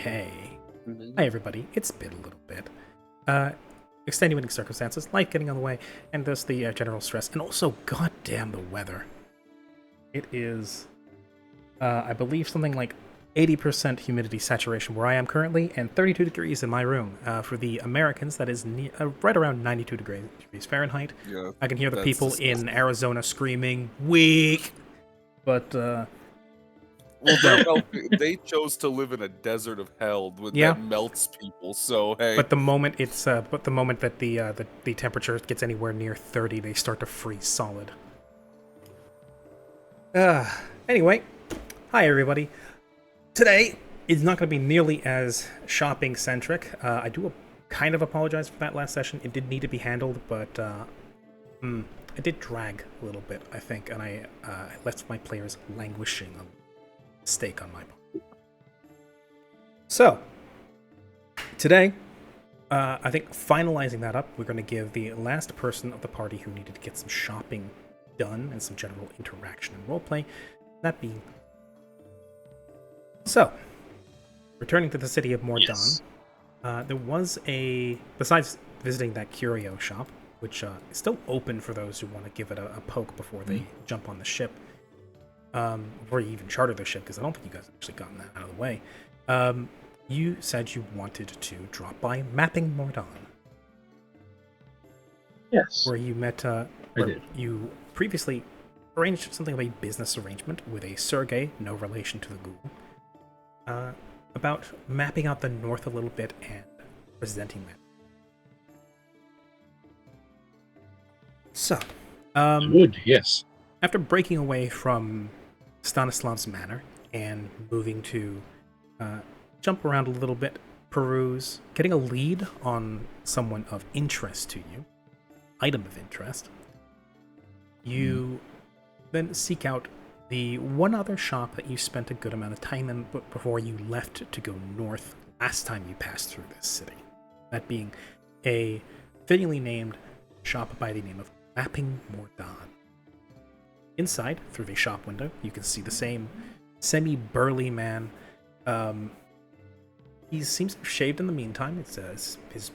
Okay. Hi, everybody. It's been a little bit. Extenuating circumstances, life getting on the way, and thus the general stress, and also, goddamn, the weather. It is, I believe, something like 80% humidity saturation where I am currently, and 32 degrees in my room. For the Americans, that is right around 92 degrees Fahrenheit. Yeah, I can hear the that's people disgusting. in Arizona screaming, "Weak!" But, Well, they chose to live in a desert of hell Yeah. that melts people. So hey, But the moment that the temperature gets anywhere near 30, they start to freeze solid. Anyway, hi everybody. Today is not going to be nearly as shopping centric. I do kind of apologize for that last session. It did need to be handled, but it did drag a little bit, I think, and I left my players languishing on mistake on my part. So today, I think finalizing that up, we're going to give the last person of the party who needed to get some shopping done and some general interaction and roleplay, that being. So, returning to the city of Mordawn, Yes. There was besides visiting that curio shop, which is still open for those who want to give it a poke before they jump on the ship, before you even charter the ship, because I don't think you guys have actually gotten that out of the way. You said you wanted to drop by Mapping Mordawn. Yes. Where you met, I did. You previously arranged something of a business arrangement with a Sergei, no relation to the ghoul, about mapping out the north a little bit and presenting that. So, Yes. after breaking away from Stanislav's manor and moving to jump around a little bit, peruse, getting a lead on someone of interest to you, item of interest, you then seek out the one other shop that you spent a good amount of time in before you left to go north last time you passed through this city. That being a fittingly named shop by the name of Mapping Mordawn. Inside, through the shop window, you can see the same semi-burly man. He seems to have shaved in the meantime. It's his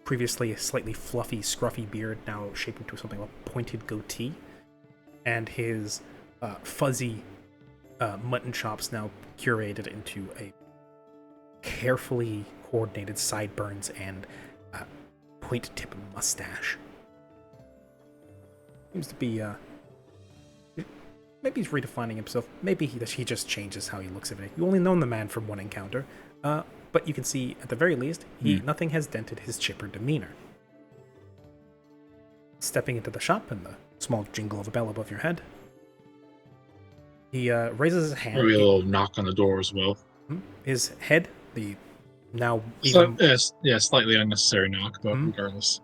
previously slightly fluffy, scruffy beard now shaped into something of a pointed goatee, and his fuzzy mutton chops now curated into a carefully coordinated sideburns and point-tip mustache. Seems to be maybe he's redefining himself. Maybe he just changes how he looks at it. You only known the man from one encounter, but you can see at the very least nothing has dented his chipper demeanor. Stepping into the shop and the small jingle of a bell above your head, he raises his hand. Maybe a little knock on the door as well. His head, the now even Slightly unnecessary knock, but regardless.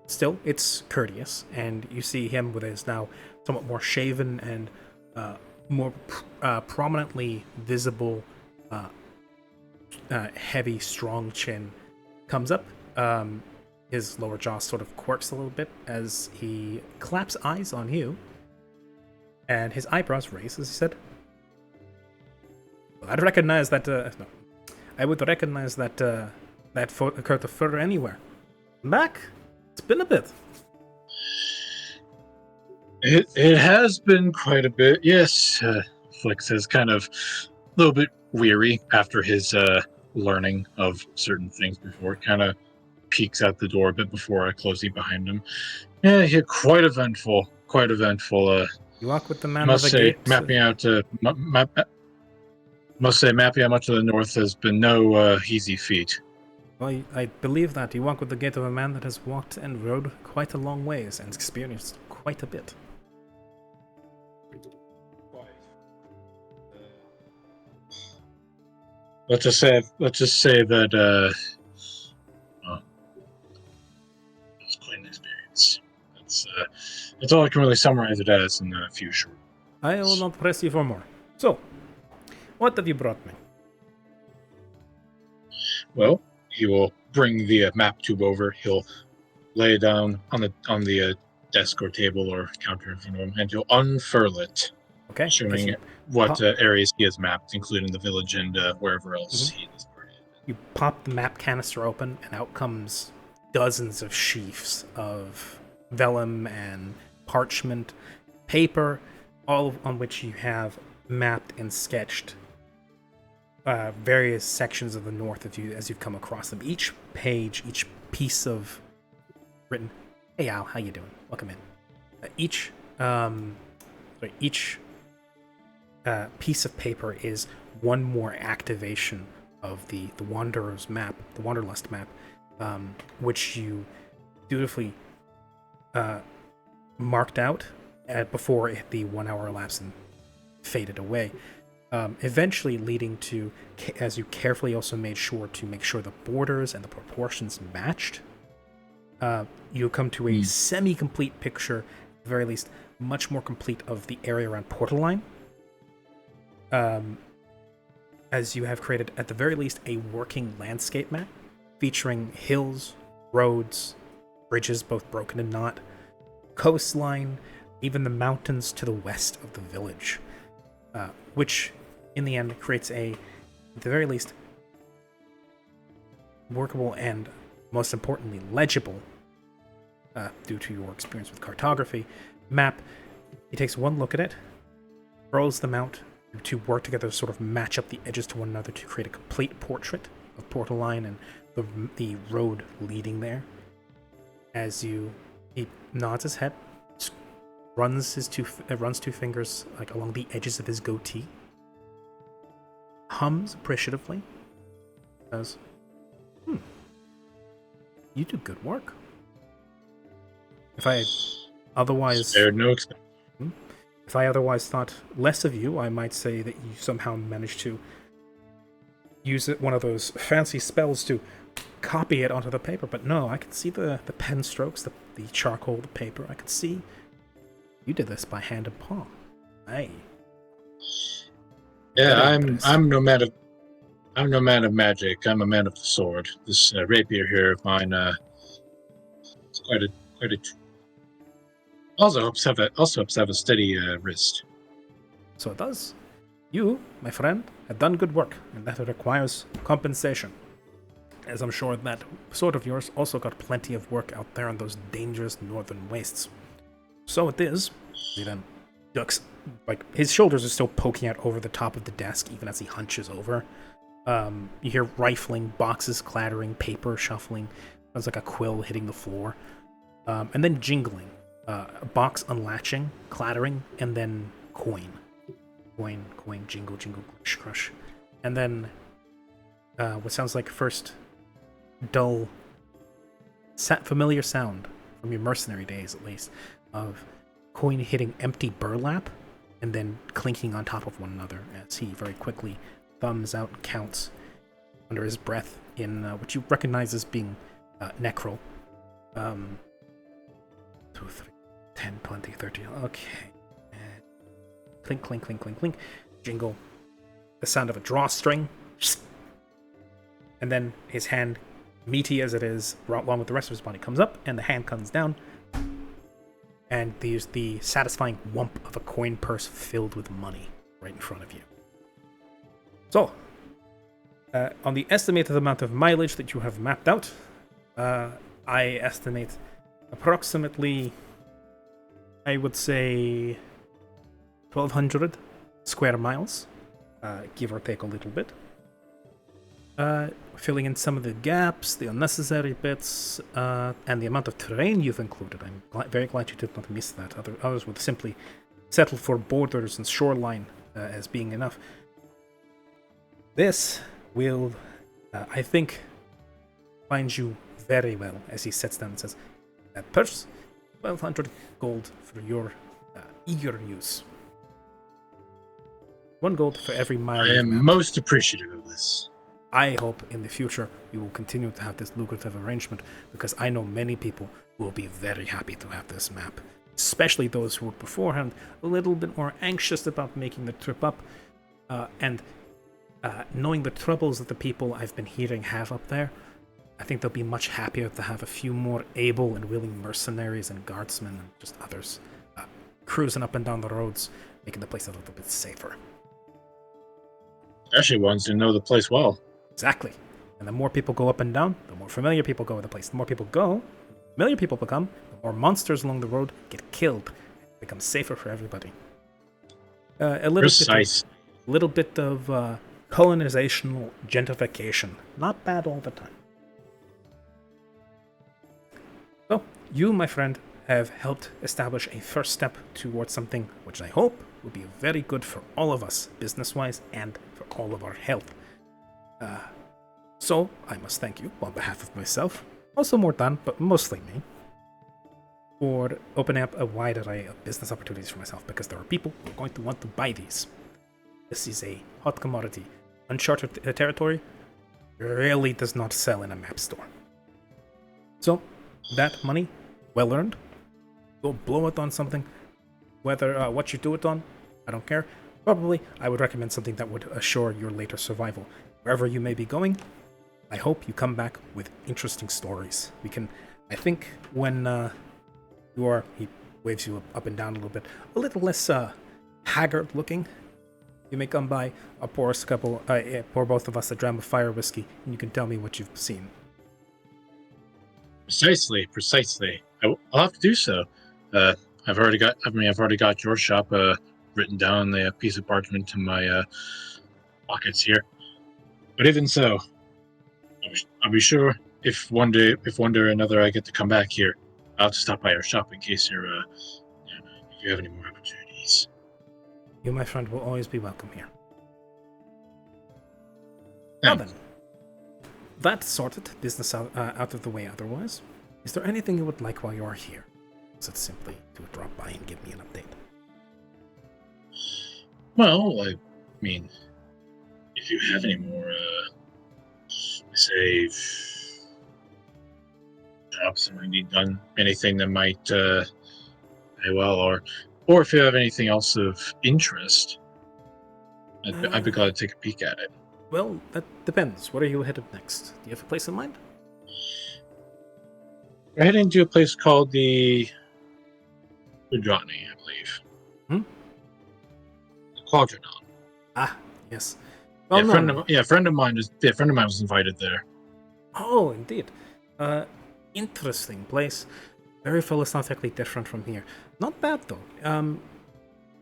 Still, it's courteous, and you see him with his now somewhat more shaven and more prominently visible heavy, strong chin comes up. His lower jaw sort of quirks a little bit as he claps eyes on you, and his eyebrows raise as he said, "I'd recognize that. No, I would recognize that Kurt further anywhere. Back? It's been a bit." It has been quite a bit, yes. Flick says, kind of a little bit weary after his learning of certain things before. Kind of peeks out the door a bit before closing behind him. Yeah, quite eventful. Quite eventful. You walk with the man must of the say, gate. mapping out much of the north has been no easy feat. Well, I believe that you walk with the gait of a man that has walked and rode quite a long ways and experienced quite a bit. Let's just say that it's quite an experience. That's all I can really summarize it as in a few short words. I will not press you for more. So, what have you brought me? Well, he will bring the map tube over. He'll lay it down on the desk or table or counter in front of him, and he'll unfurl it, Okay. showing what areas he has mapped, including the village and wherever else he is part You pop the map canister open, and out comes dozens of sheafs of vellum and parchment, paper, all on which you have mapped and sketched various sections of the north of you as you've come across them. Each page, each piece of written. Hey Al, how you doing? Welcome in. Each piece of paper is one more activation of the Wanderer's map, the Wanderlust map, which you dutifully marked out before the 1 hour elapsed and faded away. Eventually leading to, as you carefully also made sure to make sure the borders and the proportions matched, you come to a semi-complete picture, at the very least, much more complete of the area around Portaline. As you have created, at the very least, a working landscape map featuring hills, roads, bridges, both broken and not, coastline, even the mountains to the west of the village, which in the end creates at the very least, workable and most importantly legible, due to your experience with cartography, map. He takes one look at it, rolls them out to work together to sort of match up the edges to one another to create a complete portrait of Portaline and the road leading there. He nods his head, runs two fingers like along the edges of his goatee, hums appreciatively, says, you do good work. If I otherwise thought less of you, I might say that you somehow managed to use one of those fancy spells to copy it onto the paper. But no, I can see the pen strokes, the charcoal, the paper. I can see you did this by hand and paw. Aye. Yeah, I'm no man of magic. I'm a man of the sword. This rapier here of mine, it's quite a. Also helps have a steady wrist. So it does. You, my friend, have done good work, and that requires compensation. As I'm sure that sword of yours also got plenty of work out there on those dangerous northern wastes. So it is. He then ducks, like his shoulders are still poking out over the top of the desk, even as he hunches over. You hear rifling, boxes clattering, paper shuffling. Sounds like a quill hitting the floor, and then jingling. A box unlatching, clattering, and then coin, jingle, crush, crush. And then what sounds like first dull, familiar sound from your mercenary days, at least, of coin hitting empty burlap and then clinking on top of one another as he very quickly thumbs out and counts under his breath in what you recognize as being necrol. 2, 3, 10, 20, 30. Okay. And clink, clink, clink, clink, clink. Jingle. The sound of a drawstring. And then his hand, meaty as it is, along with the rest of his body, comes up, and the hand comes down. And there's the satisfying whump of a coin purse filled with money right in front of you. So, on the estimated amount of mileage that you have mapped out, I estimate approximately, I would say, 1,200 square miles, give or take a little bit. Filling in some of the gaps, the unnecessary bits, and the amount of terrain you've included. I'm very glad you did not miss that. Others would simply settle for borders and shoreline as being enough. This will, I think, find you very well, as he sits down and says, that purse, 1,200 gold for your eager use. 1 gold for every mile. I am most appreciative of this. I hope in the future we will continue to have this lucrative arrangement, because I know many people who will be very happy to have this map, especially those who were beforehand a little bit more anxious about making the trip up, and knowing the troubles that the people I've been hearing have up there. I think they'll be much happier to have a few more able and willing mercenaries and guardsmen and just others cruising up and down the roads, making the place a little bit safer. Especially ones who know the place well. Exactly. And the more people go up and down, the more familiar people go with the place. The more people go, the familiar people become, the more monsters along the road get killed. It becomes safer for everybody. A little bit of colonizational gentrification. Not bad all the time. So, you, my friend, have helped establish a first step towards something which I hope will be very good for all of us, business-wise, and for all of our health. So, I must thank you on behalf of myself, also Mortan, but mostly me, for opening up a wide array of business opportunities for myself, because there are people who are going to want to buy these. This is a hot commodity. Uncharted territory really does not sell in a map store. So, that money, well earned, go blow it on something. Whether what you do it on, I don't care. Probably, I would recommend something that would assure your later survival. Wherever you may be going, I hope you come back with interesting stories. I think when you are, he waves you up and down a little less haggard looking, you may come by. I'll pour both of us a dram of fire whiskey, and you can tell me what you've seen. Precisely. I'll have to do so. I've already got your shop written down on the piece of parchment in my pockets here. But even so, I'll be sure if one day or another I get to come back here, I'll have to stop by your shop in case if you have any more opportunities. You, my friend, will always be welcome here. Thanks. Now then, that sorted, business out of the way otherwise. Is there anything you would like while you are here? Is it simply to drop by and give me an update? Well, I mean, if you have any more, say, jobs that might need done, anything that might, or if you have anything else of interest, I'd be glad to take a peek at it. Well, that depends. Where are you headed next? Do you have a place in mind? We're heading to a place called the Udrani, I believe. The Quadranon. Ah, yes. Well, a friend of mine was invited there. Oh, indeed. Interesting place. Very philosophically different from here. Not bad though.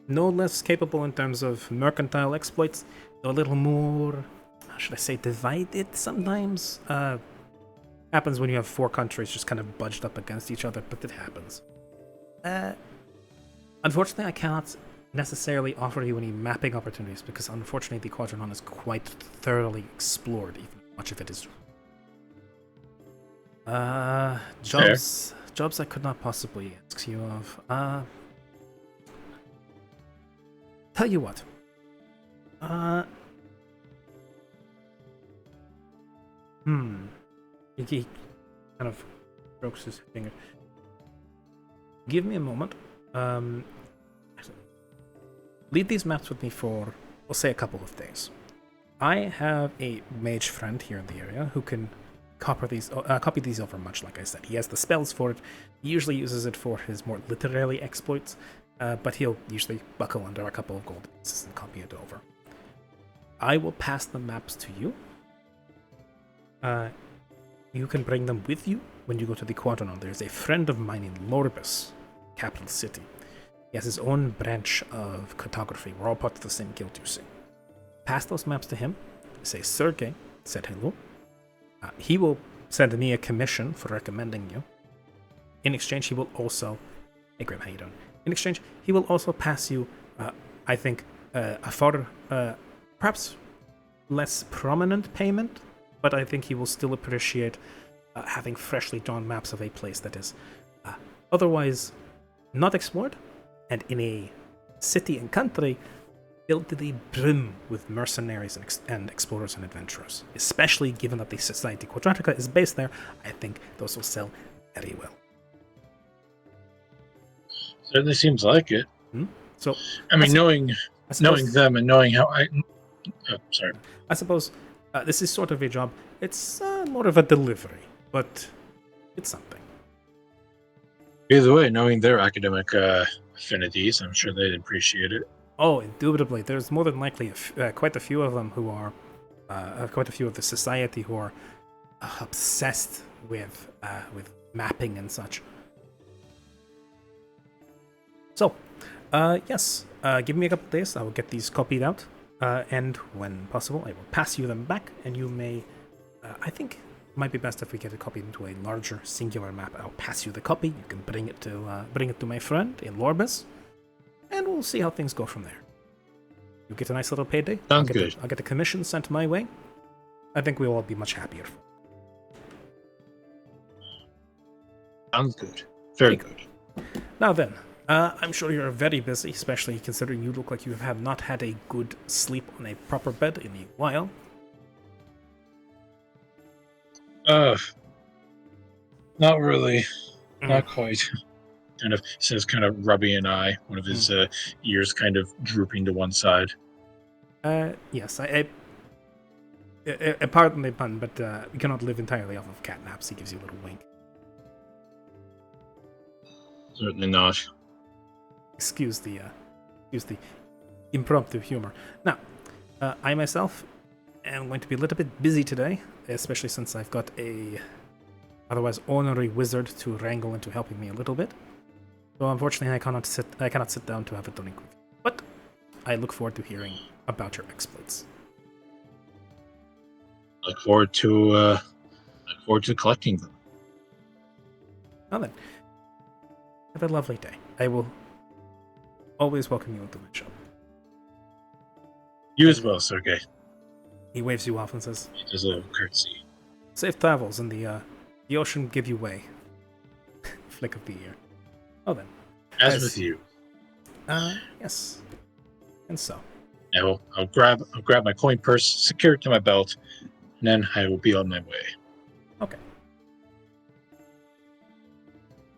No less capable in terms of mercantile exploits, though a little more, how should I say, divided sometimes. Happens when you have four countries just kind of budged up against each other, but it happens. Unfortunately, I cannot necessarily offer you any mapping opportunities because unfortunately the Quadranon is quite thoroughly explored, even much of it is. Jobs I could not possibly ask you of. Tell you what. He kind of strokes his finger. Give me a moment. Lead these maps with me for, we'll say, a couple of days. I have a mage friend here in the area who can copy these over much like I said. He has the spells for it. He usually uses it for his more literary exploits, but he'll usually buckle under a couple of gold pieces and copy it over. I will pass the maps to you. You can bring them with you when you go to the Quadranon. There's a friend of mine in Lorbus, capital city. He has his own branch of cartography. We're all part of the same guild, you see. Pass those maps to him. Say, Sergey said hello. He will send me a commission for recommending you. In exchange, he will also... Hey, Grim, how you doing? In exchange, he will also pass you, I think, a far, perhaps less prominent payment, but I think he will still appreciate having freshly drawn maps of a place that is otherwise not explored, and in a city and country filled to the brim with mercenaries and explorers and adventurers. Especially given that the Society Quadratica is based there, I think those will sell very well. Certainly seems like it. So, I mean, knowing them and knowing how I suppose this is sort of a job. It's more of a delivery, but it's something. Either way, knowing their academic affinities, I'm sure they'd appreciate it. Oh, indubitably. There's more than likely quite a few of them who are quite a few of the society who are obsessed with mapping and such. So, yes, give me a couple days. I will get these copied out, and when possible, I will pass you them back, and you may. I think it might be best if we get it copied into a larger singular map. I'll pass you the copy. You can bring it to my friend in Lorbus, and we'll see how things go from there. You get a nice little payday. Sounds good. I'll get a commission sent my way. I think we'll all be much happier. Sounds good. Very good. Now then, I'm sure you're very busy, especially considering you look like you have not had a good sleep on a proper bed in a while. Not really. Not quite. Kind of says, kind of rubbing an eye, one of his ears kind of drooping to one side. Yes, pardon the pun, but we cannot live entirely off of cat naps. He gives you a little wink. Certainly not. Excuse the impromptu humor. Now, I myself am going to be a little bit busy today, especially since I've got a otherwise honorary wizard to wrangle into helping me a little bit. So unfortunately, I cannot sit down to have a drink with you. But I look forward to hearing about your exploits. Look forward to collecting them. Now then, have a lovely day. I will always welcome you into my shop. You as well, Sergey. He waves you off and says, He does a little curtsy. "Safe travels, and the ocean give you way." Flick of the ear. Oh then. As with you. Yes. And so. I'll grab my coin purse, secure it to my belt, and then I will be on my way. Okay.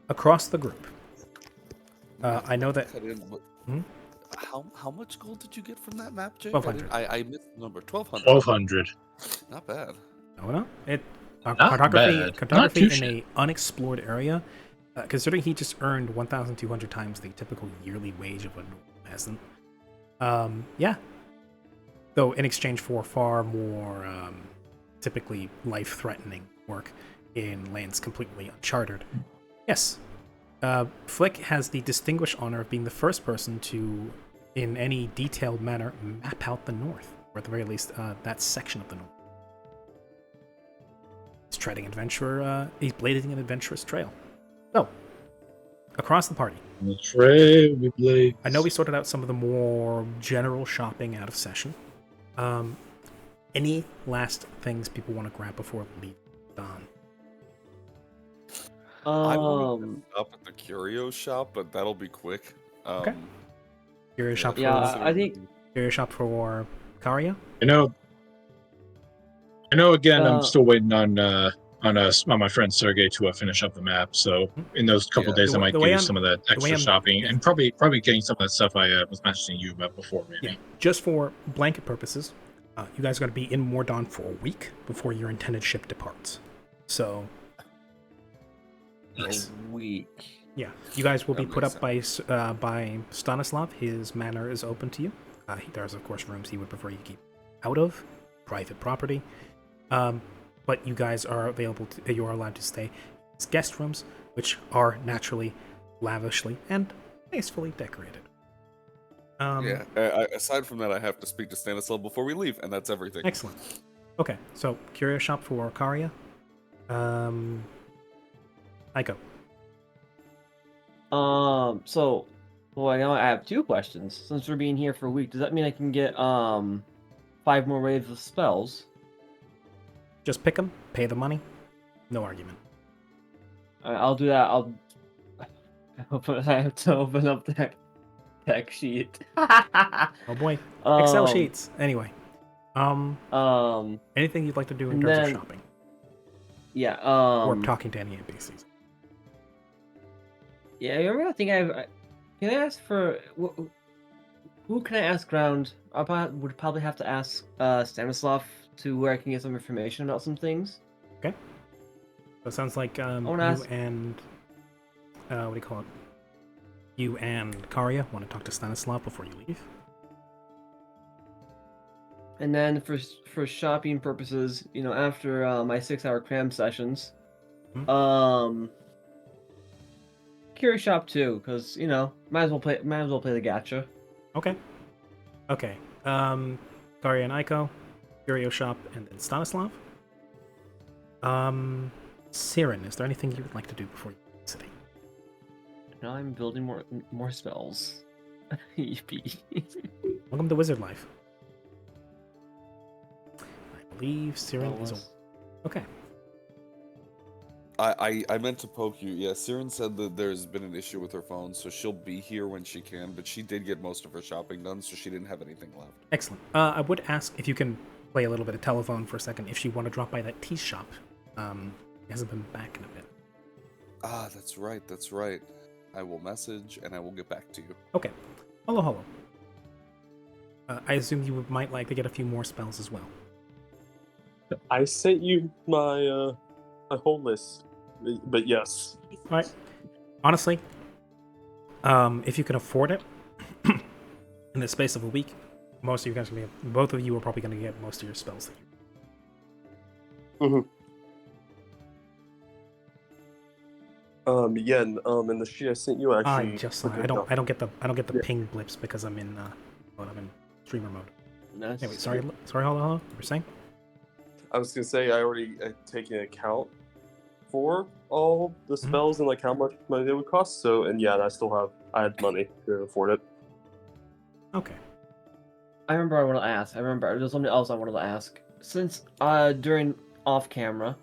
Across the group. I know that. Cut in, but Hmm? How much gold did you get from that map, Jake? 1,200. I missed the number. 1,200. 1,200. Not bad. No. Not Cartography bad. Not too in shit. a unexplored area. Considering he just earned 1,200 times the typical yearly wage of a normal peasant. Yeah. Though in exchange for far more typically life-threatening work in lands completely uncharted. Yes. Flick has the distinguished honor of being the first person to, in any detailed manner, map out the North, or at the very least, that section of the North. He's treading adventure. He's blading an adventurous trail. So, across the party. On the trail we blade. I know we sorted out some of the more general shopping out of session. Any last things people want to grab before leaving Don? I wanted to stop at the curio shop, but that'll be quick. Okay. Curio shop for Yeah, I think Curio shop for Karia? I know. Again, I'm Uh, still waiting on my friend Sergey to finish up the map. So in those couple Yeah. days, The I way- might the do way I'm- some of that way extra I'm- shopping, yeah. and probably getting some of that stuff I was mentioning you about before. Maybe. Yeah. Just for blanket purposes, you guys are going to be in Mordon for a week before your intended ship departs. So, yes. a week. Yeah, you guys will be That put makes up by Stanislav. His manor is open to you. There's of course rooms he would prefer you keep out of, private property. But you guys are available. You are allowed to stay in his guest rooms, which are naturally, lavishly, and tastefully decorated. Yeah. Aside from that, I have to speak to Stanislav before we leave, and that's everything. Excellent. Okay, so curio shop for Karia. Aiko. So, well, now I have two questions. Since we're being here for a week, does that mean I can get 5 more waves of spells? Just pick them, pay the money, no argument. I'll do that. I have to open up that tech sheet. Oh boy, Excel Um, sheets. Anyway, anything you'd like to do in and terms then- of shopping Yeah. or talking to any NPCs? Yeah, I remember. I think can I ask for who can I ask around? Would probably have to ask Stanislav to where I can get some information about some things. So it sounds like you wanna ask- and what do you call it? You and Karia want to talk to Stanislav before you leave. And then for shopping purposes, after my 6-hour cram sessions, Mhm. Curio shop too, because might as well play the gacha. Okay. Okay. Daria and Aiko, Curio Shop, and then Stanislav. Siren, is there anything you would like to do before you leave the city? Now I'm building more spells. Yippee. Welcome to Wizard Life. I believe Siren is okay. I meant to poke you. Yeah, Siren said that there's been an issue with her phone, so she'll be here when she can, but she did get most of her shopping done, so she didn't have anything left. Excellent. I would ask if you can play a little bit of telephone for a second, if you want to drop by that tea shop. He hasn't been back in a bit. Ah, that's right, that's right. I will message, and I will get back to you. Okay. Hello. I assume you might like to get a few more spells as well. I sent you my whole list, but yes. All right. Honestly, if you can afford it, in the space of a week, both of you are probably going to get most of your spells. Mm-hmm. Yeah, and the sheet I sent you actually. I just saw it. I don't get the ping blips because I'm in streamer mode. Nice. Anyway, sorry, hello. You were saying? I was gonna say I already taken account for all the spells and like how much money they would cost. So I had money to afford it. Okay. I remember there's something else I wanted to ask. Since during off camera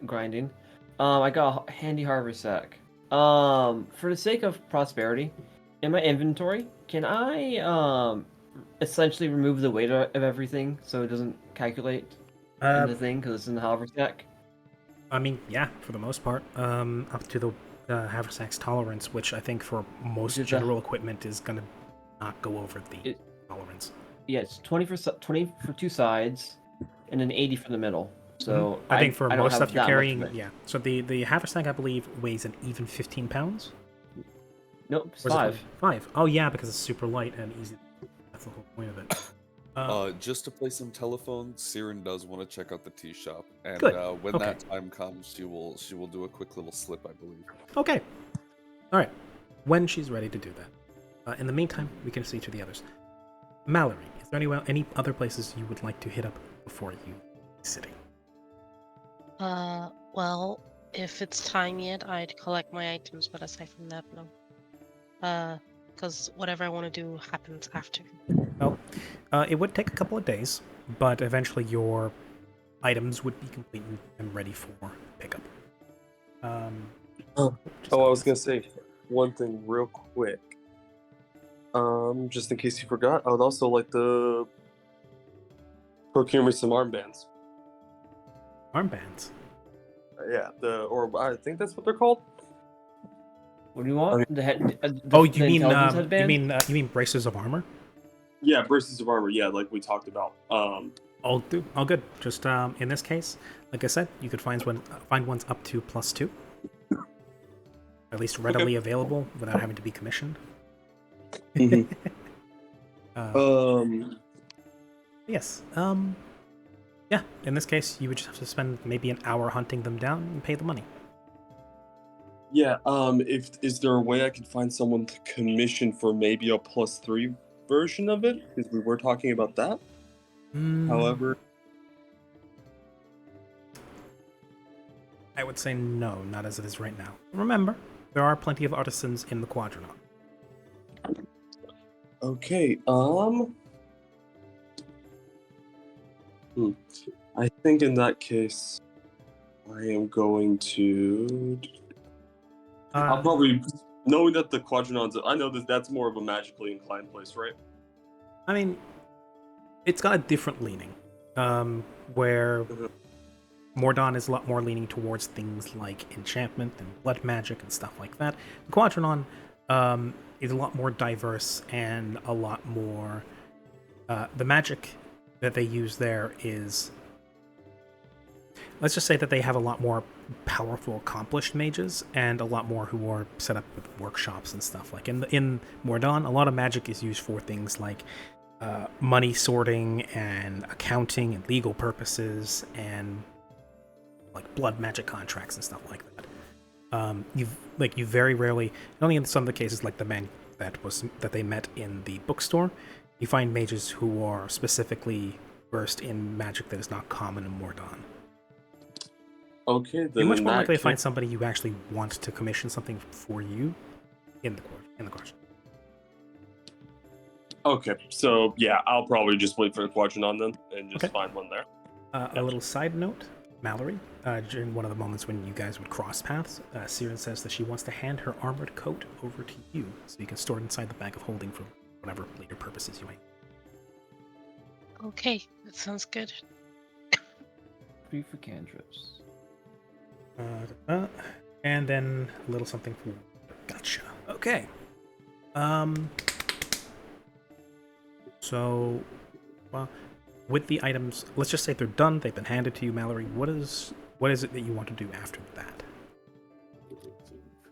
grinding, I got a handy harvest sack. For the sake of prosperity, in my inventory, can I essentially remove the weight of everything so it doesn't calculate in the thing because it's in the harvest sack? I mean, yeah, for the most part, up to the haversack's tolerance, which I think for most general equipment is gonna not go over the tolerance. Yeah, it's 20 for two sides, and then 80 for the middle. So I think for most stuff you're carrying, yeah. yeah. So the haversack, I believe, weighs an even 15 pounds. Nope, it's Or is it 5. 5. Oh yeah, because it's super light and easy. That's the whole point of it. Just to play some telephone, Siren does want to check out the tea shop, and Good. when Okay. that time comes, she will do a quick little slip, I believe. Okay. All right. When she's ready to do that. In the meantime, we can see to the others. Mallory, is there any other places you would like to hit up before you leave the city? Well, if it's time yet, I'd collect my items, but aside from that, no. Because whatever I want to do happens after. Well, it would take a couple of days, but eventually your items would be complete and ready for pickup. I was gonna say one thing real quick. Just in case you forgot, I would also like to procure me some armbands. Armbands? Yeah, I think that's what they're called. What do you want? You mean braces of armor? Yeah, braces of armor. Yeah, like we talked about. All good. Just in this case, like I said, you could find ones up to +2, at least readily available without having to be commissioned. Mhm. Yes. Yeah. In this case, you would just have to spend maybe an hour hunting them down and pay the money. Yeah. Is there a way I could find someone to commission for maybe a +3 version of it? Because we were talking about that. However, I would say no, not as it is right now. Remember, there are plenty of artisans in the Quadrant. okay. I think in that case, I am going to. I'll probably, knowing that the Quadrant's, I know that's more of a magically inclined place, right? I mean, it's got a different leaning, where Mordon is a lot more leaning towards things like enchantment and blood magic and stuff like that. The Quadrant is a lot more diverse and a lot more. The magic that they use there is. Let's just say that they have a lot more powerful, accomplished mages, and a lot more who are set up with workshops and stuff. Like in Mordon, a lot of magic is used for things like money sorting and accounting and legal purposes and like blood magic contracts and stuff like that. You very rarely, only in some of the cases like the man that they met in the bookstore, you find mages who are specifically versed in magic that is not common in Mordon. Okay, then You're much in more that likely to find case- somebody who actually wants to commission something for you in the question. Okay, so yeah, I'll probably just wait for the Quadranon then, and just Okay. find one there. A little side note, Mallory, during one of the moments when you guys would cross paths, Siren says that she wants to hand her armored coat over to you so you can store it inside the bag of holding for whatever later purposes you might. Okay, that sounds good. 3 for cantrips. And then a little something for... Gotcha. Okay. So, well, with the items, let's just say they're done, they've been handed to you, Mallory. What is it that you want to do after that?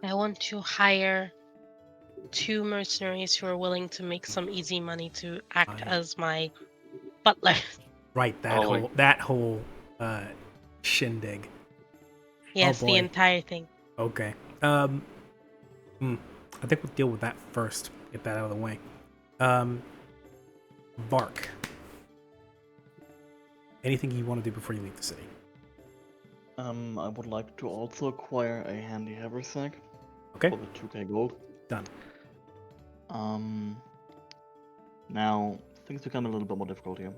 I want to hire 2 mercenaries who are willing to make some easy money to act as my butler. Right, that whole shindig. Yes, boy. the entire thing. Okay. I think we'll deal with that first. Get that out of the way. Vark. Anything you want to do before you leave the city? I would like to also acquire a handy haversack Okay. for the 2k gold. Done. Now things become a little bit more difficult here.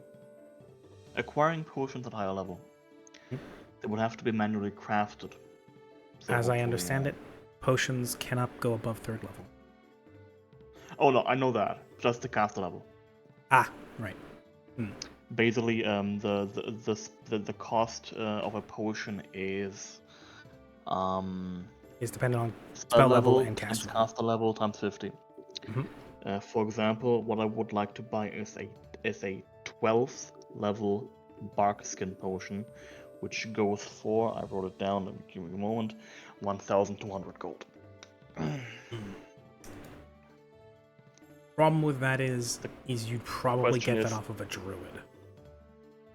Acquiring potions at higher level. They would have to be manually crafted. So As I hopefully, understand it, potions cannot go above 3rd level. Oh no, I know that. Just the caster level. Ah, right. Basically, the cost of a potion is Is dependent on spell level and times caster level. caster level times 50. For example, what I would like to buy is a 12th level bark skin potion, which goes for, I wrote it down, let me give me a moment, 1,200 gold. Problem with that is you'd probably question get that is- off of a druid.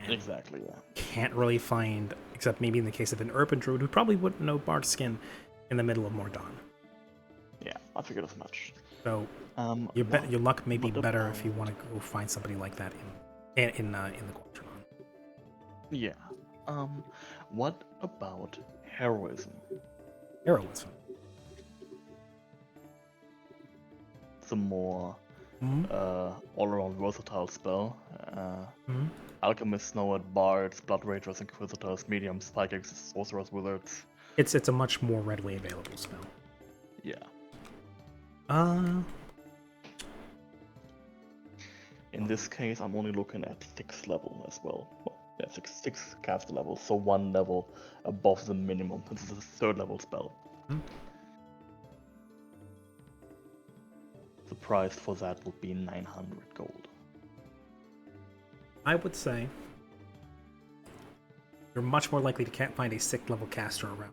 Exactly, yeah. Can't really find, except maybe in the case of an urban druid who probably wouldn't know bark skin in the middle of Mordon. Yeah, I figured as much. So your luck may be better if you want to go find somebody like that in the Quadranon. Yeah. What about heroism? Heroism. It's a more all-around versatile spell. Alchemists know it, bards, blood ragers, inquisitors, mediums, psychics, sorcerers, wizards. It's a much more readily available spell. Yeah. In this case, I'm only looking at 6th level as well. Well, yeah, six caster level, so 1 level above the minimum. This is a 3rd level spell. The price for that would be 900 gold. I would say you're much more likely to find a 6th level caster around.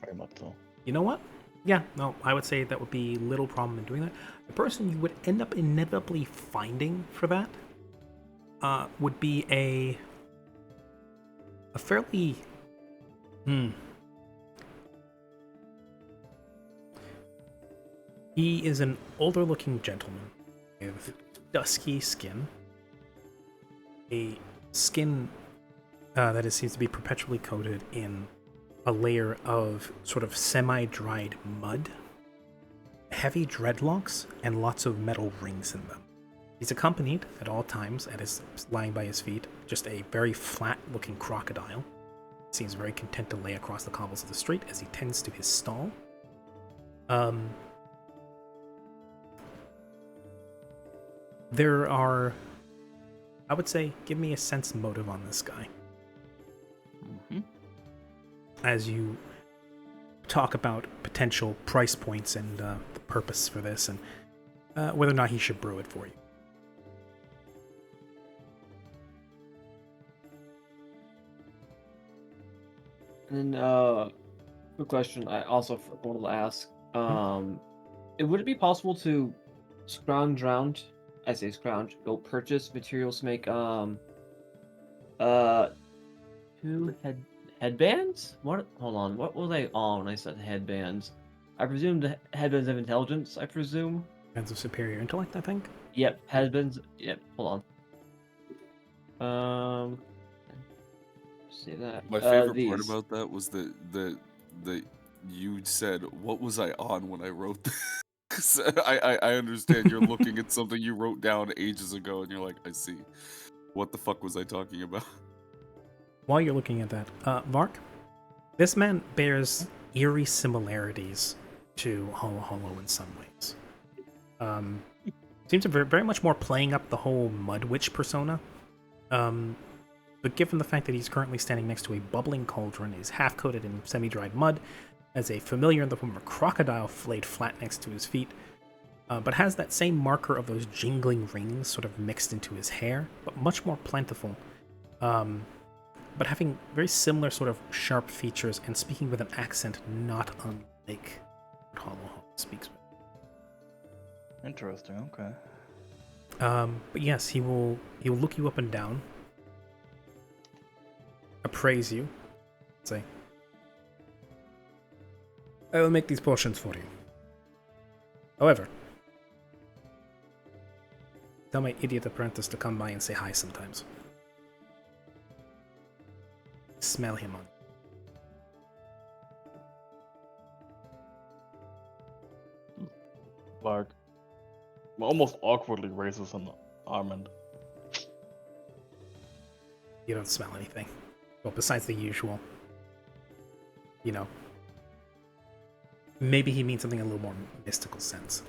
Very much so. You know what? Yeah, no, I would say that would be little problem in doing that. The person you would end up inevitably finding for that would be a fairly He is an older looking gentleman with dusky skin, a skin that seems to be perpetually coated in a layer of sort of semi-dried mud, heavy dreadlocks, and lots of metal rings in them. He's accompanied at all times, lying by his feet, just a very flat-looking crocodile. Seems very content to lay across the cobbles of the street as he tends to his stall. There are, I would say, give me a sense motive on this guy. As you talk about potential price points and the purpose for this, and whether or not he should brew it for you. And quick question I also wanted to ask. would it be possible to scrounge around? I say scrounge. Go purchase materials to make two headbands. What? Hold on. What was I on when I said headbands? I presume the headbands of intelligence. I presume. Hands of superior intellect, I think. Yep, headbands. Yep. Hold on. See that. My favorite part These. about that was that you said, "What was I on when I wrote this?" 'Cause I understand you're looking at something you wrote down ages ago, and you're like, "I see. What the fuck was I talking about?" While you're looking at that, Vark, this man bears eerie similarities to Hollow in some ways. Seems to be very much more playing up the whole Mud Witch persona. But given the fact that he's currently standing next to a bubbling cauldron, is half coated in semi-dried mud, has a familiar in the form of a crocodile laid flat next to his feet, but has that same marker of those jingling rings sort of mixed into his hair, but much more plentiful. But having very similar sort of sharp features and speaking with an accent not unlike what Hollow speaks with. Interesting. Okay. But yes, he'll look you up and down, appraise you, say, "I will make these potions for you. However, tell my idiot apprentice to come by and say hi sometimes. Smell him on." Like, almost awkwardly raises an arm and You don't smell anything. Well, besides the usual. You know. Maybe he means something in a little more mystical sense.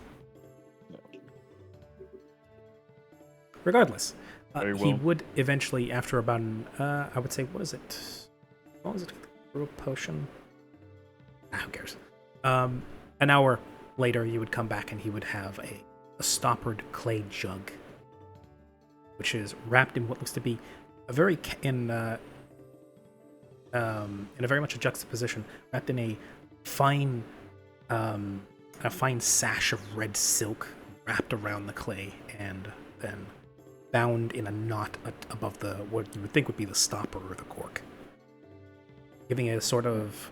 Regardless, Very he well. would eventually, after about I would say, what is it? What was it? Brew a potion? Who cares? An hour later, you would come back and he would have a stoppered clay jug, which is wrapped in what looks to be a very in a very much a juxtaposition, wrapped in a fine sash of red silk wrapped around the clay and then bound in a knot above the what you would think would be the stopper or the cork, giving it a sort of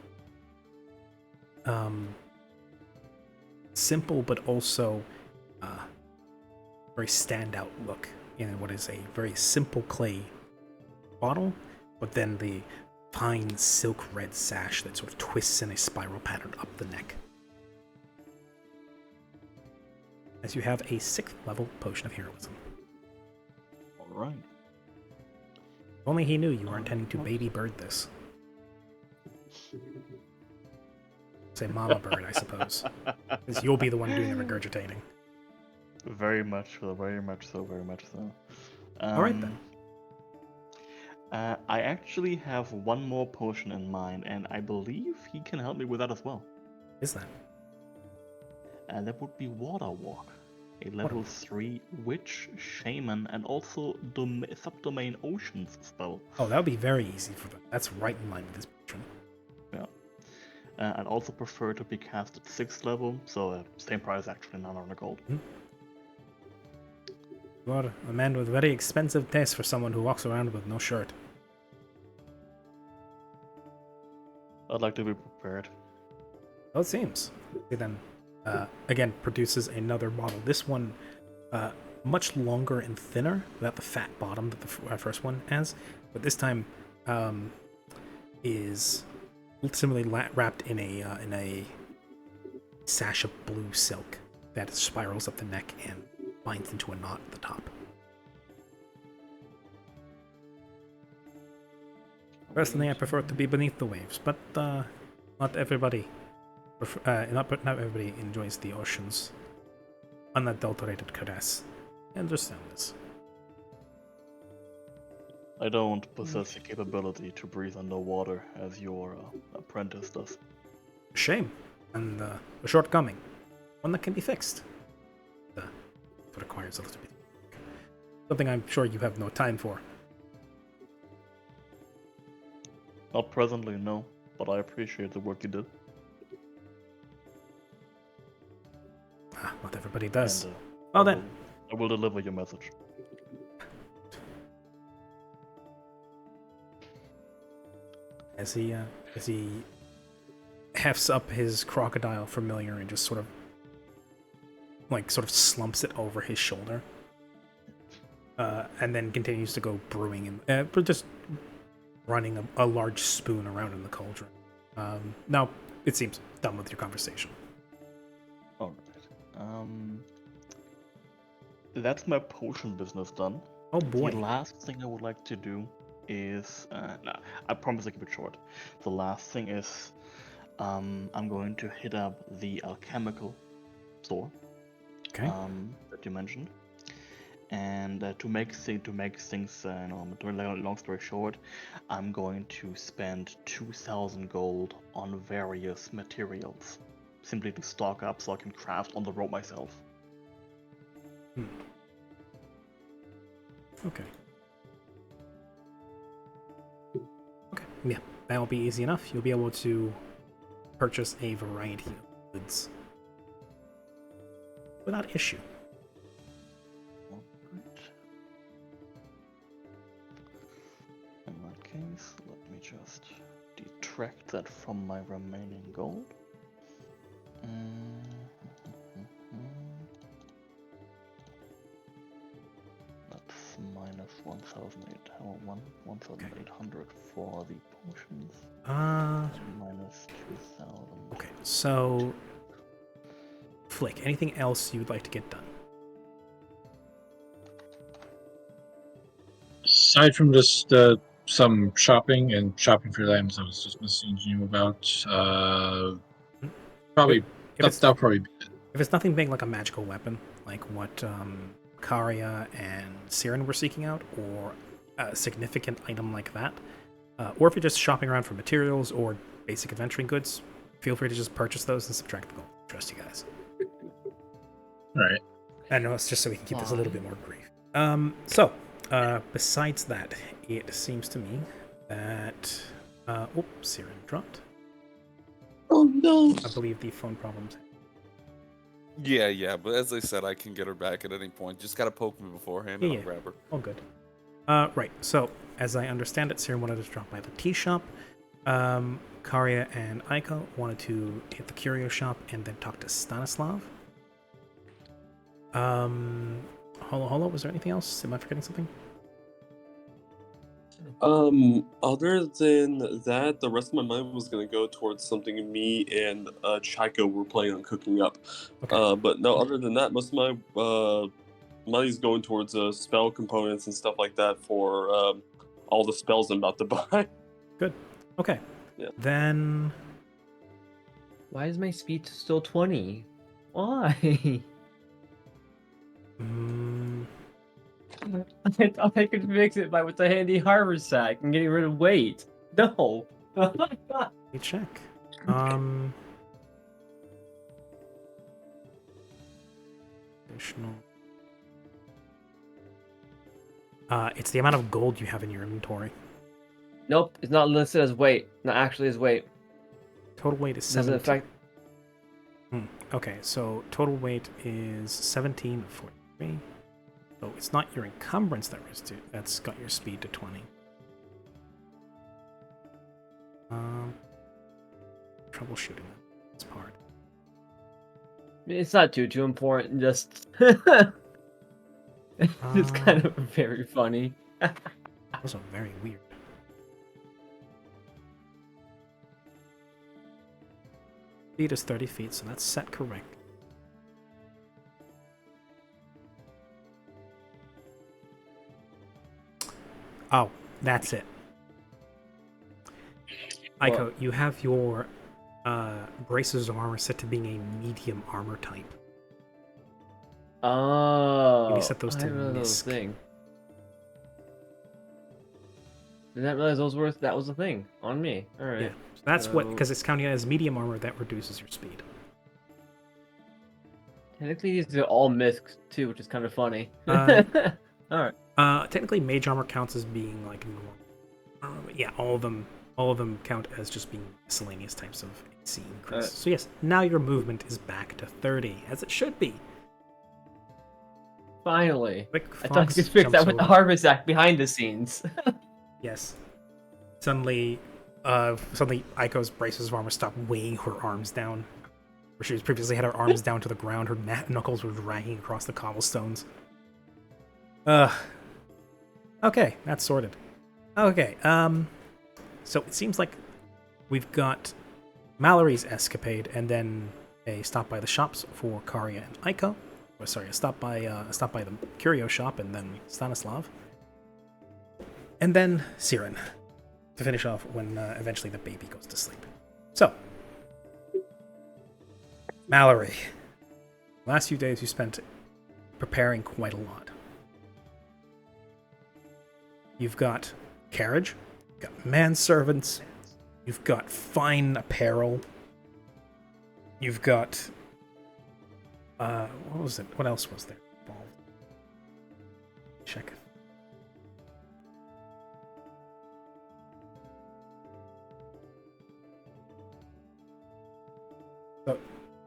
simple but also very standout look in what is a very simple clay bottle, but then the fine silk red sash that sort of twists in a spiral pattern up the neck. As you have a 6th level potion of heroism. alright. If only he knew you were intending to baby bird this. Say mama bird, I suppose. Because you'll be the one doing the regurgitating. Very much so, very much so, very much so. Alright then. I actually have one more potion in mind, and I believe he can help me with that as well. Is that? And that would be Water Walk, a level 3 Witch, Shaman, and also Subdomain Oceans spell. Oh, that would be very easy for them. That's right in line with this potion. Yeah. I'd also prefer to be cast at 6th level, so same price actually, 900 gold. You are a man with very expensive taste for someone who walks around with no shirt. I'd like to be prepared. Well, it seems. He then, again, produces another model. This one, much longer and thinner, without the fat bottom that the first one has. But this time, is similarly wrapped in a sash of blue silk that spirals up the neck and binds into a knot at the top. Personally, I prefer it to be beneath the waves, but not everybody enjoys the ocean's unadulterated caress. I understand this. I don't possess the capability to breathe underwater as your apprentice does. Shame, and a shortcoming. One that can be fixed. It requires a little bit. Something I'm sure you have no time for. Not presently, no, but I appreciate the work you did. but he does. And, Well then, I will deliver your message. as he hefts up his crocodile familiar and just sort of slumps it over his shoulder, and then continues to go brewing and just running a large spoon around in the cauldron. Now it seems done with your conversation. Alright. That's my potion business done. Oh boy. The last thing I would like to do is, I promise I'll keep it short. The last thing is, I'm going to hit up the alchemical store. Okay. That you mentioned, and to make things, long story short, I'm going to spend 2,000 gold on various materials, simply to stock up so I can craft on the road myself. Okay. Okay. Yeah, that'll be easy enough. You'll be able to purchase a variety of goods without issue. Alright. In that case, let me just detract that from my remaining gold. That's minus 1,800 for the potions. Minus 2,000. Okay, so Flick, anything else you'd like to get done? Aside from just some shopping for the items I was just messaging you about, probably that'll probably be it. If it's nothing big like a magical weapon, like what Karia and Siren were seeking out, or a significant item like that, or if you're just shopping around for materials or basic adventuring goods, feel free to just purchase those and subtract the gold. Trust you guys. Right. I know it's just so we can keep this a little bit more brief. Besides that, it seems to me that Siren dropped. Oh no! I believe the phone problems. Yeah, but as I said, I can get her back at any point. Just gotta poke me beforehand and I'll grab her. All good. Right, so, as I understand it, Siren wanted to drop by the tea shop. Karia and Aiko wanted to hit the curio shop and then talk to Stanislav. Holo, was there anything else? Am I forgetting something? Other than that, the rest of my mind was gonna go towards something me and Chaiko were planning on cooking up. Okay. But no, other than that, most of my money's going towards spell components and stuff like that for all the spells I'm about to buy. Good. Okay. Yeah. Then... Why is my speed still 20? Why? I thought I could fix it with the handy harbor sack and getting rid of weight. No. Let me check. Additional. It's the amount of gold you have in your inventory. Nope, it's not listed as weight. Not actually as weight. Total weight is Doesn't 17. affect. Okay, so total weight is 1743. So it's not your encumbrance that's got your speed to 20. Troubleshooting this part. It's not too important. Just it's kind of very funny. Also very weird. Speed is 30 feet, so that's set correct. Oh, that's it. Aiko, you have your braces of armor set to being a medium armor type. Oh, Maybe set those I to didn't know misc. thing. Did not realize that was a thing on me. All right. Yeah, so that's what, So- because it's counting as medium armor, that reduces your speed. Technically, these are all miscs too, which is kind of funny. Uh, all right. Technically, mage armor counts as being like normal armor, but yeah, all of them count as just being miscellaneous types of AC increase. So yes, now your movement is back to 30, as it should be. Finally. Quick I thought I Fox could fix that jumps with the over. Harvest Act behind the scenes. Yes. Suddenly Aiko's braces of armor stop weighing her arms down. Where she was previously had her arms down to the ground, her knuckles were dragging across the cobblestones. Okay, that's sorted. Okay, so it seems like we've got Mallory's escapade, and then a stop by the shops for Karya and Aiko. Or sorry, a stop by the curio shop, and then Stanislav. And then Siren, to finish off when eventually the baby goes to sleep. So, Mallory, last few days you spent preparing quite a lot. You've got carriage, you've got manservants, you've got fine apparel, you've got what was it? What else was there involved? Check. So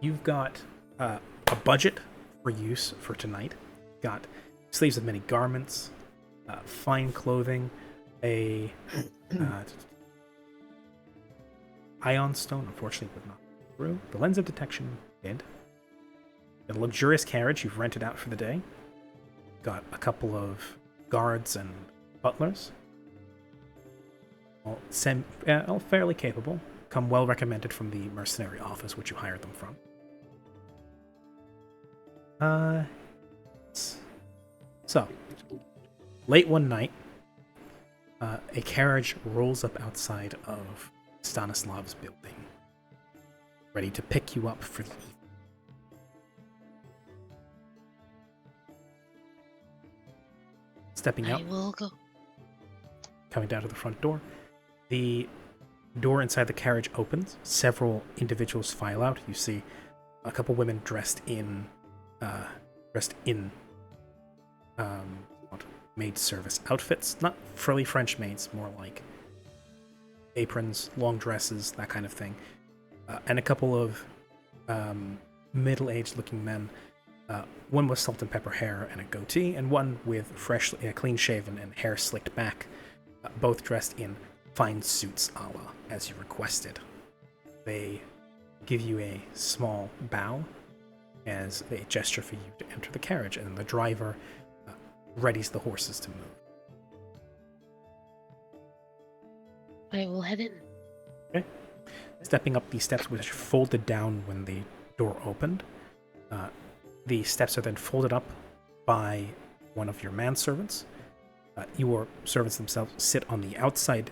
you've got a budget for use for tonight. Got sleeves of many garments, fine clothing, a ion stone. Unfortunately, would not go through. The lens of detection did. A luxurious carriage you've rented out for the day. Got a couple of guards and butlers. All fairly capable. Come well recommended from the mercenary office which you hired them from. So, late one night, a carriage rolls up outside of Stanislav's building, ready to pick you up for the evening. Stepping out, I will go. coming down to the front door. The door inside the carriage opens. Several individuals file out. You see a couple women dressed in maid service outfits. Not frilly French maids, more like aprons, long dresses, that kind of thing. And a couple of middle-aged looking men. One with salt and pepper hair and a goatee, and one with clean-shaven and hair slicked back, both dressed in fine suits a la as you requested. They give you a small bow as a gesture for you to enter the carriage, and the driver readies the horses to move. I will head in. Okay. Stepping up the steps, which folded down when the door opened. The steps are then folded up by one of your manservants. Your servants themselves sit on the outside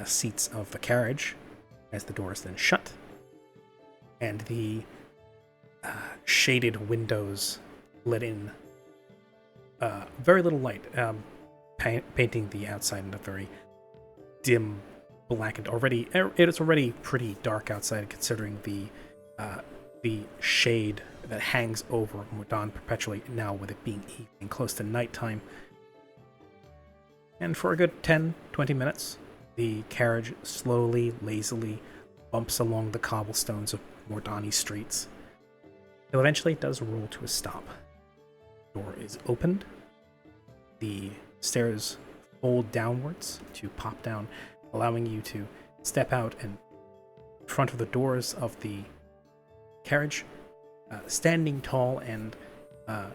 seats of the carriage as the door is then shut. And the shaded windows let in very little light, painting the outside in a very dim, blackened. It is already pretty dark outside, considering the shade that hangs over Mordaan perpetually, now with it being evening, close to nighttime. And for a good 10-20 minutes, the carriage slowly, lazily bumps along the cobblestones of Mordaani streets. Till eventually it does roll to a stop. The door is opened. The stairs fold downwards to pop down, allowing you to step out and in front of the doors of the carriage, standing tall and I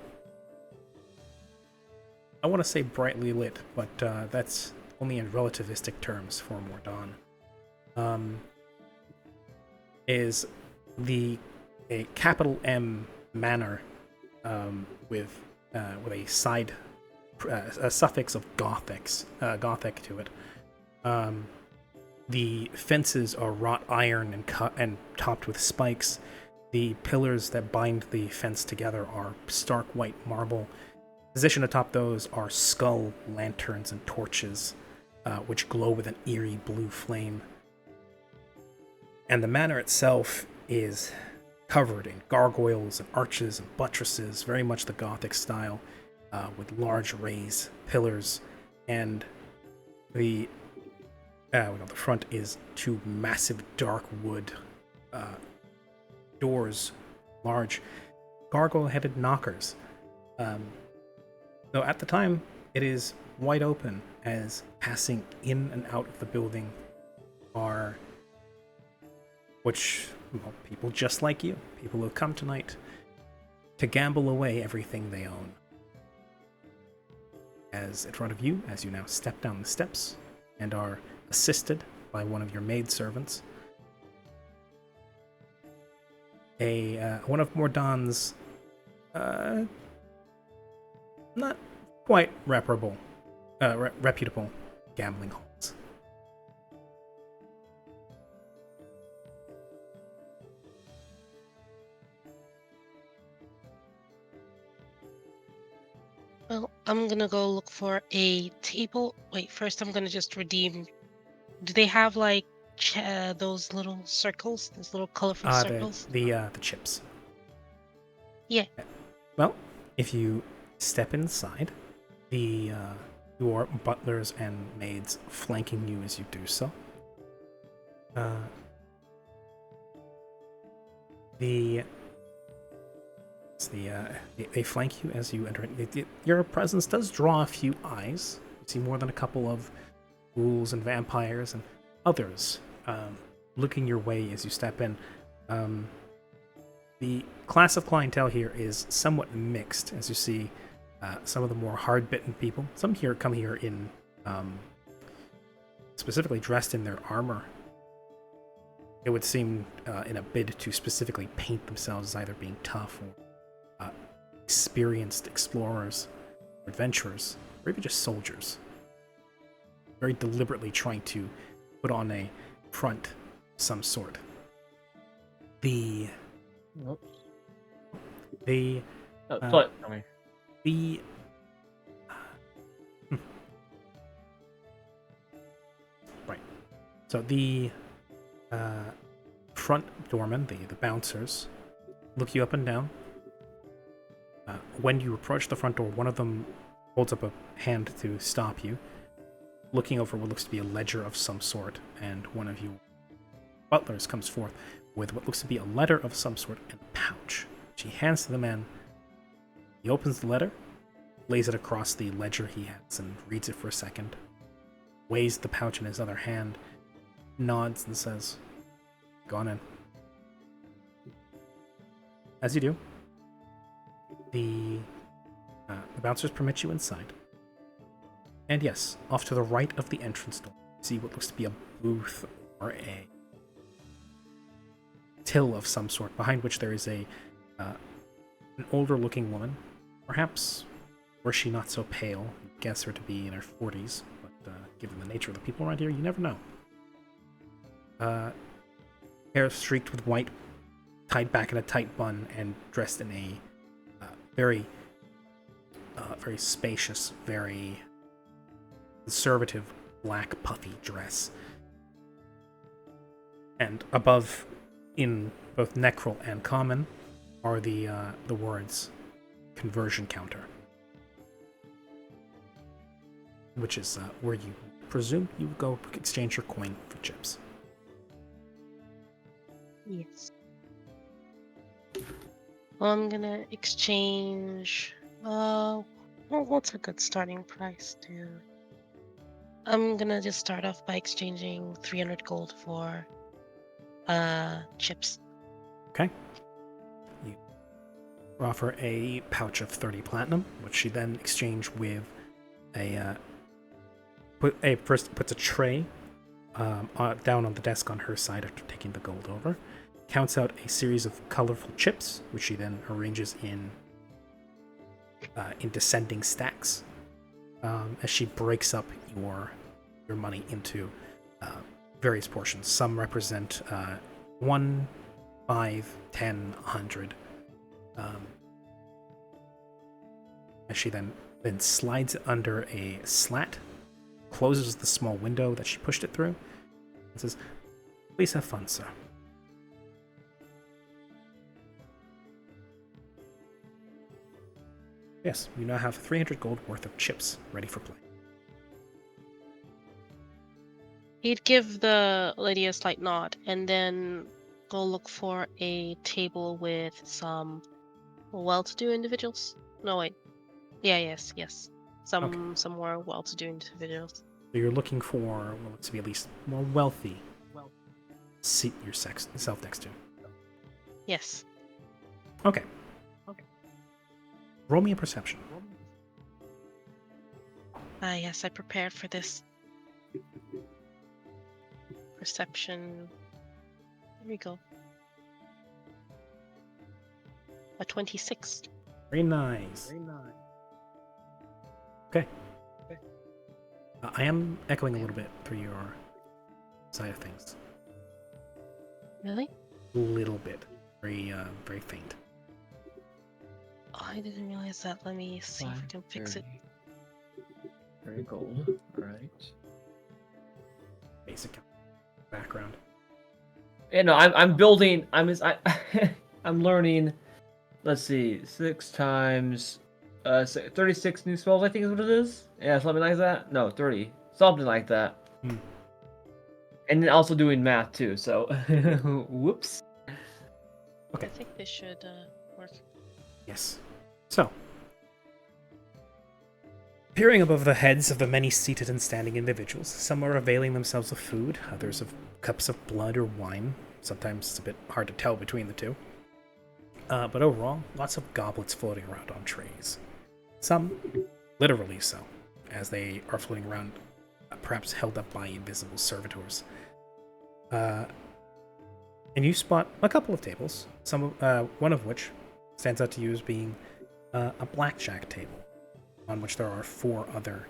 want to say brightly lit, but that's only in relativistic terms for Mordaan. Is a capital M manor with a side a suffix of Gothic to it. The fences are wrought iron and topped with spikes. The pillars that bind the fence together are stark white marble. Positioned atop those are skull lanterns and torches, which glow with an eerie blue flame. And the manor itself is covered in gargoyles and arches and buttresses, very much the Gothic style, with large raised pillars. And the front is two massive dark wood doors, large gargoyle-headed knockers. So at the time, it is wide open, as passing in and out of the building are people just like you, people who have come tonight to gamble away everything they own. As in front of you, as you now step down the steps and are assisted by one of your maidservants, one of Mordaunt's not quite reputable gambling halls. Well, I'm gonna go look for a table. Wait, first I'm gonna just redeem. Do they have like those little circles, those little colorful circles? The chips. Yeah. Well, if you step inside, your butlers and maids flanking you as you do so. They flank you as you enter. Your presence does draw a few eyes. You see more than a couple of ghouls and vampires and others looking your way as you step in. The class of clientele here is somewhat mixed, as you see. Some of the more hard-bitten people. Some here come here in specifically dressed in their armor. It would seem in a bid to specifically paint themselves as either being tough or experienced explorers, or adventurers, or even just soldiers. Very deliberately trying to put on a front of some sort. The right. So the front doormen, the bouncers, look you up and down. When you approach the front door, one of them holds up a hand to stop you, looking over what looks to be a ledger of some sort, and one of you butlers comes forth with what looks to be a letter of some sort and a pouch. She hands to the man. He opens the letter, lays it across the ledger he has, and reads it for a second, weighs the pouch in his other hand, nods and says, "Go on in." As you do, the bouncers permit you inside. And yes, off to the right of the entrance door, you see what looks to be a booth or a till of some sort, behind which there is an older-looking woman. Perhaps, were she not so pale, you'd guess her to be in her 40s, but given the nature of the people around here, you never know. Hair streaked with white, tied back in a tight bun, and dressed in a very spacious, very conservative black puffy dress. And above, in both Necrol and Common, are the words "conversion counter," which is where you presume you would go exchange your coin for chips. Yes. Well, I'm gonna exchange. Well, what's a good starting price to? I'm gonna just start off by exchanging 300 gold for chips. Okay. You offer a pouch of 30 platinum, which she then exchange with first puts a tray down on the desk on her side after taking the gold over, counts out a series of colorful chips, which she then arranges in descending stacks as she breaks up your money into various portions. Some represent 1, 5, 10, 100. As she then slides it under a slat, closes the small window that she pushed it through, and says, "Please have fun, sir." Yes, you now have 300 gold worth of chips ready for play. He'd give the lady a slight nod and then go look for a table with some well-to-do individuals. No, wait. Yeah, yes. Some more well-to-do individuals. So you're looking for what looks to be at least more wealthy seat yourself next to. Yes. Okay. Roll me a perception. Yes, I prepared for this. Perception. There we go. A 26. Very nice. Okay. I am echoing a little bit for your side of things. Really? A little bit. Very faint. Oh, I didn't realize that. Let me see if I can fix it. Very gold. Alright. Basic background. Yeah, no, I'm building. I'm learning. Let's see, 6 times 36 new spells. I think is what it is. Yeah, something like that. No, 30, something like that. Hmm. And then also doing math too. So, whoops. Okay. I think this should work. Yes. So, peering above the heads of the many seated and standing individuals, some are availing themselves of food, others of cups of blood or wine. Sometimes it's a bit hard to tell between the two. But overall, lots of goblets floating around on trays. Some literally so, as they are floating around, perhaps held up by invisible servitors. And you spot a couple of tables, one of which stands out to you as being a blackjack table, on which there are four other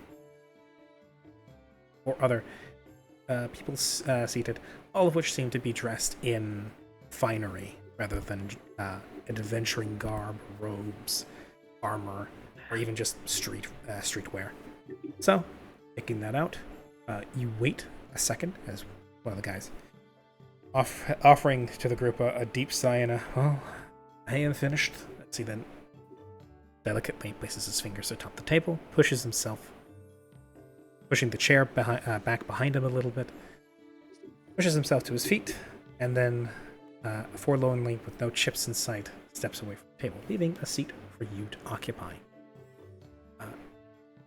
people seated, all of which seem to be dressed in finery rather than adventuring garb, robes, armor, or even just streetwear. So, picking that out, you wait a second as one of the guys offering to the group a deep sigh and well, I am finished. Let's see, then delicately places his fingers atop the table, pushes himself, pushing the chair back behind him a little bit, pushes himself to his feet, and then, forlornly, with no chips in sight, steps away from the table, leaving a seat for you to occupy.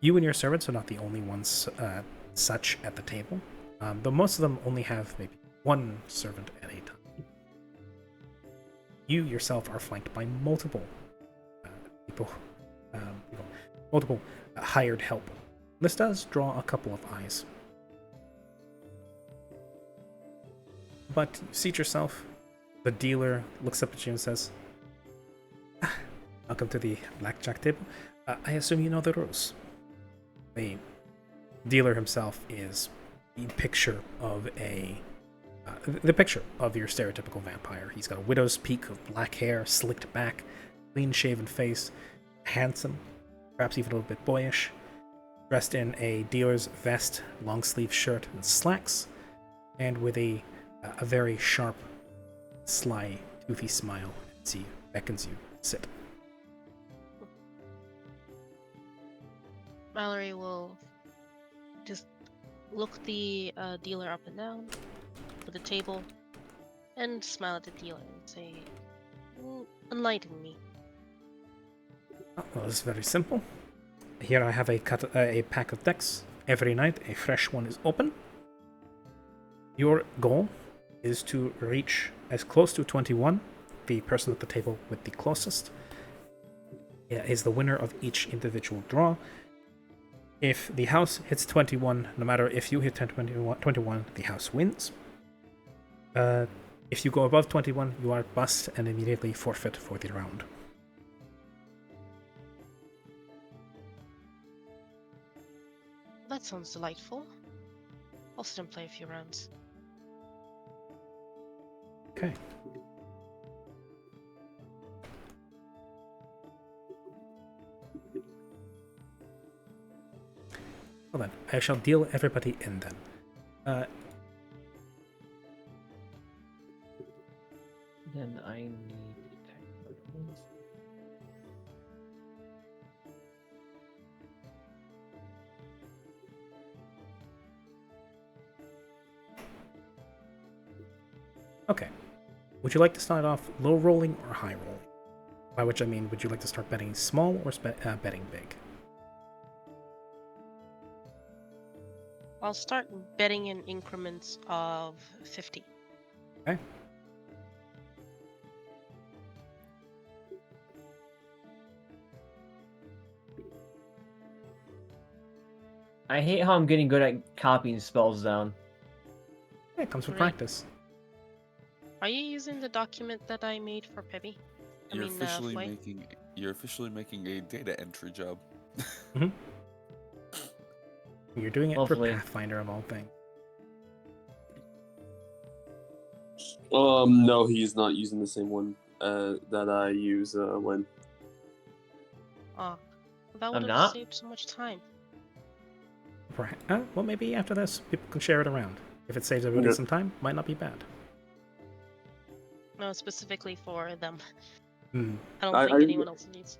You and your servants are not the only ones such at the table, though most of them only have maybe one servant at a time. You yourself are flanked by multiple multiple hired help. This does draw a couple of eyes. But you seat yourself. The dealer looks up at you and says, "Welcome to the blackjack table. I assume you know the rules." The dealer himself is the picture of your stereotypical vampire. He's got a widow's peak of black hair, slicked back, clean-shaven face, handsome, perhaps even a little bit boyish, dressed in a dealer's vest, long-sleeve shirt, and slacks, and with a very sharp, sly, toothy smile as he beckons you to sit. Mallory will just look the dealer up and down at the table and smile at the dealer and say, "Enlighten me." Well, it's very simple. Here I have a pack of decks. Every night a fresh one is open. Your goal is to reach as close to 21. The person at the table with the closest is the winner of each individual draw. If the house hits 21, no matter if you hit 21, the house wins. If you go above 21, you are bust and immediately forfeit for the round. That sounds delightful. I'll sit and play a few rounds. Okay. Well then, I shall deal everybody in then. Then I need technicals. Okay. Would you like to start off low rolling or high rolling? By which I mean, would you like to start betting small or betting big? I'll start betting in increments of 50. Okay. I hate how I'm getting good at copying spells down. Yeah, it comes with Right. practice. Are you using the document that I made for Pebby? You're officially Floy? making a data entry job. You're doing it Hopefully. for Pathfinder of all things. No, he's not using the same one that I use when. Ah, that I'm would have not? saved so much time. Well, maybe after this, people can share it around. If it saves everybody Yeah. some time, might not be bad. No, specifically for them. Hmm. I don't I- think I- anyone else needs.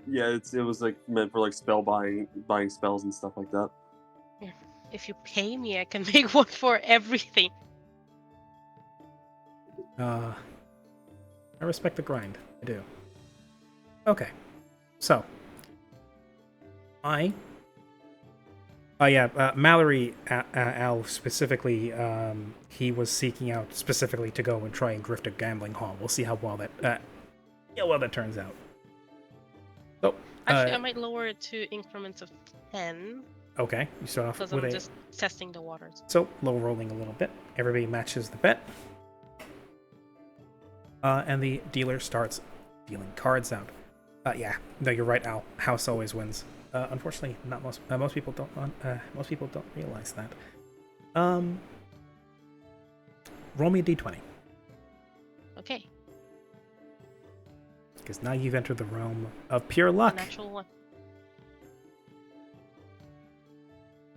Yeah, it was like meant for like spell buying spells and stuff like that. If you pay me, I can make one for everything. I respect the grind. I do. Okay. So. Mallory, Al specifically, he was seeking out specifically to go and try and grift a gambling hall. We'll see how well that turns out. So, Actually, I might lower it to increments of 10 okay, you start off because with I'm a just testing the waters. so low rolling a little bit. Everybody matches the bet, and the dealer starts dealing cards out. No, you're right, Al. House always wins. Unfortunately, not most people don't. Most people don't realize that. Roll me a d20, Okay, because now you've entered the realm of pure a luck. natural one.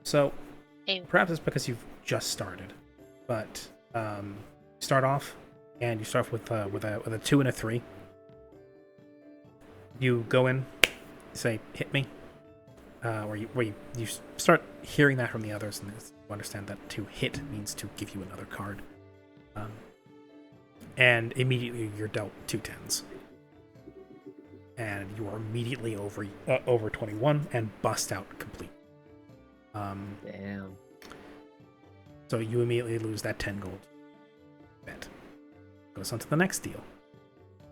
So, Hey, perhaps it's because you've just started, but you start off, and you start off with a 2 and a 3. You go in, say, "Hit me," where you start hearing that from the others, and you understand that to hit means to give you another card. And immediately you're dealt 2 10s, and you are immediately over 21 and bust out complete. Damn. So you immediately lose that 10 gold bet. Goes on to the next deal,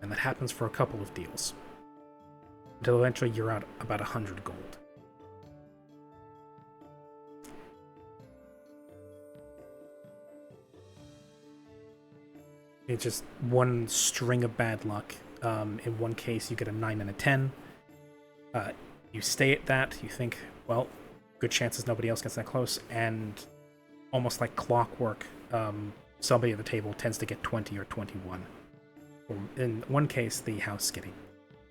and that happens for a couple of deals until eventually you're out about 100 gold. It's just one string of bad luck. In one case, you get a 9 and a 10. You stay at that. You think, well, good chances nobody else gets that close. And almost like clockwork, somebody at the table tends to get 20 or 21. Or in one case, the house getting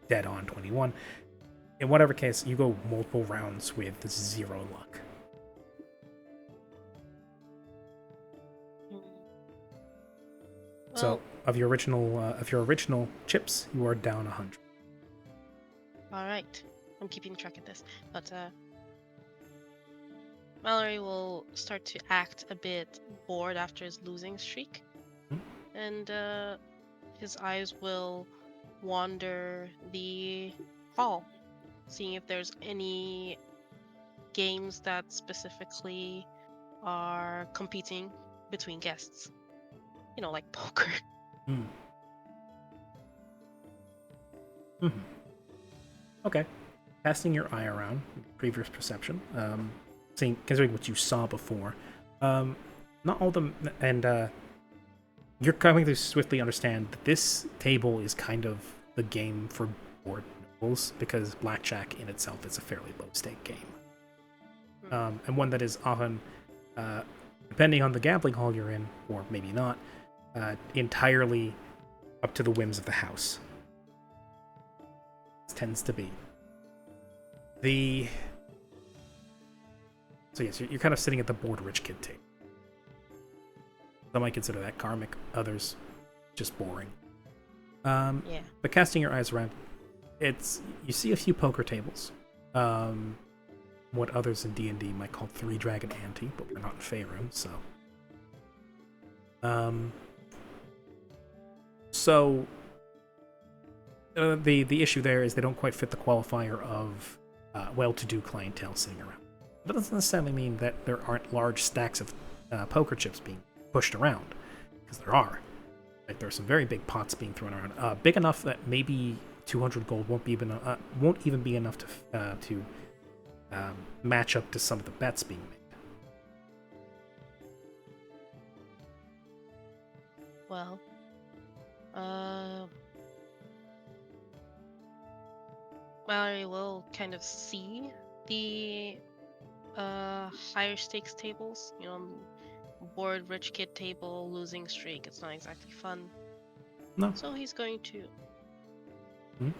dead on 21. In whatever case, you go multiple rounds with 0 luck. So, of your original chips, you are down 100. all right, I'm keeping track of this. But Mallory will start to act a bit bored after his losing streak, and his eyes will wander the hall, seeing if there's any games that specifically are competing between guests. You know, like poker. Okay. Casting your eye around, previous perception, considering what you saw before, not all of them, and you're coming to swiftly understand that this table is kind of the game for board nobles, because blackjack in itself is a fairly low-stake game. And one that is often, depending on the gambling hall you're in, or maybe not, entirely up to the whims of the house. This tends to be. So yes, you're kind of sitting at the bored rich kid table. Some might consider that karmic, others just boring. Yeah. But casting your eyes around, you see a few poker tables. What others in D&D might call 3-dragon ante, but we're not in Faerun, so. The issue there is they don't quite fit the qualifier of well-to-do clientele sitting around. That doesn't necessarily mean that there aren't large stacks of poker chips being pushed around, because there are. Like, there are some very big pots being thrown around, big enough that maybe 200 gold won't even be enough to match up to some of the bets being made. Well, Mallory will kind of see the higher stakes tables. You know, bored rich kid table, losing streak. It's not exactly fun. No. So he's going to Hmm?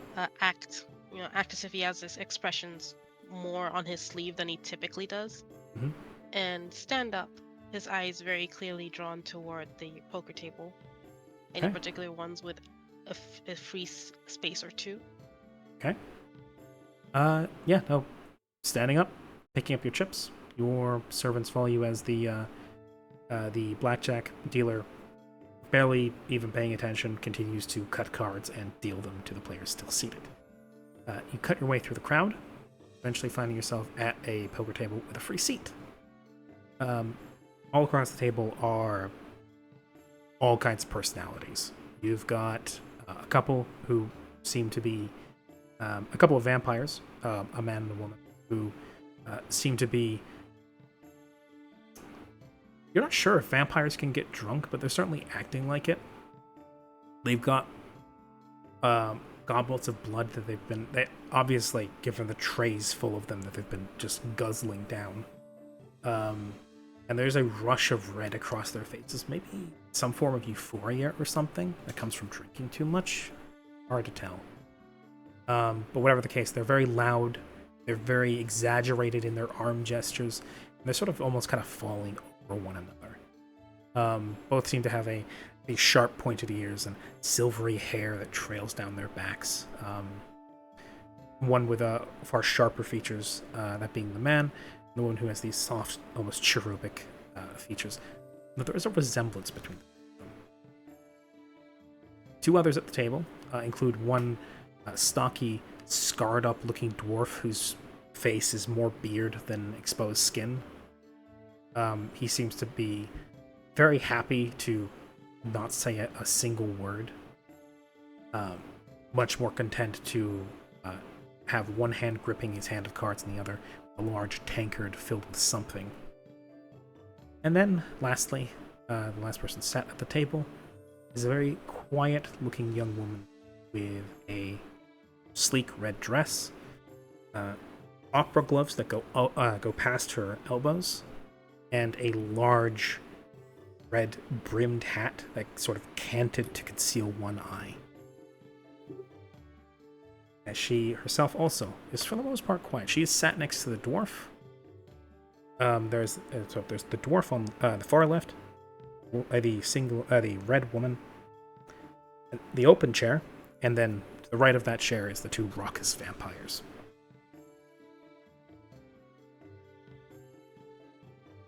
act as if he has his expressions more on his sleeve than he typically does, Mhm. and stand up. His eyes very clearly drawn toward the poker table. Any Okay. particular ones with a free space or two? Okay. Yeah, no. Standing up, picking up your chips. Your servants follow you as the blackjack dealer, barely even paying attention, continues to cut cards and deal them to the players still seated. You cut your way through the crowd, eventually finding yourself at a poker table with a free seat. All across the table are all kinds of personalities. You've got a couple who seem to be a couple of vampires, a man and a woman, who seem to be... You're not sure if vampires can get drunk, but they're certainly acting like it. They've got goblets of blood that they obviously, given the trays full of them, that they've been just guzzling down. And there's a rush of red across their faces. Maybe some form of euphoria or something that comes from drinking too much. Hard to tell. But whatever the case, they're very loud. They're very exaggerated in their arm gestures. And they're sort of almost kind of falling over one another. Both seem to have a sharp pointed ears and silvery hair that trails down their backs. One with far sharper features, that being the man, and the one who has these soft, almost cherubic features. But there is a resemblance between them. Two others at the table include one stocky, scarred-up looking dwarf whose face is more beard than exposed skin. He seems to be very happy to not say a single word. Much more content to have one hand gripping his hand of cards and the other a large tankard filled with something. And then, lastly, the last person sat at the table is a very quiet-looking young woman with a sleek red dress, opera gloves that go past her elbows, and a large red brimmed hat that sort of canted to conceal one eye. As she herself also is for the most part quiet. She is sat next to the dwarf. There's the dwarf on the far left, the red woman, the open chair, and then to the right of that chair is the two raucous vampires.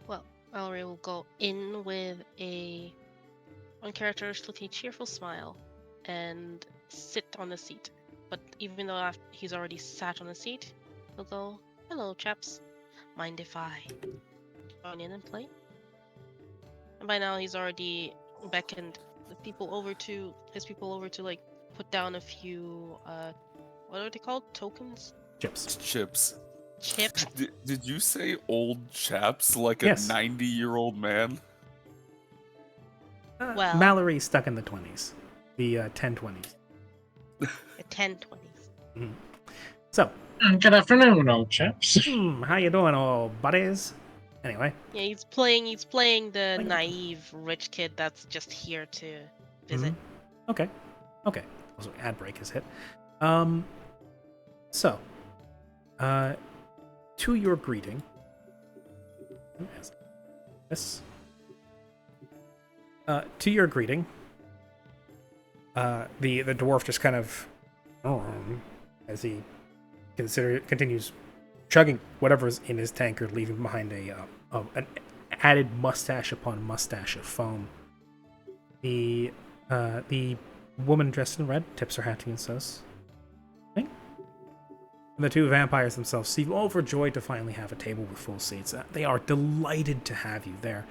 Well, Mallory will go in with a uncharacteristically cheerful smile and sit on the seat. But even though he's already sat on the seat, he'll go, "Hello, chaps. Mind if I join in and play?" And by now he's already beckoned his people over to like put down a few what are they called? Tokens? Chips. Chips. Did you say old chaps like Yes. a 90-year-old man? Well, Mallory stuck in the 20s. The 1020s. the 1020s. So, Good afternoon, old chaps. how you doing, old buddies? Anyway, Yeah, he's playing the Like- naive rich kid that's just here to visit. Okay. Also, ad break is hit. So, to your greeting, yes. To your greeting, the dwarf just kind of, as he continues chugging whatever's in his tankard, leaving behind an added mustache upon mustache of foam. The woman dressed in red tips her hat to you and says, "Hey, And the two vampires themselves seem overjoyed to finally have a table with full seats. They are delighted to have you there,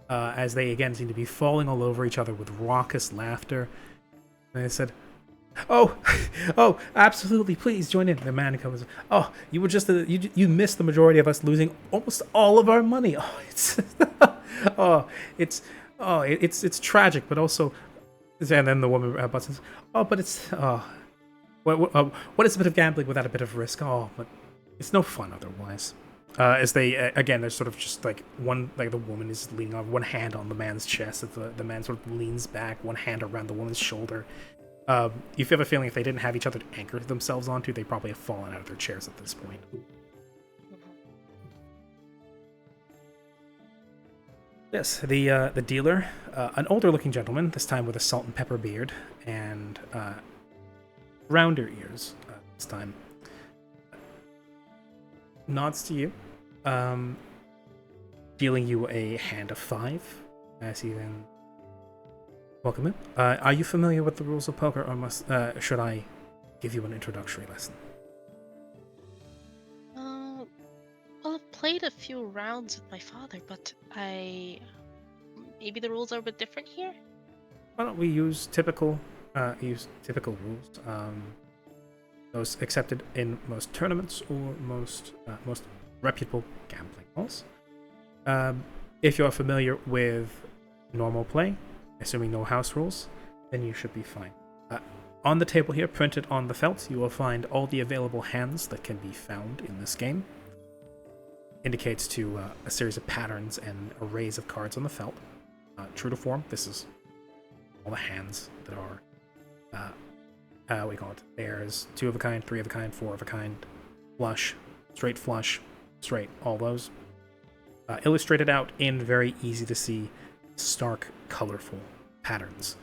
as they again seem to be falling all over each other with raucous laughter. And they said, "Oh, oh, absolutely! Please join in." The man comes. "Oh, you were just you missed the majority of us losing almost all of our money. Oh, it's tragic, but also." And then the woman butts in, "Oh, but it's what is a bit of gambling without a bit of risk? Oh, but it's no fun otherwise." As they again, they're sort of just like the woman is leaning on one hand on the man's chest, as the man sort of leans back, one hand around the woman's shoulder. You have a feeling if they didn't have each other to anchor themselves onto, they probably have fallen out of their chairs at this point. Yes, the dealer, an older-looking gentleman, this time with a salt and pepper beard and rounder ears this time, nods to you, dealing you a hand of 5, as he then... Welcome in. Are you familiar with the rules of poker, or should I give you an introductory lesson? Well, I've played a few rounds with my father, but maybe the rules are a bit different here? Why don't we use typical rules, those accepted in most tournaments or most reputable gambling halls. If you're familiar with normal play, assuming no house rules, then you should be fine. On the table here, printed on the felt, you will find all the available hands that can be found in this game. Indicates to a series of patterns and arrays of cards on the felt. True to form, this is all the hands that are, what do you call it? There's 2 of a kind, 3 of a kind, 4 of a kind, flush, straight, all those. Illustrated out in very easy to see, stark, colorful patterns.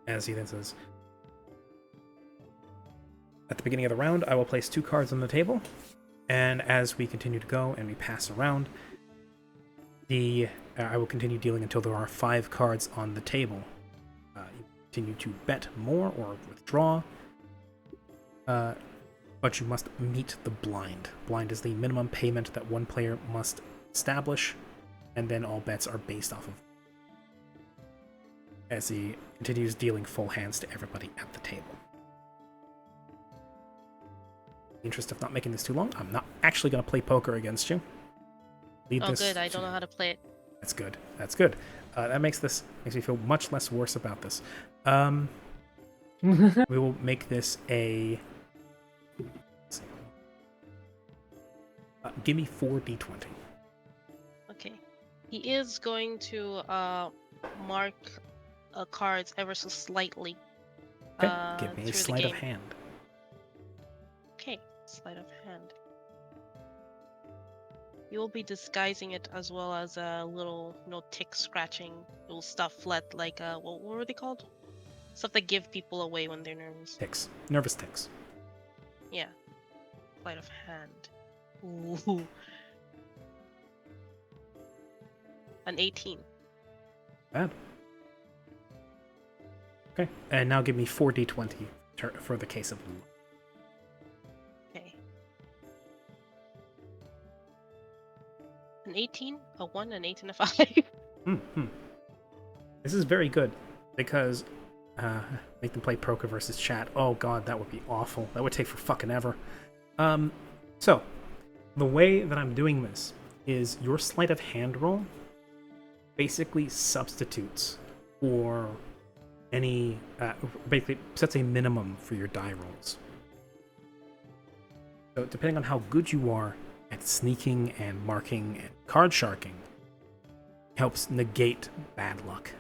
As he then says, at the beginning of the round, I will place 2 cards on the table, and as we continue to go and we pass around, I will continue dealing until there are 5 cards on the table. You continue to bet more or withdraw, but you must meet the blind. Blind is the minimum payment that one player must establish, and then all bets are based off of. As he continues dealing full hands to everybody at the table. In the interest of not making this too long, I'm not actually going to play poker against you. Good, I don't know how to play it. That's good. That makes me feel much less worse about this. We will make this a... give me 4d20. Okay. He is going to mark cards ever so slightly. Okay, give me a sleight of hand. Okay, sleight of hand. You will be disguising it as well as a little, tick scratching little stuff, like what were they called? Stuff that give people away when they're nervous. Ticks. Nervous ticks. Yeah. Sleight of hand. Ooh. An 18. Bad. Okay, and now give me 4d20 for the case of luck. Okay. An 18, a 1, an 8, and a 5. This is very good, because make them play poker versus chat. Oh god, that would be awful. That would take for fucking ever. So, the way that I'm doing this is your sleight of hand roll basically substitutes for any, basically sets a minimum for your die rolls. So depending on how good you are at sneaking and marking and card sharking, helps negate bad luck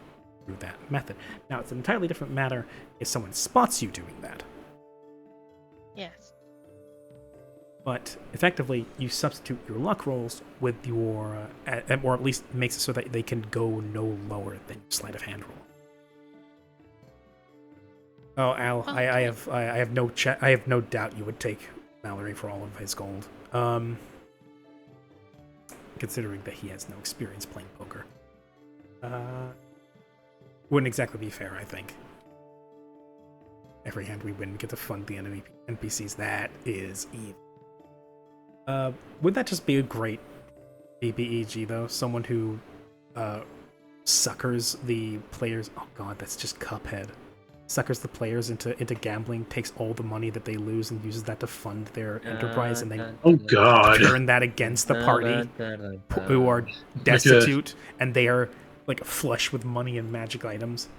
through that method. Now, it's an entirely different matter if someone spots you doing that. Yes. But effectively, you substitute your luck rolls with your, or at least makes it so that they can go no lower than your sleight of hand roll. Oh, Al, Oh, I have no doubt you would take Mallory for all of his gold. Considering that he has no experience playing poker. Wouldn't exactly be fair, I think. Every hand we win, we get to fund the enemy NPCs. That is evil. Would that just be a great BBEG, though? Someone who suckers the players... Oh god, that's just Cuphead. Suckers the players into gambling, takes all the money that they lose and uses that to fund their enterprise, and they Oh god. turn that against the party who are destitute, and they are like flush with money and magic items.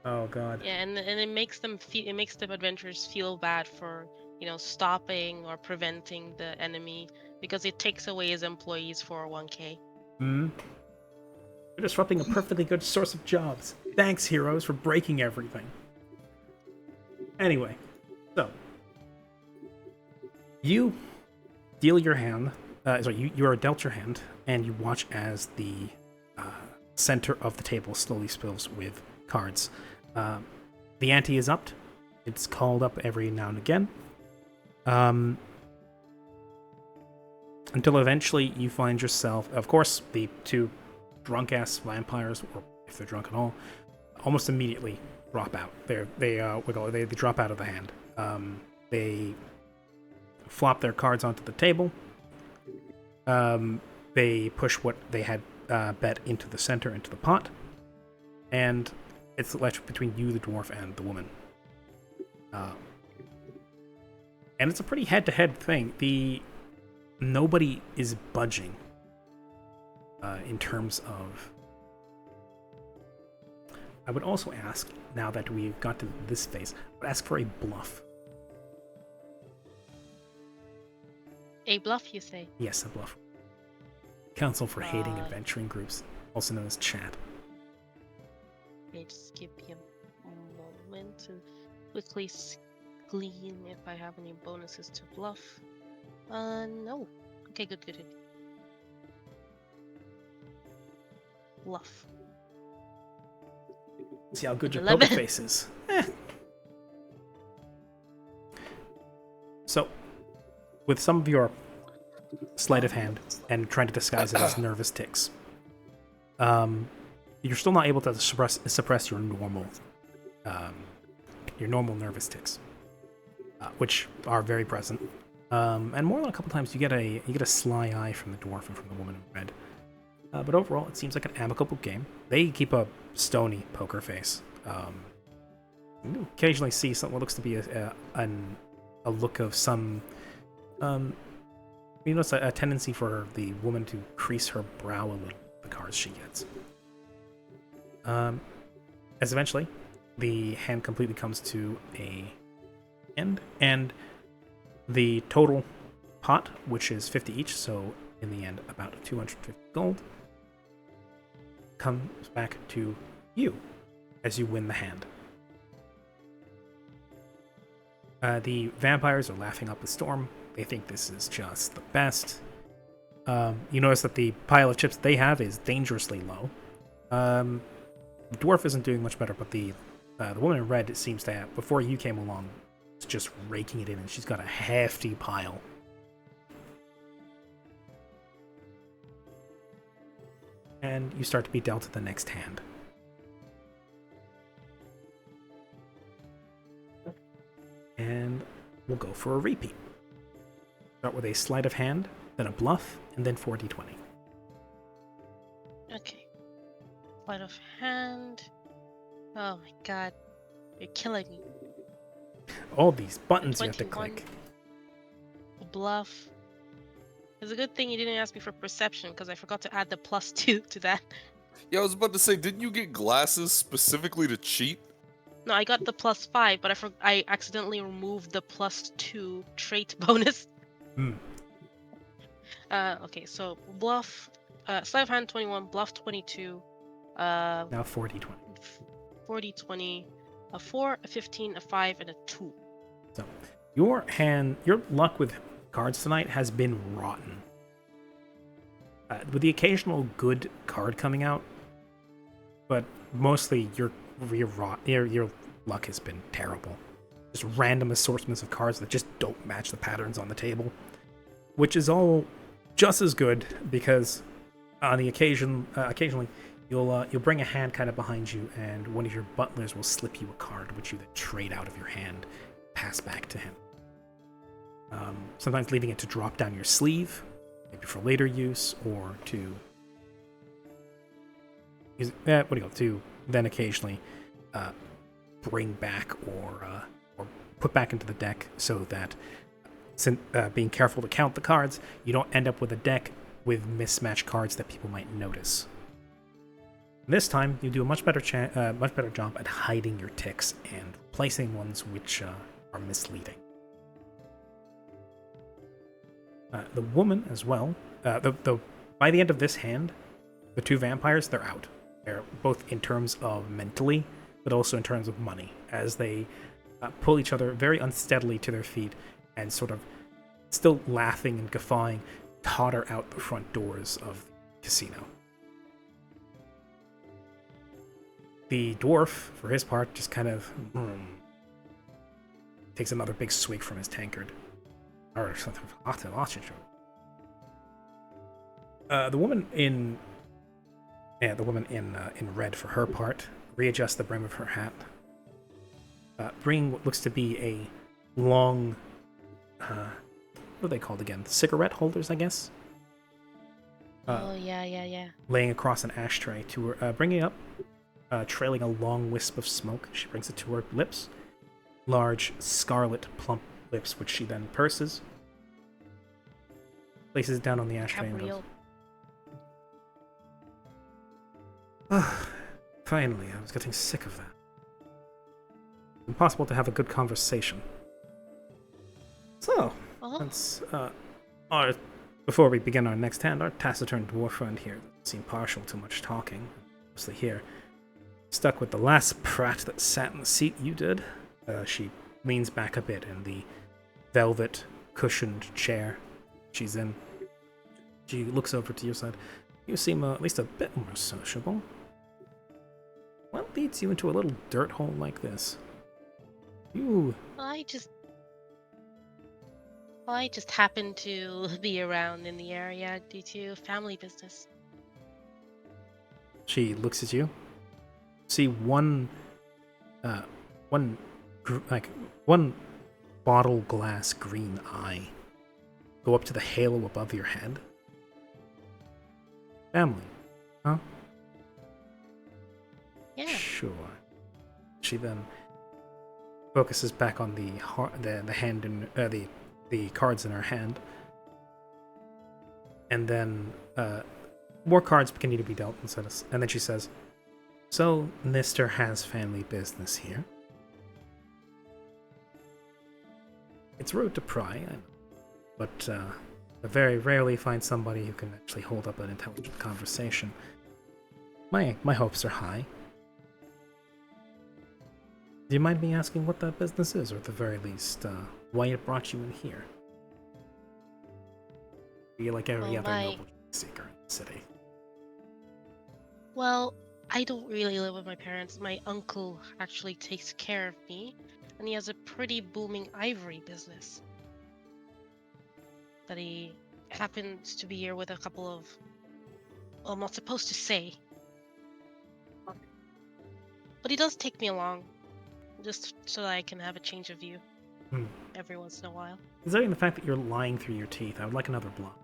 Oh god. Yeah, and it makes them feel, it makes the adventurers feel bad for, you know, stopping or preventing the enemy, because it takes away his employees' 401k. You're disrupting a perfectly good source of jobs. Thanks, heroes, for breaking everything. Anyway, so you deal your hand. You are dealt your hand, and you watch as the center of the table slowly spills with cards. The ante is upped. It's called up every now and again. Until eventually you find yourself, of course, the two drunk-ass vampires, or if they're drunk at all, almost immediately drop out. They drop out of the hand. They flop their cards onto the table. They push what they had bet into the center, into the pot, and it's left between you, the dwarf, and the woman. And it's a pretty head-to-head thing. Nobody is budging in terms of... I would also ask, now that we've got to this phase, I would ask for a bluff. A bluff, you say? Yes, a bluff. Council for Hating Adventuring Groups, also known as CHAT. Okay, just give me a moment to quickly glean if I have any bonuses to bluff. No. Okay, good. Bluff. See how good your 11. poker face is. So, with some of your sleight of hand and trying to disguise it as nervous tics, you're still not able to suppress your normal nervous tics, which are very present. And more than a couple times, you get a sly eye from the dwarf and from the woman in red. But overall, it seems like an amicable game. They keep a stony poker face. You occasionally see what looks to be a look of some... you notice a tendency for the woman to crease her brow a little, the cards she gets. As eventually, the hand completely comes to an end, and the total pot, which is 50 each, so in the end about 250 gold, comes back to you as you win the hand. The vampires are laughing up a storm. They think this is just the best. You notice that the pile of chips they have is dangerously low. The dwarf isn't doing much better, but the woman in red, it seems to have, before you came along, is just raking it in, and she's got a hefty pile. And you start to be dealt the next hand. And we'll go for a repeat. Start with a sleight of hand, then a bluff, and then 4d20. Okay. Sleight of hand. Oh my god. You're killing me. All these buttons you have to 21. click. Bluff. It's a good thing you didn't ask me for perception, because I forgot to add the +2 to that. Yeah, I was about to say, didn't you get glasses specifically to cheat? No, I got the +5, but I accidentally removed the +2 trait bonus. Okay, so bluff, sleight of hand 21, bluff 22. Now 4d20. 40-20, a 4, a 15, a 5, and a 2. So, your luck with cards tonight has been rotten. With the occasional good card coming out, but mostly your luck has been terrible. Just random assortments of cards that just don't match the patterns on the table, which is all just as good, because on the occasionally You'll bring a hand kind of behind you, and one of your butlers will slip you a card, which you then trade out of your hand, pass back to him. Sometimes leaving it to drop down your sleeve, maybe for later use, or to use to then occasionally bring back or put back into the deck, so that being careful to count the cards, you don't end up with a deck with mismatched cards that people might notice. This time, you do a much better job at hiding your ticks and placing ones which are misleading. The woman as well. By the end of this hand, the two vampires, they're out. They're both in terms of mentally, but also in terms of money, as they pull each other very unsteadily to their feet and sort of, still laughing and guffawing, totter out the front doors of the casino. The dwarf, for his part, just kind of takes another big swig from his tankard. Or something. The woman in red, for her part, readjusts the brim of her hat, bringing what looks to be a long, what are they called again? Cigarette holders, I guess. Yeah. Laying across an ashtray to her, bringing up, trailing a long wisp of smoke. She brings it to her lips, large, scarlet, plump lips, which she then purses, places it down on the ashtray, and goes, finally, I was getting sick of that. Impossible to have a good conversation. So, let's, before we begin our next hand, our taciturn dwarf friend here doesn't seem partial to much talking. Mostly here, stuck with the last prat that sat in the seat you did. She leans back a bit in the velvet cushioned chair she's in. She looks over to your side. You seem at least a bit more sociable. What leads you into a little dirt hole like this? I just happen to be around in the area due to family business. She looks at you. See one bottle glass green eye go up to the halo above your head. Family, huh? Yeah. Sure. She then focuses back on the hand in the cards in her hand, and then more cards continue to be dealt and then she says, "So, Mister has family business here. It's rude to pry, I know, but I very rarely find somebody who can actually hold up an intelligent conversation. My hopes are high. Do you mind me asking what that business is, or at the very least, why it brought you in here? Are you like every other noble seeker in the city?" Well, I don't really live with my parents. My uncle actually takes care of me, and he has a pretty booming ivory business that he happens to be here with a couple of... Well, I'm not supposed to say. But he does take me along, just so that I can have a change of view every once in a while. Considering the fact that you're lying through your teeth, I would like another block.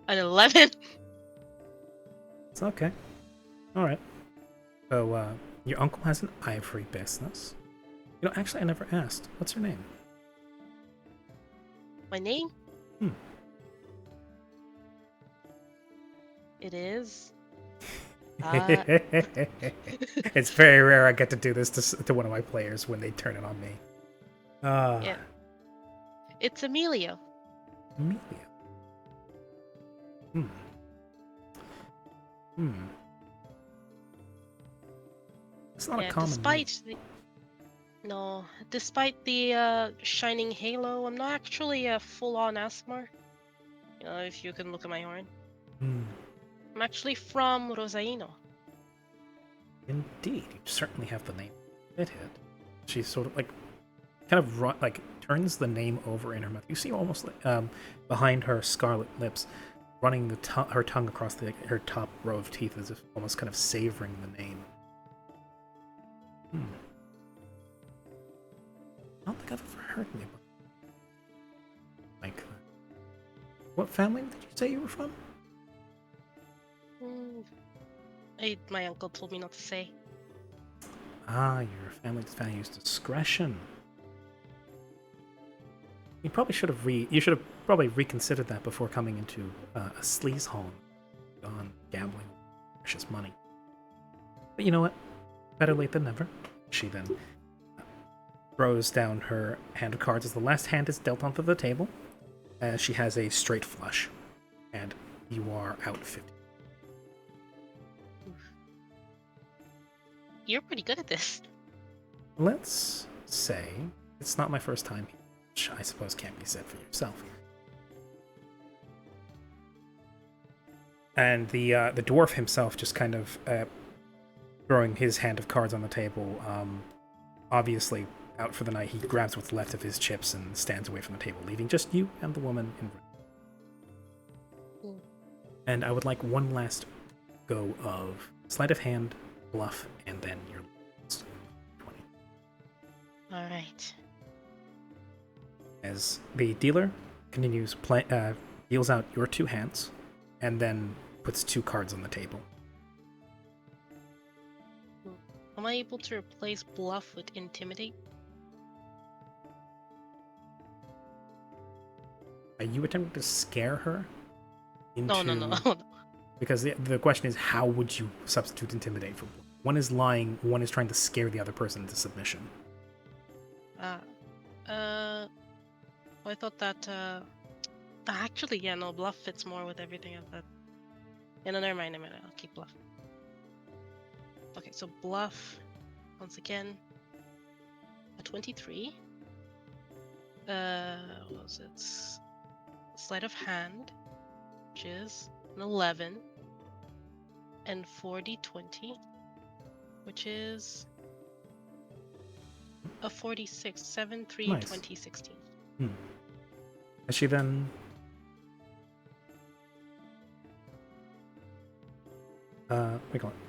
An 11? It's okay. Alright. So, your uncle has an ivory business. You know, actually, I never asked. What's your name? My name? It is... It's very rare I get to do this to one of my players when they turn it on me. Yeah. It's Emilio. Emilio. It's not a common name. Despite the shining halo, I'm not actually a full-on Asmar. You know, if you can look at my horn. I'm actually from Rosaino. Indeed, you certainly have the name. It hit. She sort of turns the name over in her mouth. You see almost like, behind her scarlet lips, running her tongue across her top row of teeth as if almost kind of savoring the name. I don't think I've ever heard anybody like that. What family did you say you were from? My uncle told me not to say. Ah, your family values discretion. You probably should have probably reconsidered that before coming into a sleaze hall on gambling precious money. But you know what? Better late than never. She then throws down her hand of cards as the last hand is dealt onto the table. As she has a straight flush, and you are out 50. You're pretty good at this. Let's say it's not my first time here, which I suppose can't be said for yourself. And the dwarf himself just kind of throwing his hand of cards on the table, obviously out for the night. He grabs what's left of his chips and stands away from the table, leaving just you and the woman in front. And I would like one last go of sleight of hand, bluff, and then your 20. All right. As the dealer continues, deals out your 2 hands, and then puts 2 cards on the table. Am I able to replace bluff with intimidate? Are you attempting to scare her? No. Because the question is, how would you substitute intimidate for bluff? One is lying, one is trying to scare the other person into submission. I thought that, actually, yeah, no, bluff fits more with everything of that. Yeah, no, never mind, I'll keep bluff. Okay, so bluff, once again, a 23. What was it? Sleight of hand, which is an 11. And 40-20, which is a 46. 7-3, Nice. 20-16. As she then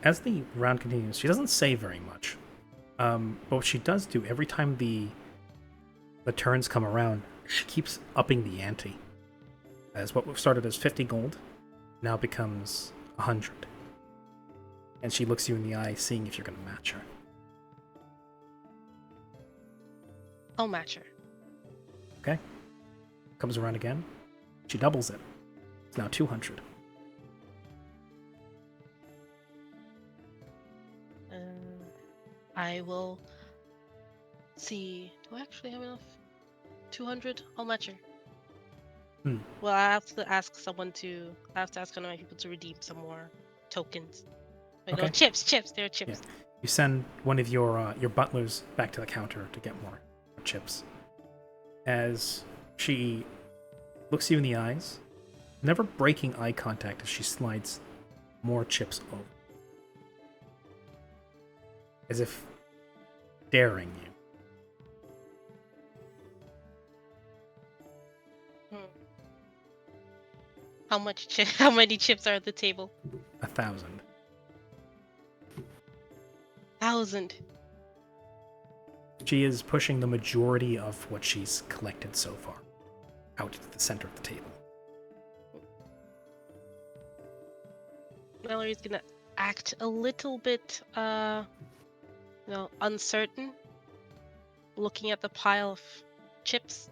as the round continues, she doesn't say very much. But what she does do every time the turns come around, she keeps upping the ante. As what started as 50 gold now becomes 100. And she looks you in the eye, seeing if you're going to match her. I'll match her. Okay. Comes around again. She doubles it. It's now 200. I will see. Do I actually have enough? 200? I'll match her. Well, I have to ask one of my people to redeem some more tokens. Wait, no, chips. There are chips. Yeah. You send one of your butlers back to the counter to get more chips. As she looks you in the eyes, never breaking eye contact as she slides more chips over. As if daring you. How many chips are at the table? 1,000. 1,000. She is pushing the majority of what she's collected so far out to the center of the table. Mallory's gonna act a little bit, uncertain, looking at the pile of chips.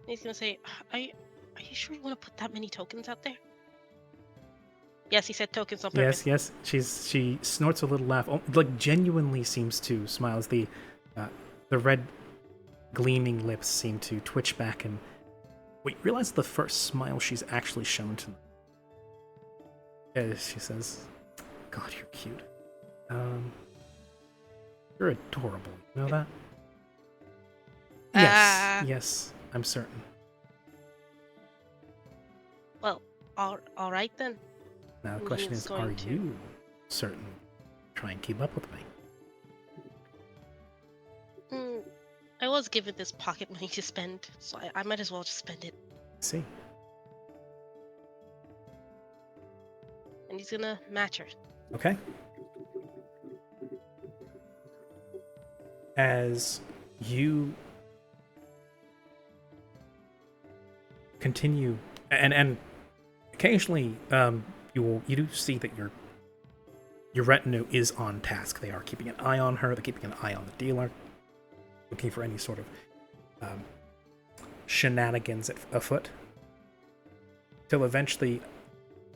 He's gonna say, "Are you sure you want to put that many tokens out there?" Yes, he said tokens on purpose. Yes. She snorts a little laugh, like genuinely seems to smile as the red gleaming lips seem to twitch back, and wait, realize the first smile she's actually shown to them. As she says, "God, you're cute. You're adorable. You know that?" Yes, I'm certain. Well, all right then. Now the question is, are you certain? Try and keep up with me. I was given this pocket money to spend, so I might as well just spend it. See. And he's gonna match her. Okay. As you continue, and occasionally, you do see that your retinue is on task. They are keeping an eye on her. They're keeping an eye on the dealer, looking for any sort of shenanigans afoot. Till eventually,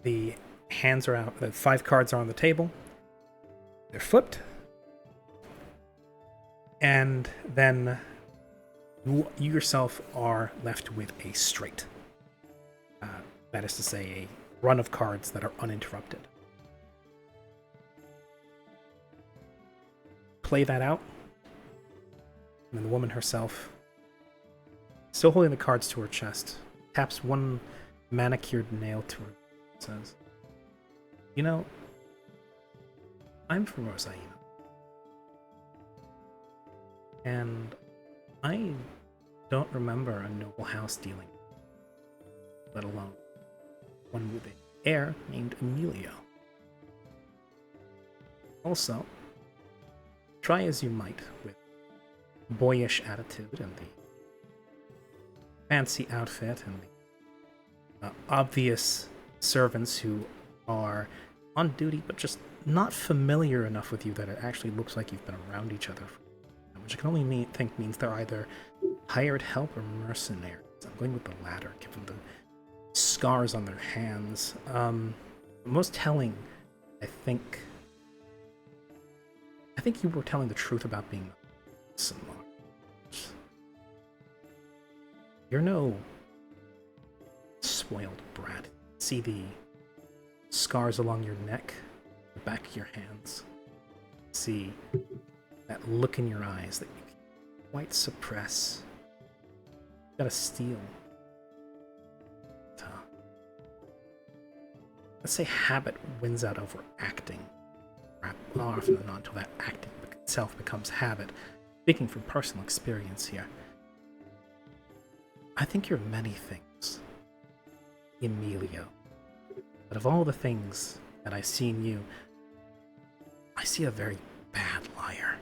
the hands are out. The 5 cards are on the table. They're flipped. And then you yourself are left with a straight. That is to say, a run of cards that are uninterrupted. Play that out. And then the woman herself, still holding the cards to her chest, taps one manicured nail to her and says, "You know, I'm from Rosaina. And I don't remember a noble house dealing, let alone one with an heir named Emilio. Also, try as you might with boyish attitude and the fancy outfit and the obvious servants who are on duty but just not familiar enough with you that it actually looks like you've been around each other, which I can only think means they're either hired help or mercenaries. I'm going with the latter, given the scars on their hands. Most telling, I think you were telling the truth about being smart. You're no spoiled brat. See the scars along your neck, the back of your hands. See that look in your eyes that you can quite suppress. You gotta steal. Let's say habit wins out over acting. More often than not, until that acting itself becomes habit. Speaking from personal experience here, I think you're many things, Emilio. But of all the things that I see in you, I see a very bad liar.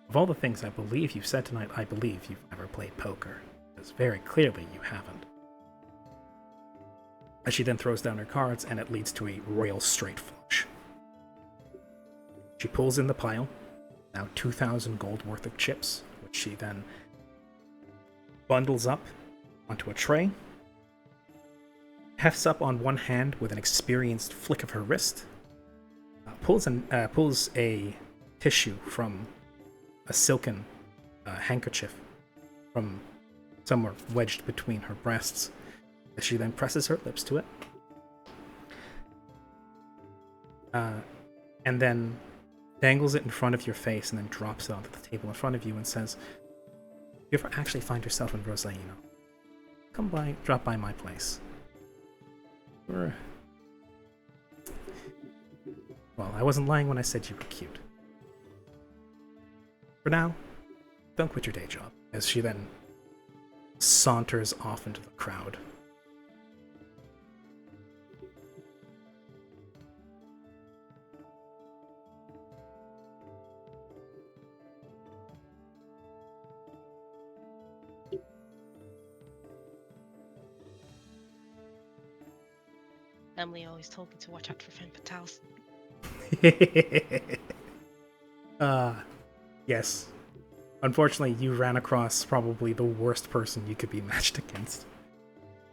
Of all the things I believe you said tonight, I believe you've never played poker, because very clearly you haven't. As she then throws down her cards, and it leads to a royal straight flush. She pulls in the pile, now 2,000 gold worth of chips, which she then bundles up onto a tray, hefts up on one hand with an experienced flick of her wrist, pulls a tissue from a silken handkerchief from somewhere wedged between her breasts, as she then presses her lips to it, and then dangles it in front of your face and then drops it onto the table in front of you and says, "If you ever actually find yourself in Rosaina, drop by my place. Well, I wasn't lying when I said you were cute. For now, don't quit your day job," as she then saunters off into the crowd. Emily always told me to watch out for femme fatales. Yes. Unfortunately, you ran across probably the worst person you could be matched against.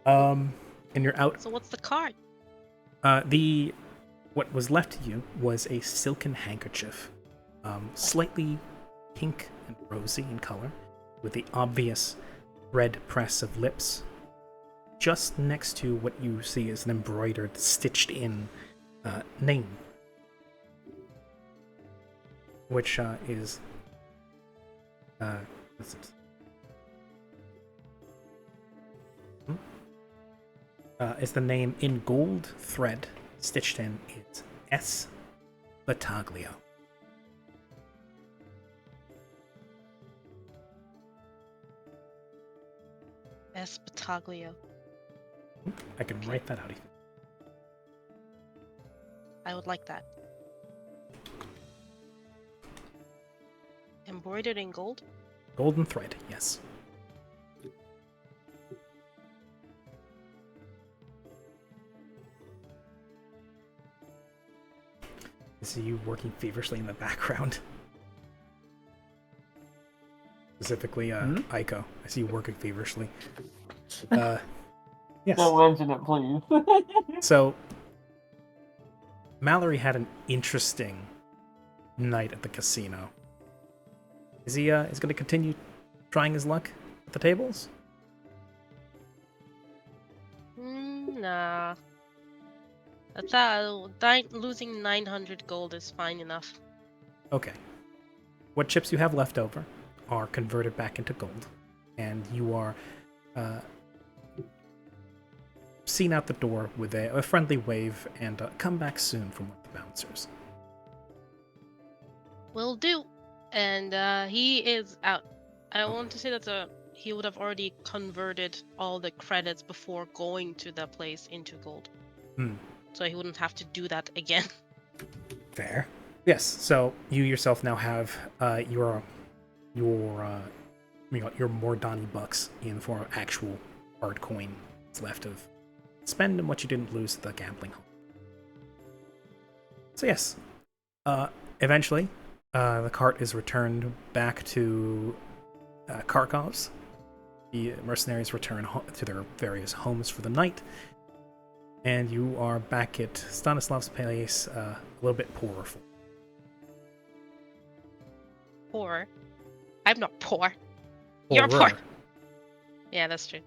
And you're out. So what's the card? What was left to you was a silken handkerchief, slightly pink and rosy in color, with the obvious red press of lips. Just next to what you see is an embroidered, stitched-in name, which is what's it? Is the name in gold thread stitched in. It's S. Battaglio. Espataglio. I can write that out. I would like that. Embroidered in gold? Golden thread, yes. I see you working feverishly in the background. Specifically, Aiko. I see you working feverishly. Yes. Don't mention it, please. So, Mallory had an interesting night at the casino. Is he going to continue trying his luck at the tables? Nah. Losing 900 gold is fine enough. Okay. What chips you have left over are converted back into gold, and you are seen out the door with a friendly wave and come back soon from one of the bouncers. Will do. And he is out. I want to say that he would have already converted all the credits before going to the place into gold. So he wouldn't have to do that again. Fair. Yes, so you yourself now have your Mordani bucks in for actual hard coin that's left of spend and what you didn't lose at the gambling hall. So yes, eventually the cart is returned back to Kharkov's. The mercenaries return to their various homes for the night, and you are back at Stanislav's place, a little bit poorer. Poor? I'm not poor. You're poor. Yeah, that's true.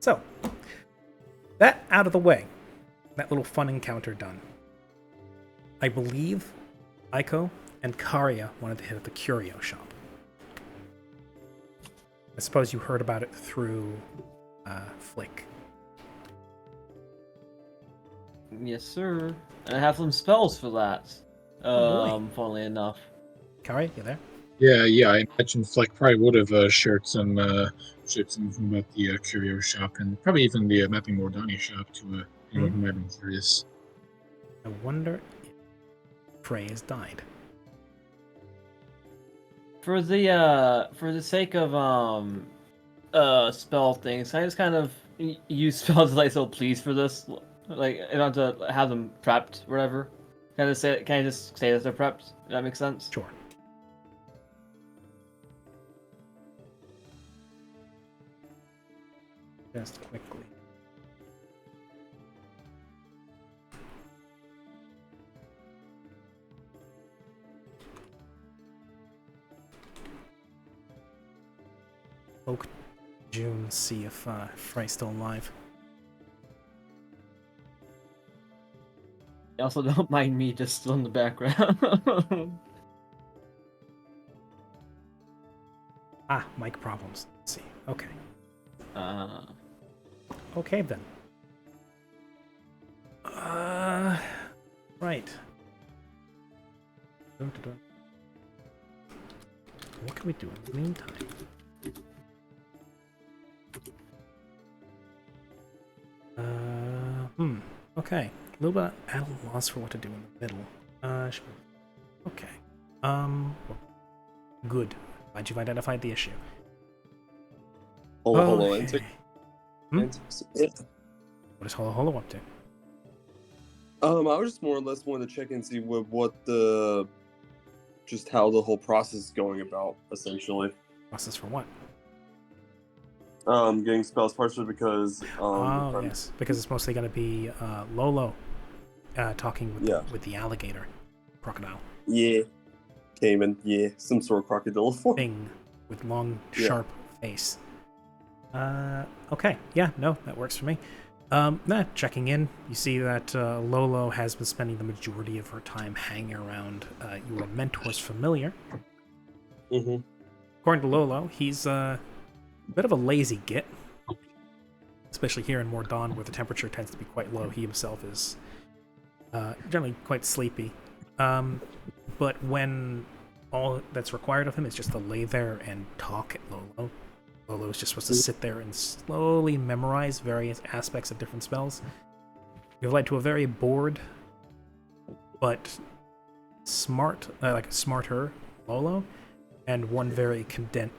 So, that out of the way, that little fun encounter done. I believe Aiko and Karia wanted to hit at the curio shop. I suppose you heard about it through Flick. Yes, sir. And I have some spells for that. Funnily enough. Karia, you there? Yeah, I imagine Fleck probably would have shared some information about the curio shop and probably even the Mapping Mordani shop to anyone who might have been curious. I wonder if Frey has died. For the sake of spell things, can I just kind of use spells like so please for this? Like, I don't have to have them prepped, whatever. Can I just say that they're prepped? Does that make sense? Sure. Just quickly. Oak June, see if Frey's still alive. Also, don't mind me just still in the background. Mic problems. Let's see. Okay. Okay then. Right. What can we do in the meantime? Okay. A little bit at a loss for what to do in the middle. Okay. Good. Glad you've identified the issue. Holo Okay. Antic. What is Holo up to? I was just more or less wanted to check and see just how the whole process is going about, essentially. Process for what? Getting spells partially because Yes, because it's mostly going to be Lolo talking with the alligator crocodile. Yeah. Cayman, yeah. Some sort of crocodile form. Thing with long, sharp face. Okay, yeah, no, that works for me. Checking in, you see that Lolo has been spending the majority of her time hanging around your mentor's familiar. Mm-hmm. According to Lolo, he's a bit of a lazy git, especially here in Mordaun, where the temperature tends to be quite low. He himself is generally quite sleepy. But when all that's required of him is just to lay there and talk at Lolo, Lolo is just supposed to sit there and slowly memorize various aspects of different spells. You've led to a very bored, but smarter Lolo, and one very content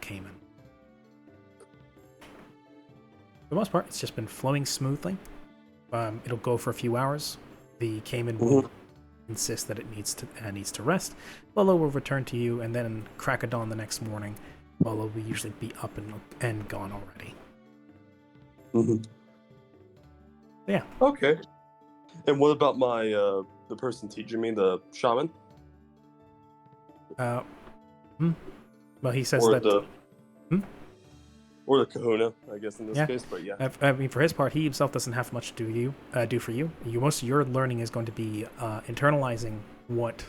Cayman. For the most part, it's just been flowing smoothly. It'll go for a few hours. The Cayman will insist that it needs to rest. Lolo will return to you, and then crack of dawn the next morning, Lolo will usually be up and gone already. Yeah. Okay. And what about my the person teaching me, the shaman? Well, he says Or that. or the kahuna, I guess, in this case, but yeah. I mean, for his part, he himself doesn't have much to do for you. Most of your learning is going to be internalizing what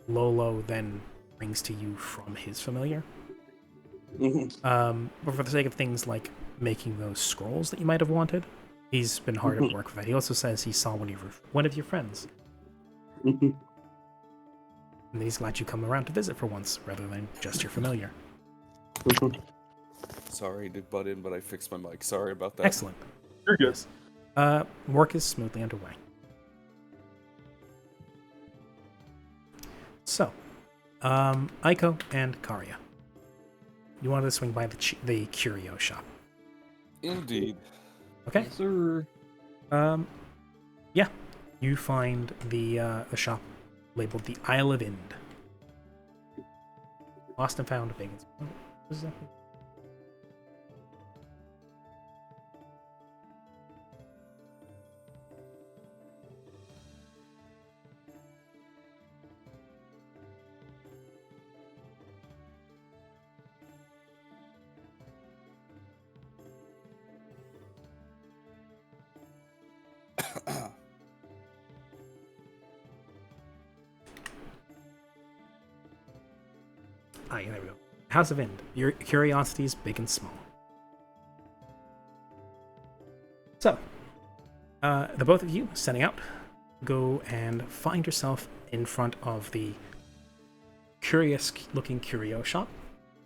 Lolo then brings to you from his familiar. But for the sake of things like making those scrolls that you might have wanted, he's been hard at work with that. He also says he saw one of your friends. And he's glad you come around to visit for once, rather than just your familiar. Sorry to butt in, but I fixed my mic. Sorry about that. Excellent. You're good. Yes. Work is smoothly underway. So, Aiko and Karya, you wanted to swing by the curio shop. Indeed. Okay. Yes, sir. Yeah. You find the shop labeled the Isle of Ind. Lost and found Bacon's. What is that? Yeah, there we go. House of Ind. Your curiosities, big and small. So, the both of you, setting out, go and find yourself in front of the curious-looking curio shop.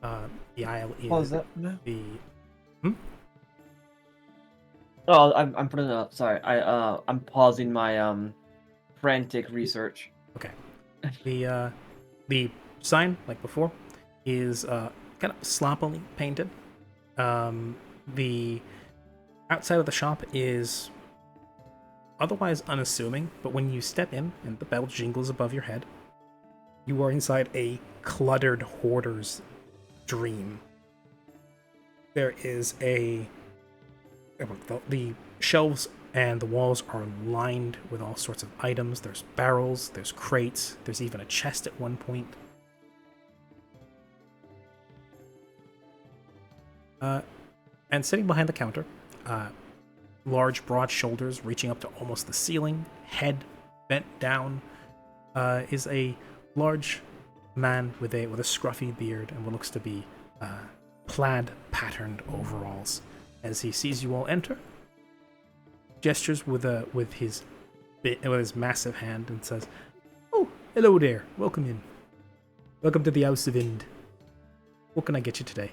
The Isle is Pause that now. the... Oh, I'm putting it up. Sorry, I'm pausing my frantic research. Okay. The sign, like before, is kind of sloppily painted. The outside of the shop is otherwise unassuming, but when you step in and the bell jingles above your head, you are inside a cluttered hoarder's dream. There is the shelves and the walls are lined with all sorts of items. There's barrels, there's crates, there's even a chest at one point. And sitting behind the counter, large, broad shoulders reaching up to almost the ceiling, head bent down, is a large man with a scruffy beard and what looks to be plaid patterned overalls. As he sees you all enter, gestures with his massive hand and says, "Oh, hello there. Welcome in. Welcome to the House of Ind. What can I get you today?"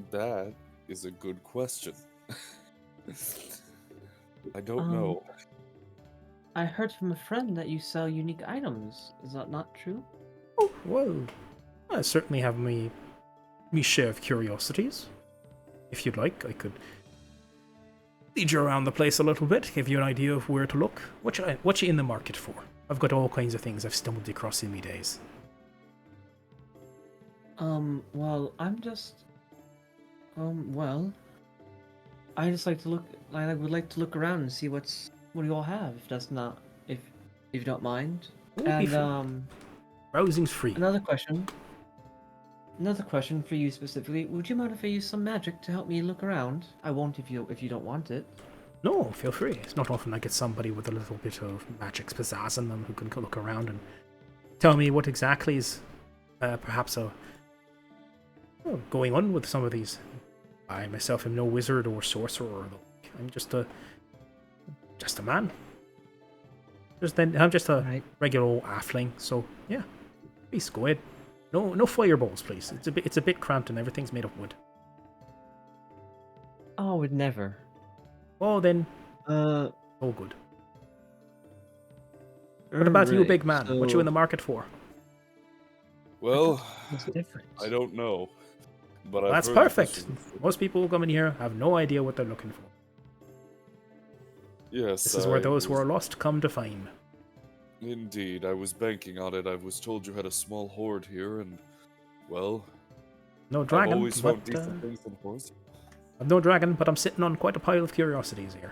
That is a good question. I don't know. I heard from a friend that you sell unique items. Is that not true? Oh, whoa. I certainly have me share of curiosities. If you'd like, I could lead you around the place a little bit, give you an idea of where to look. What you in the market for? I've got all kinds of things I've stumbled across in me days. Well, I just like to look. I would like to look around and see what do you all have. If you don't mind. And browsing's free. Another question for you specifically. Would you mind if I use some magic to help me look around? I won't if you don't want it. No, feel free. It's not often I get somebody with a little bit of magic's pizzazz in them who can look around and tell me what exactly is perhaps going on with some of these. I myself am no wizard or sorcerer or the like. I'm just a man. I'm just a regular old halfling. So yeah, please go ahead. No fireballs, please. It's a bit cramped and everything's made of wood. Oh, would never. Oh, then Uh, all good. What about you, alright, big man? What you so in the market for? Well, what's different? I don't know. But I've That's heard that this perfect. is- Most people who come in here have no idea what they're looking for. Yes, This is where I those who was- are lost come to find. Indeed, I was banking on it. I was told you had a small hoard here, and well, No I've dragon, always found but decent things in hoards. I'm no dragon, but I'm sitting on quite a pile of curiosities here.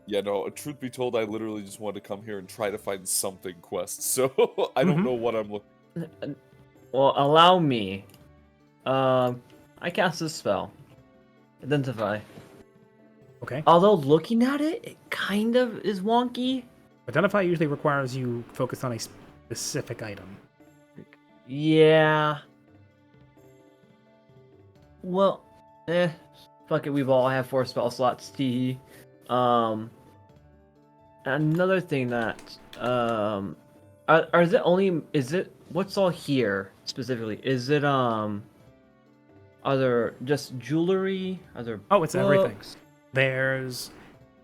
Yeah, no. Truth be told, I literally just wanted to come here and try to find something quest. So I don't Mhm. know what I'm looking. Well, allow me. I cast this spell. Identify. Okay. Although looking at it, it kind of is wonky. Identify usually requires you focus on a specific item. Yeah. Well, fuck it. We've all have 4 spell slots. Tee. Another thing that is it only what's all here specifically? Is it are there just jewelry? Are there Oh, it's everything. books? There's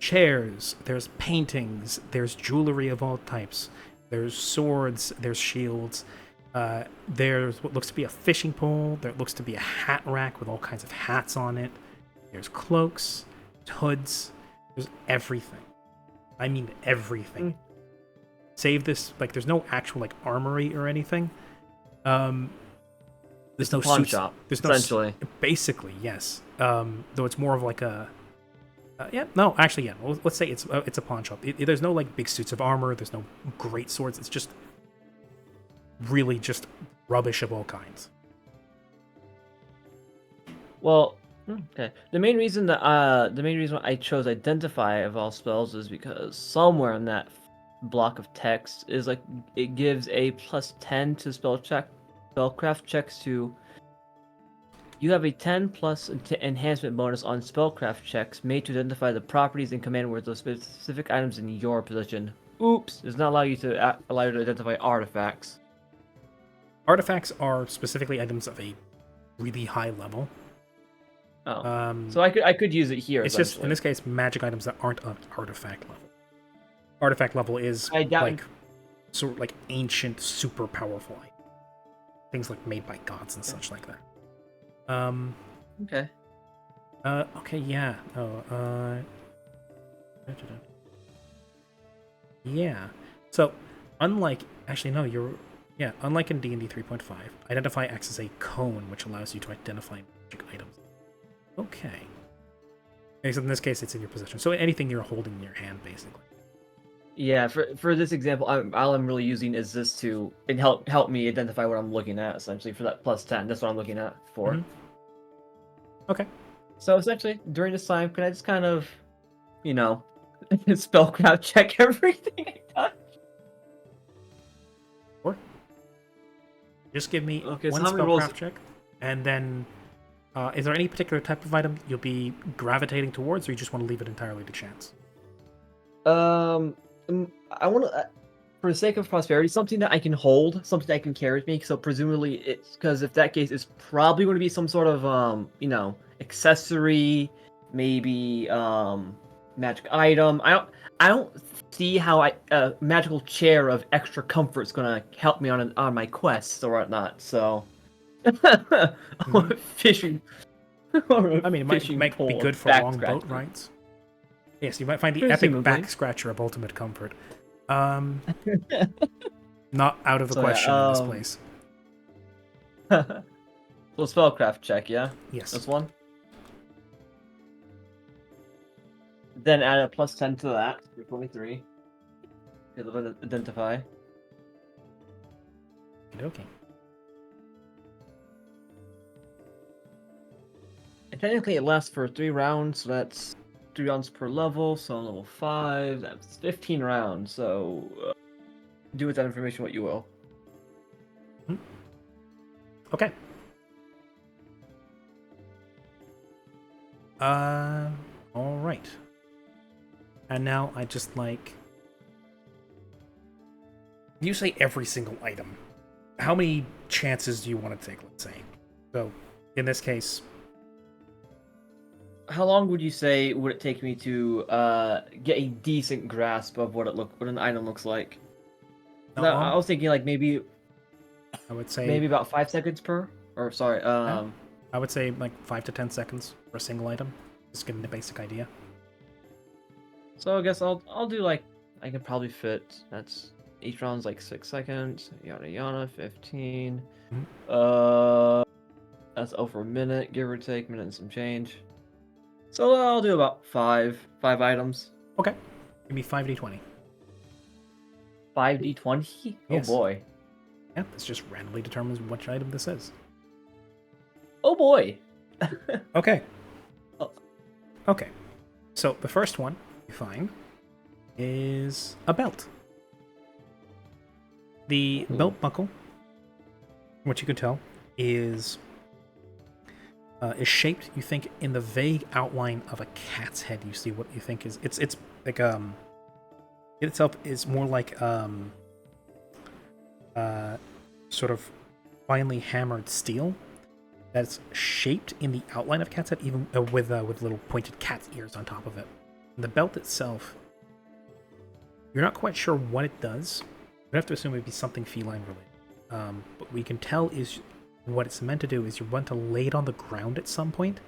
chairs, there's paintings, there's jewelry of all types, there's swords, there's shields, there's what looks to be a fishing pole, there looks to be a hat rack with all kinds of hats on it, there's cloaks, hoods, there's everything. I mean everything. Save this, like, there's no actual, like, armory or anything. There's no Pawn suits. shop, There's no essentially. basically, yes. Though it's more of like a let's say it's a pawn shop. There's no like big suits of armor. There's no great swords. It's just really just rubbish of all kinds. Well, okay. The main reason I chose identify of all spells is because somewhere in that block of text is like it gives a +10 to spellcraft checks to. You have a 10 plus enhancement bonus on spellcraft checks made to identify the properties and command words of specific items in your possession. Oops, does not allow you to identify artifacts. Artifacts are specifically items of a really high level. Oh, so I could use it here. It's just in this case magic items that aren't of artifact level. Artifact level is I doubt- like sort of like ancient, super powerful things like made by gods and such like that. Okay. Okay, yeah. Yeah. So, unlike unlike in D&D 3.5, identify acts as a cone, which allows you to identify magic items. Okay. Except in this case, it's in your possession. So anything you're holding in your hand, basically. Yeah, for this example, all I'm really using is this to help me identify what I'm looking at, essentially, for that +10. That's what I'm looking at for. Mhm. Okay. So essentially, during this time, can I just kind of, spellcraft check everything I touch? Or just give me Okay, so one how many rolls- spellcraft check, and then is there any particular type of item you'll be gravitating towards, or you just want to leave it entirely to chance? I want to, for the sake of prosperity, something that I can hold, something that I can carry with me. So presumably, it's because if that case, it's probably going to be some sort of accessory, maybe magic item. I don't see how a magical chair of extra comfort is going to help me on my quests or whatnot. So, fishing. I mean, it might be good for long boat rides. Yes, you might find the epic back scratcher of ultimate comfort. Not out of the question in this place. So spellcraft check, yeah? Yes. This one? Then add a +10 to that for 23. You'll identify. Okay. And technically it lasts for 3 rounds, so that's 3 rounds per level, so on level 5, that's 15 rounds, so do with that information what you will. Okay. All right. And now I just like You say every single item. How many chances do you want to take, let's say? So, in this case, How long would you say would it take me to get a decent grasp of what an item looks like? not No, long. I was thinking like maybe I would say maybe about 5 seconds per. Or sorry, I would say like 5 to 10 seconds for a single item. Just getting the basic idea. So I guess I'll do like I could probably fit. That's each round's like 6 seconds. Yada yada. 15. Mhm. That's over a minute, give or take, minute and some change. So I'll do about five items. Okay. Give me 5d20. 5d20. Yes. Oh boy. Yeah, this just randomly determines which item this is. Oh boy. Okay. Oh. Okay. So the first one you find is a belt. The belt buckle, what you can tell, is shaped, you think, in the vague outline of a cat's head. You see what you think is it's like it itself is more like sort of finely hammered steel that's shaped in the outline of a cat's head, even with little pointed cat's ears on top of it. And the belt itself, you're not quite sure what it does. You have to assume it'd be something feline related. But what you can tell is what it's meant to do is you want to lay it on the ground at some point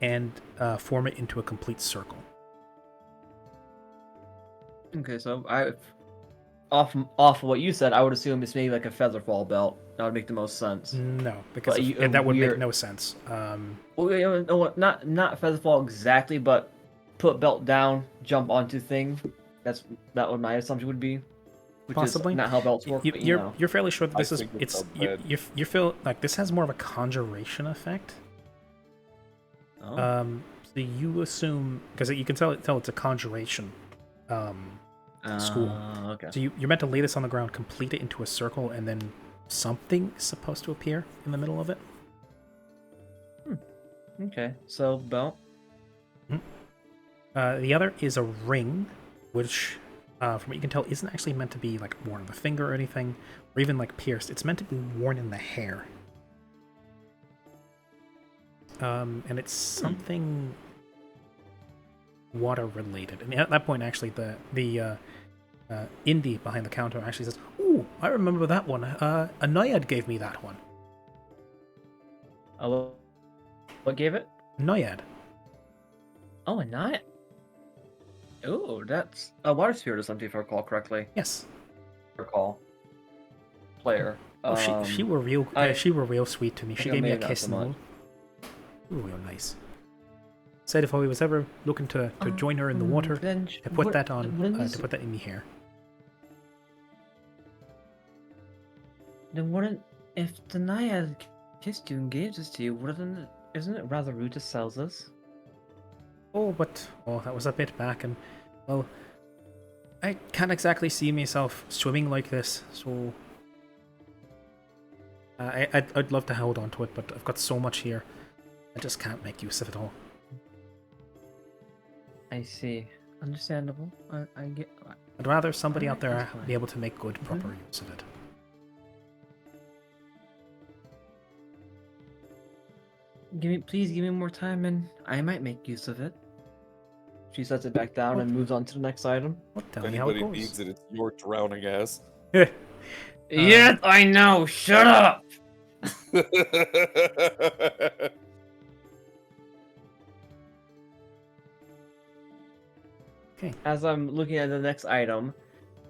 and form it into a complete circle. Okay, so off of what you said, I would assume it's maybe like a featherfall belt. That would make the most sense. No, because But that would make weird- no sense. Well, no, not featherfall exactly, but put belt down, jump onto thing. That's what my assumption would be. Which Possibly. is not how belts work. But, you know. You're fairly sure that I this is think it it's felt you, bad. you feel like this has more of a conjuration effect. Oh. So you assume because you can tell it's a conjuration school. Okay. So you're meant to lay this on the ground, complete it into a circle, and then something is supposed to appear in the middle of it. Okay. So belt. The other is a ring, which, from what you can tell, isn't actually meant to be like worn on the finger or anything, or even like pierced. It's meant to be worn in the hair. And it's something water related. And at that point, actually, the indie behind the counter actually says, "Ooh, I remember that one. A Naiad gave me that one." What gave it? Naiad. Oh, a knot. Oh, that's a water spirit or something, if I recall correctly. Yes. Player. Oh, she were real. She were real sweet to me. She think I gave me may a have kiss not and so all. Ooh, real nice. Said if I was ever looking to join her in the water, Then to put that on, to put that in the hair. Then wouldn't, if the Naiad kissed you and gave this to you, isn't it rather rude to sell this? Oh, but that was a bit back, and well, I can't exactly see myself swimming like this. So I'd love to hold on to it, but I've got so much here, I just can't make use of it all. I see. Understandable. I get. I'd rather somebody out Alright, there that's fine. be able to make good, proper use of it. Please give me more time, and I might make use of it. She sets it back down and moves on to the next item. Well, tell If me how it anybody goes. needs it, it's your drowning ass. Yes, I know. Shut up. Okay. As I'm looking at the next item,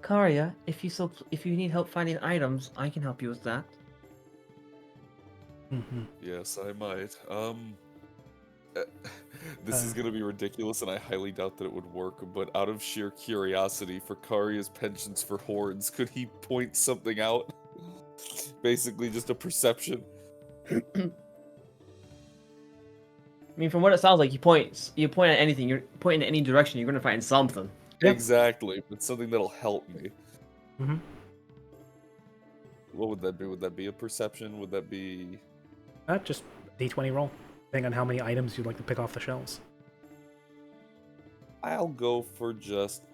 Karya, if you need help finding items, I can help you with that. Mm-hmm. Yes, I might. This is gonna be ridiculous, and I highly doubt that it would work. But out of sheer curiosity, for Karya's penchants for horns, could he point something out? Basically, just a perception. I mean, from what it sounds like, you point at anything. You're pointing in any direction. You're gonna find something. Yep. Exactly, but something that'll help me. Mm-hmm. What would that be? Would that be a perception? Would that be? Just D20 roll, depending on how many items you'd like to pick off the shelves. I'll go for just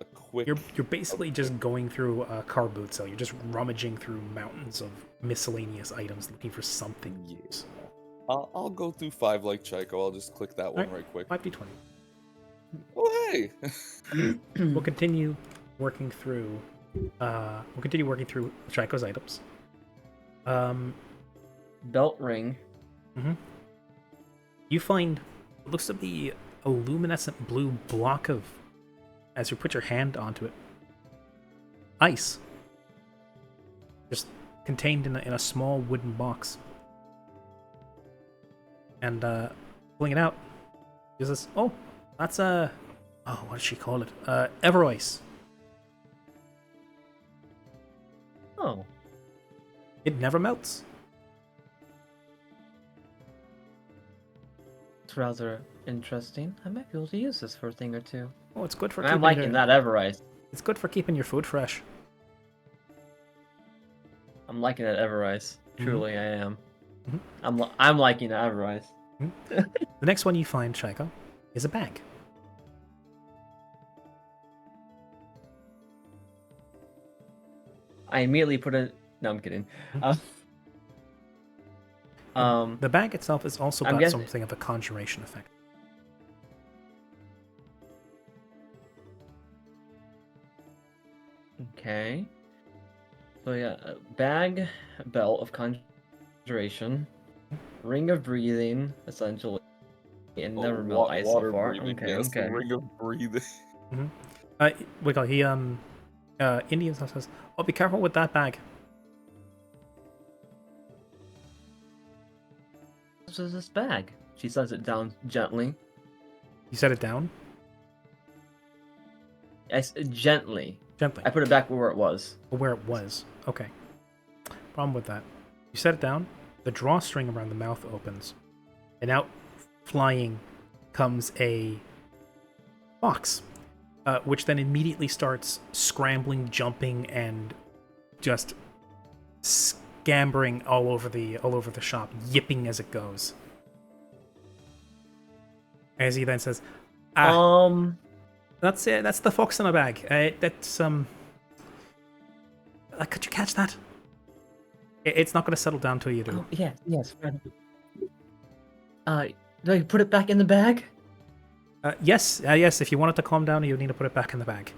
a quick. You're basically just going through a car boot sale. You're just rummaging through mountains of miscellaneous items looking for something to use. I'll go through 5 like Chico. I'll just click that one right quick. 5d20. Oh hey. We'll continue working through. Chico's items. Belt ring. You find what looks to be a luminescent blue block of, as you put your hand onto it, ice. Just contained in a small wooden box. And pulling it out, he says, "Oh, that's what does she call it? Everice. Oh. It never melts." It's rather interesting. I might be able to use this for a thing or two. Oh, it's good for I'm keeping liking that Everice. It's good for keeping your food fresh. I'm liking that Everice. Truly, I am. Mhm. I'm liking that Everice. The next one you find, Chico, is a bag. I immediately put it. No, I'm kidding. The bag itself has also I'm got guessing- something of a conjuration effect. Okay. So yeah, bag, belt of conjuration, ring of breathing, essentially, and never melt ice so water far. breathing, Okay, yes, okay. the ring of breathing. Indian says, "Oh, be careful with that bag." What is this bag? She sets it down gently. You set it down Gently. gently, I put it back where it was. where it was. Okay. Problem with that. You set it down. The drawstring around the mouth opens, and out flying comes a fox, which then immediately starts scrambling, jumping, and just scampering all over the shop, yipping as it goes. As he then says, that's it. That's the fox in a bag. Could you catch that? It's not going to settle down till you do. Oh, yes. Do I put it back in the bag? Yes. If you want it to calm down, you need to put it back in the bag.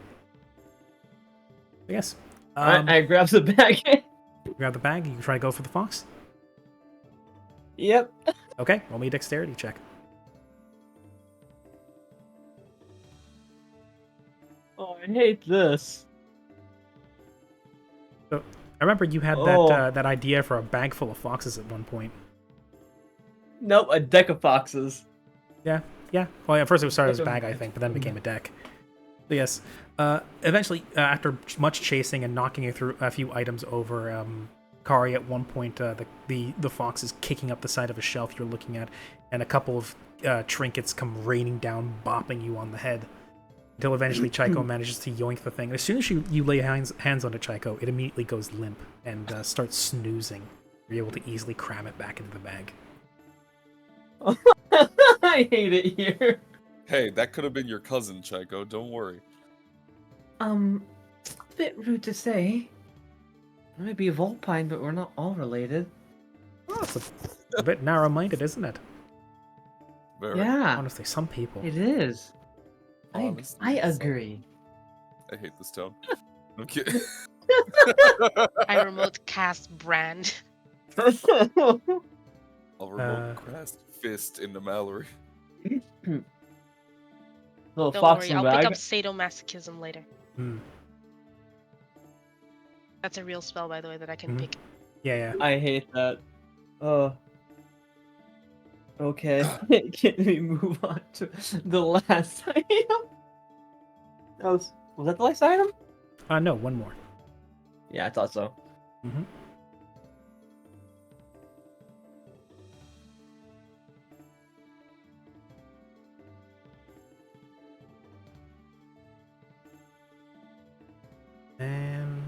Yes. I grab the bag. Grab the bag. You can try to go for the fox. Yep. Okay. Roll me a dexterity check. Oh, I hate this. So I remember you had that idea for a bag full of foxes at one point. Nope, a deck of foxes. Yeah. Well, at first it started as a bag, I think, but then it became a deck. So yes. Eventually, after much chasing and knocking through a few items over, Kari at one point, the fox is kicking up the side of a shelf you're looking at, and a couple of trinkets come raining down, bopping you on the head. Until eventually Chico manages to yoink the thing. And as soon as you lay hands on it, Chico, it immediately goes limp and starts snoozing. You're able to easily cram it back into the bag. I hate it here. Hey, that could have been your cousin, Chico. Don't worry. A bit rude to say. I might be a Volpine, but we're not all related. Oh, it's a bit narrow-minded, isn't it? Very. Yeah, Honestly, some people. it is. Honestly, I some- agree. I hate this tone. I'm kidding. I remote cast brand. I'll remote cast fist into Mallory. Little Don't fox worry, in I'll the pick bag. up sadomasochism later. Hmm. That's a real spell, by the way, that I can Mhm. pick. Yeah. I hate that. Okay. Can we move on to the last item? Was that the last item? No, one more. Yeah, I thought so. Mm-hmm. And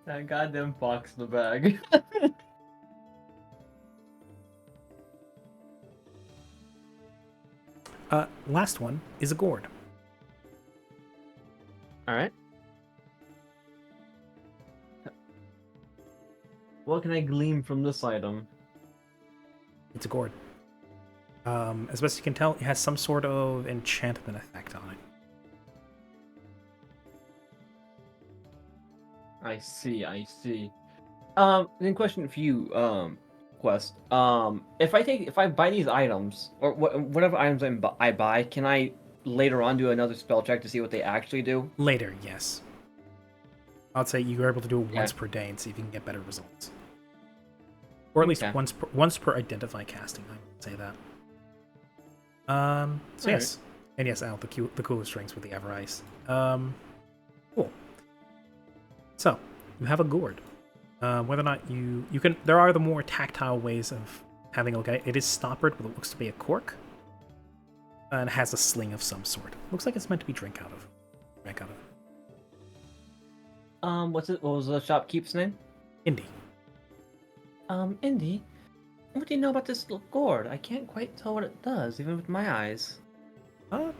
That goddamn fox in the bag. Last one is a gourd. Alright. What can I glean from this item? It's a gourd. As best you can tell, it has some sort of enchantment effect on it. I see. Then question for you, Quest. If I buy these items or whatever items I buy, can I later on do another spell check to see what they actually do? Later, yes. I'd say you're able to do it Okay. once per day and see if you can get better results. Or at least Okay. once per identify casting, I would say that. So yes. And yes, Al, the coolest drinks with the Ever Ice. Cool. So, you have a gourd. Whether or not you can, there are the more tactile ways of having a look at it. It is stoppered with what looks to be a cork. And has a sling of some sort. Looks like it's meant to be drink out of. What was the shopkeep's name? Indy. Indy, what do you know about this little gourd? I can't quite tell what it does, even with my eyes. I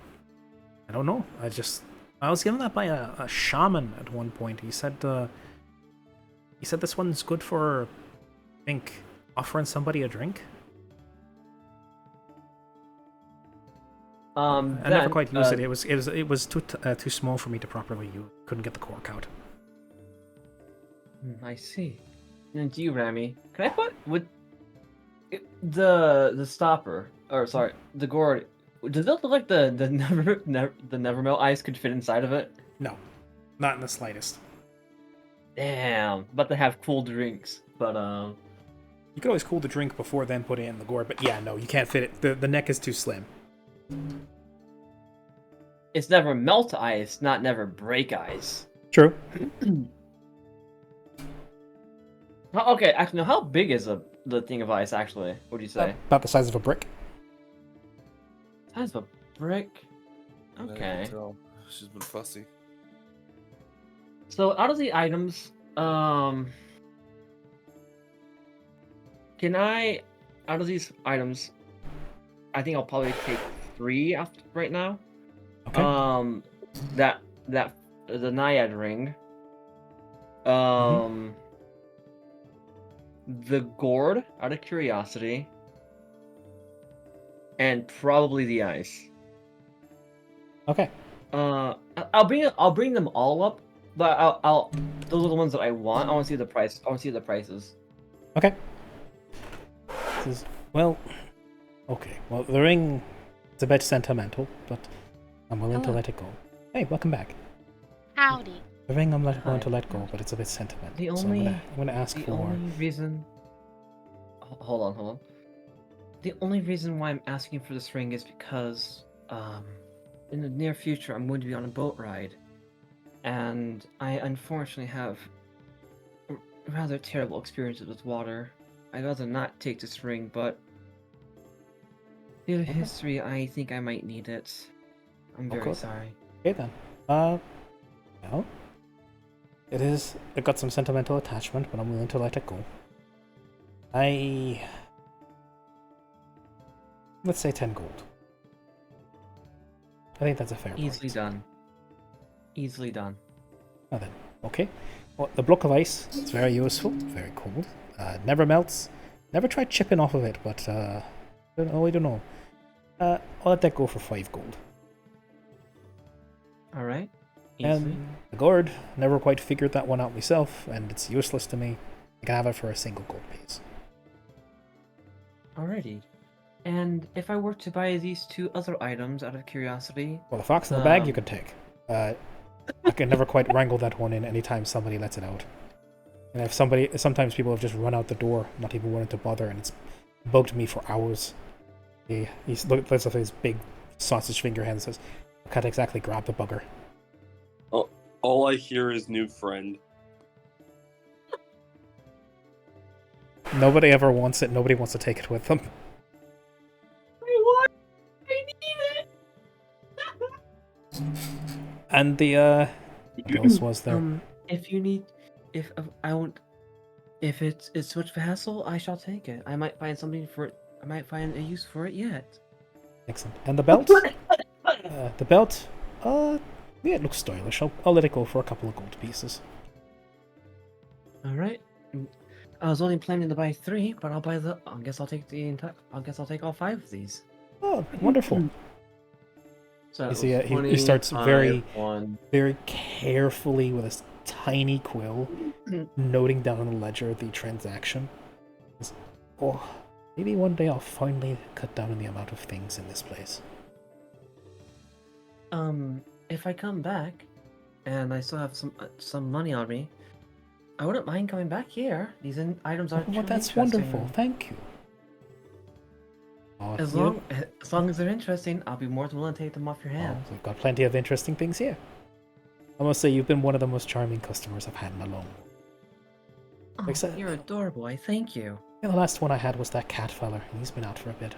don't know. I was given that by a shaman at one point. He said this one's good for, I think, offering somebody a drink. I never quite used it. It was too small for me to properly use. Couldn't get the cork out. I see. And to you, Rami, can I put the stopper, or sorry, the gourd? Does it look like the Nevermelt ice could fit inside of it? No, not in the slightest. Damn, but they have cool drinks. But You could always cool the drink before then put it in the gourd. But yeah, no, you can't fit it. The neck is too slim. it's never melt ice, not never break ice. True. Okay, actually, no. How big is the thing of ice? Actually, what do you say? About the size of a brick. Size of a brick. I can Okay. tell. She's been fussy. So out of the items, can I? Out of these items, I think I'll probably take 3 after right now. Okay. That the Naiad ring. The gourd, out of curiosity, and probably the ice. Okay. I'll bring them all up, but I'll those are the ones that I want. I want to see the price. I want to see the prices. Okay. Well, okay. Well, the ring is a bit sentimental, but I'm willing to Hello. let it go. Hey, welcome back. Howdy. The ring I'm willing Hi. to let go, but it's a bit sentimental. The so only- I'm gonna ask The for. only reason. Hold on. The only reason why I'm asking for this ring is because, in the near future, I'm going to be on a boat ride, and I unfortunately have rather terrible experiences with water. I'd rather not take this ring, but due to history, I think I might need it. I'm very Okay. sorry. Okay then. Well, it got some sentimental attachment, but I'm willing to let it go. Let's say 10 gold. I think that's a fair Easily price. done. Easily done. Now then, okay. Well, the block of ice, it's very useful, very cold. Never melts. Never tried chipping off of it, but I don't know. I'll let that go for 5 gold. All right. Easily. And the gourd, never quite figured that one out myself, and it's useless to me. I can have it for a single gold piece. Alrighty. And if I were to buy these 2 other items out of curiosity, Well, the fox in the bag you Um, can take. I can never quite wrangle that one in anytime somebody lets it out. And sometimes people have just run out the door, not even wanting to bother, and it's bugged me for hours. He's looks at his big sausage finger hand and says, I can't exactly grab the bugger. All I hear is new friend. Nobody ever wants it, nobody wants to take it with them. I need it. And the What else was there? If you need, if I won't, if it's too much of a hassle, I shall take it. I might find something for it. I might find a use for it yet. Excellent. And the belt? The belt? Yeah, it looks stylish. I'll let it go for a couple of gold pieces. All right. I was only planning to buy 3, but I'll buy the. I guess I'll take the entire. I guess I'll take all 5 of these. Oh, wonderful. So You see, he starts very carefully with a tiny quill, noting down on the ledger the transaction. Oh, maybe one day I'll finally cut down on the amount of things in this place. If I come back, and I still have some money on me, I wouldn't mind coming back here. These items are. Well, that's wonderful. Thank you. As long as they're interesting, I'll be more than willing to take them off your hands. We've got plenty of interesting things here. I must say, you've been one of the most charming customers I've had in a long while. Oh, you're adorable. I thank you. Yeah, the last one I had was that cat fella, and he's been out for a bit.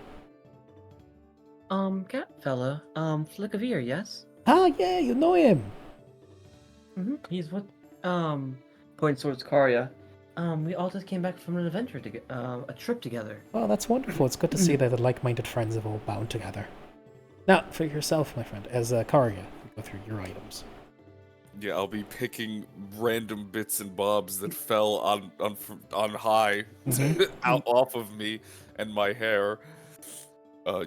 Cat fella, Flick of Ear, yes? Ah, yeah, you know him. He's what, points towards Karya. We all just came back from an adventure a trip together. Well, that's wonderful. It's good to see that the like-minded friends have all bound together. Now, for yourself, my friend, as Karya, go through your items. Yeah, I'll be picking random bits and bobs that fell on high out off of me and my hair.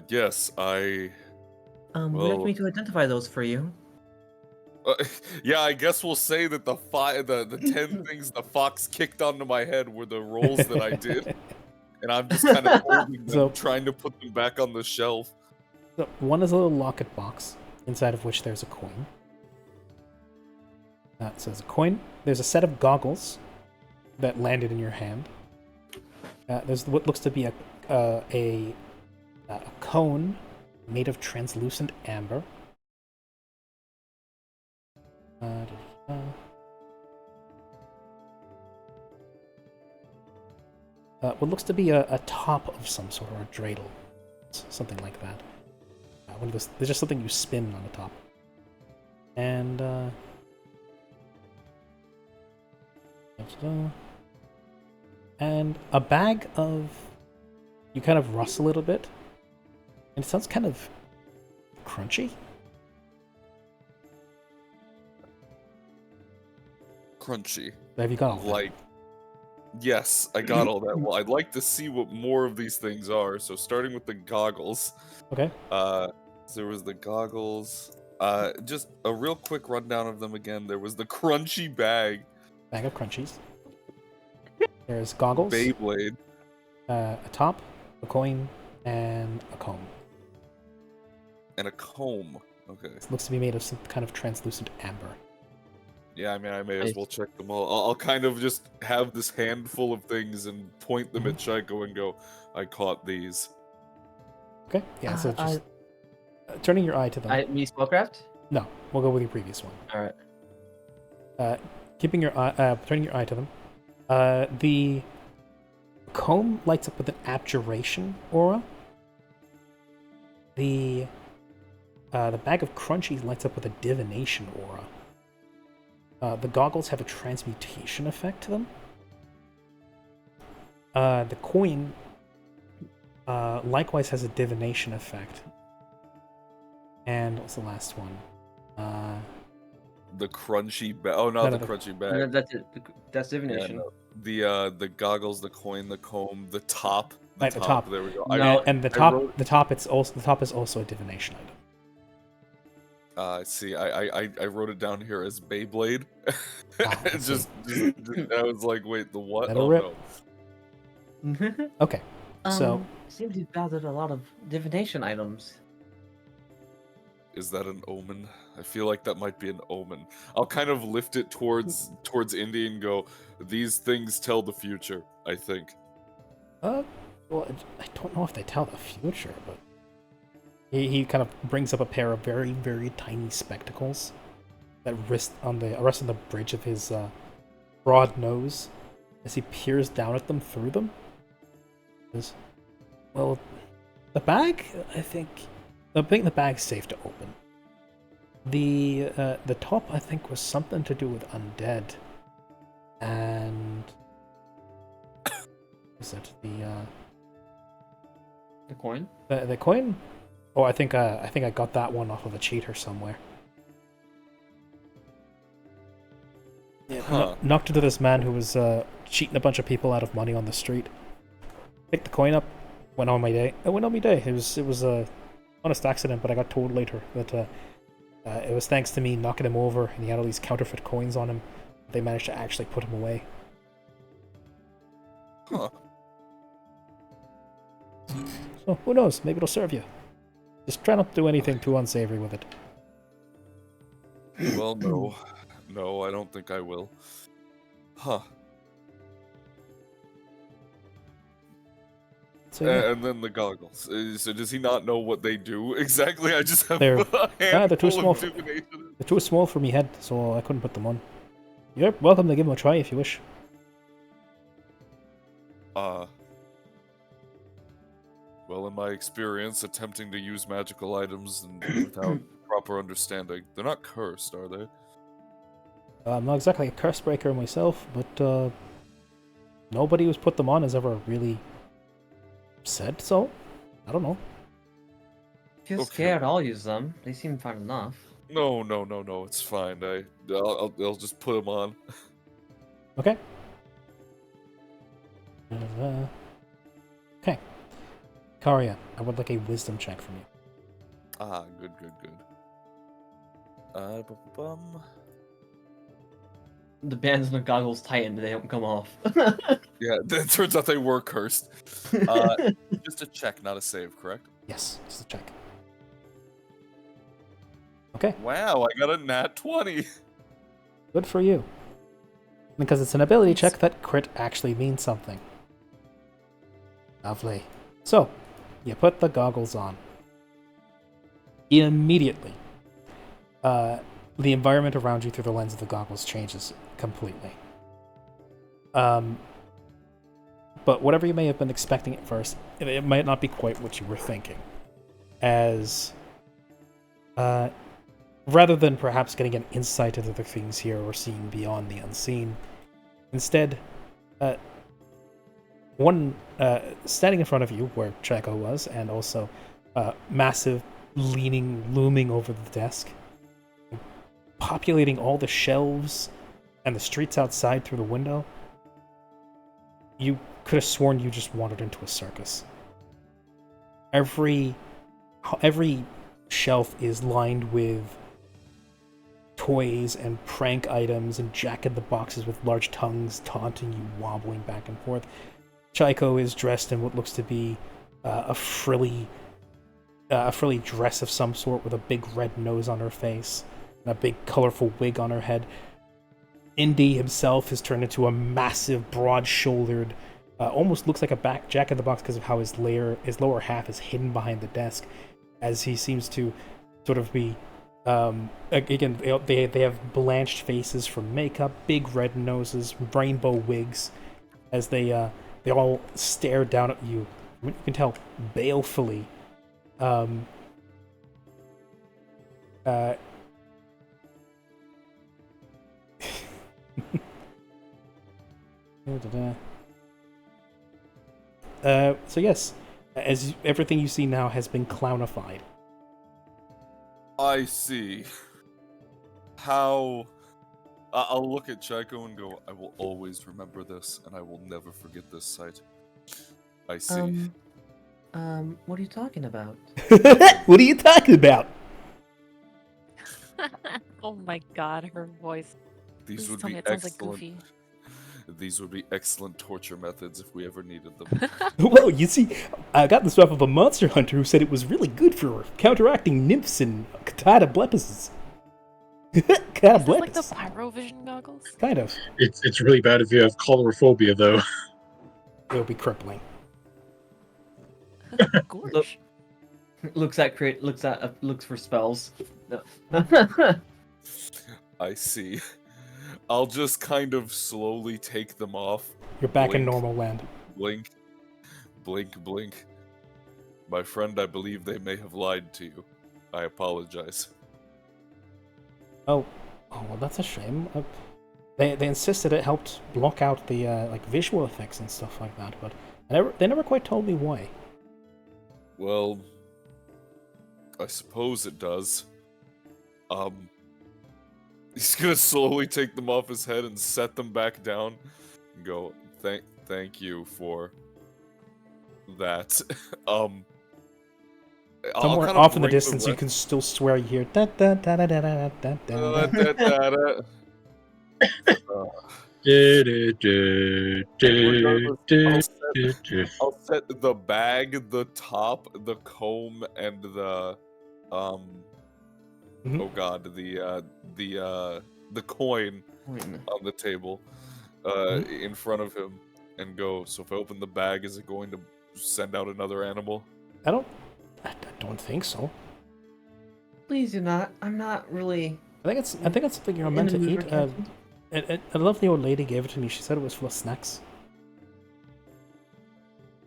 Yes, Would you like me to identify those for you? Yeah, I guess we'll say that the 10 things the fox kicked onto my head were the rolls that I did, and I'm just kind of holding them, trying to put them back on the shelf. So one is a little locket box, inside of which there's a coin. That says a coin. There's a set of goggles that landed in your hand. There's what looks to be a cone made of translucent amber. What looks to be a top of some sort, or a dreidel, something like that. There's just something you spin on the top, and a bag of. You kind of rustle a little bit, and it sounds kind of crunchy. Crunchy. Have you got all that? Yes, I got all that. Well, I'd like to see what more of these things are. So starting with the goggles. Okay. There was the goggles. Just a real quick rundown of them again. There was the crunchy bag. Bag of crunchies. There's goggles. Beyblade. A top, a coin, and a comb. And a comb. Okay. It looks to be made of some kind of translucent amber. Yeah, I mean, I may as well check them all. I'll kind of just have this handful of things and point them at Shaiko and go, I caught these. Okay, yeah, so just turning your eye to them. Me spellcraft? No, we'll go with your previous one. Alright. Keeping your eye, turning your eye to them. The comb lights up with an abjuration aura. The bag of crunchies lights up with a divination aura. The goggles have a transmutation effect to them. The coin likewise has a divination effect. And what's the last one? The crunchy bag. Oh, no, the crunchy bag. No, that's it. That's divination. Yeah, no. The goggles, the coin, the comb, the top. The top. There we go. And the top is also a divination item. See, I wrote it down here as Beyblade. just I was like, wait, the what? That'll rip. No. Okay, so seems you've gathered a lot of divination items. Is that an omen? I feel like that might be an omen. I'll kind of lift it towards Indy and go, these things tell the future, I think. Well, I don't know if they tell the future, but he kind of brings up a pair of very, very tiny spectacles that rest on the bridge of his broad nose as he peers down at them through them. Well, the bag, I think the bag's safe to open. The top, I think, was something to do with undead, and is it The coin? the coin? Oh, I think I got that one off of a cheater somewhere. Yeah, Huh. knocked into this man who was cheating a bunch of people out of money on the street. Picked the coin up, went on my day. I went on my day. It was a honest accident, but I got told later that it was thanks to me knocking him over, and he had all these counterfeit coins on him. They managed to actually put him away. Huh. So who knows? Maybe it'll serve you. Just try not to do anything too unsavory with it. Well, no. No, I don't think I will. Huh. So yeah, And then the goggles. So does he not know what they do exactly? I just have They're- a they're too handful small of for- divination. they're too small for me head, so I couldn't put them on. You're welcome to give them a try if you wish. Well, in my experience, attempting to use magical items and without proper understanding, they're not cursed, are they? I'm not exactly a curse breaker myself, but nobody who's put them on has ever really said so. I don't know. If you're Okay. scared, I'll use them. They seem fine enough. No, it's fine. I'll just put them on. Okay. Okay. Karia, I would like a wisdom check from you. Ah, good. Bum. The bands and the goggles tighten, they don't come off. Yeah, it turns out they were cursed. Just a check, not a save, correct? Yes, just a check. Okay, Wow, I got a nat 20. good for you. Because it's an ability check, that crit actually means something. Lovely. So, you put the goggles on. Immediately, the environment around you through the lens of the goggles changes completely. But whatever you may have been expecting at first, it might not be quite what you were thinking. As, rather than perhaps getting an insight into the things here or seeing beyond the unseen, instead, one standing in front of you, where Chaco was, and also massive, looming over the desk, populating all the shelves and the streets outside through the window, you could have sworn you just wandered into a circus. Every shelf is lined with toys and prank items and jack-in-the-boxes with large tongues taunting you, wobbling back and forth. Chaiko is dressed in what looks to be a frilly dress of some sort with a big red nose on her face and a big colorful wig on her head. Indy himself is turned into a massive, broad-shouldered, almost looks like a jack-in-the-box because of how his lower half is hidden behind the desk, as he seems to sort of be. Again, they have blanched faces from makeup, big red noses, rainbow wigs, as they all stare down at you. You can tell balefully. So yes, as everything you see now has been clownified. I see. How... I'll look at Chaiko and go, I will always remember this, and I will never forget this sight. I see. What are you talking about? What are you talking about? Oh my god, her voice. These Please would tell be me it sounds like excellent. Goofy. These would be excellent torture methods if we ever needed them. Well, you see, I got this off of a monster hunter who said it was really good for counteracting nymphs and cataplepises. Is this like the Cataplepis. Pyrovision goggles? Kind of. It's really bad if you have chlorophobia, though. It'll be crippling. Gorge. Looks for spells. No. I see. I'll just kind of slowly take them off. You're back in Blink. normal land. Blink. Blink, blink. My friend, I believe they may have lied to you. I apologize. Oh, well, that's a shame. They insisted it helped block out the like visual effects and stuff like that, but they never quite told me why. Well, I suppose it does. He's gonna slowly take them off his head and set them back down and go, thank you for that. Somewhere off in the distance, you can still swear you hear da da da da da da da da da. I'll set the bag, the top, the comb, and the oh god, the coin on the table in front of him, and go. So if I open the bag, is it going to send out another animal? I don't think so. Please do not. I'm not really. I think it's something you're meant to eat. A lovely old lady gave it to me. She said it was full of snacks.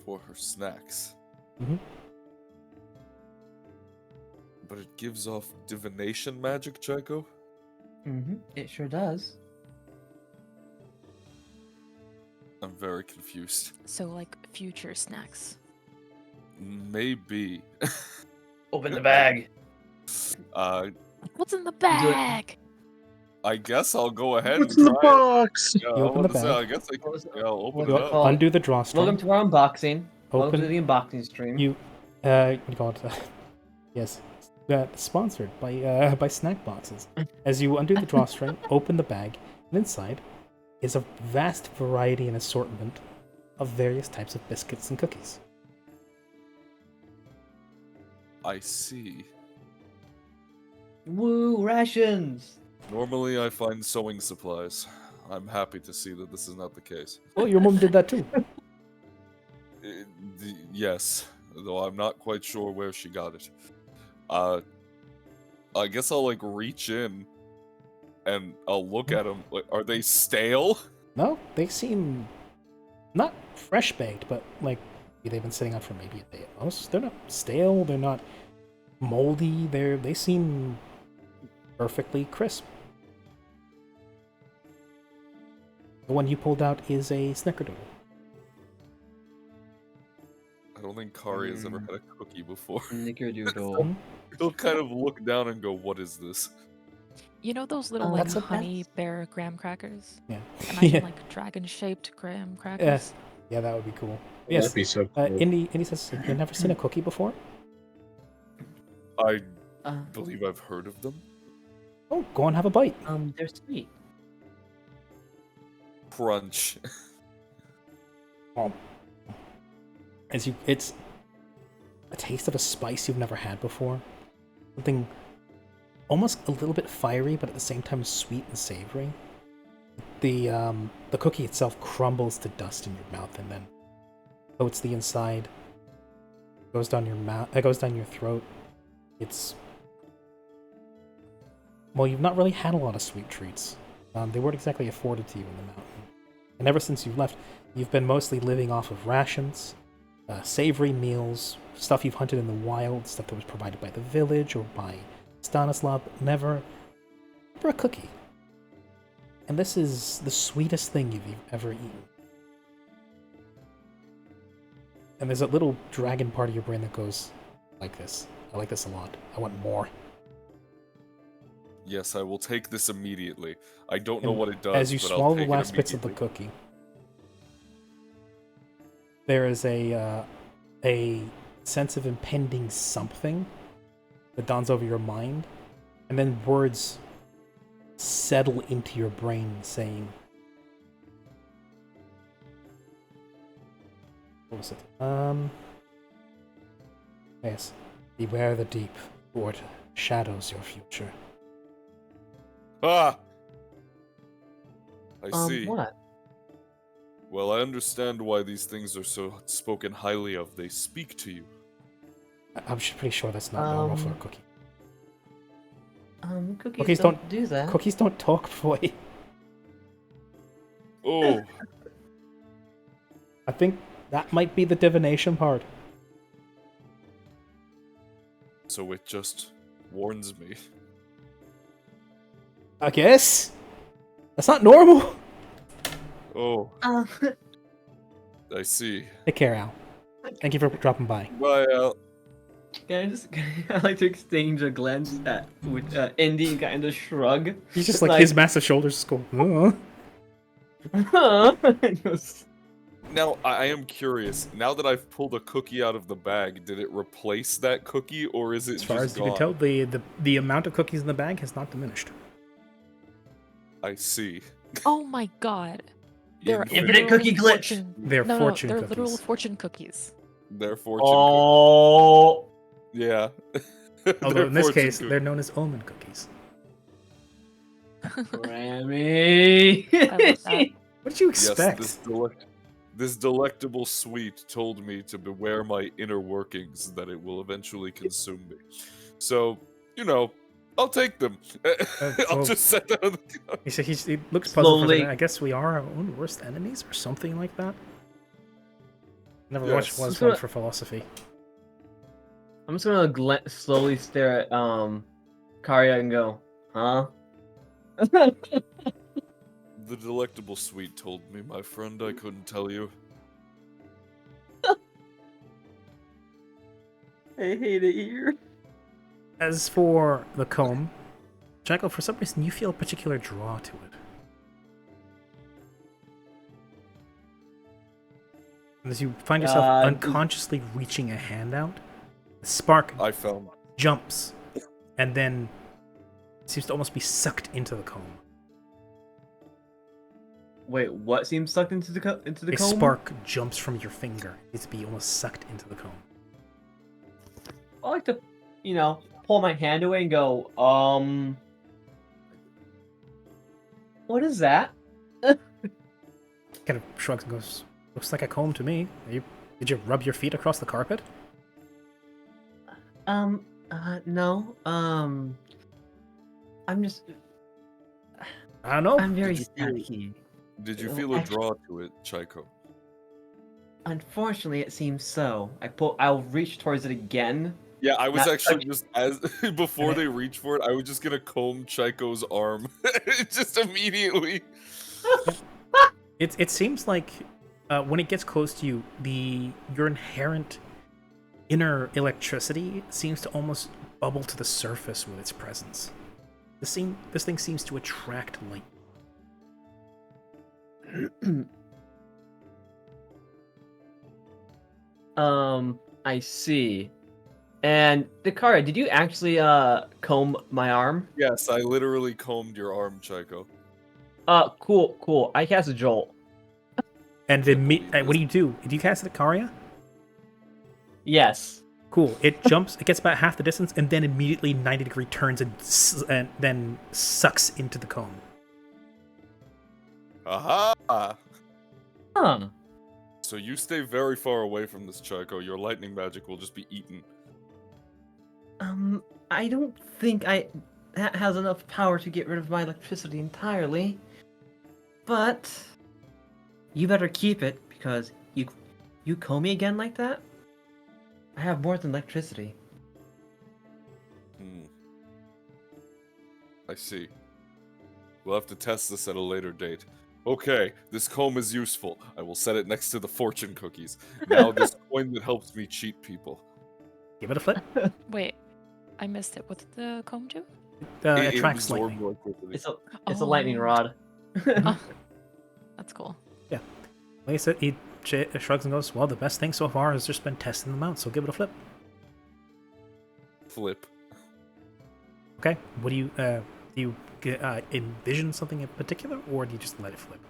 For her snacks. Mm-hmm. But it gives off divination magic, Chaiko? Mm-hmm. It sure does. I'm very confused. So, like, future snacks. Maybe. Open the bag. What's in the bag? I guess I'll go ahead What's and in the try box? it. Yeah, You open the bag. I guess I'll open it up. Undo the drawstring. Welcome to our unboxing. Welcome Open to the unboxing stream. you. What do you call it? Yes. Sponsored by snack boxes. As you undo the drawstring, open the bag, and inside is a vast variety and assortment of various types of biscuits and cookies. I see. Woo, rations! Normally I find sewing supplies. I'm happy to see that this is not the case. Oh, your mom did that too. Yes, though I'm not quite sure where she got it. I guess I'll like reach in and I'll look at them. Like, are they stale? No, they seem not fresh baked, but like they've been sitting out for maybe a day at most. They're not stale. They're not moldy. They seem perfectly crisp. The one you pulled out is a snickerdoodle. I don't think Kari has ever had a cookie before. Snickerdoodle. He'll kind of look down and go, "What is this?" You know those little like That's a honey bear graham crackers? Yeah. Imagine Yeah. like dragon-shaped graham crackers. Yes. Yeah, that would be cool. Yes. That'd be so cool. Indy says, "You've never seen a cookie before?" I believe I've heard of them. Oh, go and have a bite. They're sweet. Crunch. It's a taste of a spice you've never had before. Something almost a little bit fiery, but at the same time sweet and savory. The cookie itself crumbles to dust in your mouth, and then coats the inside. Goes down your mouth. It goes down your throat. It's well, you've not really had a lot of sweet treats. They weren't exactly afforded to you in the mountain. And ever since you left, you've been mostly living off of rations, savory meals, stuff you've hunted in the wild, stuff that was provided by the village or by Stanislav. Never a cookie. And this is the sweetest thing you've ever eaten. And there's a little dragon part of your brain that goes like this. I like this a lot. I want more. Yes, I will take this immediately. I don't know And what it does. as you but swallow I'll the take last it bits of the immediately. cookie, there is a sense of impending something that dawns over your mind, and then words settle into your brain saying, what was it? Yes. Beware the deep, for it shadows your future. Ah! I see. What? Well, I understand why these things are so spoken highly of. They speak to you. I'm pretty sure that's not normal for a cookie. Cookies don't do that. Cookies don't talk, boy. Oh, I think that might be the divination part. so it just warns me. I guess that's not normal. Oh, I see. Take care, Al. Thank you for dropping by. Bye, Al. I like to exchange a glance with Indy and kind of shrug. He's just like his massive shoulders just go. Now, I am curious. Now that I've pulled a cookie out of the bag, did it replace that cookie, or is it As far just as you can gone? tell, the amount of cookies in the bag has not diminished. I see. Oh my god. They're Infinite cookie literal glitch. fortune- They're no, fortune they're cookies. literal fortune cookies. They're fortune Oh, Yeah. Although They're in this fortune case, cookies. they're known as omen cookies. Grammy. I love that. What did you Yes, expect? this delectable sweet told me to beware my inner workings, that it will eventually consume me. So, I'll take them. I'll well- just set that on the He looks puzzled for a Slowly. second. I guess we are our own worst enemies or something like that. Never Yes. watched was one for philosophy. I'm just gonna slowly stare at Karya and go, huh? The delectable sweet told me, my friend, I couldn't tell you. I hate it here. As for the comb, Jackal, for some reason you feel a particular draw to it. And as you find yourself unconsciously reaching a hand out, the spark I found jumps and then seems to almost be sucked into the comb. Wait, what seems sucked into the comb? A spark jumps from your finger. It's to be almost sucked into the comb. I like to, pull my hand away and go, what is that? Kind of shrugs and goes, looks like a comb to me. Did you rub your feet across the carpet? No. I'm just, I don't know. I'm very Did you feel- staticky. Did you feel a draw to it, Chaiko? Unfortunately, it seems so. I'll reach towards it again. Yeah, I was Not- actually just before they reach for it, I was just gonna comb Chaiko's arm, just immediately. It seems like when it gets close to you, your inherent inner electricity seems to almost bubble to the surface with its presence. This thing seems to attract light. I see. And Dakara, did you actually comb my arm? Yes, I literally combed your arm, Chaiko. Cool. I cast a jolt. And then what do? Do you cast it at Karya? Yes. Cool. It jumps. It gets about half the distance, and then immediately 90-degree turns and then sucks into the comb. Aha! Huh. So you stay very far away from this, Chaiko. Your lightning magic will just be eaten. I don't think that has enough power to get rid of my electricity entirely. But you better keep it because you comb me again like that? I have more than electricity. I see. We'll have to test this at a later date. Okay, this comb is useful. I will set it next to the fortune cookies. Now this coin that helps me cheat people. Give it a flip. Wait, I missed it. What did the comb do? It attracts absorbs lightning. electricity. It's a lightning rod. Oh, that's cool. Like I said, he shrugs and goes, well, the best thing so far has just been testing them out, so give it a flip. Flip. Okay. What do you envision something in particular, or do you just let it flip?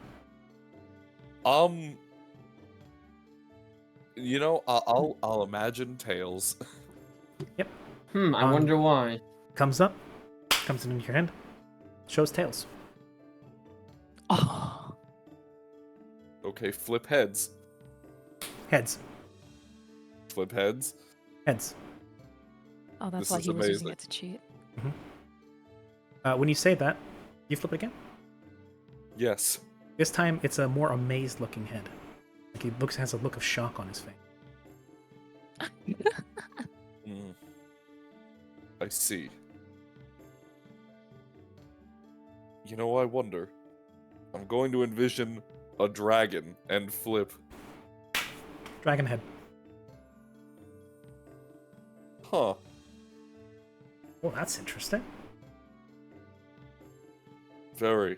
I'll imagine tails. Yep. I wonder why. Comes into your hand, shows tails. Oh, Okay, flip heads. Heads. Flip heads. Heads. oh, that's This why is he was using amazing. it to cheat. When you say that, you flip it again. Yes. This time, it's a more amazed-looking head. Like he has a look of shock on his face. I see. You know, I wonder. I'm going to envision a dragon and flip. Dragon head. Huh. Well, that's interesting. Very.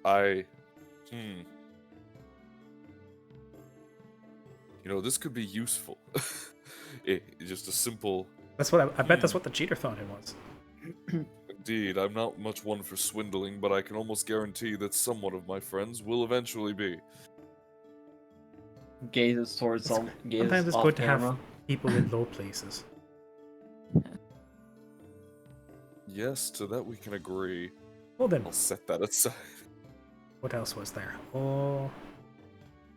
You know, this could be useful. Just a simple... That's what I bet that's what the cheater thought it was. Indeed, I'm not much one for swindling, but I can almost guarantee that someone of my friends will eventually be. Gazes towards some. Gazes Sometimes it's off good to camera. have people in low places. Yes, to that we can agree. Well then, I'll set that aside. what else was there? Oh,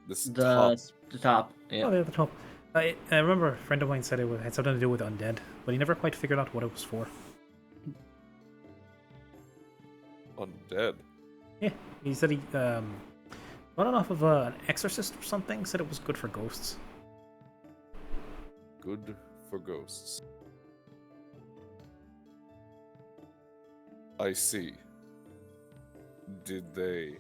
This The top. the top. Yeah. oh, there at the top. I remember a friend of mine said had something to do with undead, but he never quite figured out what it was for. Undead. Yeah, he said he got it off of an exorcist or something. Said it was good for ghosts. Good for ghosts. I see. Did they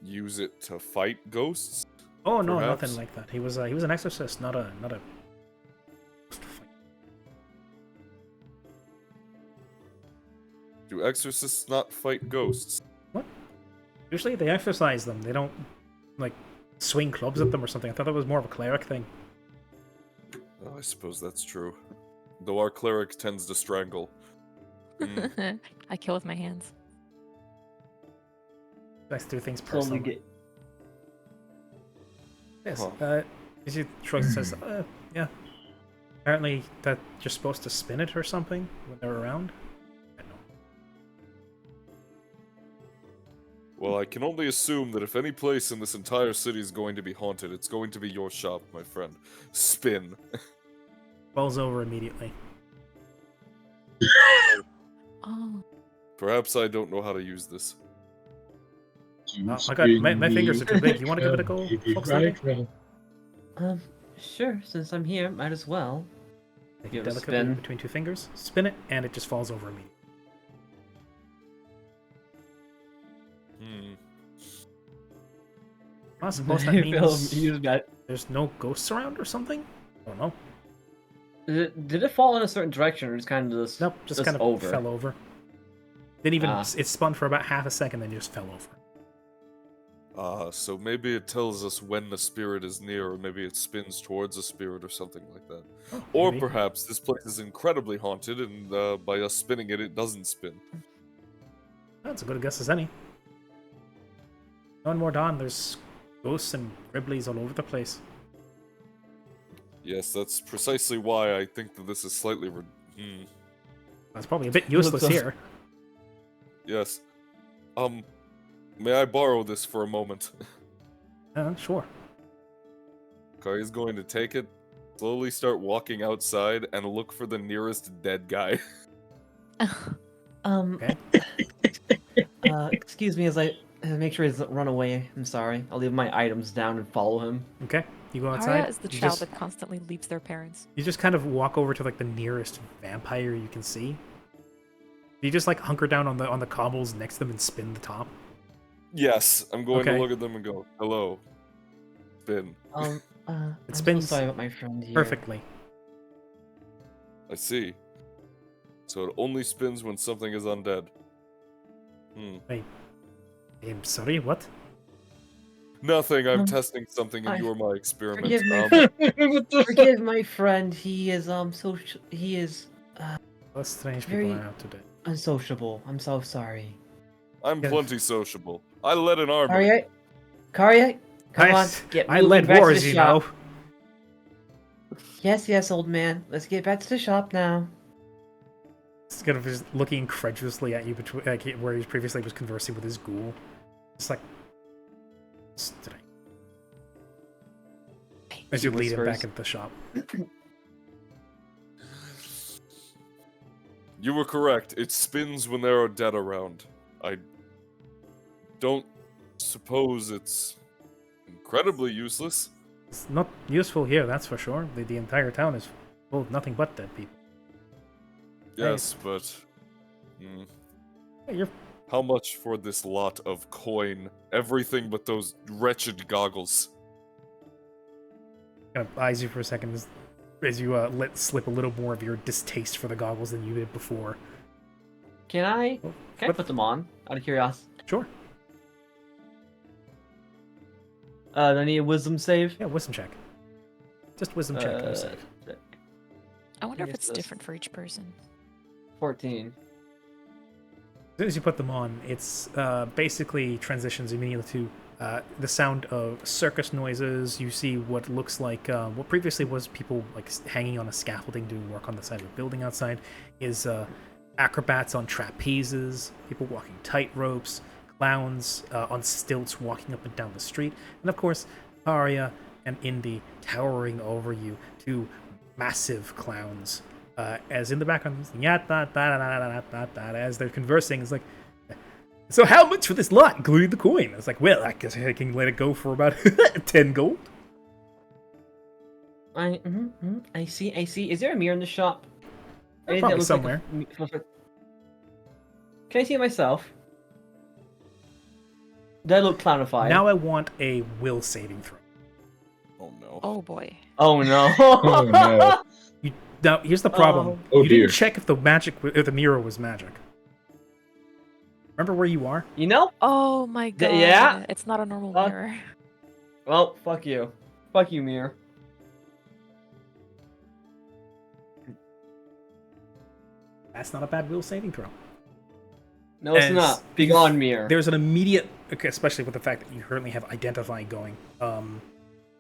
use it to fight ghosts? Oh no, Perhaps. nothing like that. He was an exorcist, not a. Do exorcists not fight ghosts? Usually they exorcise them. They don't like swing clubs at them or something. I thought that was more of a cleric thing. Oh, I suppose that's true. Though our cleric tends to strangle. I kill with my hands. Likes to do things So we personally. get. Yes. Huh. He shrugs and says, yeah. Apparently that you're supposed to spin it or something when they're around. I don't know. Well, I can only assume that if any place in this entire city is going to be haunted, it's going to be your shop, my friend. Spin. Falls over immediately. Oh. Perhaps I don't know how to use this. Oh, my god, my fingers are too big. You want to give it a go, Fox Lady? Sure. Since I'm here, might as well. Take Give it it a delicately spin. between two fingers, spin it, and it just falls over immediately. I suppose that means Use that. there's no ghosts around or something? I don't know. Did it fall in a certain direction, or just kind of just? Nope, just Just kind of over. fell over. Didn't even. Ah. It spun for about half a second, then just fell over. So maybe it tells us when the spirit is near, or maybe it spins towards a spirit or something like that. Oh, Or maybe. perhaps this place is incredibly haunted, and by us spinning it, it doesn't spin. That's a good a guess as any. One more dawn. There's ghosts and Gribblies all over the place. Yes, that's precisely why I think that this is slightly... That's probably a bit useless Looks- here. Yes. May I borrow this for a moment? Sure. Kari's going to take it, slowly start walking outside, and look for the nearest dead guy. Okay. Excuse me as I make sure he doesn't run away. I'm sorry. I'll leave my items down and follow him. Okay. You go Arya outside. is the you child just, that constantly leaves their parents. you just kind of walk over to like the nearest vampire you can see. You just like hunker down on the cobbles next to them and spin the top. Yes, I'm going Okay. to look at them and go, hello. Spin. I'm spins so sorry about my friend here. Perfectly. I see. So it only spins when something is undead. I'm sorry, what? Nothing, I'm Um, testing something and I- you are my experiment. Forgive me. Um, Forgive my friend. He is he is What strange Very- people are out today. unsociable. I'm so sorry. I'm Yes. plenty sociable. I led an army. Karya, come on, get I moving led back to wars, the you shop. know. Yes, old man. Let's get back to the shop now. He's kind of just looking incredulously at you, like where he previously was conversing with his ghoul. It's like, did I? As you lead him back Whispers. into the shop. You were correct. It spins when there are dead around. I don't suppose it's incredibly useless. It's not useful here, that's for sure. The entire town is full of nothing but dead people. Yes, but Hey, you're How much for this lot of coin? Everything but those wretched goggles. Kind of eyes you for a second as you let slip a little more of your distaste for the goggles than you did before. Can I What- put them on out of curiosity? Sure. Do I need a wisdom save? Yeah, wisdom check. Just wisdom check. No save. I wonder if guess it's this- different for each person. 14. As soon as you put them on, it's basically transitions immediately to the sound of circus noises. You see what looks like what previously was people like hanging on a scaffolding doing work on the side of a building outside is acrobats on trapezes, people walking tight ropes, clowns on stilts walking up and down the street, and of course, Arya and Indy towering over you, two massive clowns. As in the background, as they're conversing, it's like, so how much for this lot, including the coin? It's like, well, I guess I can let it go for about 10 gold. I see. Is there a mirror in the shop? Anything that Probably looks somewhere. Can I see it myself? Do I look clownified? Now I want a will saving throw. Oh no. Oh boy. Oh no. Oh no. Now, here's the problem. Oh, You dear. didn't check if the mirror was magic. Remember where you are? You know? Oh my god. Yeah? It's not a normal Fuck. mirror. Well, fuck you. Fuck you, mirror. That's not a bad will saving throw. No, it's As- not. Be gone, mirror. There's an immediate, okay, especially with the fact that you currently have identify going.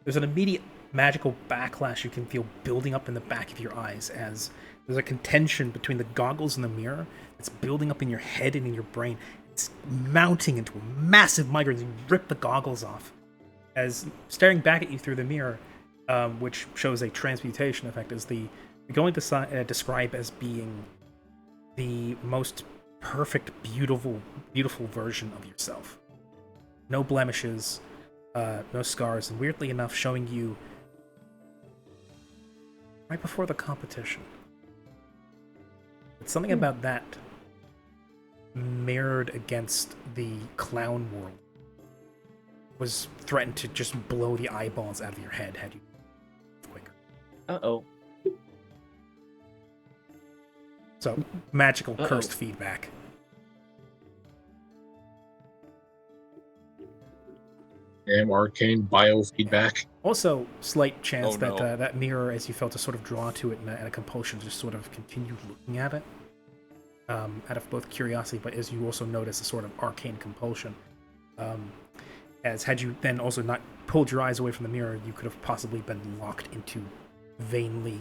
There's an immediate magical backlash you can feel building up in the back of your eyes as there's a contention between the goggles and the mirror. It's building up in your head and in your brain. It's mounting into a massive migraine. You rip the goggles off as staring back at you through the mirror, which shows a transmutation effect, is going to describe as being the most perfect, beautiful version of yourself. No blemishes, no scars, and weirdly enough, showing you right before the competition. It's something about that mirrored against the clown world was threatened to just blow the eyeballs out of your head had you quicker. Uh-oh. So, magical Uh-oh. cursed feedback. Damn arcane biofeedback. Also, slight chance Oh, that no. that mirror, as you felt to sort of draw to it and a compulsion, just sort of continued looking at it, out of both curiosity, but as you also notice a sort of arcane compulsion. As had you then also not pulled your eyes away from the mirror, you could have possibly been locked into vainly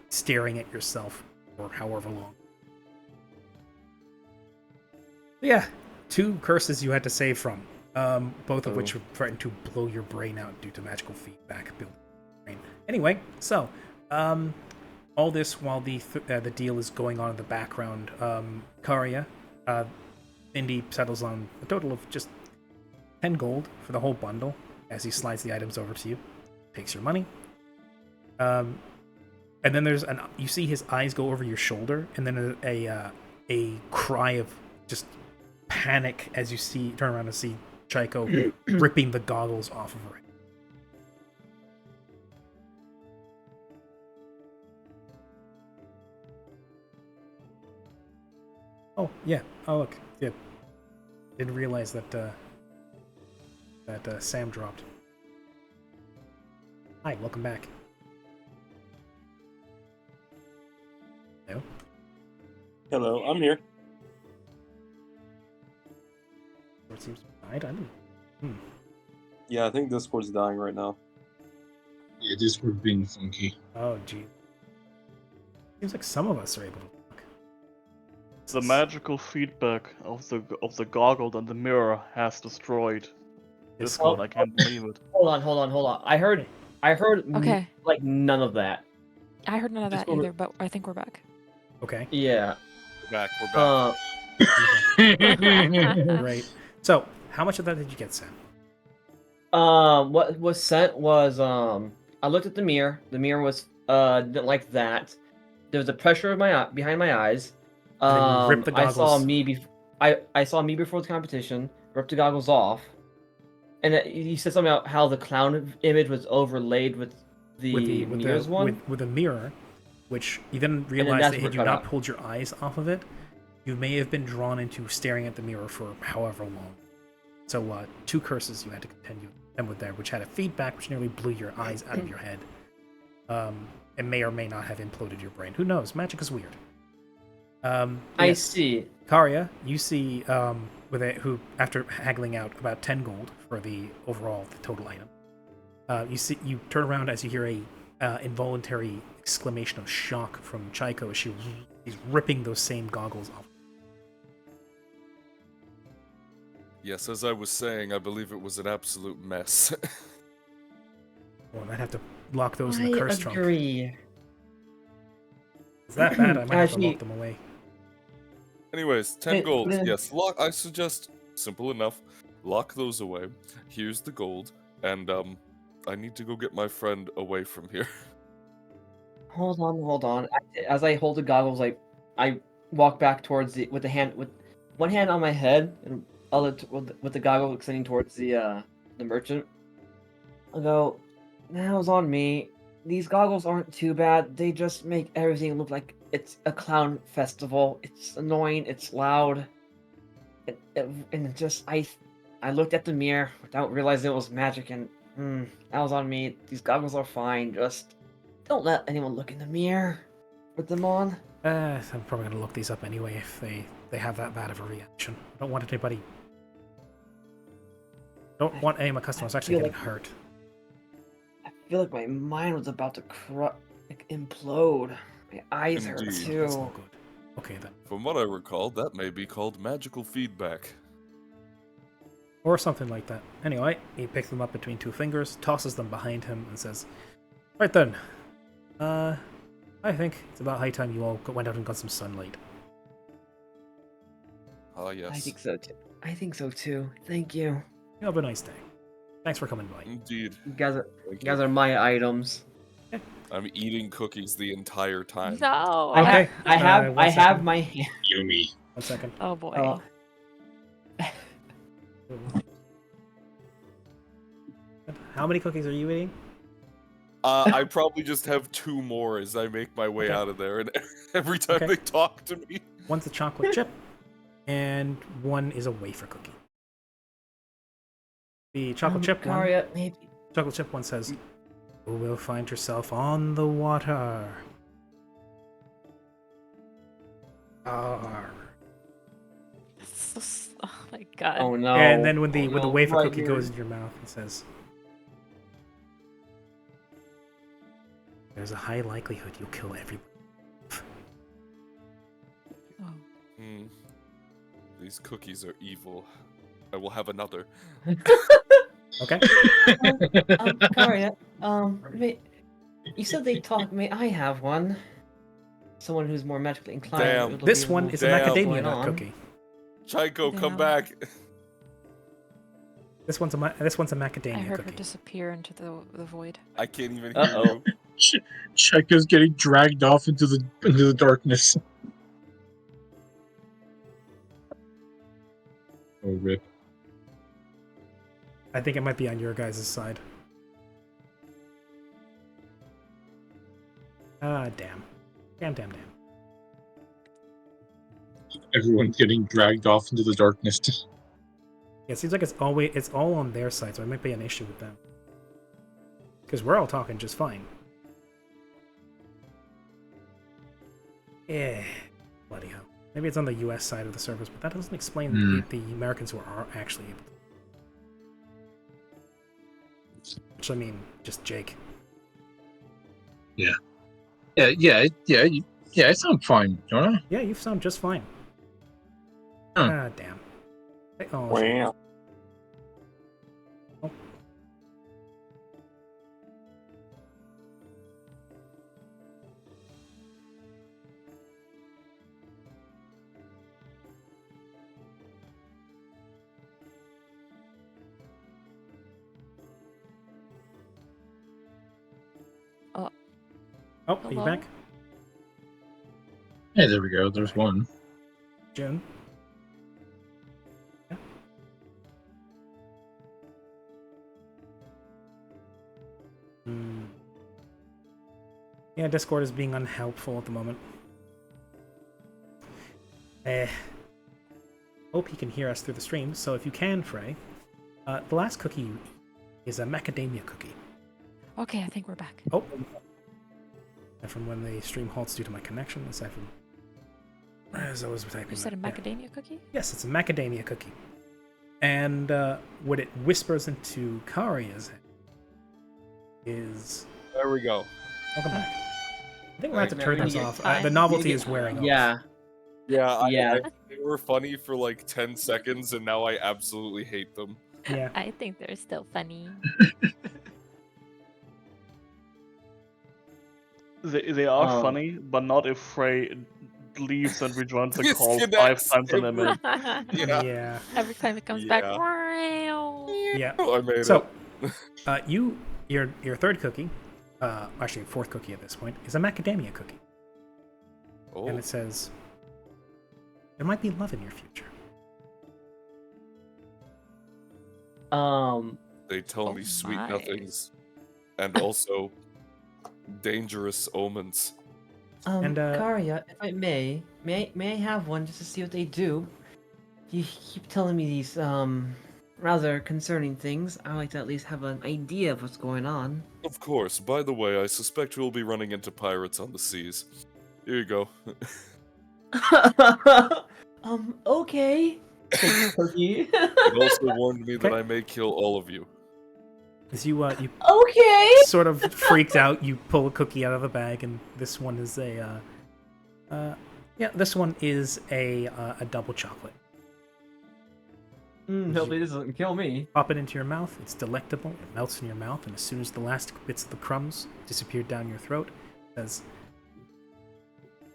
staring at yourself for however long. Yeah, 2 curses you had to save from. Both of which would threaten to blow your brain out due to magical feedback built in your brain. Anyway, so all this while the deal is going on in the background, Karya, Indy settles on a total of just 10 gold for the whole bundle as he slides the items over to you, takes your money. And then you see his eyes go over your shoulder, and then a cry of just panic as you turn around and see Chaiko ripping the goggles off of her. Oh, yeah. Oh, look. Yeah. Didn't realize that Sam dropped. Hi, welcome back. Hello? Hello, I'm here. It seems to be died. I didn't. Yeah, I think Discord's dying right now. Yeah, Discord being funky. Oh, gee. Seems like some of us are able to talk. The magical feedback of the goggle that the mirror has destroyed. It's Discord, I can't believe it. Hold on. I heard Okay. like none of that. I heard none of Just that wanna- either, but I think we're back. Okay. Yeah. We're back. Great. So, how much of that did you get, Sam? What was sent was I looked at the mirror. The mirror was didn't like that. There was a pressure of behind my eyes. And then you ripped the I saw goggles. me I saw me before the competition, ripped the goggles off, and you said something about how the clown image was overlaid with the mirrors one? with a mirror, which you then then realize that's that where had it you cut not out. pulled your eyes off of it, you may have been drawn into staring at the mirror for however long. So 2 curses you had to contend with there, which had a feedback which nearly blew your eyes out of your head. It may or may not have imploded your brain. Who knows? Magic is weird. I see. Karya, you see who after haggling out about 10 gold for the total item. You turn around as you hear a involuntary exclamation of shock from Chaiko as she's ripping those same goggles off. Yes, as I was saying, I believe it was an absolute mess. Well, I'd have to lock those in the curse trunk. I agree. Is that bad? I might have to Actually- lock them away. Anyways, 10 Hey, gold. then- Yes, lock. I suggest simple enough. Lock those away. Here's the gold, and I need to go get my friend away from here. Hold on. As I hold the goggles, I walk back towards with one hand on my head and with the goggle extending towards the merchant. I go, now's on me. These goggles aren't too bad. They just make everything look like it's a clown festival. It's annoying. It's loud. I looked at the mirror without realizing it was magic, and that was on me. These goggles are fine. Just don't let anyone look in the mirror with them on. I'm probably going to look these up anyway if they have that bad of a reaction. I don't want any of my customers actually feel getting hurt. I feel like my mind was about to implode. My eyes hurt Indeed. too. That's not good. Okay then. From what I recall, that may be called magical feedback. Or something like that. Anyway, he picks them up between 2 fingers, tosses them behind him, and says, "Right then. I think it's about high time you all went out and got some sunlight." Ah, yes. I think so too. Thank you. You have a nice day. Thanks for coming by. Indeed. You guys Thank are my items. I'm eating cookies the entire time. No. Okay. I one have second. my hand. Yumi. 1 second. Oh boy. Oh. How many cookies are you eating? I probably just have 2 more as I make my way Okay. out of there, and every time Okay. they talk to me. One's a chocolate chip, and one is a wafer cookie. The chocolate chip one. Karya, maybe. Chocolate chip one says, "You will find yourself on the water." Arr. Oh my god. Oh no. And then when the Oh, no, wafer right cookie here. goes in your mouth, it says, "There's a high likelihood you'll kill everybody." Oh. These cookies are evil. I will have another. Okay. Karya, you said they talk. May I have one? Someone who's more magically inclined. Damn. it'll This be a one little is a Damn. macadamia going nut on. cookie. Chaiko, come Damn. back. This one's a I macadamia heard her cookie. disappear into the void. I can't even hear Uh-oh. you. Chaiko's getting dragged off into the darkness. Oh, rip. I think it might be on your guys' side. Ah, damn. Damn. Everyone's getting dragged off into the darkness. Yeah, it seems like it's all on their side, so it might be an issue with them. Because we're all talking just fine. Yeah, bloody hell. Maybe it's on the US side of the service, but that doesn't explain the Americans who are actually able to. Which, I mean, just Jake. Yeah, it sounds fine, don't I? Yeah, you sound just fine. Huh. Ah, damn. Technology. Wow. Oh, are you Hello? back? Hey, there we go. There's one. June? Yeah, Discord is being unhelpful at the moment. Hope he can hear us through the stream, so if you can, Frey, the last cookie you eat is a macadamia cookie. Okay, I think we're back. Oh. And from when the stream halts due to my connection, aside from... As I was typing... You said a that, macadamia cookie? Yes, it's a macadamia cookie. And what it whispers into Karia's head is... There we go. Welcome back. I think we'll have to Right, turn man, those we off. get- The novelty is wearing off. Yeah. Yeah, they were funny for like 10 seconds, and now I absolutely hate them. Yeah. I think they're still funny. They are Um, funny, but not if Frey leaves and rejoins the call Disconnects 5 times in a every- minute. Yeah. Yeah. Every time it comes back. Yeah. Wow. Yeah. I made So, it. your third cookie, actually fourth cookie at this point, is a macadamia cookie. Oh, And it says, there might be love in your future. They tell Oh me sweet my. nothings, and also dangerous omens. And, Karia, if I may I have one just to see what they do? You keep telling me these rather concerning things. I like to at least have an idea of what's going on. Of course. By the way, I suspect we'll be running into pirates on the seas. Here you go. Okay. Cookie. It also warned me that Okay. I may kill all of you. As you Okay. sort of freaked out, you pull a cookie out of the bag, and this one is this one is a double chocolate. Hopefully this doesn't kill me. Pop it into your mouth. It's delectable. It melts in your mouth, and as soon as the last bits of the crumbs disappear down your throat, it says,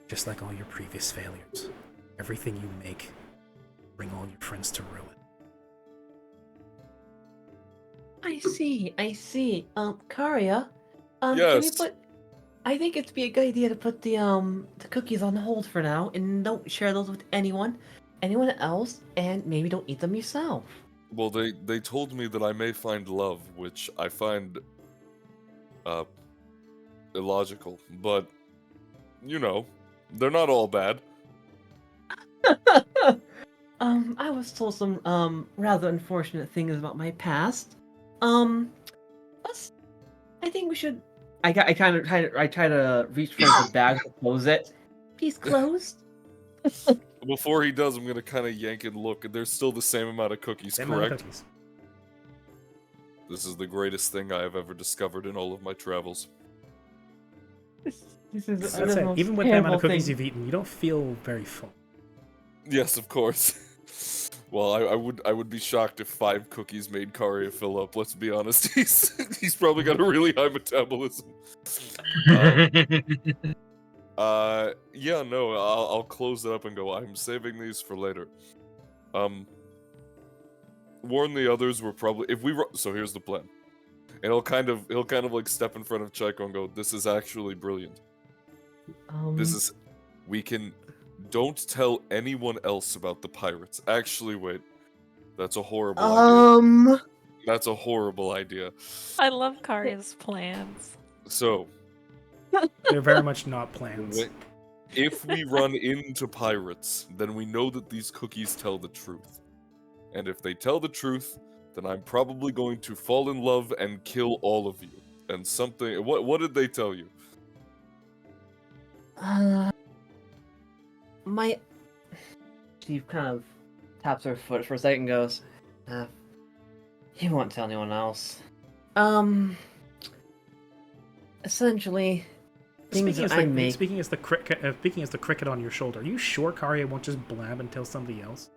just like all your previous failures, everything you make, bring all your friends to ruin. I see. Karia, can we Yes. put? I think it'd be a good idea to put the cookies on hold for now, and don't share those with anyone else, and maybe don't eat them yourself. Well, they told me that I may find love, which I find illogical, but you know, they're not all bad. I was told some rather unfortunate things about my past. I think we should. I try to reach for the bag to close it. Please closed. Before he does, I'm gonna kind of yank and look, and there's still the same amount of cookies, Same amount of correct? cookies. This is the greatest thing I have ever discovered in all of my travels. This is That's the it. most Even with the amount of terrible cookies thing. you've eaten, you don't feel very full. Yes, of course. Well, I would be shocked if 5 cookies made Karia fill up. Let's be honest. He's probably got a really high metabolism. Yeah, no, I'll close it up and go. I'm saving these for later. Warn the others. We're probably so here's the plan. And he'll kind of like step in front of Chaiko and go, "This is actually brilliant. Don't tell anyone else about the pirates. Actually, wait. That's a horrible idea. That's a horrible idea. I love Karia's plans. So, They're very much not plans. if we run into pirates, then we know that these cookies tell the truth. And if they tell the truth, then I'm probably going to fall in love and kill all of you. And something... What did they tell you? She kind of taps her foot for a second and goes, he won't tell anyone else. Essentially, things that I make... Speaking as the cricket on your shoulder, are you sure Karia won't just blab and tell somebody else?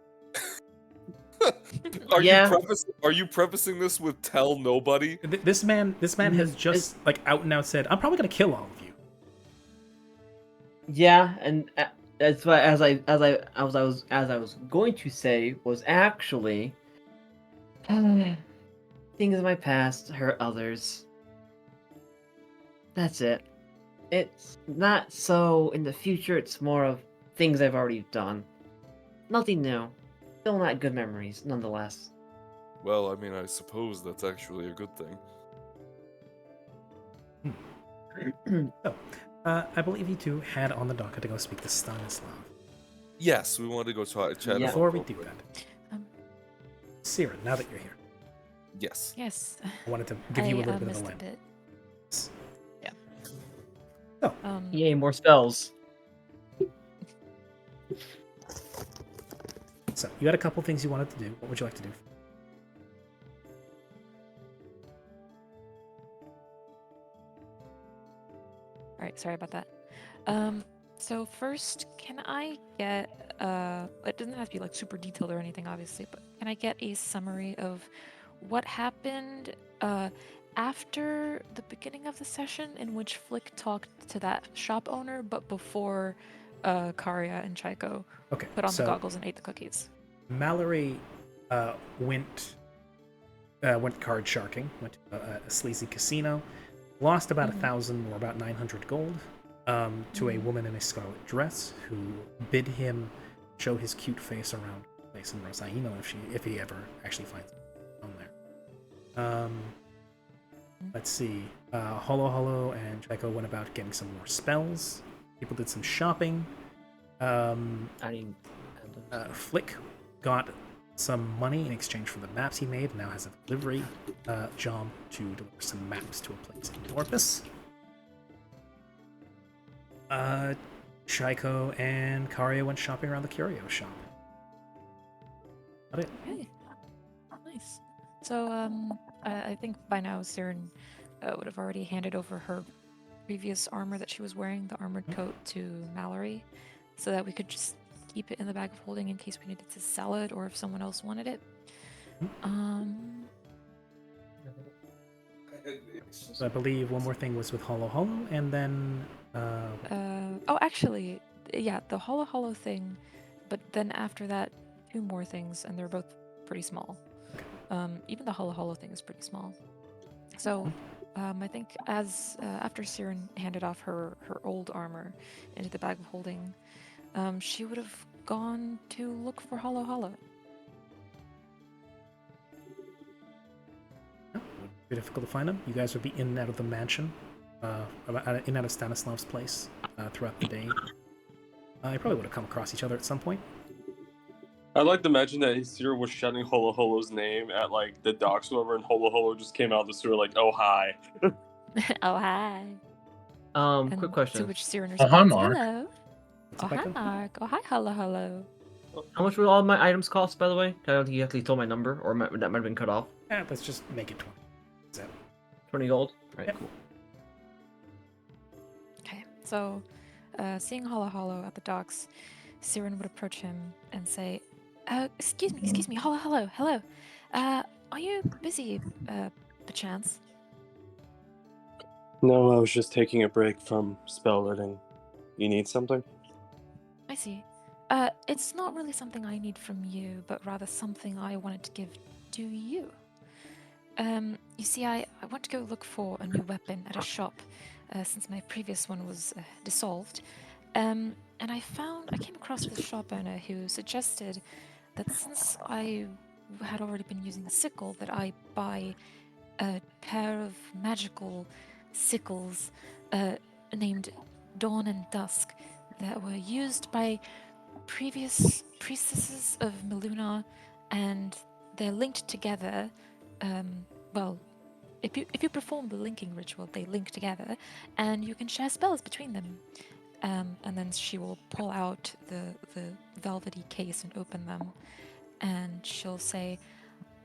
Are you prefacing this with tell nobody? This man has just like out and out said, "I'm probably gonna kill all of you." Yeah, and that's what as I was going to say was actually things in my past hurt others. That's it. It's not so in the future. It's more of things I've already done. Nothing new. Still not good memories, nonetheless. Well, I mean, I suppose that's actually a good thing. I believe you two had on the docket to go speak to Stanislav. Yes, we wanted to go chat. Yeah. Before about we it do real quick. that, Siren, now that you're here, Yes. Yes. I wanted to give you a little bit of missed a a land. bit. Yeah. Yay, more spells. So you had a couple things you wanted to do. What would you like to do? All right, sorry about that. So first, can I get it doesn't have to be like super detailed or anything, obviously, but can I get a summary of what happened after the beginning of the session in which Flick talked to that shop owner, but before Karya and Chaiko Okay. put on so the goggles and ate the cookies? Mallory went card sharking, went to a sleazy casino, lost about 1,000 or about 900 gold to a woman in a scarlet dress who bid him show his cute face around the place in Rosaino if he ever actually finds it on there. Let's see. Holo Holo and Chaiko went about getting some more spells. People did some shopping. Flick got some money in exchange for the maps he made, and now has a delivery job to deliver some maps to a place in Orpus. Chaiko and Karya went shopping around the curio shop. Got it. Okay. Nice. So, I think by now Siren would have already handed over her previous armor that she was wearing, the armored coat, to Mallory, so that we could just keep it in the bag of holding in case we needed to sell it or if someone else wanted it. So I believe one more thing was with Holo Holo, and then Oh, actually, yeah, the Holo Holo thing, but then after that, 2 more things, and they're both pretty small. Even the Holo Holo thing is pretty small. So, I think after Siren handed off her old armor into the bag of holding, she would have gone to look for Holo Holo. it would be difficult to find him. You guys would be in and out of the mansion, in and out of Stanislav's place throughout the day. You probably would have come across each other at some point. I'd like to imagine that Sierra was shouting Holo Holo's name at like the docks or whatever, and Holo Holo just came out of the sewer like, "Oh hi." Oh, hi. Quick To question. which Siren Oh, hi, responds, Mark. hello. What's Oh, up, hi, Echo? Mark. Oh, hi, Holo Holo. How much would all my items cost, by the way? I don't think you actually told my number, or that might have been cut off. Let's just make it 20. That's it. 20 gold? Right, Yep. cool. Okay, so seeing Holo Holo at the docks, Siren would approach him and say, excuse me, hello. Are you busy, perchance? No, I was just taking a break from spell learning. You need something? I see. It's not really something I need from you, but rather something I wanted to give to you. You see, I want to go look for a new weapon at a shop, since my previous one was dissolved. And I came across this shop owner who suggested that since I had already been using a sickle, that I buy a pair of magical sickles named Dawn and Dusk that were used by previous priestesses of Meluna, and they're linked together. Well, if you perform the linking ritual, they link together, and you can share spells between them. And then she will pull out the velvety case and open them, and she'll say,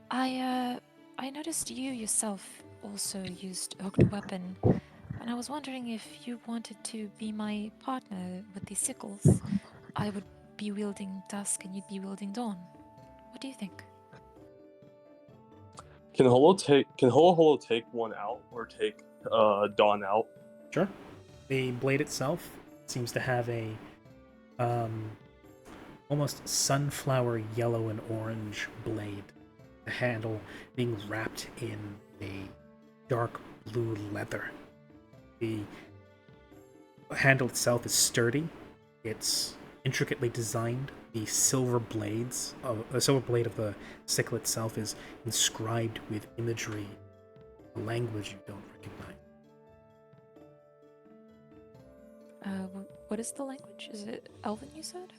I noticed you yourself also used a hooked weapon, and I was wondering if you wanted to be my partner with these sickles. I would be wielding Dusk and you'd be wielding Dawn. What do you think? Can Holo Holo take one out or take Dawn out? Sure. The blade itself seems to have a almost sunflower yellow and orange blade. The handle being wrapped in a dark blue leather. The handle itself is sturdy. It's intricately designed. The silver blade of the sickle itself is inscribed with imagery, a language you don't recognize. What is the language? Is it Elven, you said?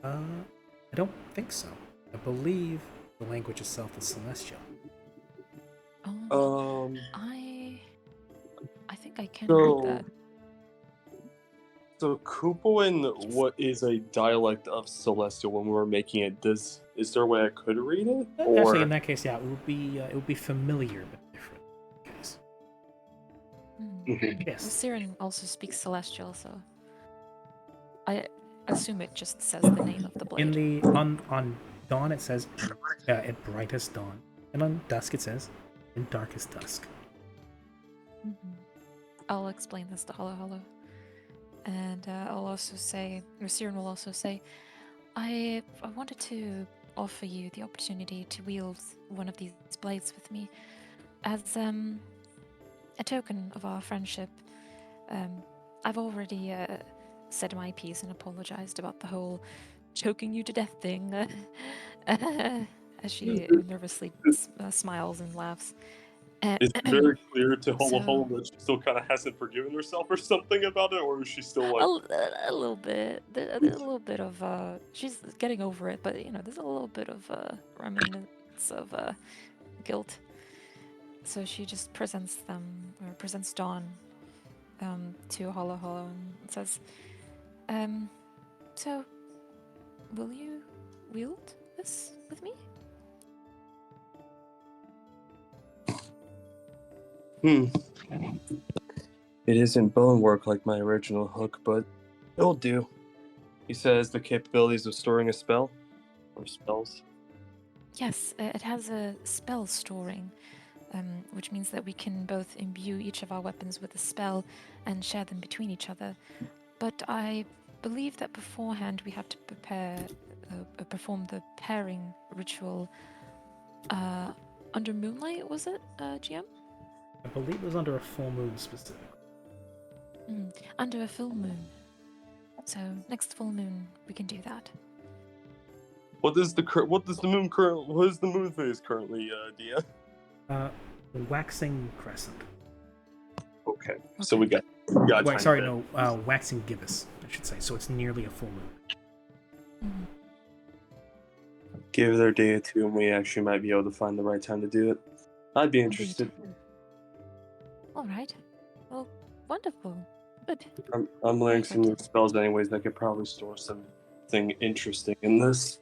I don't think so. I believe the language itself is Celestial. I think I can So- read that. So Kupoin, what is a dialect of Celestial when we were making it? Is there a way I could read it? Actually, in that case, yeah, it would be familiar but different. Guys. Well, Yes. Siren also speaks Celestial, so I assume it just says the name of the blade. In the on dawn it says at brightest dawn, and on dusk it says in darkest dusk. I'll explain this to Hollow Hollow. And I'll also say, or Siren will also say, I wanted to offer you the opportunity to wield one of these blades with me as a token of our friendship. I've already said my piece and apologized about the whole choking you to death thing, as she nervously smiles and laughs. It's very clear to Holo So- Holo that she still kind of hasn't forgiven herself or something about it, or is she still like? A little bit. There's a little bit of she's getting over it, but there's a little bit of remnants of guilt. So she just presents Dawn to Hollow Hollow and says, so will you wield this with me? It isn't bone work like my original hook, but it'll do. He says the capabilities of storing a spell or spells. Yes, it has a spell storing, which means that we can both imbue each of our weapons with a spell and share them between each other. But I believe that beforehand we have to perform the pairing ritual under moonlight, was it, GM? I believe it was under a full moon specifically. Under a full moon. So next full moon we can do that. What is the moon phase currently, Dia? Waxing crescent. Okay, so we got. Wait, sorry, no, waxing gibbous, I should say. So it's nearly a full moon. Give it a day or two, and we actually might be able to find the right time to do it. I'd be interested. All right. Well, wonderful. Good. I'm learning some new spells, anyways. That could probably store something interesting in this.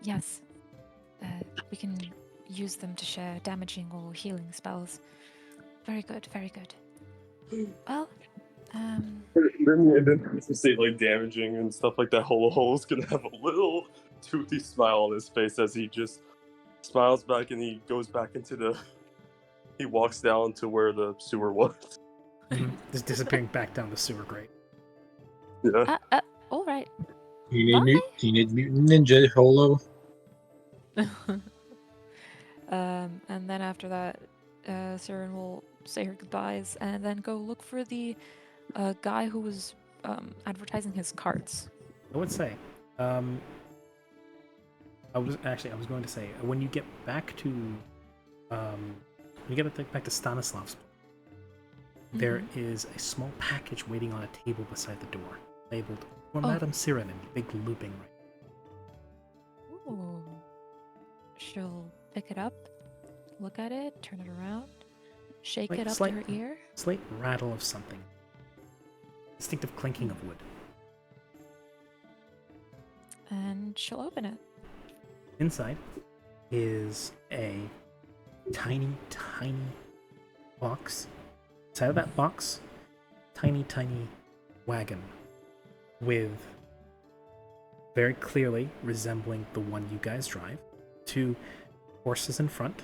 Yes. We can use them to share damaging or healing spells. Very good, very good. Well, Then to say like damaging and stuff like that, Holo Holo's gonna have a little toothy smile on his face as he just smiles back and he goes back into he walks down to where the sewer was. Just disappearing back down the sewer grate. Yeah. all right. Teenage Mutant Ninja Holo. And then after that, Siren will say her goodbyes and then go look for the guy who was advertising his carts. I would say, I was going to say, when you get back to, back to Stanislav's, there is a small package waiting on a table beside the door, labeled for Madame Siren in big looping right. Ooh. She'll pick it up, look at it, turn it around, shake Like it up slight- to her ear. Slight rattle of something. Distinctive clinking of wood. And she'll open it. Inside is a tiny, tiny box. Inside of that box, tiny, tiny wagon with very clearly resembling the one you guys drive. 2 horses in front,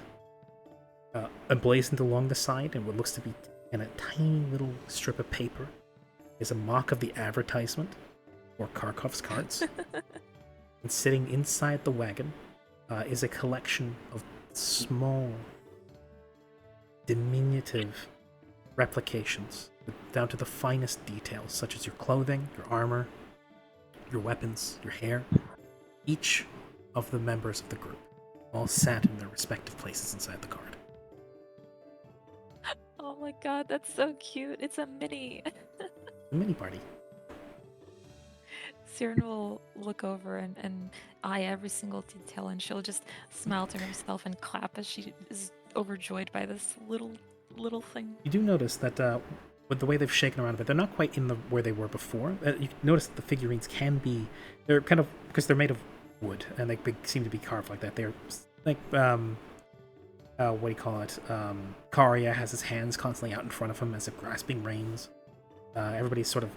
emblazoned along the side, and what looks to be in a tiny little strip of paper is a mock of the advertisement for Karkov's carts. And sitting inside the wagon is a collection of small, diminutive replications, down to the finest details, such as your clothing, your armor, your weapons, your hair. Each of the members of the group all sat in their respective places inside the cart. Oh my god, that's so cute. It's a mini. a mini party. Siren will look over and eye every single detail, and she'll just smile to herself and clap as she is overjoyed by this little thing. You do notice that with the way they've shaken around a bit, they're not quite in the where they were before. You notice that the figurines they're kind of, because they're made of wood and they seem to be carved like that. They're like what do you call it? Karya has his hands constantly out in front of him as if grasping reins. Everybody's sort of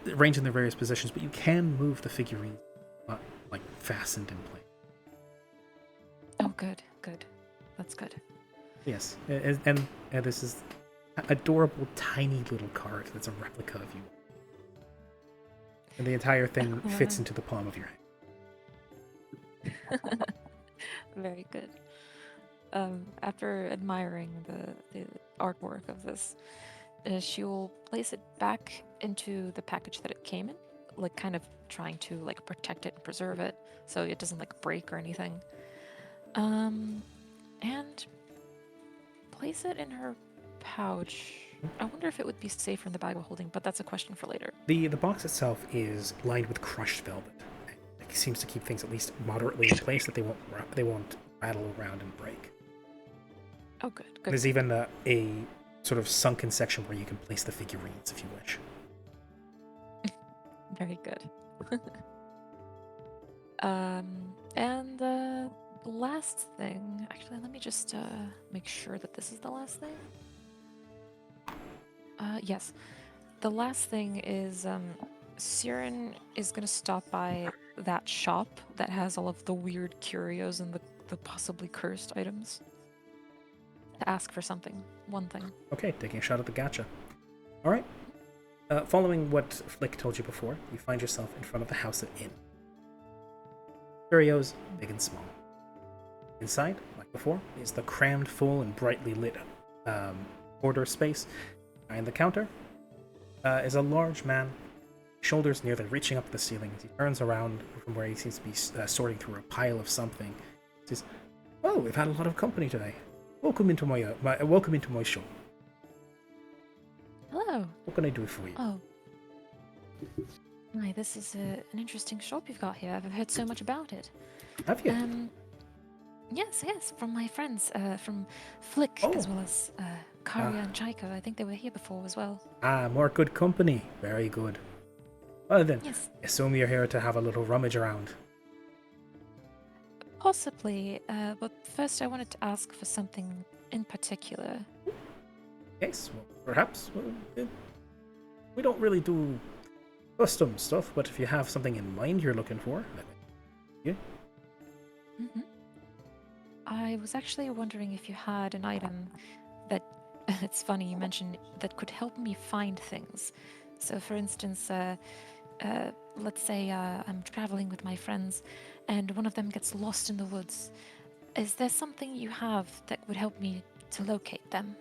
arranged in their various positions, but you can move the figurines, like fastened in place. Oh, good. That's good. Yes, and this is an adorable, tiny little card that's a replica of you. And the entire thing fits into the palm of your hand. Very good. After admiring the artwork of this, she will place it back into the package that it came in, like kind of trying to like protect it and preserve it so it doesn't like break or anything. And place it in her pouch. I wonder if it would be safer in the bag of holding, but that's a question for later. The box itself is lined with crushed velvet. It seems to keep things at least moderately in place, that they won't rattle around and break. Oh, good. There's even a sort of sunken section where you can place the figurines if you wish. Very good. And the last thing, actually, let me just make sure that this is the last thing. Yes. The last thing is Siren is going to stop by that shop that has all of the weird curios and the possibly cursed items to ask for something. One thing. Okay, taking a shot at the gacha. All right. Following what Flick told you before, you find yourself in front of the House of Inn. Curios, big and small. Inside, like before, is the crammed full and brightly lit order space. Behind the counter is a large man, shoulders nearly reaching up to the ceiling. As he turns around from where he seems to be sorting through a pile of something. He says, "Oh, we've had a lot of company today. Welcome into my shop. Hello. What can I do for you?" Oh. My, this is an interesting shop you've got here. I've heard so much about it. Have you? Yes, from my friends, from Flick, as well as Karya and Chaika. I think they were here before as well. More good company. Very good. Well then, Yes. assume you're here to have a little rummage around. Possibly, but first I wanted to ask for something in particular. Yes, well, perhaps. We don't really do custom stuff, but if you have something in mind you're looking for, yeah. Mm-hmm. I was actually wondering if you had an item that, it's funny you mentioned, that could help me find things. So for instance, let's say I'm traveling with my friends and one of them gets lost in the woods. Is there something you have that would help me to locate them?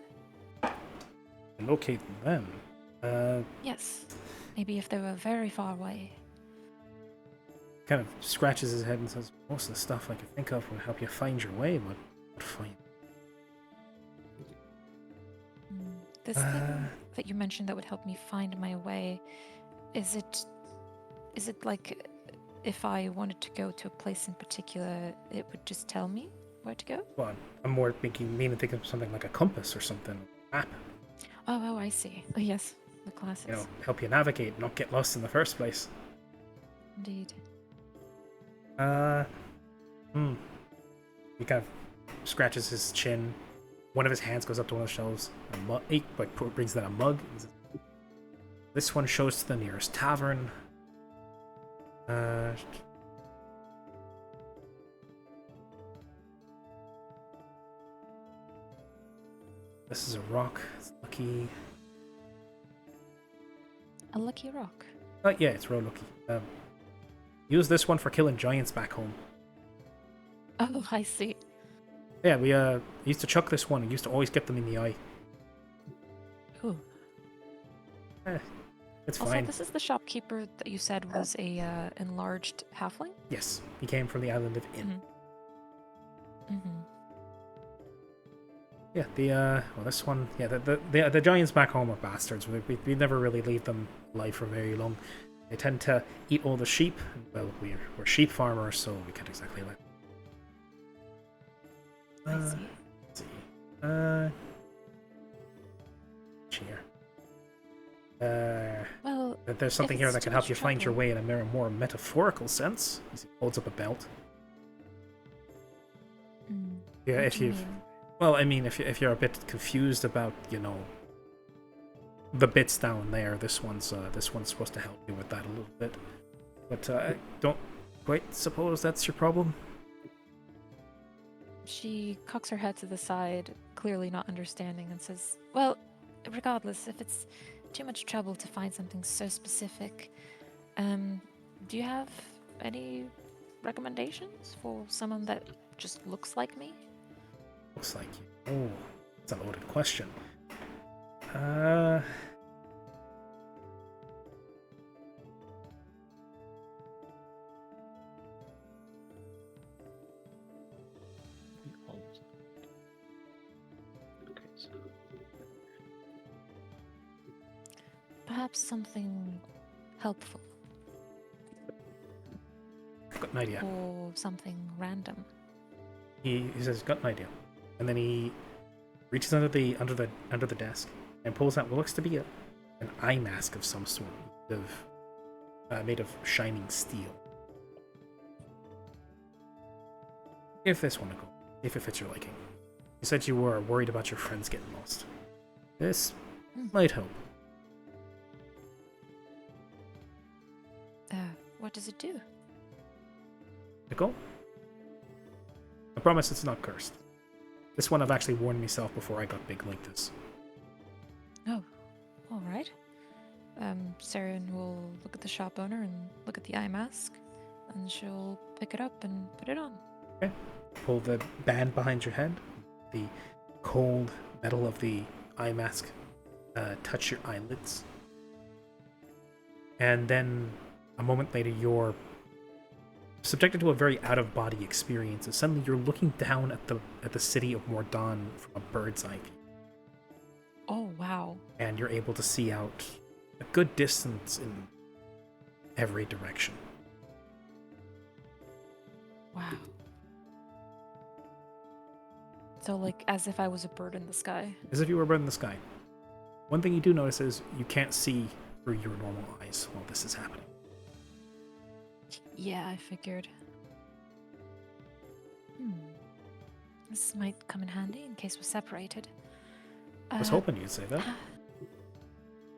Locate them? Yes. Maybe if they were very far away. Kind of scratches his head and says, most of the stuff I could think of would help you find your way, but fine. This thing that you mentioned that would help me find my way, is it like if I wanted to go to a place in particular, it would just tell me where to go? Well, I'm more meaning think of something like a compass or something. Map. Oh, I see. Oh, yes, the classics. Help you navigate, not get lost in the first place. Indeed. He kind of scratches his chin. One of his hands goes up to one of the shelves. He brings out a mug. This one shows to the nearest tavern. This is a rock. It's lucky. A lucky rock? Yeah, it's real lucky. Use this one for killing giants back home. Oh, I see. Yeah, we used to chuck this one and used to always get them in the eye. Ooh. It's Also, fine. this is the shopkeeper that you said was a enlarged halfling? Yes, he came from the island of Inn. Mm-hmm. Yeah, well, this one, yeah, the giants back home are bastards. We never really leave them alive for very long. They tend to eat all the sheep. Well, we're sheep farmers, so we can't exactly let. I see. Let's see. Cheer. Well, There's something if here it's that too can help much you find your trouble- way in a more metaphorical sense. He holds up a belt. Yeah, what if do you you've mean? Well, I mean, if you're a bit confused about, the bits down there, this one's supposed to help you with that a little bit. But I don't quite suppose that's your problem. She cocks her head to the side, clearly not understanding, and says, "Well, regardless, if it's too much trouble to find something so specific, do you have any recommendations for someone that just looks like me?" Looks like you. Oh, that's a loaded question. Perhaps something helpful I've got an idea. or something random. He says, "Got an idea," and then he reaches under the desk and pulls out what looks to be an eye mask of some sort, made of shining steel. Give this one a go, if it fits your liking. You said you were worried about your friends getting lost. This might help. What does it do? Nicole? I promise it's not cursed. This one I've actually worn myself before I got big like this. Oh, all right. Saren will look at the shop owner and look at the eye mask, and she'll pick it up and put it on. Okay. Pull the band behind your head. The cold metal of the eye mask touch your eyelids. And then a moment later, you're subjected to a very out-of-body experience. And suddenly, you're looking down at the city of Mordan from a bird's eye view, Oh, wow. and you're able to see out a good distance in every direction. Wow. So, like, as if I was a bird in the sky. As if you were a bird in the sky. One thing you do notice is you can't see through your normal eyes while this is happening. Yeah, I figured. This might come in handy in case we're separated. I was hoping you'd say that.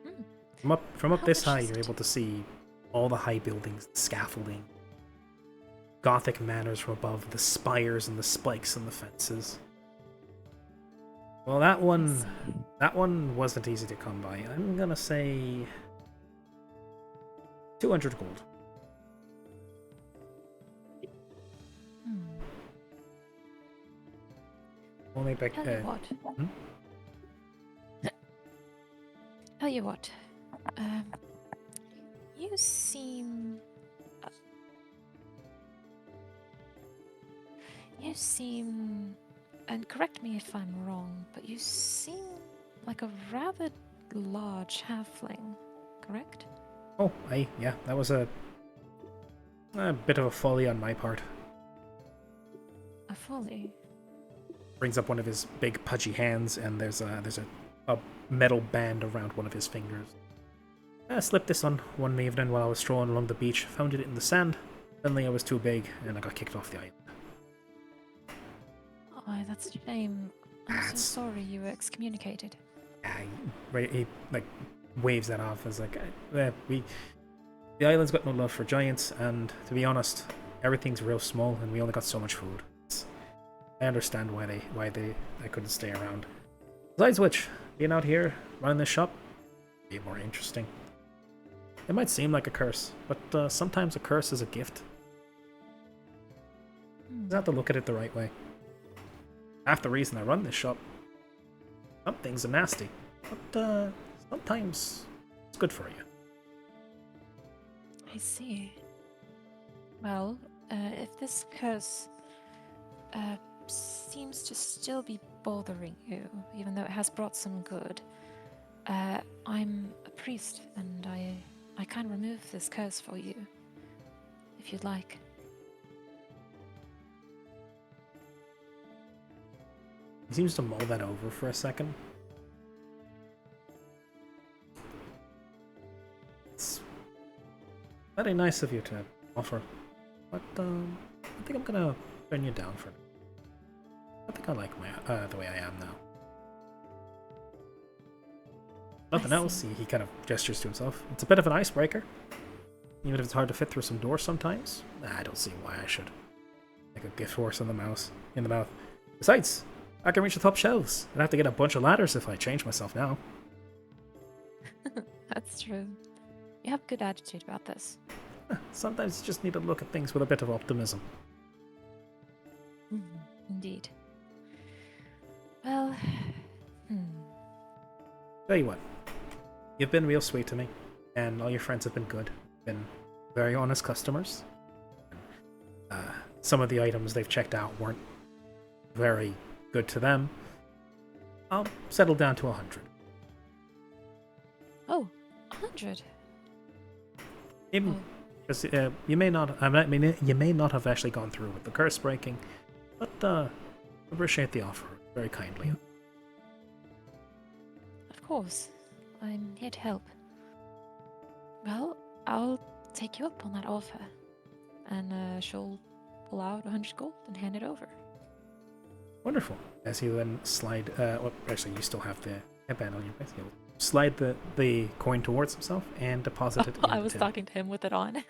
Hmm. From up How this much high, is you're it? able to see all the high buildings, the scaffolding, Gothic manors from above, the spires and the spikes and the fences. Well, that one wasn't easy to come by. I'm gonna say 200 gold. Only back. Tell you what. Tell you what. You seem. You seem. And correct me if I'm wrong, but you seem like a rather large halfling, correct? Oh, yeah, that was a bit of a folly on my part. A folly. Brings up one of his big pudgy hands, and there's a metal band around one of his fingers. I slipped this on one evening while I was strolling along the beach, found it in the sand. Suddenly I was too big, and I got kicked off the island. Oh, that's a shame. I'm so That's- sorry you were excommunicated. He like waves that off as like, the island's got no love for giants, and to be honest, everything's real small, and we only got so much food. I understand why they couldn't stay around. Besides which, being out here running this shop, be more interesting. It might seem like a curse, but sometimes a curse is a gift. You have to look at it the right way. Half the reason I run this shop, some things are nasty, but sometimes it's good for you. I see. Well, if this curse seems to still be bothering you, even though it has brought some good. I'm a priest, and I can remove this curse for you, if you'd like. He seems to mull that over for a second. It's very nice of you to offer, but I think I'm gonna turn you down for now. I think I like the way I am now. Nothing else, he kind of gestures to himself. It's a bit of an icebreaker. Even if it's hard to fit through some doors sometimes, I don't see why I should. Like a gift horse in the mouth. Besides, I can reach the top shelves. I'd have to get a bunch of ladders if I change myself now. That's true. You have a good attitude about this. Sometimes you just need to look at things with a bit of optimism. Indeed. Well, Tell you what, you've been real sweet to me, and all your friends have been good. Been very honest customers. Some of the items they've checked out weren't very good to them. I'll settle down to 100. Oh, 100. Even because you may not have actually gone through with the curse breaking, but appreciate the offer very kindly. Of course. I'm here to help. Well, I'll take you up on that offer. And she'll pull out 100 gold and hand it over. Wonderful. As you then slide, well, actually you still have the headband on your face. You'll slide the coin towards himself and deposit it. I was talking to him with it on.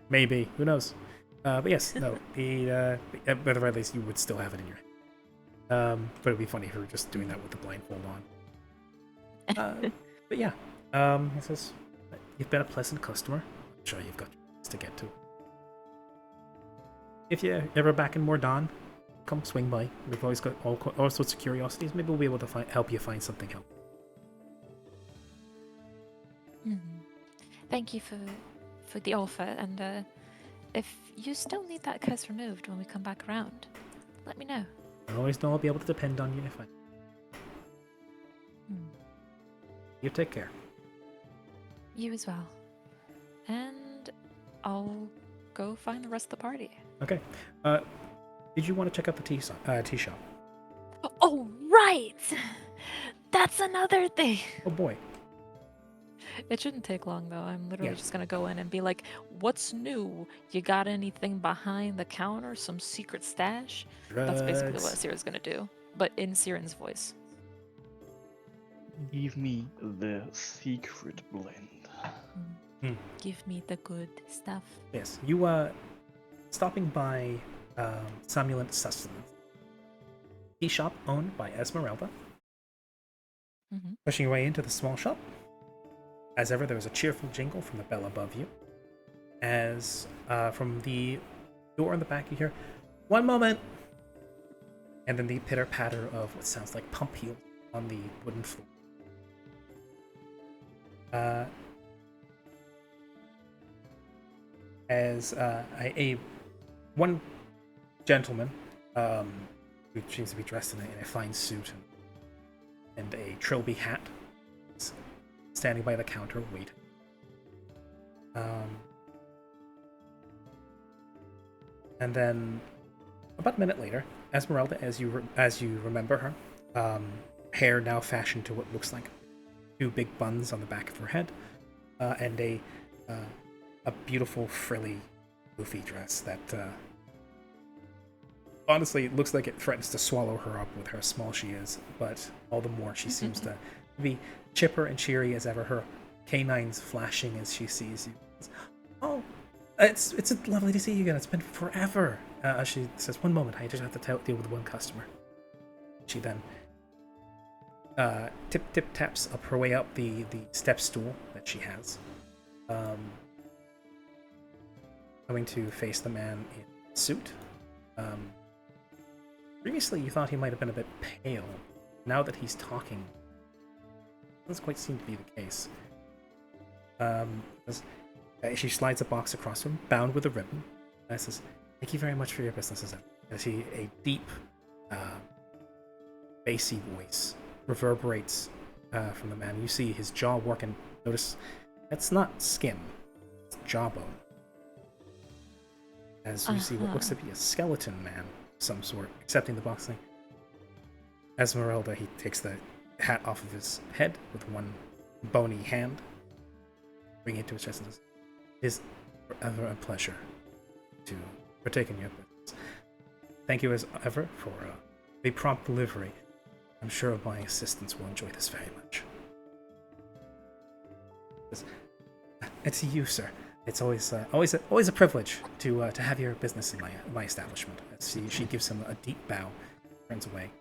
Maybe. Who knows? But yes, no. At the very least, you would still have it in your hand. But it'd be funny if we were just doing that with the blindfold on. But yeah, he says, you've been a pleasant customer. I'm sure you've got things to get to. If you're ever back in Mordan, come swing by. We've always got all sorts of curiosities. Maybe we'll be able to help you find something helpful. Thank you for the offer, and if you still need that curse removed when we come back around, let me know. I always know I'll be able to depend on you if I... You take care. You as well. And I'll go find the rest of the party. Okay. Did you want to check out the tea shop? Oh, right! That's another thing! Oh boy. It shouldn't take long, though. I'm literally just gonna go in and be like, what's new? You got anything behind the counter? Some secret stash? That's basically what Siren's gonna do. But in Siren's voice. Give me the secret blend. Give me the good stuff. Yes, you stopping by Samuel Sustenance, tea shop owned by Esmeralda. Pushing your way into the small shop. As ever, there was a cheerful jingle from the bell above you. As from the door in the back, you hear, "One moment!" And then the pitter-patter of what sounds like pump heels on the wooden floor. As one gentleman, who seems to be dressed in a fine suit and a trilby hat, is standing by the counter waiting. And then about a minute later, Esmeralda, as you remember her, hair now fashioned to what looks like 2 big buns on the back of her head, and a beautiful frilly goofy dress that honestly it looks like it threatens to swallow her up with how small she is, but all the more she seems to be chipper and cheery as ever, her canines flashing as she sees you. Oh, it's lovely to see you again. It's been forever. She says, "One moment, I just have to deal with one customer." She then tip taps up her way up the step stool that she has, coming to face the man in suit. Previously, you thought he might have been a bit pale. Now that he's talking, it doesn't quite seem to be the case. She slides a box across him, bound with a ribbon. And says, "Thank you very much for your business." As a deep bassy voice reverberates from the man. You see his jaw working. Notice that's not skin, it's jawbone. As you see what looks to be a skeleton man of some sort, accepting the boxing. Esmeralda, he takes the hat off of his head with one bony hand, bringing it to his chest and says, "It is forever a pleasure to partake in your business. Thank you as ever for the prompt delivery. I'm sure my assistants will enjoy this very much." It's you, sir. It's always a privilege to have your business in my establishment. As she gives him a deep bow, turns away.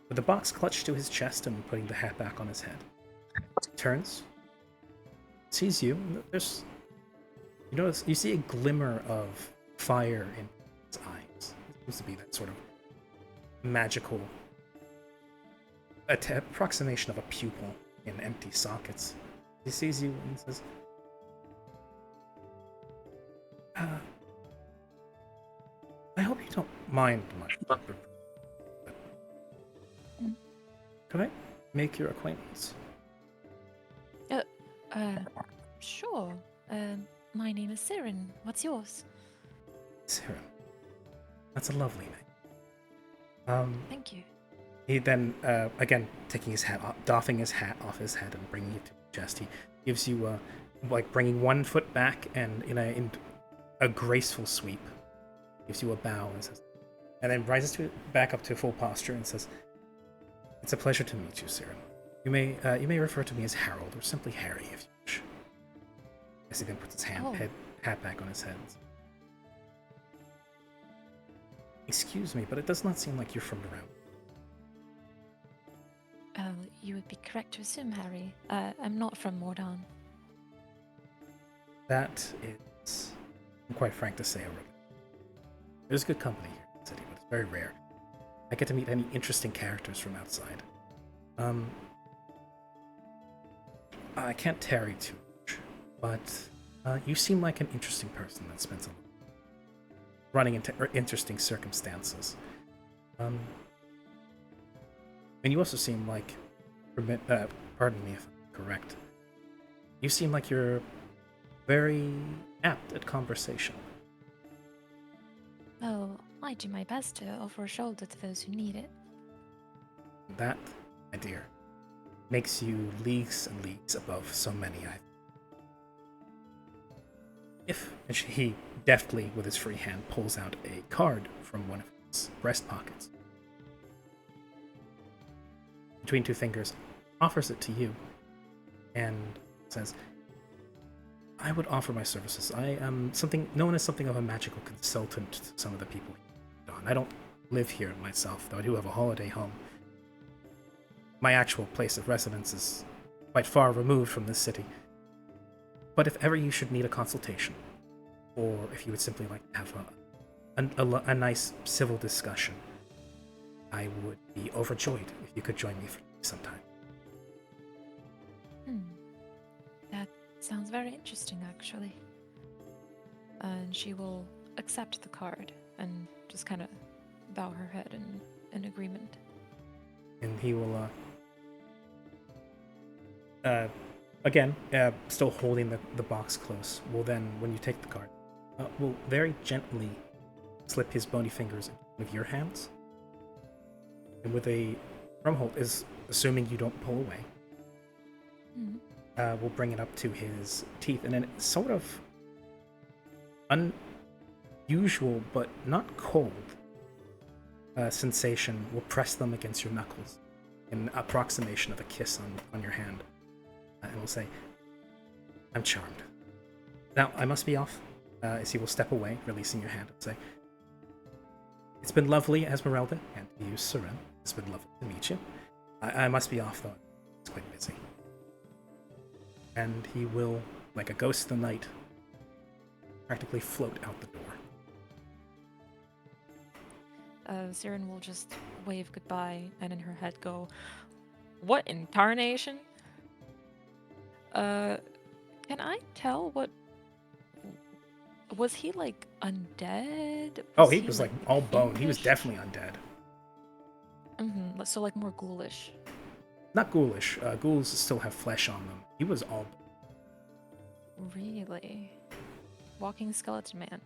With the box clutched to his chest and putting the hat back on his head, turns, sees you. There's, you see a glimmer of fire in his eyes. It seems to be that sort of magical approximation of a pupil in empty sockets. He sees you and says, "I hope you don't mind much. Could I make your acquaintance?" Sure. My name is Siren. What's yours? Siren. That's a lovely name. Thank you. He then, again, taking his hat off, doffing his hat off his head and bringing it to his chest, he gives you, like, bringing one foot back and in a graceful sweep, gives you a bow and then rises back up to full posture and says, "It's a pleasure to meet you, Siren. You may refer to me as Harold or simply Harry if you wish." As he then puts his hat back on his head. "Excuse me, but it does not seem like you're from around." You would be correct to assume, Harry. I'm not from Mordan. That is, I'm quite frank to say, already. There's good company here in the city, but it's very rare. I get to meet any interesting characters from outside. I can't tarry too much, but you seem like an interesting person that spends running into interesting circumstances. And you also seem like, pardon me if I'm correct, you seem like you're very apt at conversation. Well, I do my best to offer a shoulder to those who need it. That, my dear, makes you leagues and leagues above so many. And he deftly, with his free hand, pulls out a card from one of his breast pockets. Between two fingers, offers it to you, and says, "I would offer my services. I am known as something of a magical consultant to some of the people here. I don't live here myself, though I do have a holiday home. My actual place of residence is quite far removed from this city. But if ever you should need a consultation, or if you would simply like to have a nice civil discussion, I would be overjoyed if you could join me for sometime." That sounds very interesting, actually. And she will accept the card and just kind of bow her head in agreement. And he will, again, still holding the box close, will then, when you take the card, will very gently slip his bony fingers into one of your hands. And with a drumhold, is assuming you don't pull away, will bring it up to his teeth, and then sort of unusual but not cold sensation will press them against your knuckles in approximation of a kiss on your hand, and will say, "I'm charmed. Now I must be off," as he will step away, releasing your hand, and say, "It's been lovely, Esmeralda, and to you, Siren. It's been lovely to meet you. I must be off, though. It's quite busy." And he will, like a ghost in the night, practically float out the door. Siren will just wave goodbye and in her head go, "What in tarnation? Can I tell what... Was he, like, undead? Oh, he was, like, all bone. He was fiendish? definitely undead. So like more ghoulish. Not ghoulish. Ghouls still have flesh on them. He was all. Really? Walking skeleton man.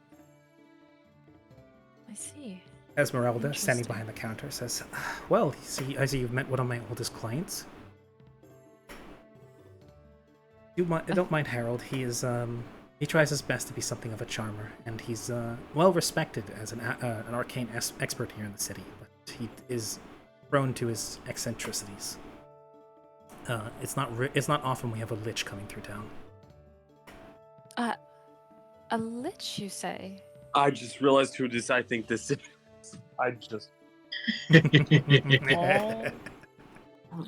I see. Esmeralda, standing Interesting. behind the counter, says, "Well, I see you've met one of my oldest clients. Don't mind Harold. He is he tries his best to be something of a charmer, and he's well respected as an arcane expert here in the city. But he is prone to his eccentricities. It's not often we have a lich coming through town." A lich, you say? I just realized who this I think this is. I just.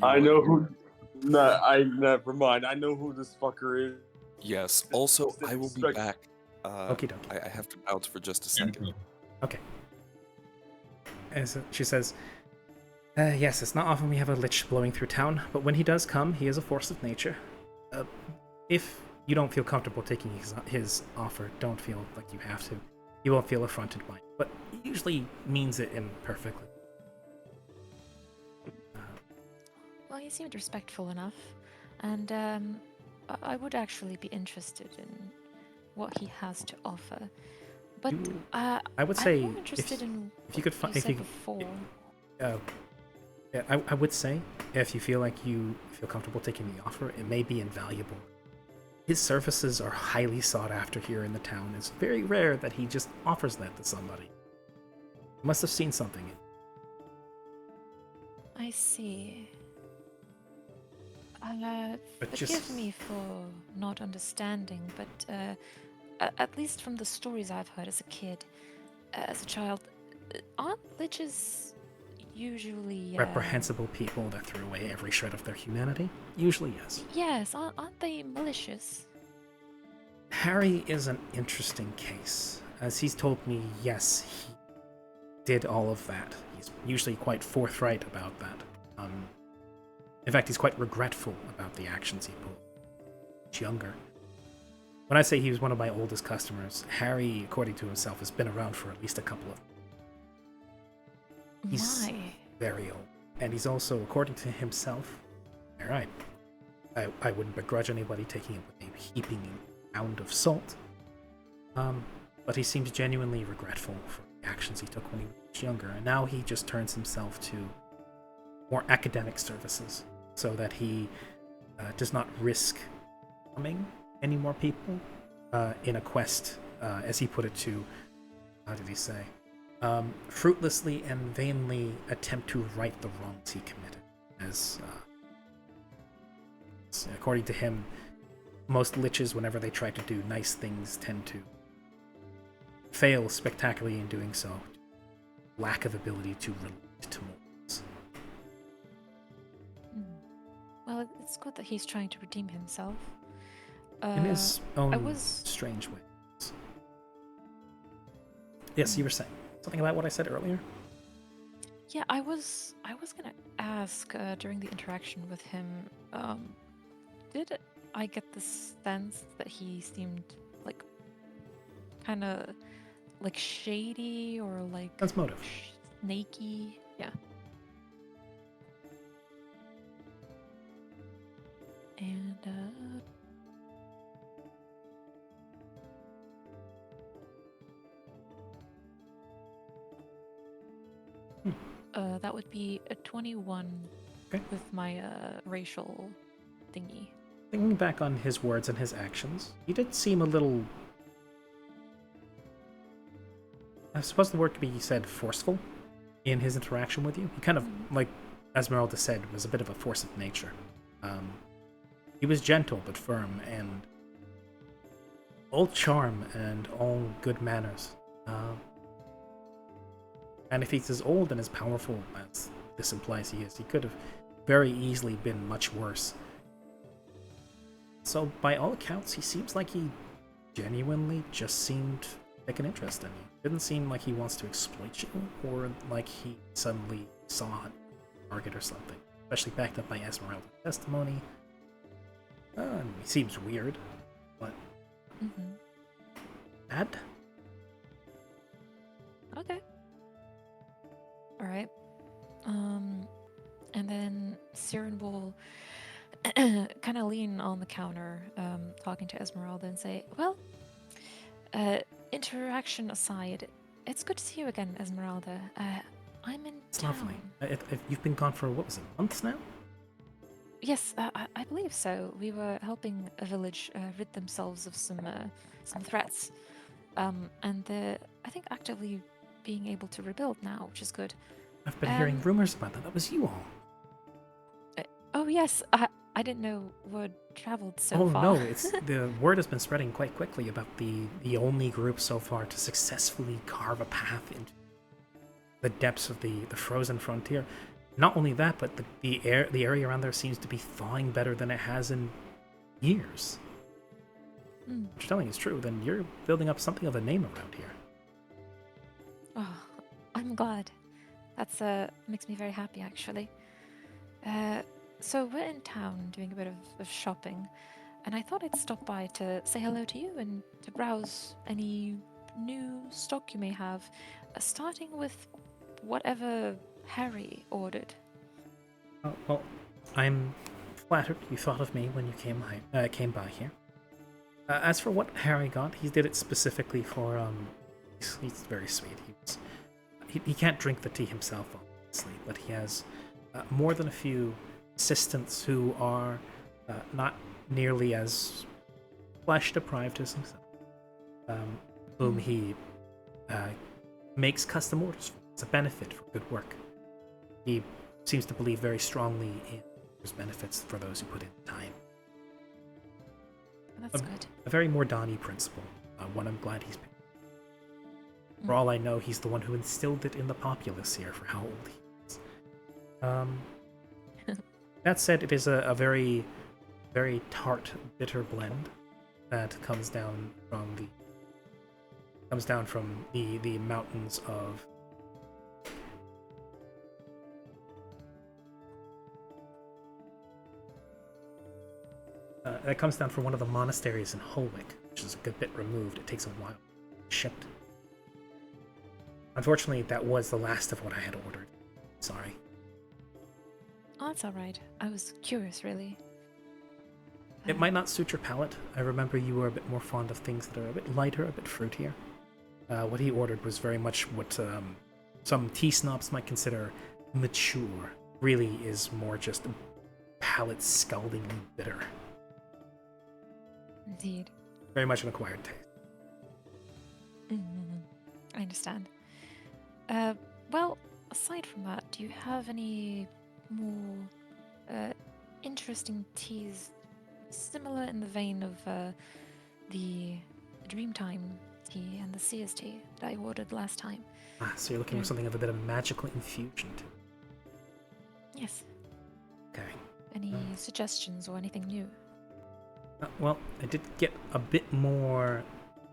I know who. No, never mind. I know who this fucker is. Yes. Also, I will be back. Okie dokie. I have to bounce for just a second. Okay. And so she says, "Yes, it's not often we have a lich blowing through town, but when he does come, he is a force of nature. If you don't feel comfortable taking his offer, don't feel like you have to. You won't feel affronted by it, but he usually means it imperfectly." Well, he seemed respectful enough, and I would actually be interested in what he has to offer. But I would say I'm more interested in if you could what find if you before. yeah, I would say if you feel like you feel comfortable taking the offer, it may be invaluable. His services are highly sought after here in the town. It's very rare that he just offers that to somebody. He must have seen something. I see. But Forgive just- me for not understanding, but at least from the stories I've heard as a kid, as a child, aren't liches usually Reprehensible people that threw away every shred of their humanity? Usually, yes. Yes, aren't they malicious? Harry is an interesting case. As he's told me, yes, he did all of that. He's usually quite forthright about that. In fact, he's quite regretful about the actions he pulled. He's younger. When I say he was one of my oldest customers, Harry, according to himself, has been around for at least a couple of... He's My. very old. And he's also, according to himself, alright, I wouldn't begrudge anybody taking it with a heaping pound of salt. But he seems genuinely regretful for the actions he took when he was younger, and now he just turns himself to more academic services so that he does not risk harming any more people in a quest, as he put it, to, how did he say, fruitlessly and vainly attempt to right the wrongs he committed. As according to him, most liches, whenever they try to do nice things, tend to fail spectacularly in doing so. Lack of ability to relate to mortals. Well, it's good that he's trying to redeem himself. In his own was- strange ways. Yes, you were saying something about what I said earlier? Yeah, I was gonna ask during the interaction with him. Did I get the sense that he seemed like kind of like shady or like That's motive. snaky? Yeah. And that would be a 21 Okay. with my racial thingy. Thinking back on his words and his actions, he did seem a little... I suppose the word could be said forceful in his interaction with you. He kind of, like Esmeralda said, was a bit of a force of nature. He was gentle but firm and all charm and all good manners. And if he's as old and as powerful as this implies he is, he could have very easily been much worse. So, by all accounts, he seems like he genuinely just seemed like an interest in you. Didn't seem like he wants to exploit you, or like he suddenly saw a target or something. Especially backed up by Esmeralda's testimony. He seems weird, but bad. Okay. All right. And then Siren will kind of lean on the counter, talking to Esmeralda, and say, "Well, interaction aside, it's good to see you again, Esmeralda. I'm in It's town." lovely. You've been gone for, what was it, months now? Yes, I believe so. We were helping a village rid themselves of some threats, and they're, I think, actively being able to rebuild now, which is good. I've been hearing rumors about that. That was you all. Oh yes, I didn't know word traveled so far. No, it's the word has been spreading quite quickly about the only group so far to successfully carve a path into the depths of the frozen frontier. Not only that, but the area around there seems to be thawing better than it has in years. Mm. What you're telling is true, then you're building up something of a name around here. Oh, I'm glad. That's makes me very happy, actually. So we're in town doing a bit of shopping, and I thought I'd stop by to say hello to you and to browse any new stock you may have, starting with whatever Harry ordered. Well, I'm flattered you thought of me when you came by here. As for what Harry got, he did it specifically for he's very sweet. He can't drink the tea himself, obviously, but he has more than a few assistants who are not nearly as flesh deprived as himself, whom he makes custom orders for. It's a benefit for good work. He seems to believe very strongly in his benefits for those who put in time. That's good. A very Mordani principle, one I'm glad he's picked. For all I know, he's the one who instilled it in the populace here for how old he is. That said, it is a very, very tart, bitter blend that comes down from the mountains of that comes down from one of the monasteries in Holwick, which is a good bit removed. It takes a while to ship. Unfortunately, that was the last of what I had ordered. Sorry. Oh, that's all right. I was curious, really. It might not suit your palate. I remember you were a bit more fond of things that are a bit lighter, a bit fruitier. What he ordered was very much what some tea snobs might consider mature. Really is more just palate scaldingly bitter. Indeed. Very much an acquired taste. I understand. Well, aside from that, do you have any more interesting teas similar in the vein of the Dreamtime tea and the Seer's tea that I ordered last time? So you're looking for something of a bit of magical infusion to. Yes. Okay. Any suggestions or anything new? Well, I did get a bit more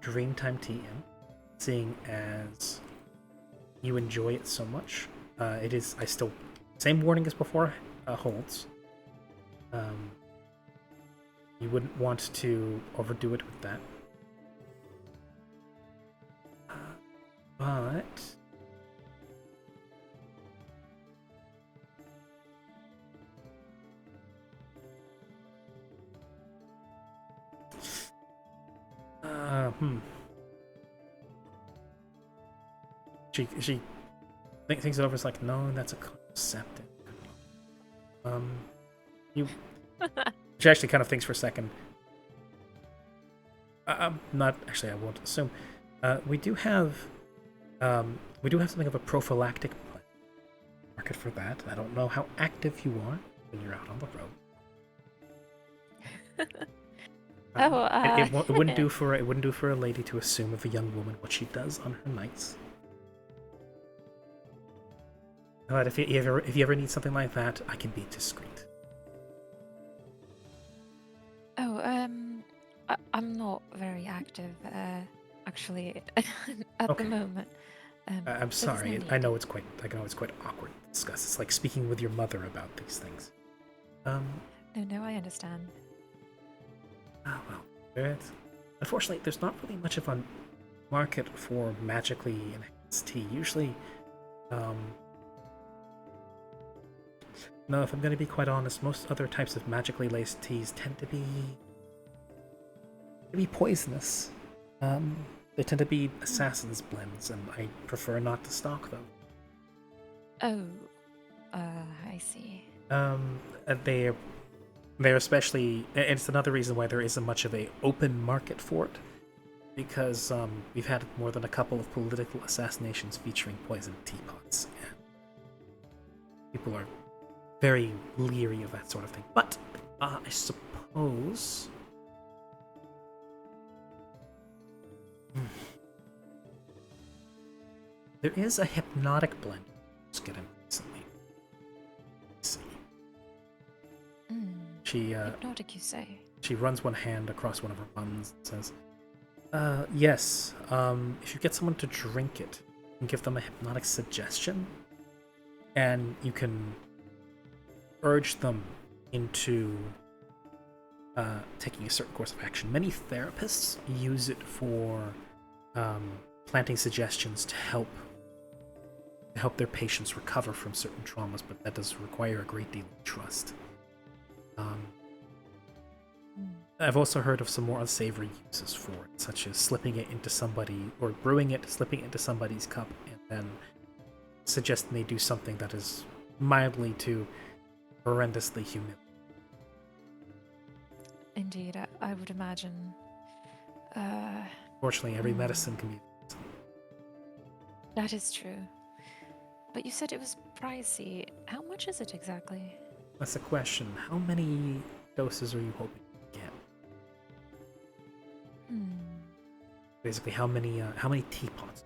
Dreamtime tea in, seeing as you enjoy it so much. It is, same warning as before holds. You wouldn't want to overdo it with that. But She thinks it over. It's like, no, that's a concept. She actually kind of thinks for a second. Not actually. I won't assume. We do have something of a prophylactic market for that. I don't know how active you are when you're out on the road. It wouldn't do for a lady to assume of a young woman what she does on her nights. But if you ever need something like that, I can be discreet. Oh, I'm not very active, actually, at the moment. I'm sorry. I know it's quite awkward to discuss. It's like speaking with your mother about these things. No, I understand. Oh well. Unfortunately, there's not really much of a market for magically enhanced tea. Usually, No, if I'm going to be quite honest, most other types of magically laced teas tend to be poisonous. They tend to be assassin's blends, and I prefer not to stock them. Oh, I see. They're especially. It's another reason why there isn't much of a open market for it, because we've had more than a couple of political assassinations featuring poisoned teapots, and people are very leery of that sort of thing. But I suppose. There is a hypnotic blend just getting recently. Let's see. She Hypnotic, you say? she runs one hand across one of her buns and says, yes, if you get someone to drink it, you can give them a hypnotic suggestion, and you can urge them into taking a certain course of action. Many therapists use it for planting suggestions to help their patients recover from certain traumas, but that does require a great deal of trust. I've also heard of some more unsavory uses for it, such as slipping it into somebody, or brewing it, slipping it into somebody's cup, and then suggesting they do something that is mildly to horrendously humiliating. Indeed, I would imagine. Fortunately, every medicine can be. That is true. But you said it was pricey. How much is it exactly? That's the question. How many doses are you hoping to get? Basically, how many teapots?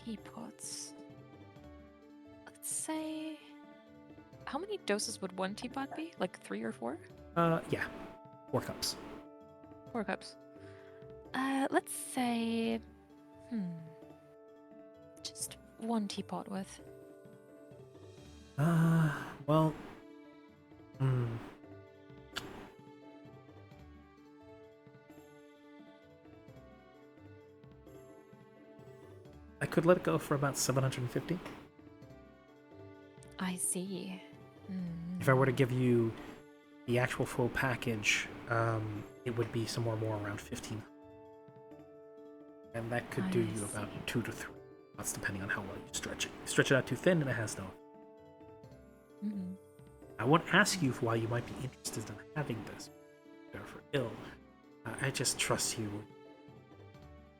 Teapots. Let's say. How many doses would one teapot be? Like 3 or 4? Yeah. 4 cups. 4 cups. Let's say. Just 1 teapot worth. Well. I could let it go for about 750. I see. If I were to give you the actual full package, it would be somewhere more around 15. And that could do you about 2 to 3. That's depending on how well you stretch it. You stretch it out too thin and it has no. I won't ask you why you might be interested in having this. Therefore, ill. I just trust you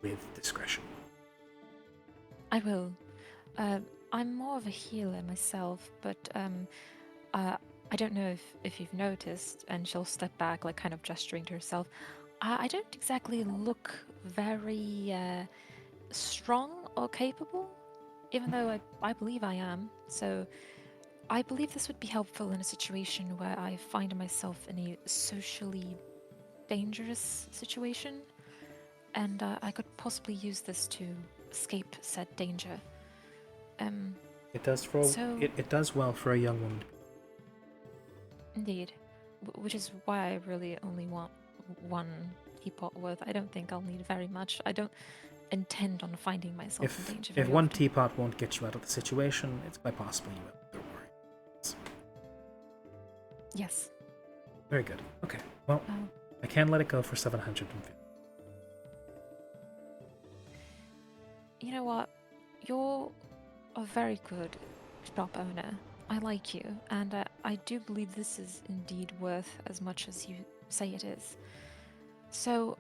with discretion. I will. I'm more of a healer myself, but I don't know if you've noticed, and she'll step back, like kind of gesturing to herself. I don't exactly look very strong or capable, even though I believe I am. So I believe this would be helpful in a situation where I find myself in a socially dangerous situation, and I could possibly use this to escape said danger. It does it does well for a young woman. Indeed, which is why I really only want 1 teapot worth. I don't think I'll need very much. I don't intend on finding myself in danger. If 1 teapot won't get you out of the situation, it's quite possible you will. Don't worry. Yes. Very good. Okay. Well, I can let it go for 750. You know what? You're a very good shop owner. I like you, and I do believe this is indeed worth as much as you say it is. So,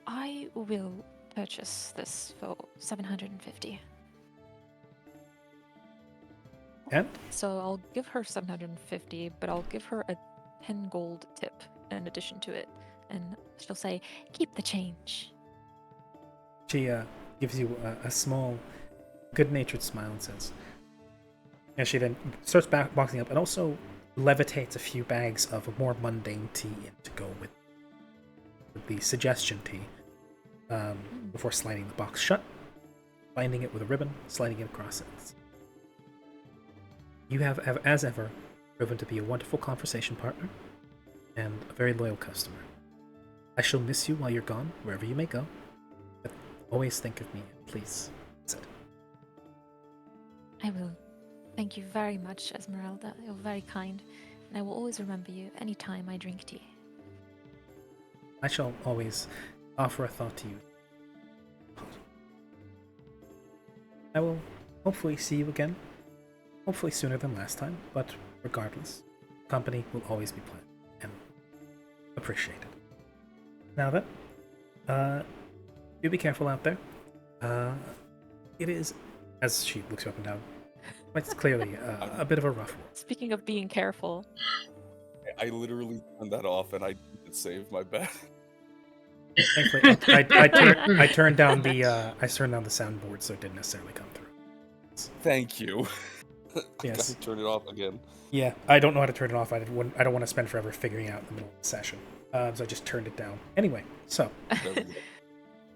I will purchase this for 750. And? So I'll give her 750, but I'll give her a 10 gold tip in addition to it, and she'll say, "Keep the change." She gives you a small, good-natured smile and says, and she then starts boxing up and also levitates a few bags of a more mundane tea in to go with the suggestion tea before sliding the box shut, binding it with a ribbon, sliding it across it. You have, as ever, proven to be a wonderful conversation partner and a very loyal customer. I shall miss you while you're gone, wherever you may go. But always think of me. Please. That's it. I will. Thank you very much, Esmeralda. You're very kind, and I will always remember you anytime I drink tea. I shall always offer a thought to you. I will hopefully see you again. Hopefully sooner than last time, but regardless, company will always be pleasant and appreciated. Now then, do be careful out there. It is, as she looks you up and down, quite clearly a bit of a rough world. Speaking of being careful, I literally turned that off and I didn't save my bet. Thankfully, I turned down the soundboard, so it didn't necessarily come through. Thank you. Yes. I turn it off again. Yeah, I don't know how to turn it off. I don't want to spend forever figuring out in the middle of the session, so I just turned it down. Anyway, so There we go.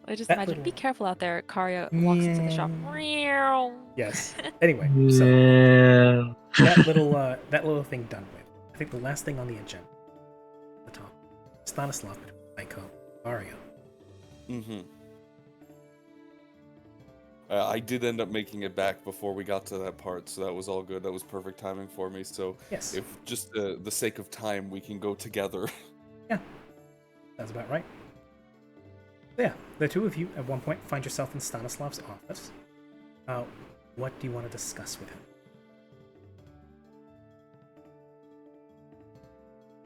I just That imagine, little- be careful out there. Karya walks into the shop. yes. Anyway, so Yeah. that little thing done with. I think the last thing on the agenda, at the top, Stanislav, Aiko, Arya. Mm-hmm. I did end up making it back before we got to that part, so that was all good. That was perfect timing for me. So Yes, if just the sake of time, we can go together. that's about right. So yeah, the two of you at one point find yourself in Stanislav's office. What do you want to discuss with him?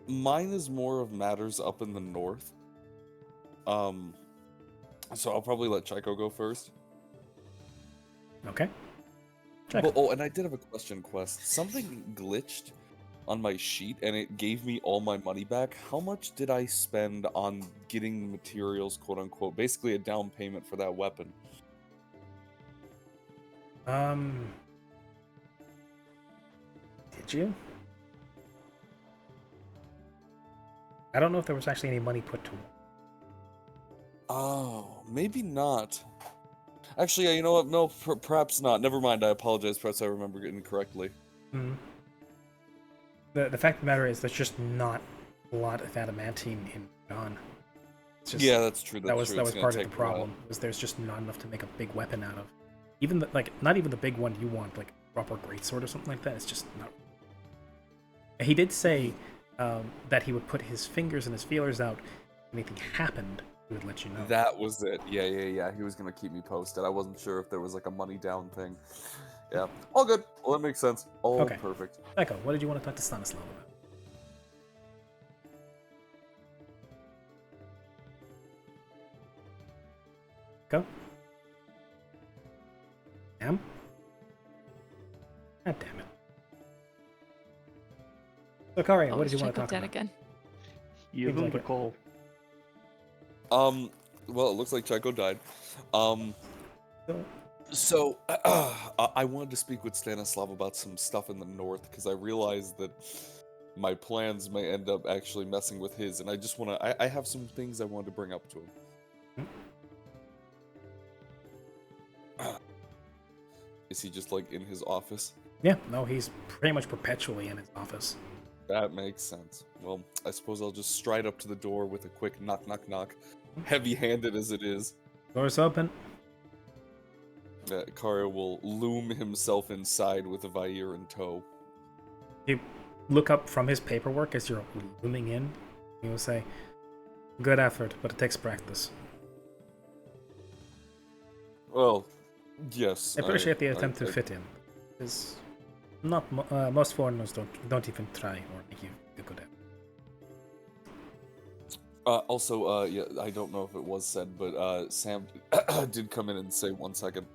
Mine is more of matters up in the north. So I'll probably let Chico go first. Okay. Well, oh, and I did have a question, Quest. Something glitched on my sheet, and it gave me all my money back. How much did I spend on getting the materials, quote unquote? Basically, a down payment for that weapon. Did you? I don't know if there was actually any money put to it. Oh, maybe not. Actually, yeah, you know what? No, perhaps not. Never mind. I apologize. Perhaps I remember it incorrectly. Mm. The fact of the matter is, there's just not a lot of adamantine in Dawn. It's just, Yeah, that's true. that was true. that It's was gonna part of take the a while. problem. Was there's just not enough to make a big weapon out of. Even not even the big one you want, like proper greatsword or something like that. It's just not. He did say that he would put his fingers and his feelers out. If anything happened, he would let you know. That was it. Yeah. He was gonna keep me posted. I wasn't sure if there was like a money down thing. Yeah, all good. Well, that makes sense. All Okay. perfect. Echo, what did you want to talk to Stanislav about? Go. Damn. God damn it. So, Karya, what did you want to talk about? again? You Seems will like it. recall. Well, it looks like Chico died. So- So, I wanted to speak with Stanislav about some stuff in the north because I realized that my plans may end up actually messing with his, and I just want to. I have some things I wanted to bring up to him. Is he just like in his office? Yeah, no, he's pretty much perpetually in his office. That makes sense. Well, I suppose I'll just stride up to the door with a quick knock, knock, knock. Heavy-handed as it is. Door's open. Karya will loom himself inside with a Vair in tow. You look up from his paperwork as you're looming in. He will say, "Good effort, but it takes practice." Well, yes. I appreciate the I- attempt to I- fit in. Because not most foreigners don't even try or make you a good at. Also, yeah, I don't know if it was said, but Sam did come in and say 1 second.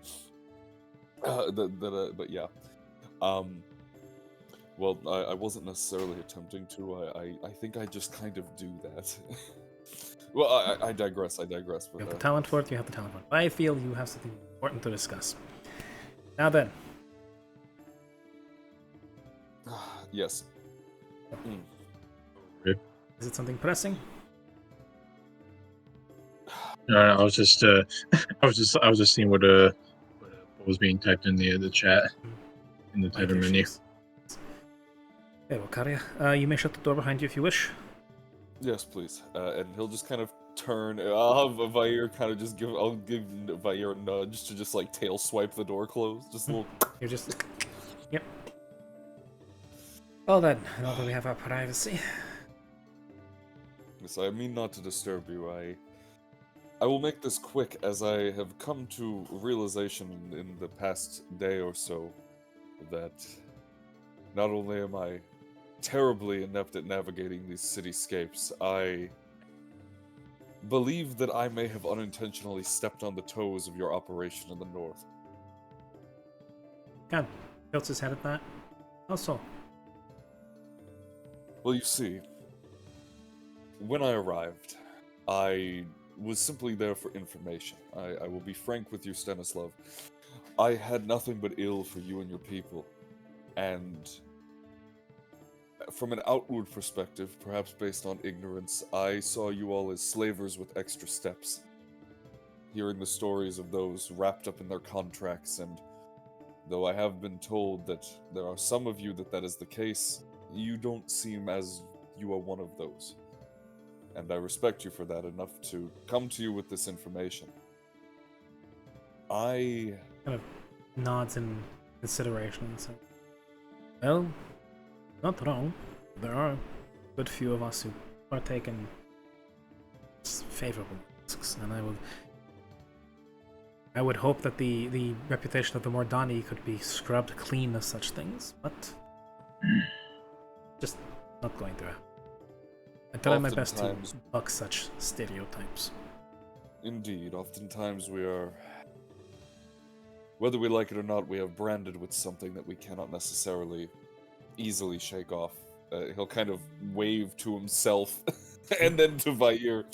But yeah. Well, I wasn't necessarily attempting to. I think I just kind of do that. Well, I digress. You have the But talent for it, you have the talent for it. I feel you have something important to discuss. Now then, yes. is it something pressing? I was just seeing what was being typed in the chat in the Like title menu. issues. Okay, well, Karya, you may shut the door behind you if you wish. Yes, please. And he'll just kind of turn. I'll have Vair kind of just I'll give Vair a nudge to just like tail swipe the door closed. Just a little. You're just. Yep. Well then, now that we have our privacy. Yes, I mean not to disturb you. I will make this quick, as I have come to realization in the past day or so that not only am I terribly inept at navigating these cityscapes, I believe that I may have unintentionally stepped on the toes of your operation in the north. God, tilts his head at that. Also, Well, you see, when I arrived, I was simply there for information. I will be frank with you, Stanislav. I had nothing but ill for you and your people. And from an outward perspective, perhaps based on ignorance, I saw you all as slavers with extra steps. Hearing the stories of those wrapped up in their contracts, and though I have been told that there are some of you that is the case, you don't seem as you are one of those. And I respect you for that enough to come to you with this information. I kind of nods in consideration and says, well, not wrong. There are a good few of us who partake in favorable risks, and I would hope that the reputation of the Mordani could be scrubbed clean of such things, but just not going to happen. I try my best to Oftentimes- buck such stereotypes. Indeed, oftentimes we are, whether we like it or not, we have branded with something that we cannot necessarily easily shake off. He'll kind of wave to himself and then to Vair.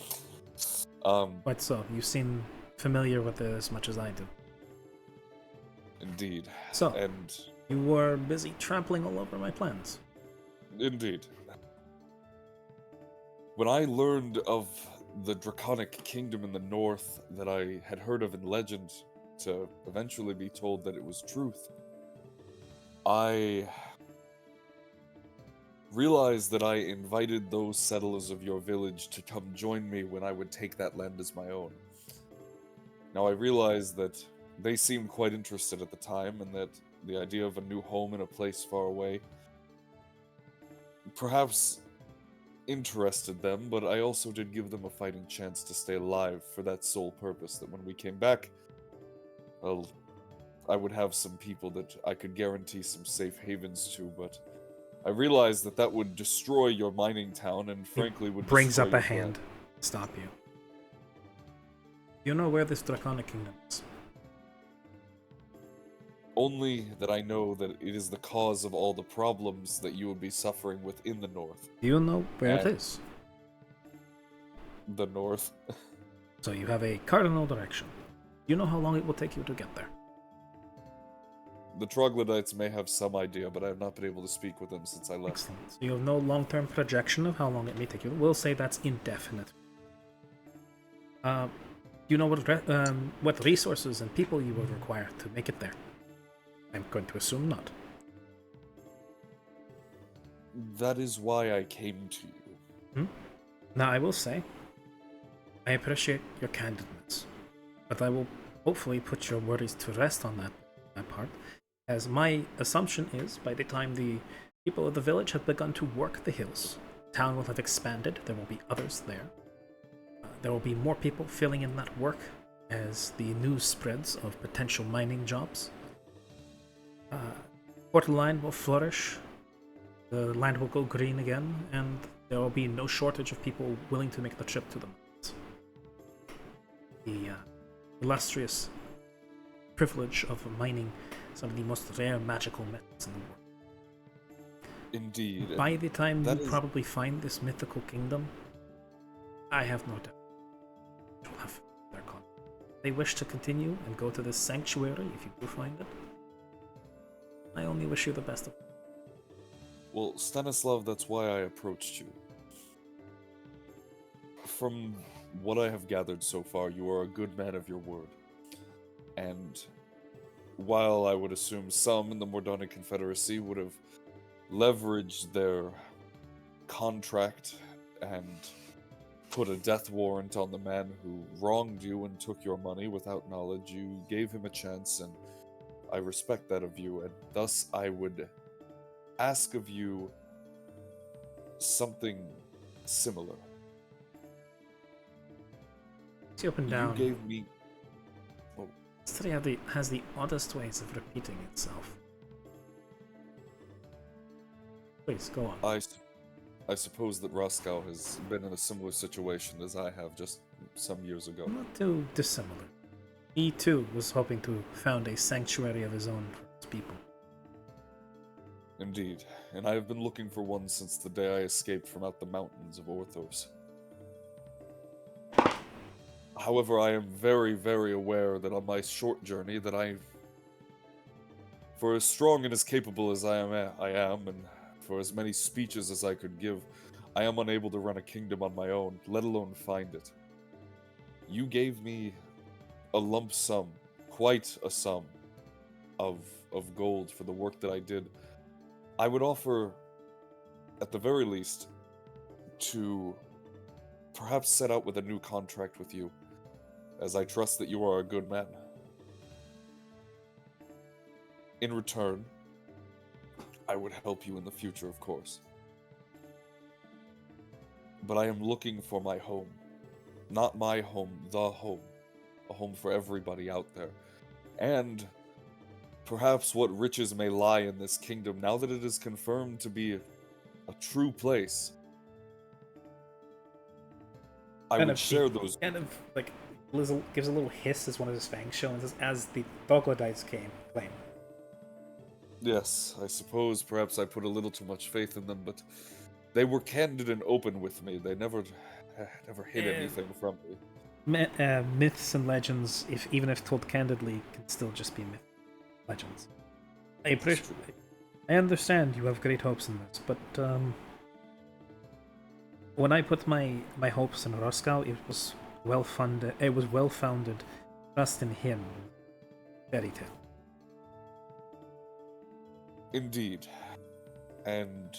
Quite so. You seem familiar with it as much as I do. Indeed. So, And you were busy trampling all over my plans. indeed. When I learned of the Draconic Kingdom in the north that I had heard of in legend, to eventually be told that it was truth, I realized that I invited those settlers of your village to come join me when I would take that land as my own. Now I realized that they seemed quite interested at the time, and that the idea of a new home in a place far away perhaps interested them, but I also did give them a fighting chance to stay alive for that sole purpose, that when we came back, well, I would have some people that I could guarantee some safe havens to, but I realized that that would destroy your mining town, and frankly would Brings destroy up a your plan. hand. Stop you. You know where this Draconic Kingdom is? Only that I know that it is the cause of all the problems that you would be suffering within the north. Do you know where it And- is? The north. So you have a cardinal direction. Do you know how long it will take you to get there? The troglodytes may have some idea, but I have not been able to speak with them since I left. Excellent. So you have no long-term projection of how long it may take you. We'll say that's indefinite. Do you know what resources and people you will require to make it there? I'm going to assume not. That is why I came to you. Now, I will say, I appreciate your candidness, but I will hopefully put your worries to rest on that part, as my assumption is by the time the people of the village have begun to work the hills, town will have expanded, there will be others there. There will be more people filling in that work as the news spreads of potential mining jobs. Portaline will flourish, the land will go green again, and there will be no shortage of people willing to make the trip to the mines. The illustrious privilege of mining some of the most rare magical metals in the world. Indeed. By the time that you is- probably find this mythical kingdom, I have no doubt it will have their con. They wish to continue and go to this sanctuary if you do find it. I only wish you the best of. Well, Stanislav, that's why I approached you. From what I have gathered so far, you are a good man of your word. And while I would assume some in the Mordani Confederacy would have leveraged their contract and put a death warrant on the man who wronged you and took your money without knowledge. You gave him a chance, and I respect that of you, and thus I would ask of you something similar. See up and down. You gave me... Oh, Study has the oddest ways of repeating itself. Please, go on. I suppose that Roscoe has been in a similar situation as I have just some years ago. Not too dissimilar. He too was hoping to found a sanctuary of his own for his people. Indeed, and I have been looking for one since the day I escaped from out the mountains of Orthos. However, I am very, very aware that on my short journey that for as strong and as capable as I am, and for as many speeches as I could give, I am unable to run a kingdom on my own, let alone find it. You gave me a lump sum, quite a sum, of gold for the work that I did. I would offer, at the very least, to perhaps set out with a new contract with you, as I trust that you are a good man. In return, I would help you in the future, of course. But I am looking for my home. Not my home, the home. A home for everybody out there. And perhaps what riches may lie in this kingdom, now that it is confirmed to be a true place. I would share those... Kind of, like, gives a little hiss as one of his fangs show and says, as the troglodytes claim. Yes, I suppose perhaps I put a little too much faith in them, but they were candid and open with me. They never hid anything from me. Myths and legends, even if told candidly, can still just be legends. I understand you have great hopes in this, but when I put my hopes in Roscoe, it was well-funded. It was well-founded trust in him. Fairy tale. Indeed. And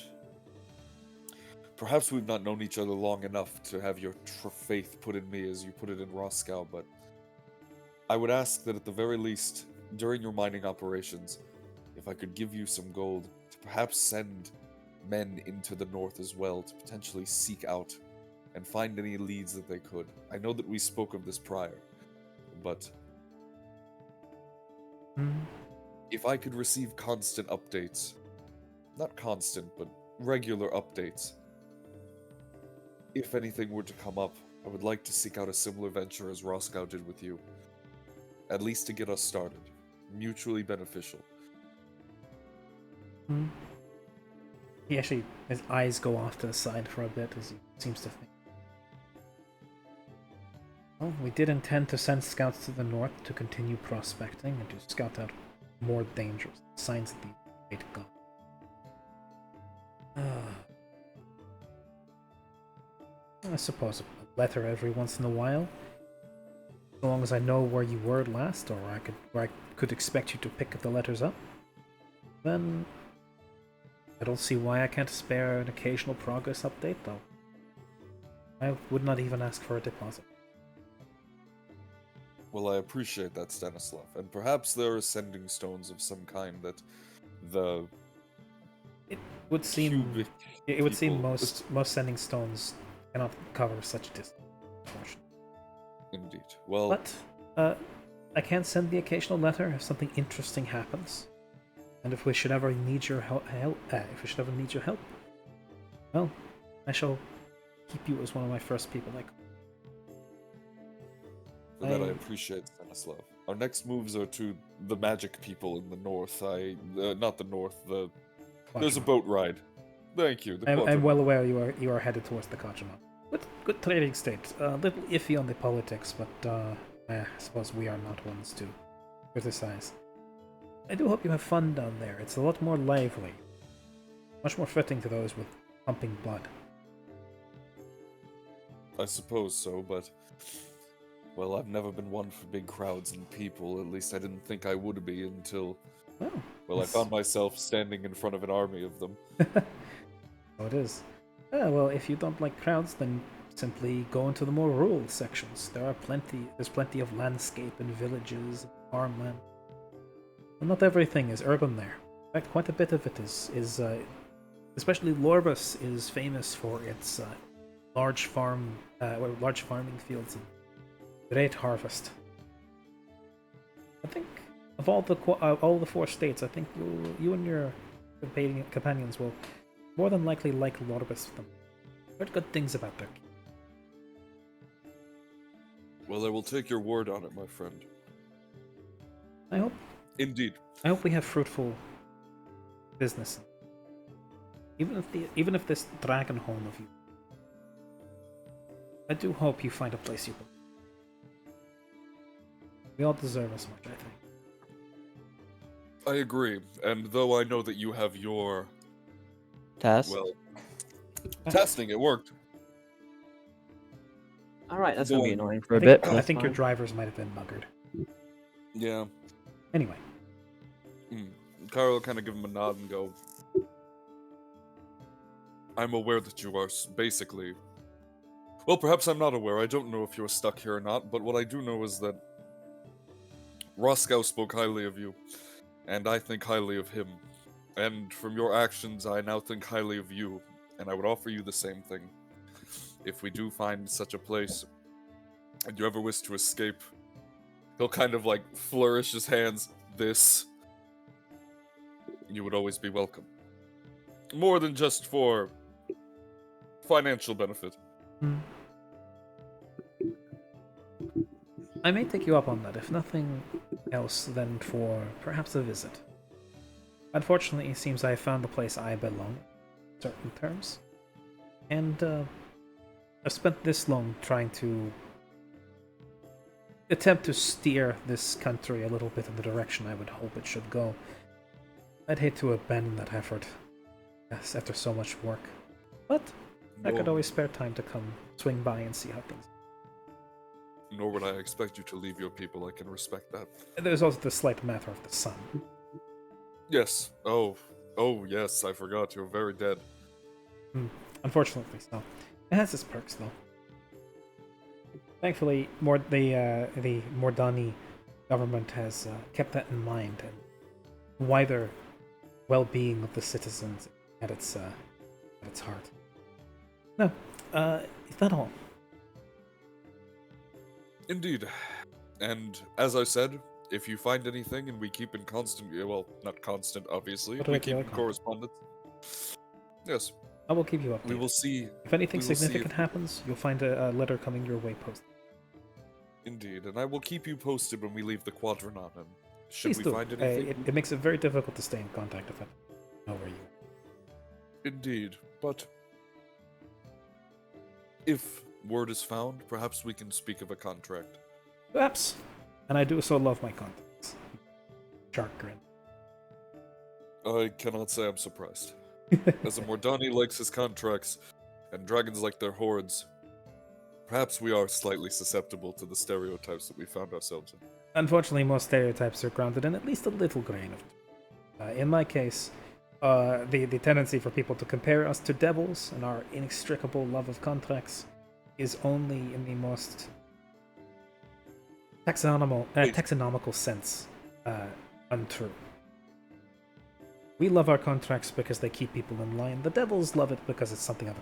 perhaps we've not known each other long enough to have your faith put in me as you put it in Roscoe, but I would ask that at the very least, during your mining operations, if I could give you some gold, to perhaps send men into the north as well to potentially seek out and find any leads that they could. I know that we spoke of this prior, but if I could receive constant updates, not constant, but regular updates, if anything were to come up, I would like to seek out a similar venture as Roscoe did with you. At least to get us started. Mutually beneficial. He actually, his eyes go off to the side for a bit as he seems to think. Well, we did intend to send scouts to the north to continue prospecting and to scout out more dangerous signs of the way to go. I suppose a letter every once in a while. As long as I know where you were last, or where I could expect you to pick the letters up, then I don't see why I can't spare an occasional progress update, though. I would not even ask for a deposit. Well, I appreciate that, Stanislav, and perhaps there are sending stones of some kind that the It would seem cubic it would seem people- most sending stones cannot cover such distance, unfortunately. Indeed. Well, But I can send the occasional letter if something interesting happens, and if we should ever need your help, well, I shall keep you as one of my first people. for that I appreciate, Stanislav. Our next moves are to the magic people in the north. Not the north. There's a boat ride. Thank you. I'm well aware you are headed towards the Kajima. Good trading state. A little iffy on the politics, but I suppose we are not ones to criticize. I do hope you have fun down there. It's a lot more lively. Much more fitting to those with pumping blood. I suppose so, but well, I've never been one for big crowds and people. At least I didn't think I would be until I found myself standing in front of an army of them. Oh, it is. Well, if you don't like crowds, then simply go into the more rural sections. There's plenty of landscape and villages, farmland. But not everything is urban there. In fact, quite a bit of it is especially Lorbus is famous for its large farming fields and great harvest. I think of all the 4 states, I think you and your companions will more than likely like Lorbus. Heard good things about their. Well, I will take your word on it, my friend. I hope Indeed. we have fruitful business. Even if this dragon home of you, I do hope you find a place you belong. We all deserve as much, I think. I agree, and though I know that you have your, Test. well, testing, it worked. All right, that's Go gonna be on. annoying for a bit. But I that's think your fine. drivers might have been buggered. Yeah. Anyway, Kara will kind of give him a nod and go, I'm aware that you are basically... Well, perhaps I'm not aware. I don't know if you're stuck here or not, but what I do know is that Roscoe spoke highly of you, and I think highly of him. And from your actions, I now think highly of you, and I would offer you the same thing. If we do find such a place, and you ever wish to escape, he'll kind of like flourish his hands, this. You would always be welcome. More than just for financial benefit. I may take you up on that, if nothing else than for perhaps a visit. Unfortunately, it seems I found the place I belong, in certain terms. And I've spent this long trying to attempt to steer this country a little bit in the direction I would hope it should go. I'd hate to abandon that effort, yes, after so much work. But I could Nor- always spare time to come swing by and see how things. Nor would I expect you to leave your people. I can respect that. There's also the slight matter of the sun. Yes. Oh, yes. I forgot. You're very dead. Unfortunately, so it has its perks, though. Thankfully, the Mordani government has kept that in mind, and wider well-being of the citizens at its heart. No, is that all? Indeed. And as I said, if you find anything and we keep in constant, well, not constant, obviously, But we regular keep in contact. correspondence. Yes, I will keep you updated. we will see. If anything we will see significant if- happens, you'll find a letter coming your way posted. Indeed, and I will keep you posted when we leave the Quadrant. And should Please we do. find anything? It makes it very difficult to stay in contact if I don't know where you are. Indeed, but if word is found, perhaps we can speak of a contract. Perhaps. And I do so love my contacts. Shark grin. I cannot say I'm surprised. As a Mordani likes his contracts, and dragons like their hordes, perhaps we are slightly susceptible to the stereotypes that we found ourselves in. Unfortunately, most stereotypes are grounded in at least a little grain of truth. In my case, the tendency for people to compare us to devils and our inextricable love of contracts is only in the most taxonomical sense untrue. We love our contracts because they keep people in line. The devils love it because it's something of a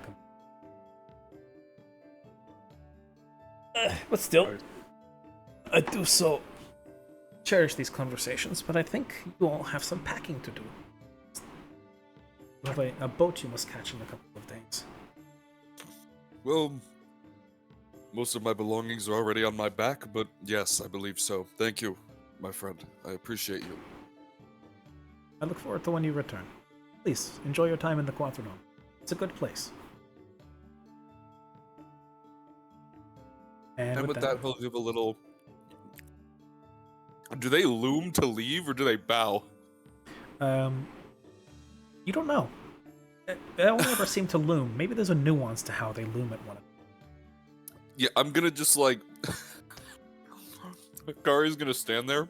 but still, I do so cherish these conversations, but I think you all have some packing to do. You have a boat you must catch in a couple of days. Well, most of my belongings are already on my back, but yes, I believe so. Thank you, my friend. I appreciate you. I look forward to when you return. Please, enjoy your time in the Quadranum. It's a good place. And with that, he'll give a little... Do they loom to leave, or do they bow? You don't know. They don't ever seem to loom. Maybe there's a nuance to how they loom at one another. Yeah, I'm gonna just like... Kari's gonna stand there,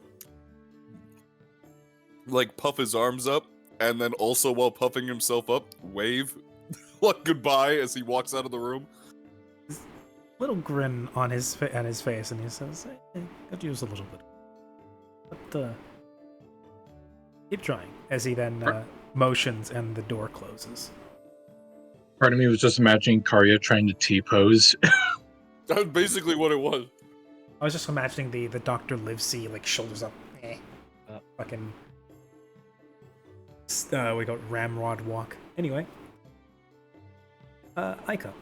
like puff his arms up, and then also while puffing himself up, wave like goodbye as he walks out of the room. little grin on his face, and he says, "Could use a little bit, but keep trying." As he then motions, and the door closes. Part of me was just imagining Karya trying to T-pose. That's basically what it was. I was just imagining the Dr. Livesey, like, shoulders up, fucking, we got ramrod walk. Anyway, Aiko,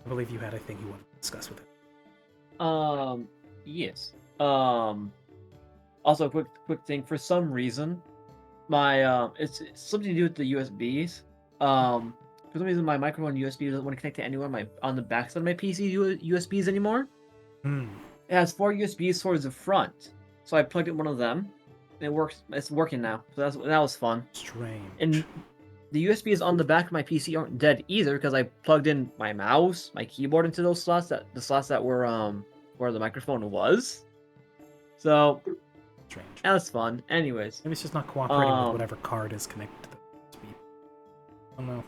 I believe you had a thing you wanted to discuss with him. Yes. Also, quick thing. For some reason, my it's something to do with the USBs. For some reason, my microphone USB doesn't want to connect to anyone on the backside of my PC USBs anymore. Hmm. It has 4 USBs towards the front, so I plugged in one of them. And it works. It's working now, so that was fun. Strange. And the USBs on the back of my PC aren't dead either because I plugged in my mouse, my keyboard into those slots the slots that were where the microphone was. So Strange. that was fun. Anyways, Maybe it's just not cooperating with whatever card is connected to the USB. I don't know.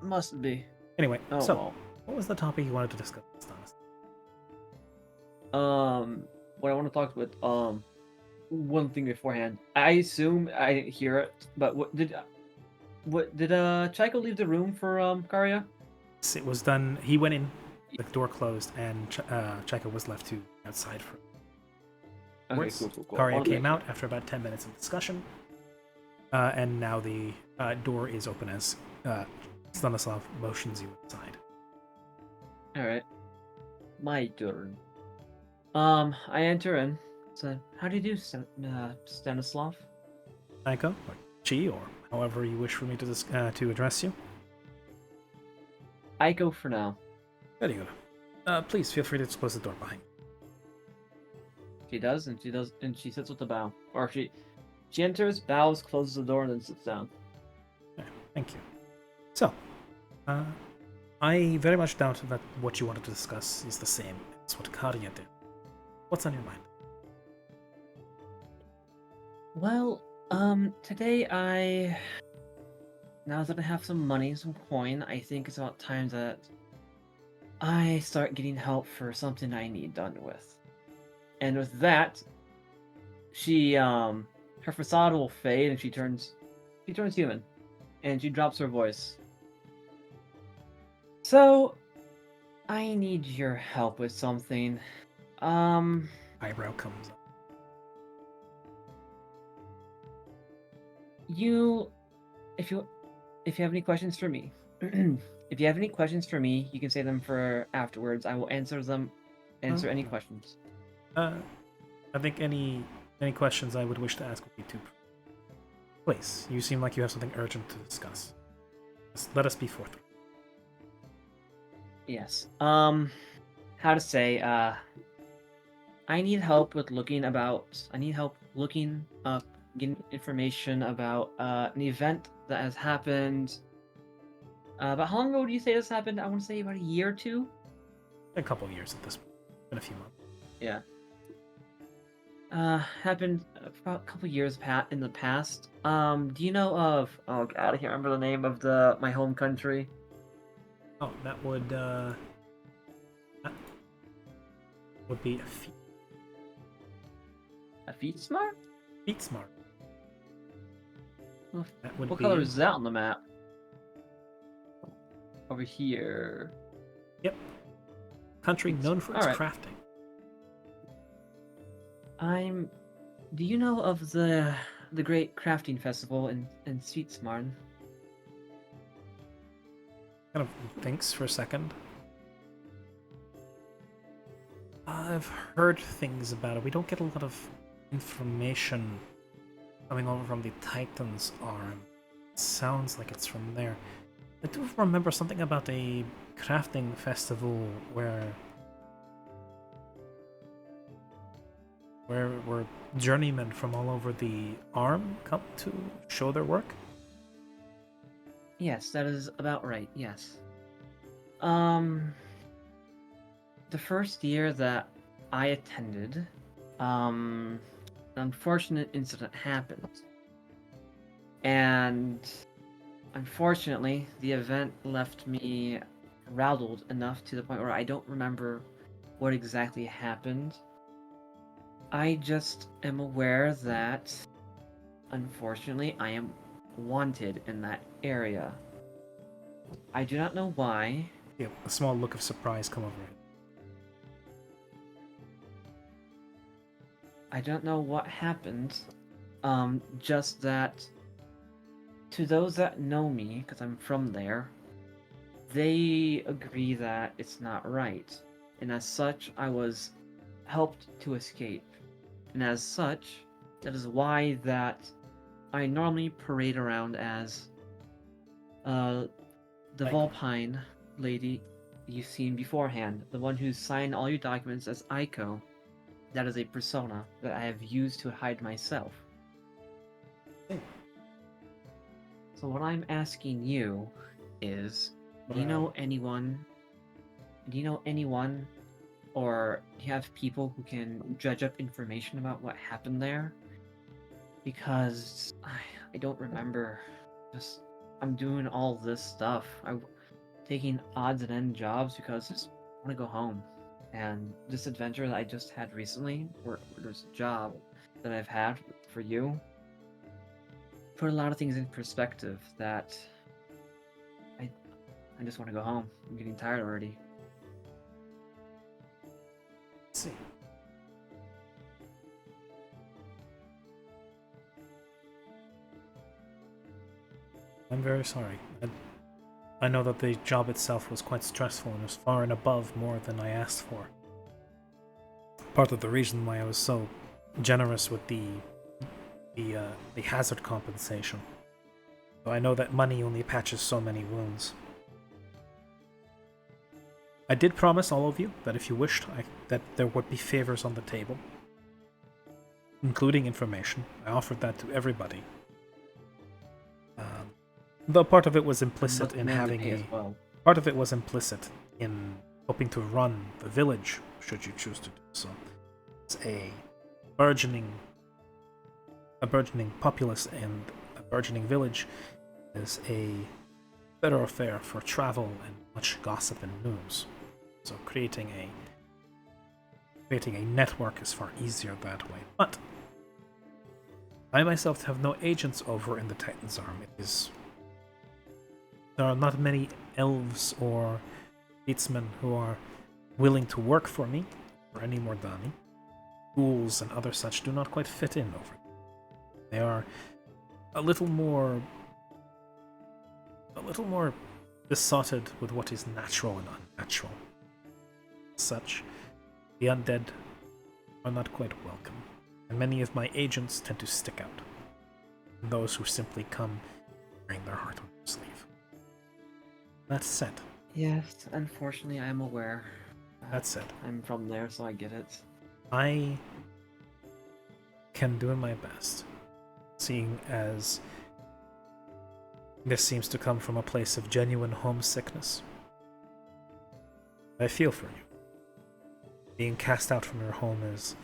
must be. Anyway, Oh so well. what was the topic you wanted to discuss, Thomas? What I want to talk with one thing beforehand. I assume I didn't hear it, but what did Chaiko leave the room for Karya? It was done. He went in, the door closed, and Chaika was left to outside for. Okay, Works. cool. Karya Wanted to came make out after about 10 minutes of discussion, and now the door is open as Stanislav motions you inside. sure. All right, my turn. I enter in. So, how do you do, Stanislav? Aiko, or Chi, or however you wish for me to address you. I go for now. Very good. Please feel free to close the door behind you. She does, and she sits with the bow. Or she enters, bows, closes the door, and then sits down. Okay, thank you. So, I very much doubt that what you wanted to discuss is the same as what Karya did. What's on your mind? Well, today now that I have some money, some coin, I think it's about time that I start getting help for something I need done with. And with that, she, her facade will fade and she turns human. And she drops her voice. So, I need your help with something. Eyebrow comes up. If you have any questions for me, if you have any questions for me, you can say them for afterwards. I will answer them. Answer any questions. I think any questions I would wish to ask would be to. Please, you seem like you have something urgent to discuss. Just let us be forthright. Yes. How to say? I need help with I need help looking up, getting information about an event that has happened. But how long ago do you say this happened? I want to say about a year or two. A couple years at this point. Been a few months. Yeah. Happened about a couple years in the past. Do you know of? Oh God, I can't remember the name of my home country. Oh, that would be a feat. A feet smart? Feet smart. That would What be. color is that on the map? Over here. Yep. Country known for its Alright. crafting. Do you know of the great crafting festival in Sweetsmarn? Kind of thinks for a second. I've heard things about it. We don't get a lot of information coming over from the Titan's arm. It sounds like it's from there. I do remember something about a crafting festival where journeymen from all over the arm come to show their work. Yes, that is about right. Yes. The first year that I attended, an unfortunate incident happened. And unfortunately, the event left me rattled enough to the point where I don't remember what exactly happened. I just am aware that, unfortunately, I am wanted in that area. I do not know why. Yeah, a small look of surprise come over it. I don't know what happened. Just that to those that know me, because I'm from there, they agree that it's not right. And as such, I was helped to escape. And as such, that is why that I normally parade around as the Like- Volpine lady you've seen beforehand, the one who signed all your documents as Aiko. That is a persona that I have used to hide myself. So what I'm asking you is, do you know anyone? Do you know anyone, or do you have people who can dredge up information about what happened there? Because I don't remember. Just I'm doing all this stuff. I'm taking odds and end jobs because I just want to go home. And this adventure that I just had recently, where there's a job that I've had for you, put a lot of things in perspective that I just want to go home. I'm getting tired already. Let's see. I'm very sorry. I know that the job itself was quite stressful and was far and above more than I asked for. Part of the reason why I was so generous with the hazard compensation. So I know that money only patches so many wounds. I did promise all of you that if you wished, that there would be favors on the table, including information. I offered that to everybody. Though part of it was implicit in having part of it was implicit in hoping to run the village, should you choose to do so. It's a burgeoning populace, and a burgeoning village is a thoroughfare for travel and much gossip and news. So creating a network is far easier that way. But I myself have no agents over in the Titan's Arm. There are not many elves or beatsmen who are willing to work for me, or any Mordani. Ghouls and other such do not quite fit in over there. They are a little more besotted with what is natural and unnatural. As such, the undead are not quite welcome, and many of my agents tend to stick out. And those who simply come wearing their heart on their sleeve. That said. Yes, unfortunately, I'm aware. That said. I'm from there, so I get it. I can do my best, seeing as this seems to come from a place of genuine homesickness. I feel for you. Being cast out from your home is,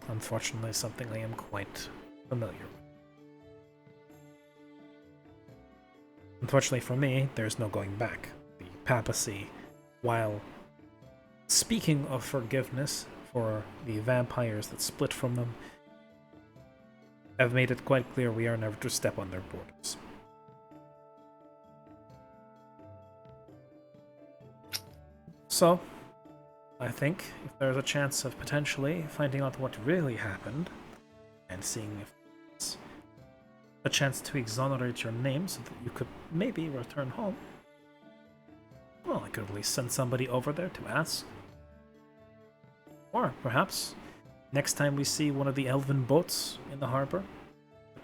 unfortunately, something I am quite familiar with. Unfortunately for me, there's no going back. The papacy, while speaking of forgiveness for the vampires that split from them, have made it quite clear we are never to step on their borders. So, I think if there's a chance of potentially finding out what really happened, and seeing if it's a chance to exonerate your name so that you could maybe return home, well, I could at least send somebody over there to ask. Or perhaps next time we see one of the elven boats in the harbor,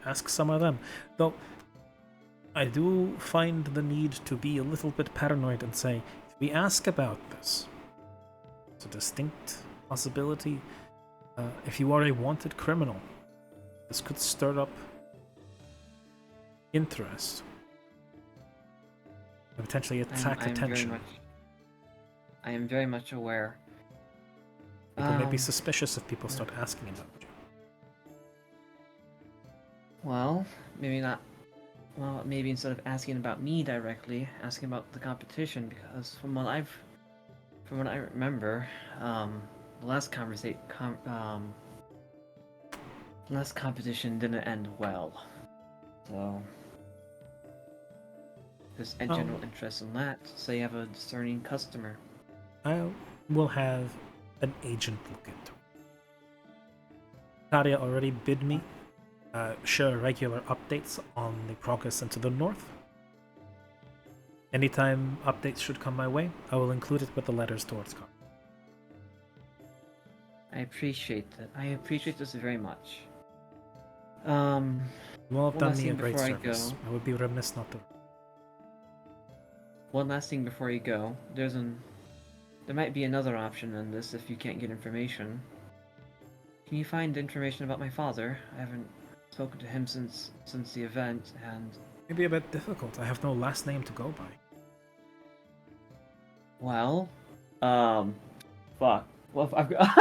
ask some of them. Though I do find the need to be a little bit paranoid and say, if we ask about this, it's a distinct possibility. If you are a wanted criminal, this could stir up interest and potentially attract attention. I am very much aware. People may be suspicious if people start asking about you. Well, maybe not. Well, maybe instead of asking about me directly, asking about the competition, because from what I remember, the last last competition didn't end well. So there's a general interest in that. So you have a discerning customer. I will have an agent look into it. Tadia already bid me share regular updates on the progress into the north. Anytime updates should come my way, I will include it with the letters towards Car. I appreciate that. I appreciate this very much. You all have one done last me a thing great before I service. go. I would be remiss not to. One last thing before you go. There might be another option in this if you can't get information. Can you find information about my father? I haven't spoken to him since the event, and Maybe a bit difficult. I have no last name to go by. well, fuck. Well, if I've got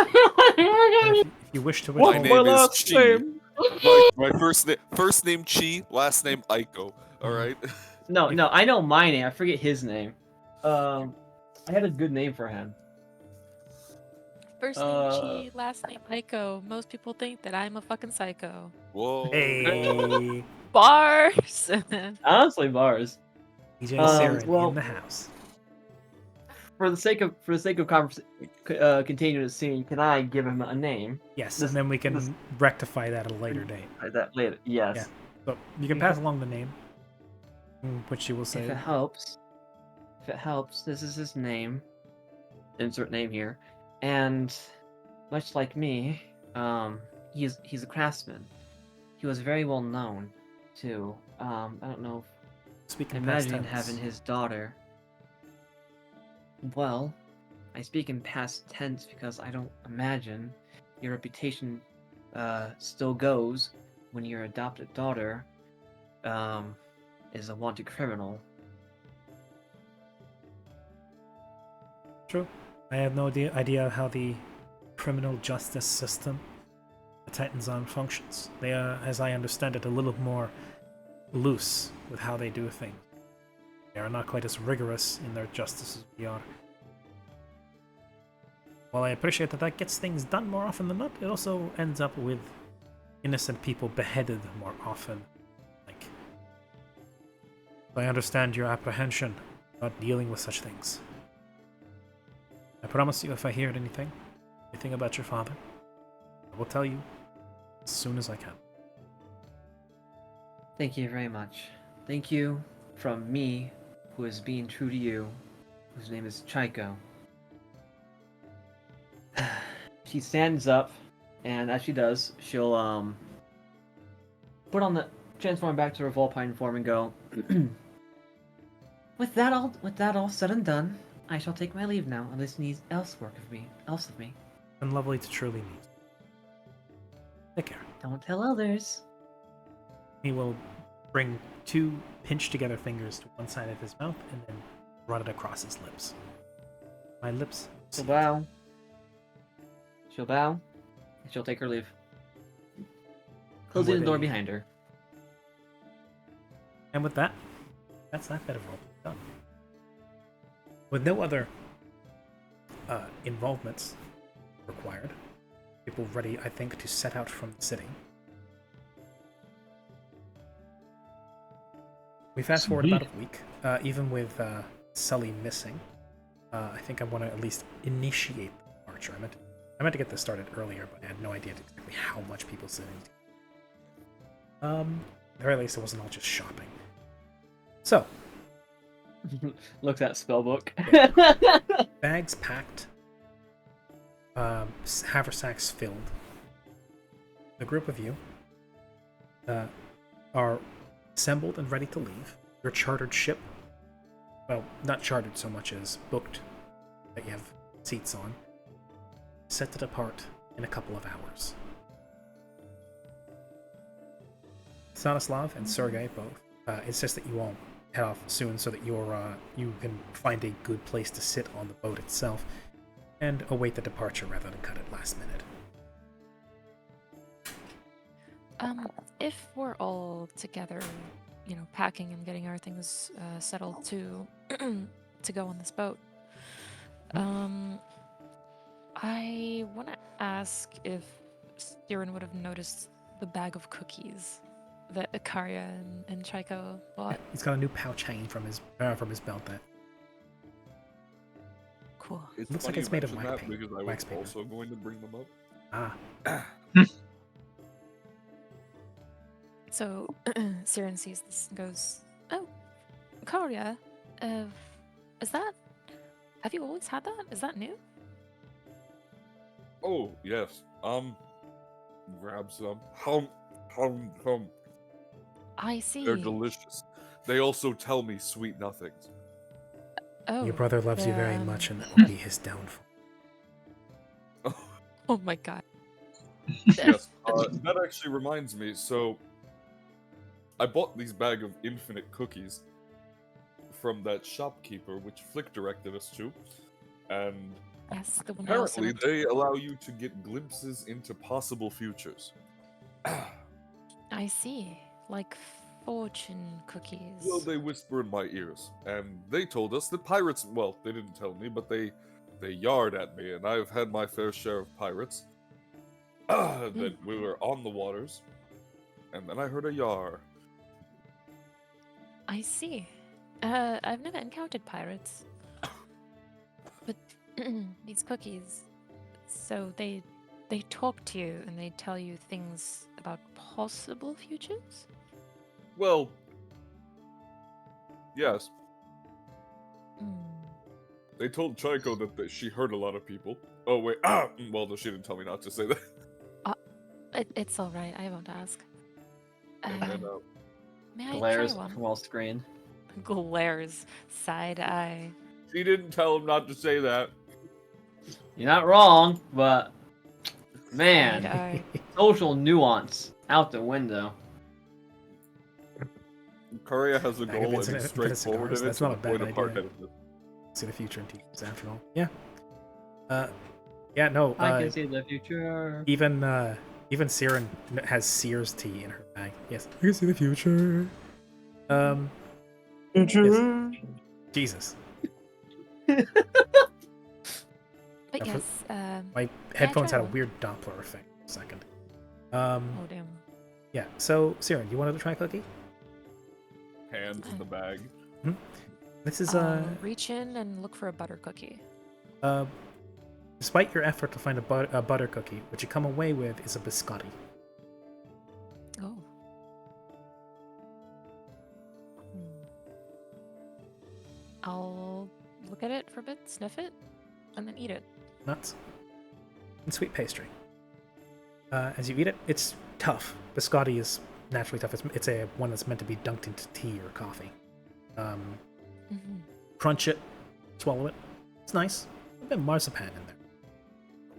If you wish to My withhold, name is last Chi. name? My first name Chi, last name Aiko. All right. No, I know my name. I forget his name. I had a good name for him. First name Chi, last name Aiko. Most people think that I'm a fucking psycho. Whoa. hey, Bars! Honestly, bars. DJ Saren well- in the house. For the sake of continuing the scene, can I give him a name? Yes, This- and then we can this- rectify that at a later date. That later. Yes. Yeah. So you can pass along the name, which you will If say. it helps, this is his name. Insert name here, and much like me, he's a craftsman. He was very well known, too. I don't know. Speaking past Imagine tense. having his daughter. Well, I speak in past tense because I don't imagine your reputation still goes when your adopted daughter is a wanted criminal. True. I have no idea how the criminal justice system, the Titanzon, functions. They are, as I understand it, a little more loose with how they do things. They are not quite as rigorous in their justice as we are. While I appreciate that gets things done more often than not, it also ends up with innocent people beheaded more often. I understand your apprehension about dealing with such things. I promise you, if I hear anything about your father, I will tell you as soon as I can. Thank you very much. Thank you from me, who is being true to you, whose name is Chaiko. She stands up, and as she does, she'll put on the transform back to her Vulpine form and go. With that all said and done, I shall take my leave now, unless needs else of me. And lovely to truly meet. Take care. Don't tell others. He will bring two pinched together fingers to one side of his mouth and then run it across his lips. My lips. She'll bow. She'll bow, and she'll take her leave. Closing the door behind her. And with that, that's that bit of role done. With no other involvements required, people ready, I think, to set out from the city. We fast forward about a week, even with Sully missing. I think I want to at least initiate the departure. I meant to get this started earlier, but I had no idea exactly how much people said. At the very least, it wasn't all just shopping. So, Look at that spellbook. bags packed, haversacks filled. The group of you are assembled and ready to leave. Your chartered ship, well, not chartered so much as booked, that you have seats on, set to depart in a couple of hours. Stanislav and Sergei both insist that you all head off soon so that you can find a good place to sit on the boat itself and await the departure rather than cut it last minute. If we're all together, packing and getting our things settled to to go on this boat, I want to ask if Siren would have noticed the bag of cookies that Ikaria and Chaiko bought. He's got a new pouch hanging from his belt. That Cool. It's Looks like funny it's you made of mention wax that paper- because I wax was paper. also going to bring them up. ah, So Siren sees this and goes, "Oh, Ikaria, is that? Have you always had that? Is that new?" Oh yes. Grab some. I see. They're delicious. They also tell me sweet nothings. Oh, your brother loves you very um, much, and that will be his downfall. Oh my god. Yes. That actually reminds me. So, I bought these bag of infinite cookies from that shopkeeper, which Flick directed us to, and Yes, the one I also apparently went to. they allow you to get glimpses into possible futures. I see. Like fortune cookies. Well, they whisper in my ears, and they told us that pirates. Well, they didn't tell me, but they yarred at me, and I've had my fair share of pirates. That we were on the waters, and then I heard a yar. I see. I've never encountered pirates. But these cookies, so they talk to you and they tell you things about possible futures? Well, yes, Hmm. they told Chaiko that she hurt a lot of people. Oh wait, well, no, she didn't tell me not to say that. It's all right. I won't ask. And then, May I Glares try one? from off screen. Glares, side eye. she didn't tell him not to say that. You're not wrong, but Side man, eye. social nuance out the window. Korea has a Bag of goal and infinite- he's infinite straightforward in cigars, it. that's to not a the bad point of idea. hard-headedness. See the future in teachers, after all. Yeah. Yeah. No. I can see the future. Even Siren has Sears tea in her bag. Yes, I can see the future. Yes. Jesus, But Yeah, for- yes, my headphones try had a one? weird Doppler effect for a second. oh damn. Yeah. So Siren, you wanted to try cookie? Hands in the bag. This is I'll reach in and look for a butter cookie. despite your effort to find a butter cookie, what you come away with is a biscotti. Oh. Hmm. I'll look at it for a bit, sniff it, and then eat it. Nuts and sweet pastry. As you eat it, it's tough. Biscotti is naturally tough. It's a one that's meant to be dunked into tea or coffee. Mhm. Crunch it, swallow it. It's nice. A bit of marzipan in there.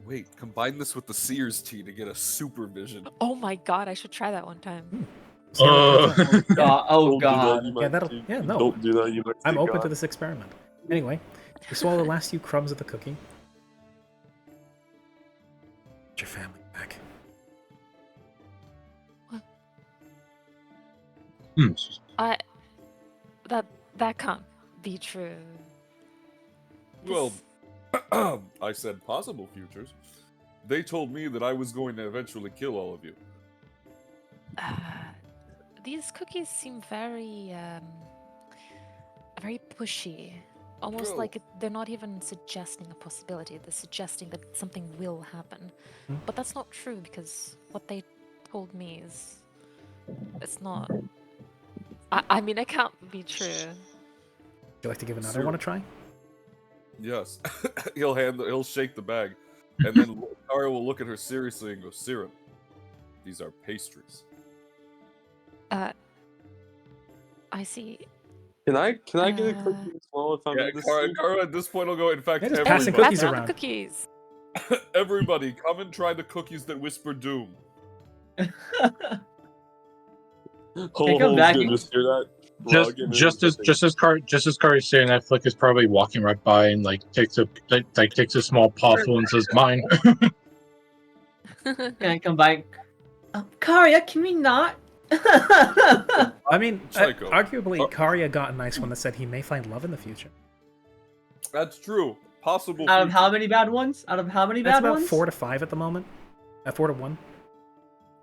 Wait, combine this with the Sears tea to get a supervision. Oh my god, I should try that one time. See how it Uh, goes. God, oh Don't do that, god. you Yeah, might- that'll- you- yeah, you no. Don't do that. You might I'm see open God. to this experiment. Anyway, you swallow the last few crumbs of the cookie. Get your family back. Hmm. That can't be true. Well, I said possible futures. They told me that I was going to eventually kill all of you. These cookies seem very very pushy. Almost Well- like they're not even suggesting a possibility. They're suggesting that something will happen. Hmm. But that's not true because what they told me is it's not. I mean, it can't be true. Would you like to give another Sure. one a try? Yes. he'll shake the bag, and then Kara will look at her seriously and go, "Siren, these are pastries." I see. Can I get a Uh, cookie as well if I'm Yeah, in this Kara, scene? Kara at this point will go. In fact, Yeah, just passing everybody, cookies Pass out around. the cookies. everybody, come and try the cookies that whisper doom. Hold back. just hear that? Rug and Just as everything. Kari's saying that, Flick is probably walking right by and takes a small pawful and says, "Mine." Can I come back? Karia, can we not? I mean, Psycho. arguably, Oh. Karya got a nice one that said he may find love in the future. That's true. Possible. Out of how future. many bad ones? Out of how many That's bad about ones? 4 to 5 at the moment. 4 to 1.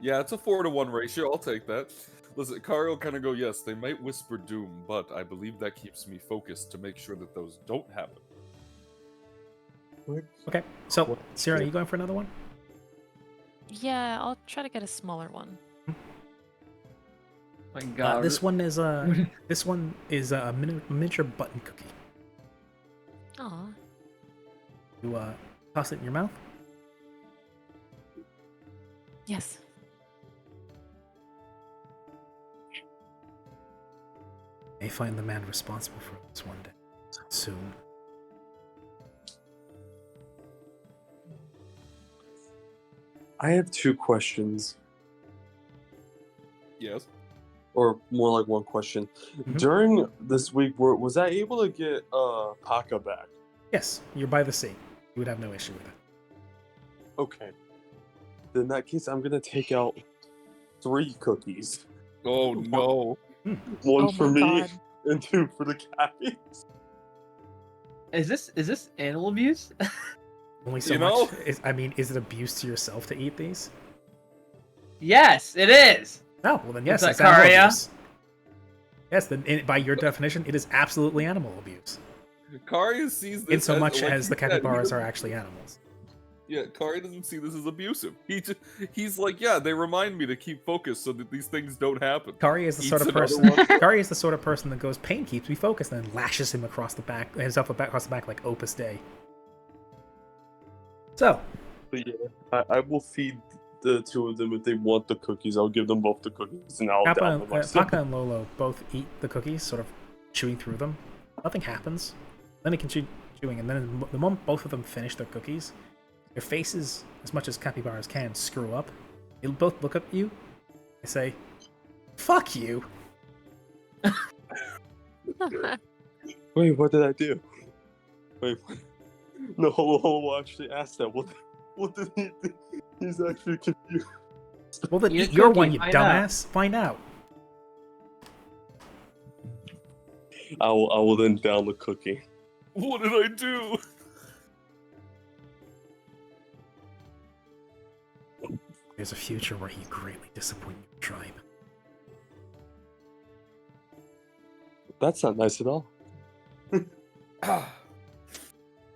Yeah, it's a 4-to-1 ratio. I'll take that. Listen, Kari will kind of go, yes, they might whisper doom, but I believe that keeps me focused to make sure that those don't happen. Okay, so Sierra, are you going for another one? Yeah, I'll try to get a smaller one. My God. This one is a miniature button cookie. Aw. You toss it in your mouth. Yes. May find the man responsible for this one day. Soon. I have 2 questions, Yes. or more like one question. Mhm. During this week, was I able to get Paka back? Yes, you're by the sea. You would have no issue with it. Okay. Then in that case, I'm gonna take out 3 cookies. Oh no. One Oh for my me God. and 2 for the cabbies. Is this animal abuse? Only so You much. know? Is it abuse to yourself to eat these? Yes, it is. Oh, well then yes, that it's animal Karia? abuse. Yes, then by your definition, it is absolutely animal abuse. Kari sees this In so much like as he the said, he capybaras are doesn't- actually animals. Yeah, Kari doesn't see this as abusive. He's like, yeah, they remind me to keep focused so that these things don't happen. Kari is the Eats sort of another person. one. Kari is the sort of person that goes, "Pain keeps me focused," and then lashes him across the back, across the back like Opus Dei. So, But yeah, I will feed the 2 of them if they want the cookies. I'll give them both the cookies, and I'll down them myself. Paka and Lolo both eat the cookies, sort of chewing through them. Nothing happens. Then they continue chewing, and then the moment both of them finish their cookies, their faces, as much as capybaras can, screw up. They'll both look at you. They say, "Fuck you." Wait, what did I do? Wait, what? No, hold actually asked that. What did he do? He's actually confused. Well, then Eat a eat your cookie, one, you find out. dumbass. Find out. I will then down the cookie. What did I do? There's a future where you greatly disappoint your tribe. That's not nice at all.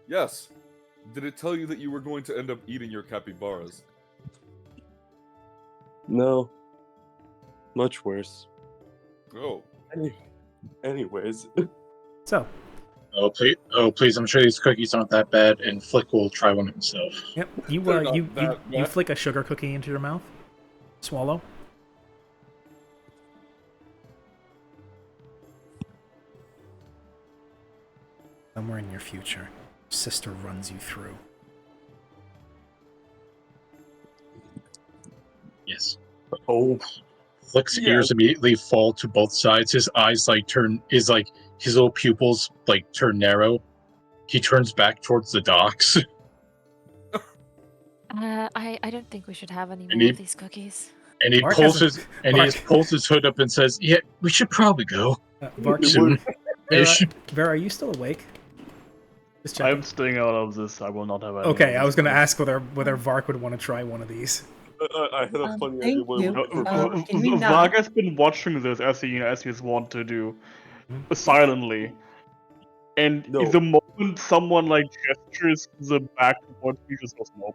Yes. Did it tell you that you were going to end up eating your capybaras? No. Much worse. Oh. Anyways. So, Please! I'm sure these cookies aren't that bad, and Flick will try one himself. yep, you They're not you that you bad. flick a sugar cookie into your mouth. Swallow. Somewhere in your future, sister runs you through. Yes. Oh. Flick's Yeah. ears immediately fall to both sides. His eyes his little pupils turn narrow. He turns back towards the docks. I don't think we should have any And more he- of these cookies. And he Mark pulls has his Mark- pulls his hood up and says, "Yeah, we should probably go Vark, soon." Vera, Ish. Vera, are you still awake? Just checking. I'm staying out of this. I will not have any. Okay, of I was these gonna cookies. ask whether Vark would want to try one of these. I had a funny idea thank what you. it would be for. Can we not? Varg has been watching this as he's wont to do, Mhm. silently. And No. the moment someone gestures the back towards me, just goes no.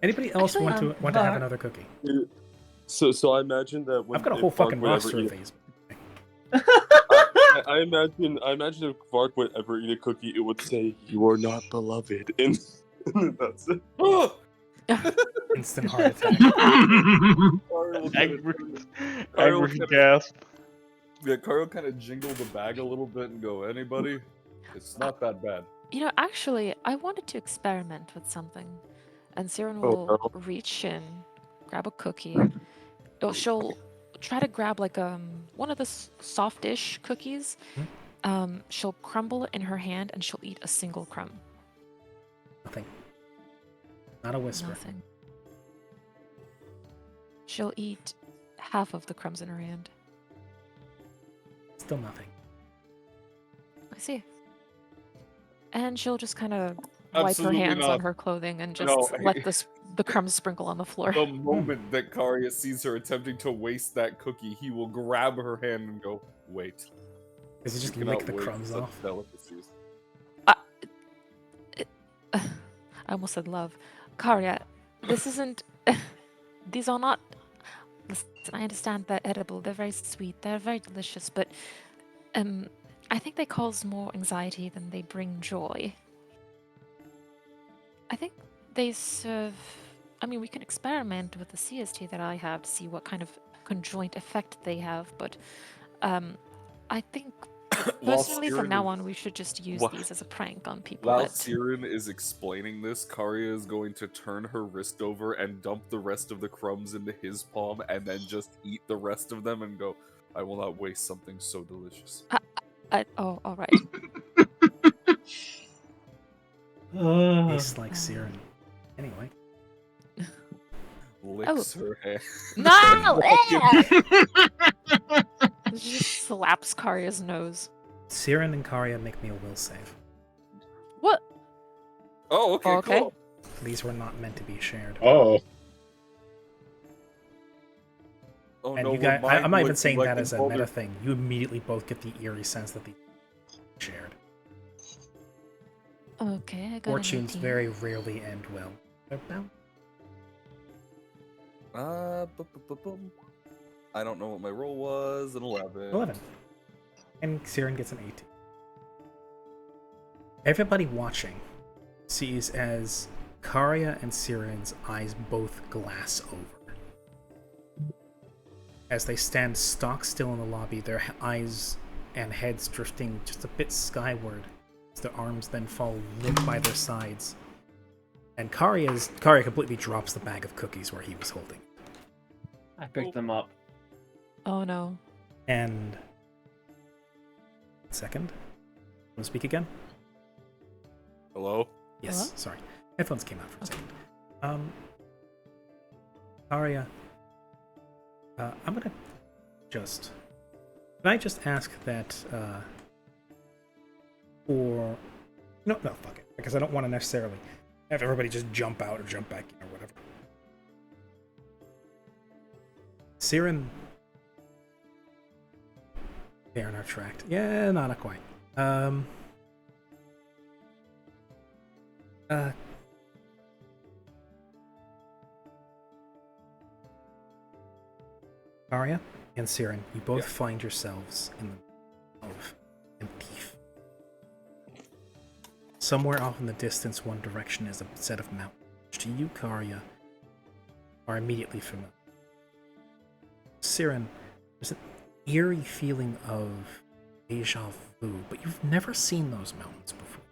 Anybody else Actually, want to have Vark- another cookie? So I imagine that when I've got a if whole Vark fucking would ever roster eat of a- these. I imagine if Vark would ever eat a cookie, it would say, "You are not beloved," and that's it. Instant heart attack. Angry gasp. Yeah, Kari kind of jingle the bag a little bit and go, anybody? It's not that bad. Actually, I wanted to experiment with something. And Siren Oh, will no. reach in, grab a cookie. She'll try to grab one of the soft-ish cookies. She'll crumble it in her hand and she'll eat a single crumb. Nothing. Not a whisper. Nothing. She'll eat half of the crumbs in her hand. Still nothing. I see. And she'll just kind of wipe her Absolutely hands not. on her clothing and just No, let the crumbs sprinkle on the floor. The moment that Karya sees her attempting to waste that cookie, he will grab her hand and go, "Wait." Does he just You lick cannot the waste crumbs such off? delicacies. I almost said love. Karya, this isn't. These are not. Listen, I understand they're edible. They're very sweet. They're very delicious, but I think they cause more anxiety than they bring joy. I think they serve. I mean, we can experiment with the CST that I have to see what kind of conjoint effect they have, but I think While personally, from Siren now is- on, we should just use Wha- these as a prank on people. While that... Siren is explaining this, Karya is going to turn her wrist over and dump the rest of the crumbs into his palm and then just eat the rest of them and go, "I will not waste something so delicious." Oh, all right. Tastes like Siren. Anyway. Licks her hand. No! She just slaps Karya's nose. Siren and Karya, make me a will save. What? Oh, okay, Okay. cool. These were not meant to be shared. Oh, Oh And no, you guys, we're I'm not even mind saying that as a collecting meta thing. You immediately both get the eerie sense that these are shared. Okay, I got Fortunes an 18. very rarely end well. They're bound. I don't know what my roll was. An 11. 11. And Siren gets an 18. Everybody watching sees as Karya and Siren's eyes both glass over. As they stand stock still in the lobby, their eyes and heads drifting just a bit skyward, as their arms then fall limp by their sides. And Karya completely drops the bag of cookies where he was holding. I picked them up. Oh no. And... Second? Want to speak again? Hello? Yes, Hello? sorry. Headphones came out for a second. Arya, I'm gonna just... Can I just ask that, for... No, fuck it. Because I don't want to necessarily have everybody just jump out or jump back in or whatever. Siren... They are not tracked. Yeah, not quite. Arya and Siren, you both find yourselves in the middle of empty. Somewhere off in the distance, one direction is a set of mountains, which to you, Karya, are immediately familiar. Siren, there's an eerie feeling of deja vu, but you've never seen those mountains before.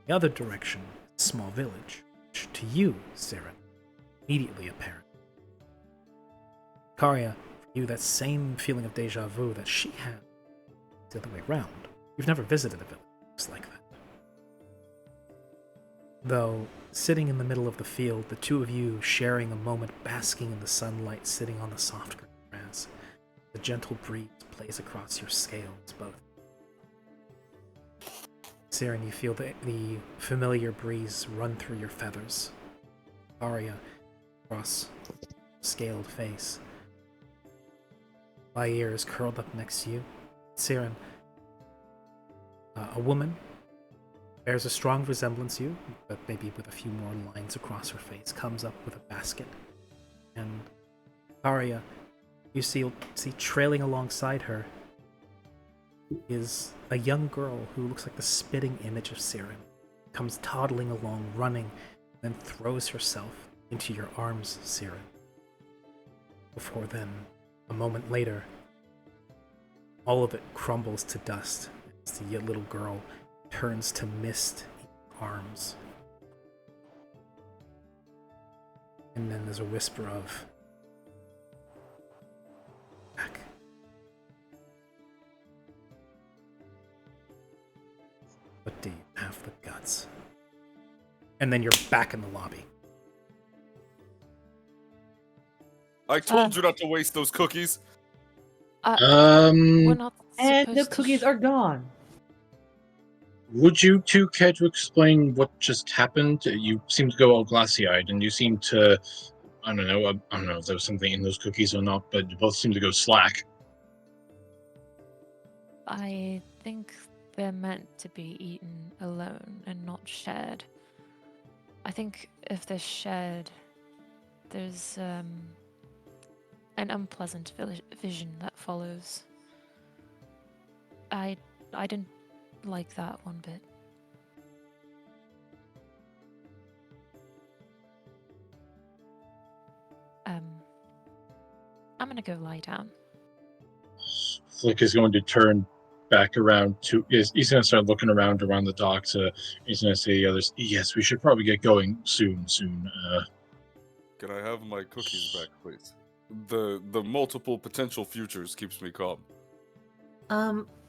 The other direction, a small village, which to you, Siren, immediately apparent. Karya, for you, that same feeling of deja vu that she had, the other way around. You've never visited a village that looks like that. Though, sitting in the middle of the field, the two of you sharing a moment basking in the sunlight, sitting on the soft green grass, the gentle breeze plays across your scales, both. Siren, you feel the familiar breeze run through your feathers. Arya, across scaled face. Lair is curled up next to you. Siren, a woman, bears a strong resemblance to you, but maybe with a few more lines across her face, comes up with a basket. And Arya, you see trailing alongside her is a young girl who looks like the spitting image of Siren. Comes toddling along, running, then throws herself into your arms, Siren. Before then, a moment later, all of it crumbles to dust as the little girl turns to mist in your arms. And then there's a whisper of back. But do you have the guts? And then you're back in the lobby. I told you not to waste those cookies. We're not And the supposed to cookies are gone. would you two care to explain what just happened? You seem to go all glassy-eyed, and you seem to, I don't know if there was something in those cookies or not, but you both seem to go slack. I think they're meant to be eaten alone and not shared. I think if they're shared, there's an unpleasant vision that follows. I didn't like that one bit. I'm gonna go lie down. Flick is going to turn back around to. He's going to start looking around the dock. He's going to say to the others, "Yes, we should probably get going soon. Can I have my cookies back, please? The multiple potential futures keeps me calm.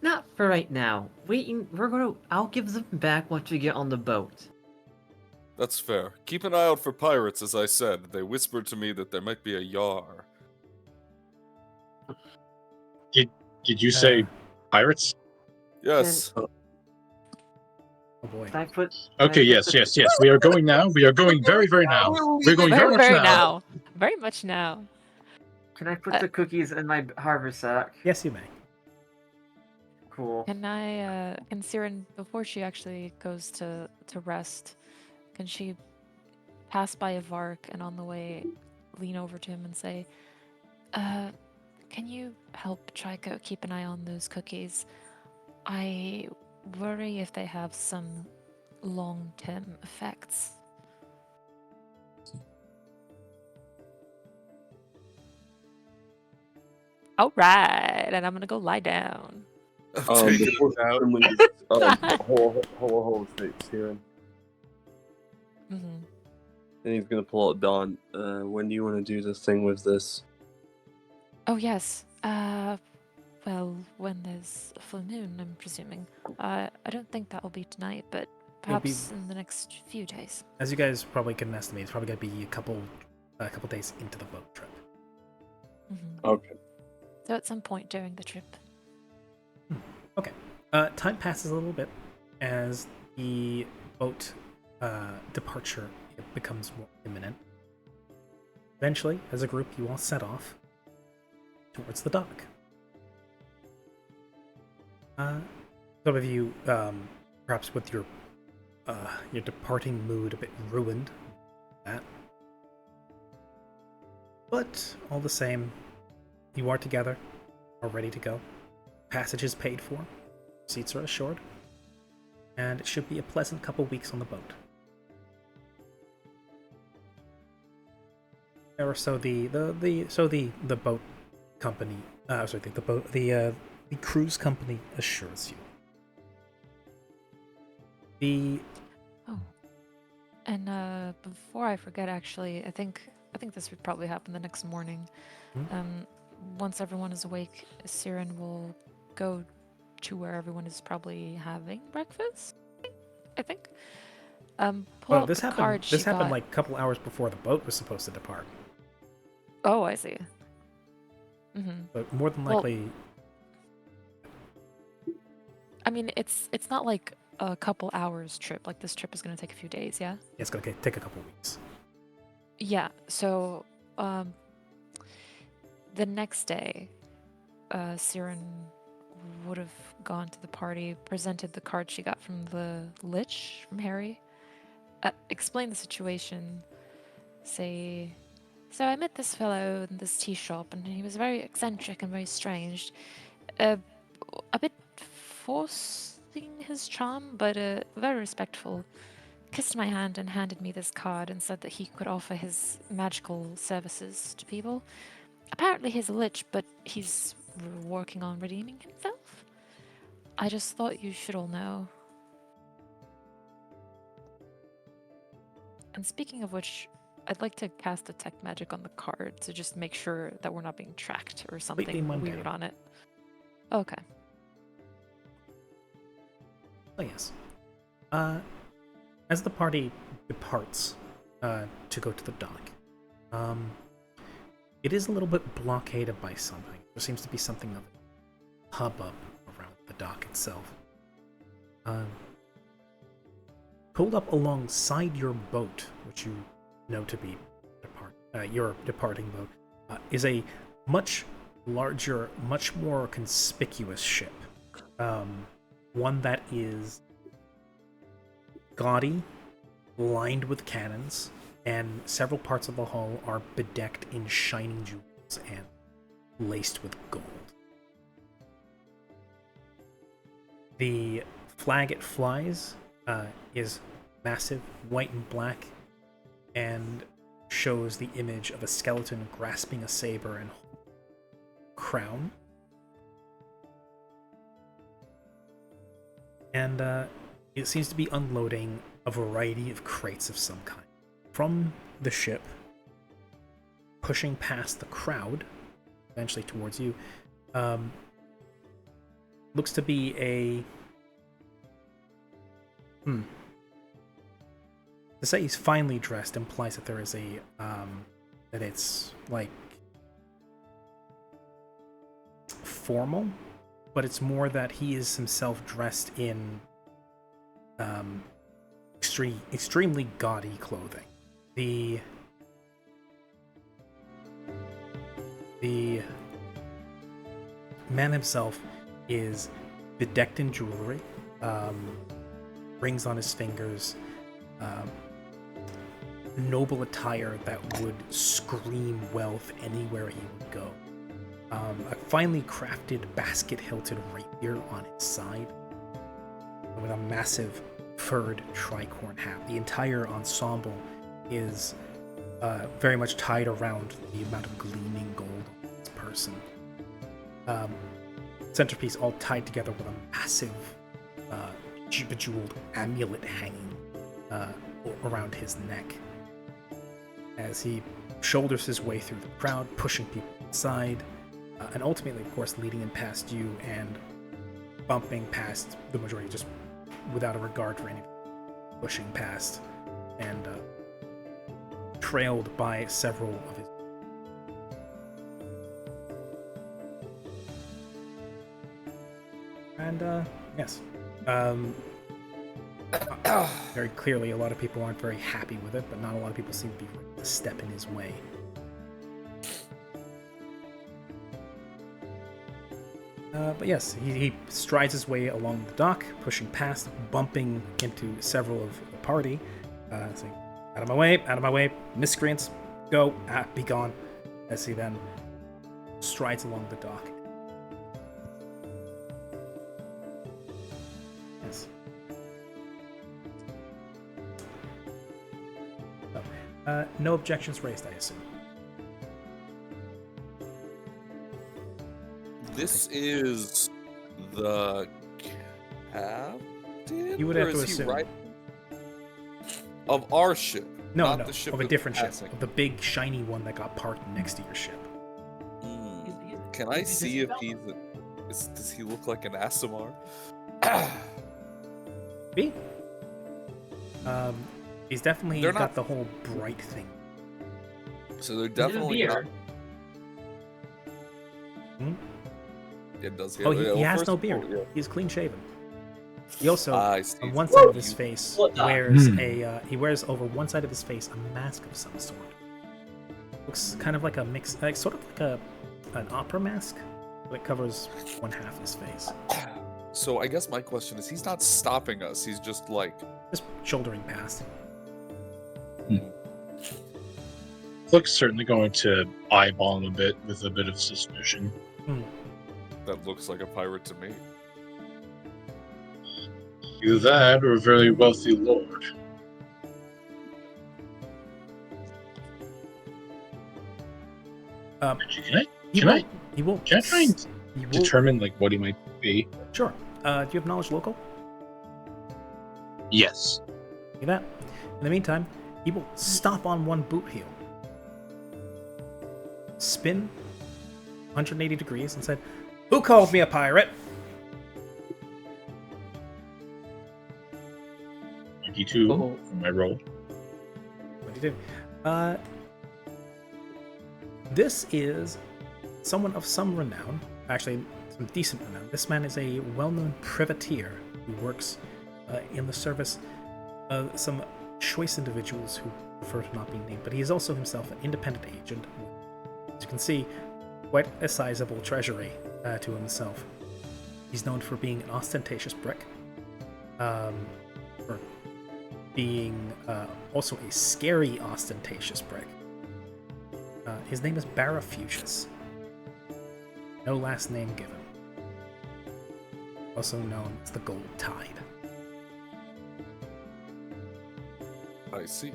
Not for right now. I'll give them back once we get on the boat. That's fair. Keep an eye out for pirates, as I said. They whispered to me that there might be a Yar. Did you say pirates? Yes. Oh boy. Can I put? Okay, yes. We are going now. We are going very, very now. We're going very much now. Very much now. Can I put the cookies in my harbor sack? Yes, you may. Cool. Can Siren, before she actually goes to rest, can she pass by Avark and on the way lean over to him and say, can you help Trico keep an eye on those cookies? I worry if they have some long-term effects. All right, and I'm gonna go lie down. Before Siren leaves, hold on, Siren. Mm-hmm. And he's gonna pull out Dawn. When do you want to do the thing with this? Oh yes. Well, when there's a full moon, I'm presuming. I don't think that will be tonight, but perhaps in the next few days. As you guys probably can estimate, it's probably going to be a couple days into the boat trip. Mm-hmm. Okay. So at some point during the trip. Okay. Time passes a little bit as the boat departure becomes more imminent. Eventually, as a group, you all set off towards the dock. Some of you, perhaps with your departing mood a bit ruined, that. But all the same, you are together, are ready to go. Passage is paid for, seats are assured, and it should be a pleasant couple weeks on the boat. Or so the boat company, the cruise company assures you. And before I forget, actually, I think this would probably happen the next morning. Mm-hmm. Once everyone is awake, Siren will go to where everyone is probably having breakfast. I think. Pull out This the happened. card This she happened got. like a couple hours before the boat was supposed to depart. Oh, I see. Mm-hmm. But more than likely, I mean, it's not like a couple hours trip. Like, this trip is going to take a few days, yeah? it's going to take a couple weeks. Yeah, so the next day, Siren would have gone to the party, presented the card she got from the Lich, from Harry, explained the situation, say, so I met this fellow in this tea shop, and he was very eccentric and very strange, a bit forcing his charm, but very respectful. Kissed my hand and handed me this card and said that he could offer his magical services to people. Apparently he's a lich, but he's working on redeeming himself. I just thought you should all know. And speaking of which, I'd like to cast Detect Magic on the card to just make sure that we're not being tracked or something mundane. weird on it. Okay. Oh yes. As the party departs to go to the dock, it is a little bit blockaded by something. There seems to be something of a hubbub around the dock itself. pulled up alongside your boat, which you know to be your departing boat, is a much larger, much more conspicuous ship. One that is gaudy, lined with cannons, and several parts of the hull are bedecked in shining jewels and laced with gold. The flag it flies is massive, white and black, and shows the image of a skeleton grasping a saber and crown. And it seems to be unloading a variety of crates of some kind. From the ship, pushing past the crowd, eventually towards you, looks to be a... To say he's finely dressed implies that there is a, that it's, like, formal, but it's more that he is himself dressed in, extremely gaudy clothing. The man himself is bedecked in jewelry, rings on his fingers, noble attire that would scream wealth anywhere he would go. A finely crafted basket-hilted rapier on his side, with a massive furred tricorn hat. The entire ensemble is very much tied around the amount of gleaming gold on his person. Centerpiece all tied together with a massive bejeweled amulet hanging around his neck. As he shoulders his way through the crowd, pushing people inside, and ultimately, of course, leading him past you and bumping past the majority, just without a regard for anything, pushing past, and trailed by several of his. And yes, very clearly, a lot of people aren't very happy with it, but not a lot of people seem to be ready to step in his way. But yes, he strides his way along the dock, pushing past, bumping into several of the party, saying, out of my way, miscreants, go, be gone, as he then strides along the dock. Yes. So, no objections raised, I assume. This is the captain? You would Or have to is he assume. right- Of our ship. No, not the ship of a that's different ship. passing. Of the big, shiny one that got parked next to your ship. Can I see if he's... Does he look like an Asimar? Me? He's definitely They're got not- the whole bright thing. So they're definitely not... beard. It does. Oh, he well, has first no of all, beard. yeah. He's clean shaven. He also, I see. on one side of his You- face, What the- wears he wears over one side of his face a mask of some sort. Looks kind of like a mix, like sort of like an opera mask, but it covers one half his face. So I guess my question is, he's not stopping us. He's just like... Just shouldering past. Flick's certainly going to eyeball him a bit with a bit of suspicion. That looks like a pirate to me. Either that or a very wealthy lord. Can I He will. try and He will. determine like what he might be? Sure. Do you have knowledge local? Yes. Look at that. In the meantime, he will stop on one boot heel, spin 180 degrees, and said, "Who called me a pirate?" 22 Uh-oh. for my roll. 22. This is someone of some renown, actually some decent renown. This man is a well-known privateer who works in the service some choice individuals who prefer to not be named, but he is also himself an independent agent. As you can see, quite a sizable treasury to himself. He's known for being an ostentatious brick, for being also a scary ostentatious brick. His name is Barafucius. No last name given. Also known as the Gold Tide. I see.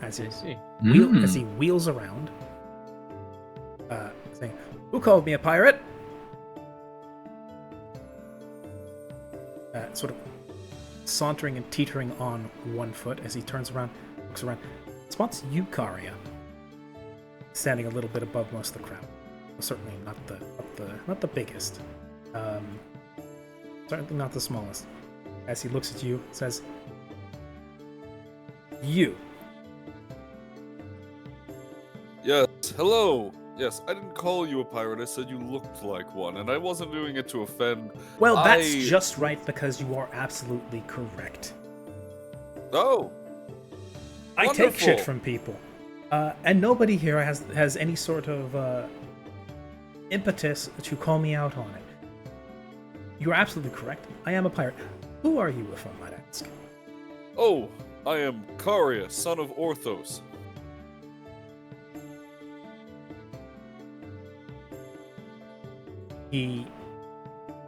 As I see. he wheels around, saying, "Who called me a pirate?" Sort of sauntering and teetering on one foot as he turns around, looks around, spots you, Karia, standing a little bit above most of the crowd. Well, certainly not the biggest. Certainly not the smallest. As he looks at you, says, "You." Yes, hello. Yes, I didn't call you a pirate. I said you looked like one, and I wasn't doing it to offend. Well, that's just right, because you are absolutely correct. Oh. I take shit Wonderful. from people. And nobody here has any sort of impetus to call me out on it. You're absolutely correct. I am a pirate. Who are you, if I might ask? Oh, I am Karia, son of Orthos. The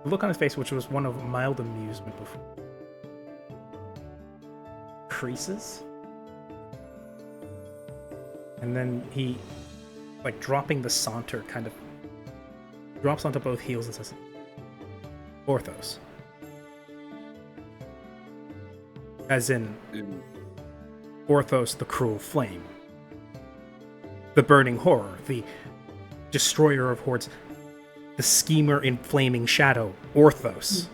look on his face, which was one of mild amusement before, creases. And then he, like dropping the saunter, kind of drops onto both heels and says, "Orthos." As in Orthos, the cruel flame. The burning horror, the destroyer of hordes, the schemer in flaming shadow, Orthos,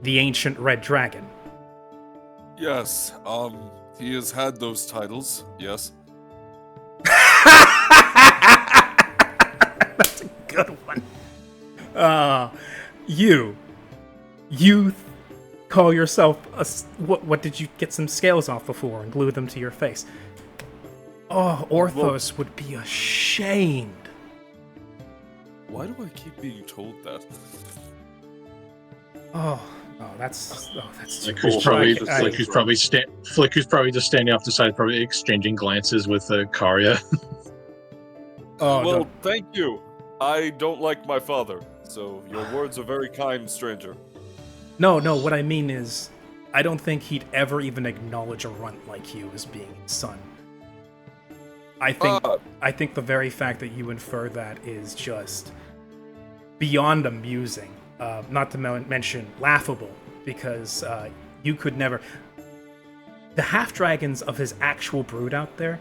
the ancient red dragon. Yes, he has had those titles, yes. That's a good one. You call yourself what did you get some scales off before and glue them to your face? Oh, Orthos would be ashamed. Why do I keep being told that? That's Flick, too who's probably just standing off the side, probably exchanging glances with Karia. Well, thank you. I don't like my father, so your words are very kind, stranger. No, what I mean is, I don't think he'd ever even acknowledge a runt like you as being his son. I think the very fact that you infer that is just beyond amusing, not to mention laughable, because you could never... The half-dragons of his actual brood out there,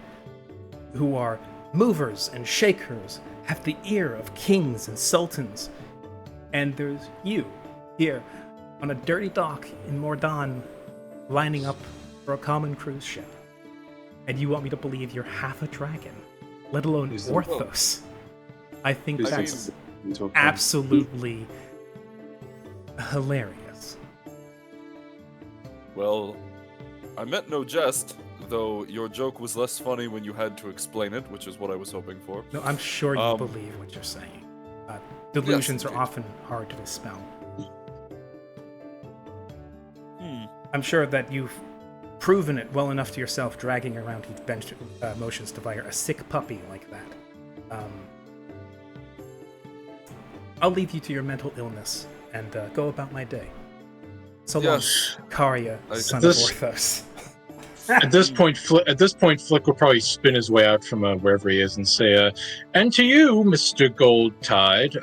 who are movers and shakers, have the ear of kings and sultans, and there's you, here, on a dirty dock in Mordan, lining up for a common cruise ship. And you want me to believe you're half a dragon, let alone Orthos. I think that's absolutely hilarious. Well, I meant no jest, though your joke was less funny when you had to explain it, which is what I was hoping for. No, I'm sure you believe what you're saying. Delusions are often hard to dispel. I'm sure that you've proven it well enough to yourself, dragging around heat bench motions to fire a sick puppy like that. I'll leave you to your mental illness and go about my day. So long, Karia, son of Orthos. At this point, Flick will probably spin his way out from wherever he is and say, "And to you, Mr. Goldtide,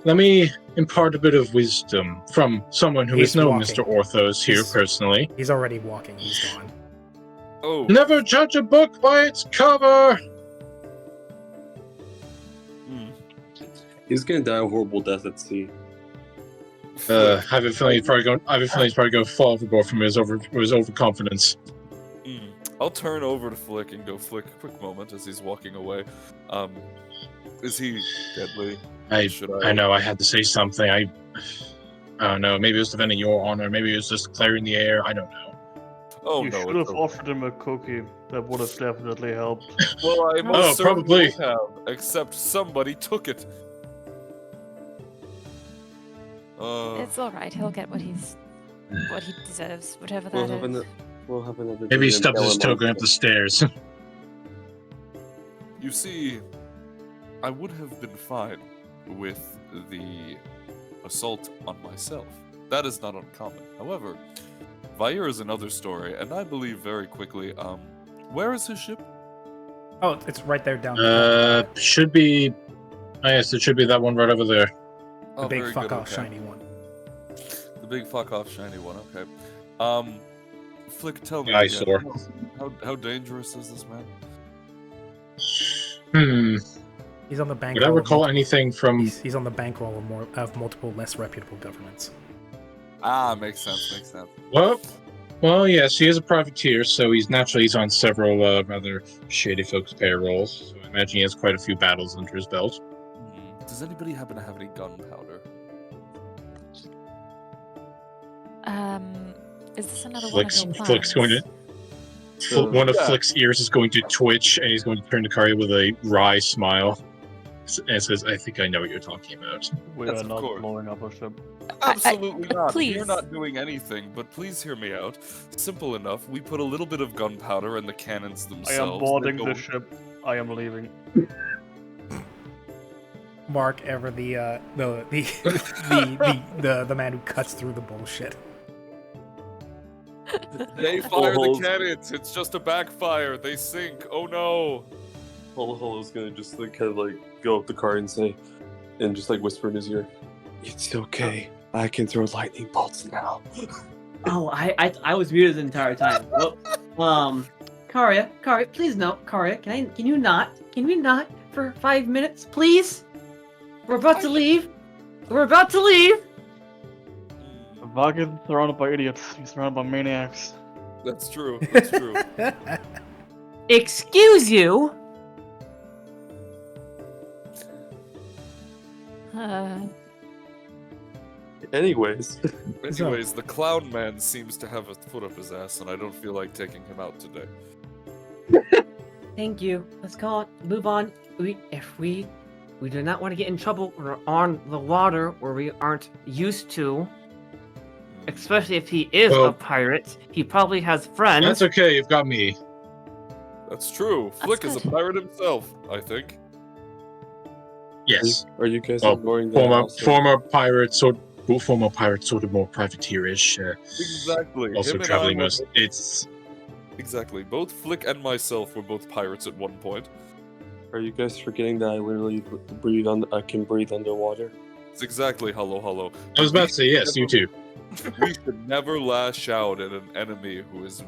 let me impart a bit of wisdom from someone who is no Mr. Orthos here personally." He's already walking. He's gone. Oh. Never judge a book by its cover. He's gonna die a horrible death at sea. I have a feeling he's probably going to fall overboard from his overconfidence. I'll turn over to Flick and go, Flick, quick moment as he's walking away. Is he deadly? I know I had to say something. I don't know. Maybe it was defending your honor. Maybe it was just clearing the air. I don't know. Oh You no. should it's have okay. offered him a cookie. That would have definitely helped. Well, I most certainly probably. would have, except somebody took it. It's all right. He'll get what he deserves, whatever We'll that have, is. we'll have another. Maybe he day and stubs tell his him toe I'm going up the stairs. You see, I would have been fine with the assault on myself. That is not uncommon. However, Vair is another story, and I believe very quickly, where is his ship? Oh, it's right there down Should be. Oh, yes, it should be that one right over there. the Oh, big very fuck good, off okay. shiny one. The big fuck off shiny one, okay. Flick, tell me Eyesore. again, how dangerous is this man? He's on the bankroll. Would I of recall multiple- anything from? He's on the bankroll of multiple less reputable governments. Ah, makes sense. Well, yes, he is a privateer, so he's on several rather shady folks' payrolls. So I imagine he has quite a few battles under his belt. Does anybody happen to have any gunpowder? Is this another Flick's one of your Flick's going to. So, One of yeah. Flick's ears is going to twitch, and he's going to turn to Karia with a wry smile, and says, "I think I know what you're talking about." We Yes, are of not course. blowing up a ship. Absolutely not. please. We're not doing anything, but please hear me out. Simple enough. We put a little bit of gunpowder in the cannons I themselves. am They boarding go- the ship. I am leaving. Mark ever the the man who cuts through the bullshit. They fire the Holes. cannons. It's just a backfire. They sink. Oh no. Holo's gonna just like kind of like go up the car and say, and just like whisper in his ear, "It's okay. I can throw lightning bolts now." Oh, I was muted the entire time. Well, Karia, please no, Karia, can we not for 5 minutes, please? We're about to leave. Vagin's surrounded by idiots. He's surrounded by maniacs. That's true. That's true. Excuse you. Anyways, Anyways, the clown man seems to have a foot up his ass, and I don't feel like taking him out today. Thank you. Let's call it. Move on. If we do not want to get in trouble. We're on the water where we aren't used to. Especially if he is a Well- pirate. He probably has friends. That's okay. You've got me. That's true. Flick is a good. pirate himself, I think. Yes. are you guys Well, ignoring that? Former pirate, sort of more privateerish. Exactly. Also Him and I traveling were most. It's Exactly. Both Flick and myself were both pirates at one point. Are you guys forgetting that I literally breathe I can breathe underwater? It's exactly hello. I was about to say yes. You too. We should never lash out at an enemy who has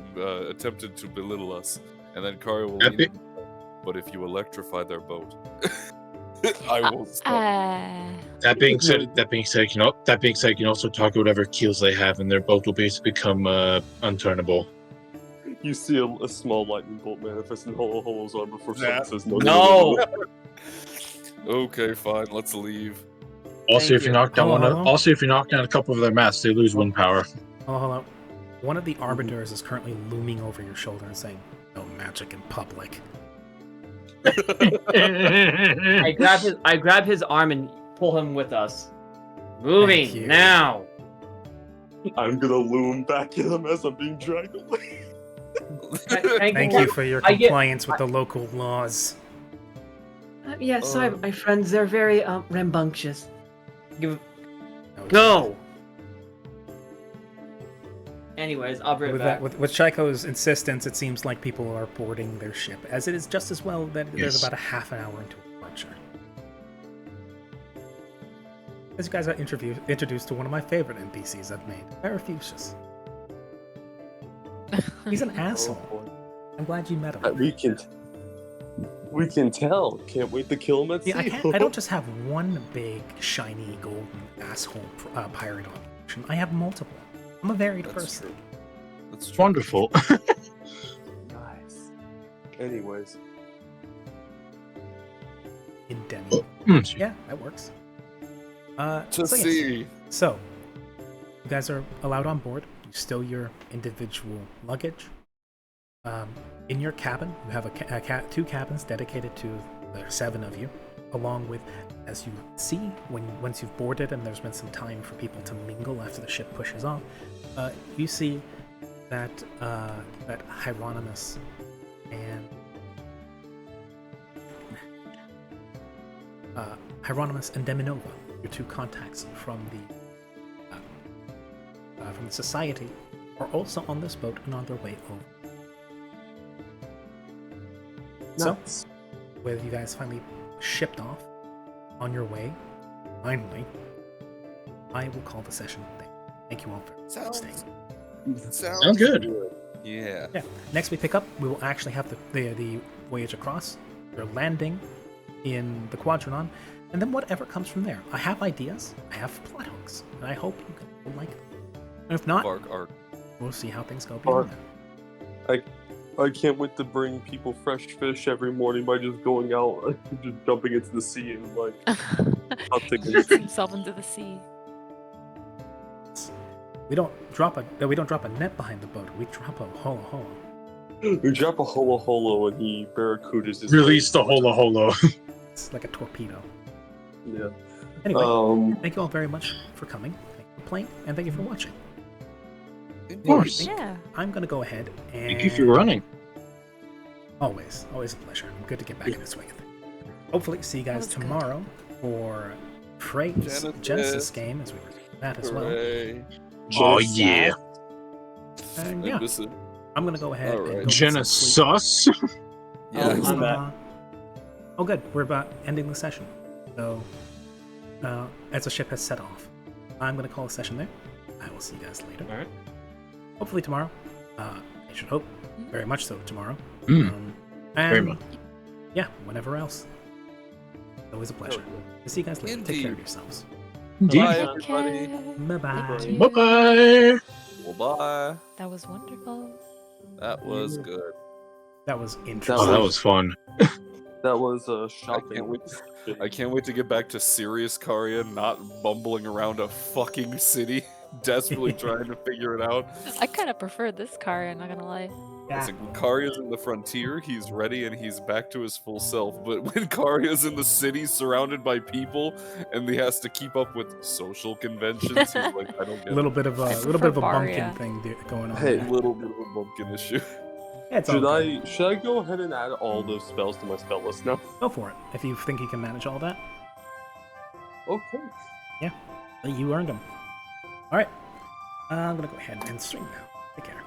attempted to belittle us, and then Kari will That lean in. But if you electrify their boat, I will stop. That being said, you can also target whatever keels they have, and their boat will basically become unturnable. You see a small lightning bolt manifest in Holo's arm before Nah. someone says no. No. Okay, fine. Let's leave. Also, Thank if you you. knock down Hello? if you knock down a couple of their masts, they lose wind power. Hold on. One of the arbiters is currently looming over your shoulder and saying, "No magic in public." I grab his arm and pull him with us. Thank Moving you. now. I'm gonna loom back at him as I'm being dragged away. Thank you for your I get- compliance with the local laws. Yes, my friends, they're very rambunctious. No, Go. Anyways, I'll bring it With back. that, with Shaiko's insistence, it seems like people are boarding their ship, as it is just as well that there's Yes. about a half an hour into departure. As you guys are introduced to one of my favorite NPCs I've made, Parafucius. He's an asshole. I'm glad you met him. We can tell. Can't wait to kill him at Yeah, sea. I don't just have one big, shiny, golden asshole pirate on mission. I have multiple. I'm a varied That's person. true. That's true. Wonderful. Nice. Anyways, In Demi. Mm. Yeah, that works. To so yes. see. So, you guys are allowed on board. you stow your individual luggage. In your cabin, you have two cabins dedicated to the 7 of you, along with, as you see, once you've boarded and there's been some time for people to mingle after the ship pushes off, you see that Hieronymus and Deminova, your 2 contacts from the society, are also on this boat and on their way over. So, with you guys finally shipped off on your way, finally, I will call the session there. Thank you all for staying. Sounds good. Yeah. Yeah. Next we pick up, we will actually have the voyage across. You're landing in the Quadranon, and then whatever comes from there. I have ideas, I have plot hooks, and I hope you will like them. And if not, we'll see how things go beyond that. I can't wait to bring people fresh fish every morning by just going out, just jumping into the sea and like hunting. Just himself into the sea. We don't drop a net behind the boat. We drop a holo holo. We drop a holo holo and he barracudas his Release the holo holo. It's like a torpedo. Yeah. Anyway, thank you all very much for coming. Thank you for playing, and thank you for watching. Of course. Yeah. I'm gonna go ahead and Thank you for running. Always a pleasure. Good to get back in the swing of things. Hopefully, see you guys tomorrow for Frey's Genesis game as we do that as well. Oh yeah. And yeah, I'm gonna go ahead and go Genesis. Yeah. Oh, good. We're about ending the session. So, as the ship has set off, I'm gonna call a session there. I will see you guys later. All right. Hopefully tomorrow. I should hope very much so tomorrow. Very And much. yeah, whenever else. Always a pleasure. See you guys later. Take care of yourselves. Bye, everybody. Bye bye. Bye bye. Well, bye. That was wonderful. That was good. That was interesting. Oh, that was fun. That was shocking. I can't wait to get back to serious Karya, not bumbling around a fucking city, desperately trying to figure it out. I kind of prefer this car, I'm not gonna lie. Yeah. When Karya's in the frontier, he's ready and he's back to his full self. But when Karya's in the city, surrounded by people, and he has to keep up with social conventions, he's like, I don't get A little bit of a bumpkin thing going on. Hey, there. a little bit of a bumpkin issue. Yeah, it's all good. Should I go ahead and add all those spells to my spell list now? Go for it. If you think you can manage all that. Okay. Yeah, you earned them. All right. I'm gonna go ahead and stream now. Take care.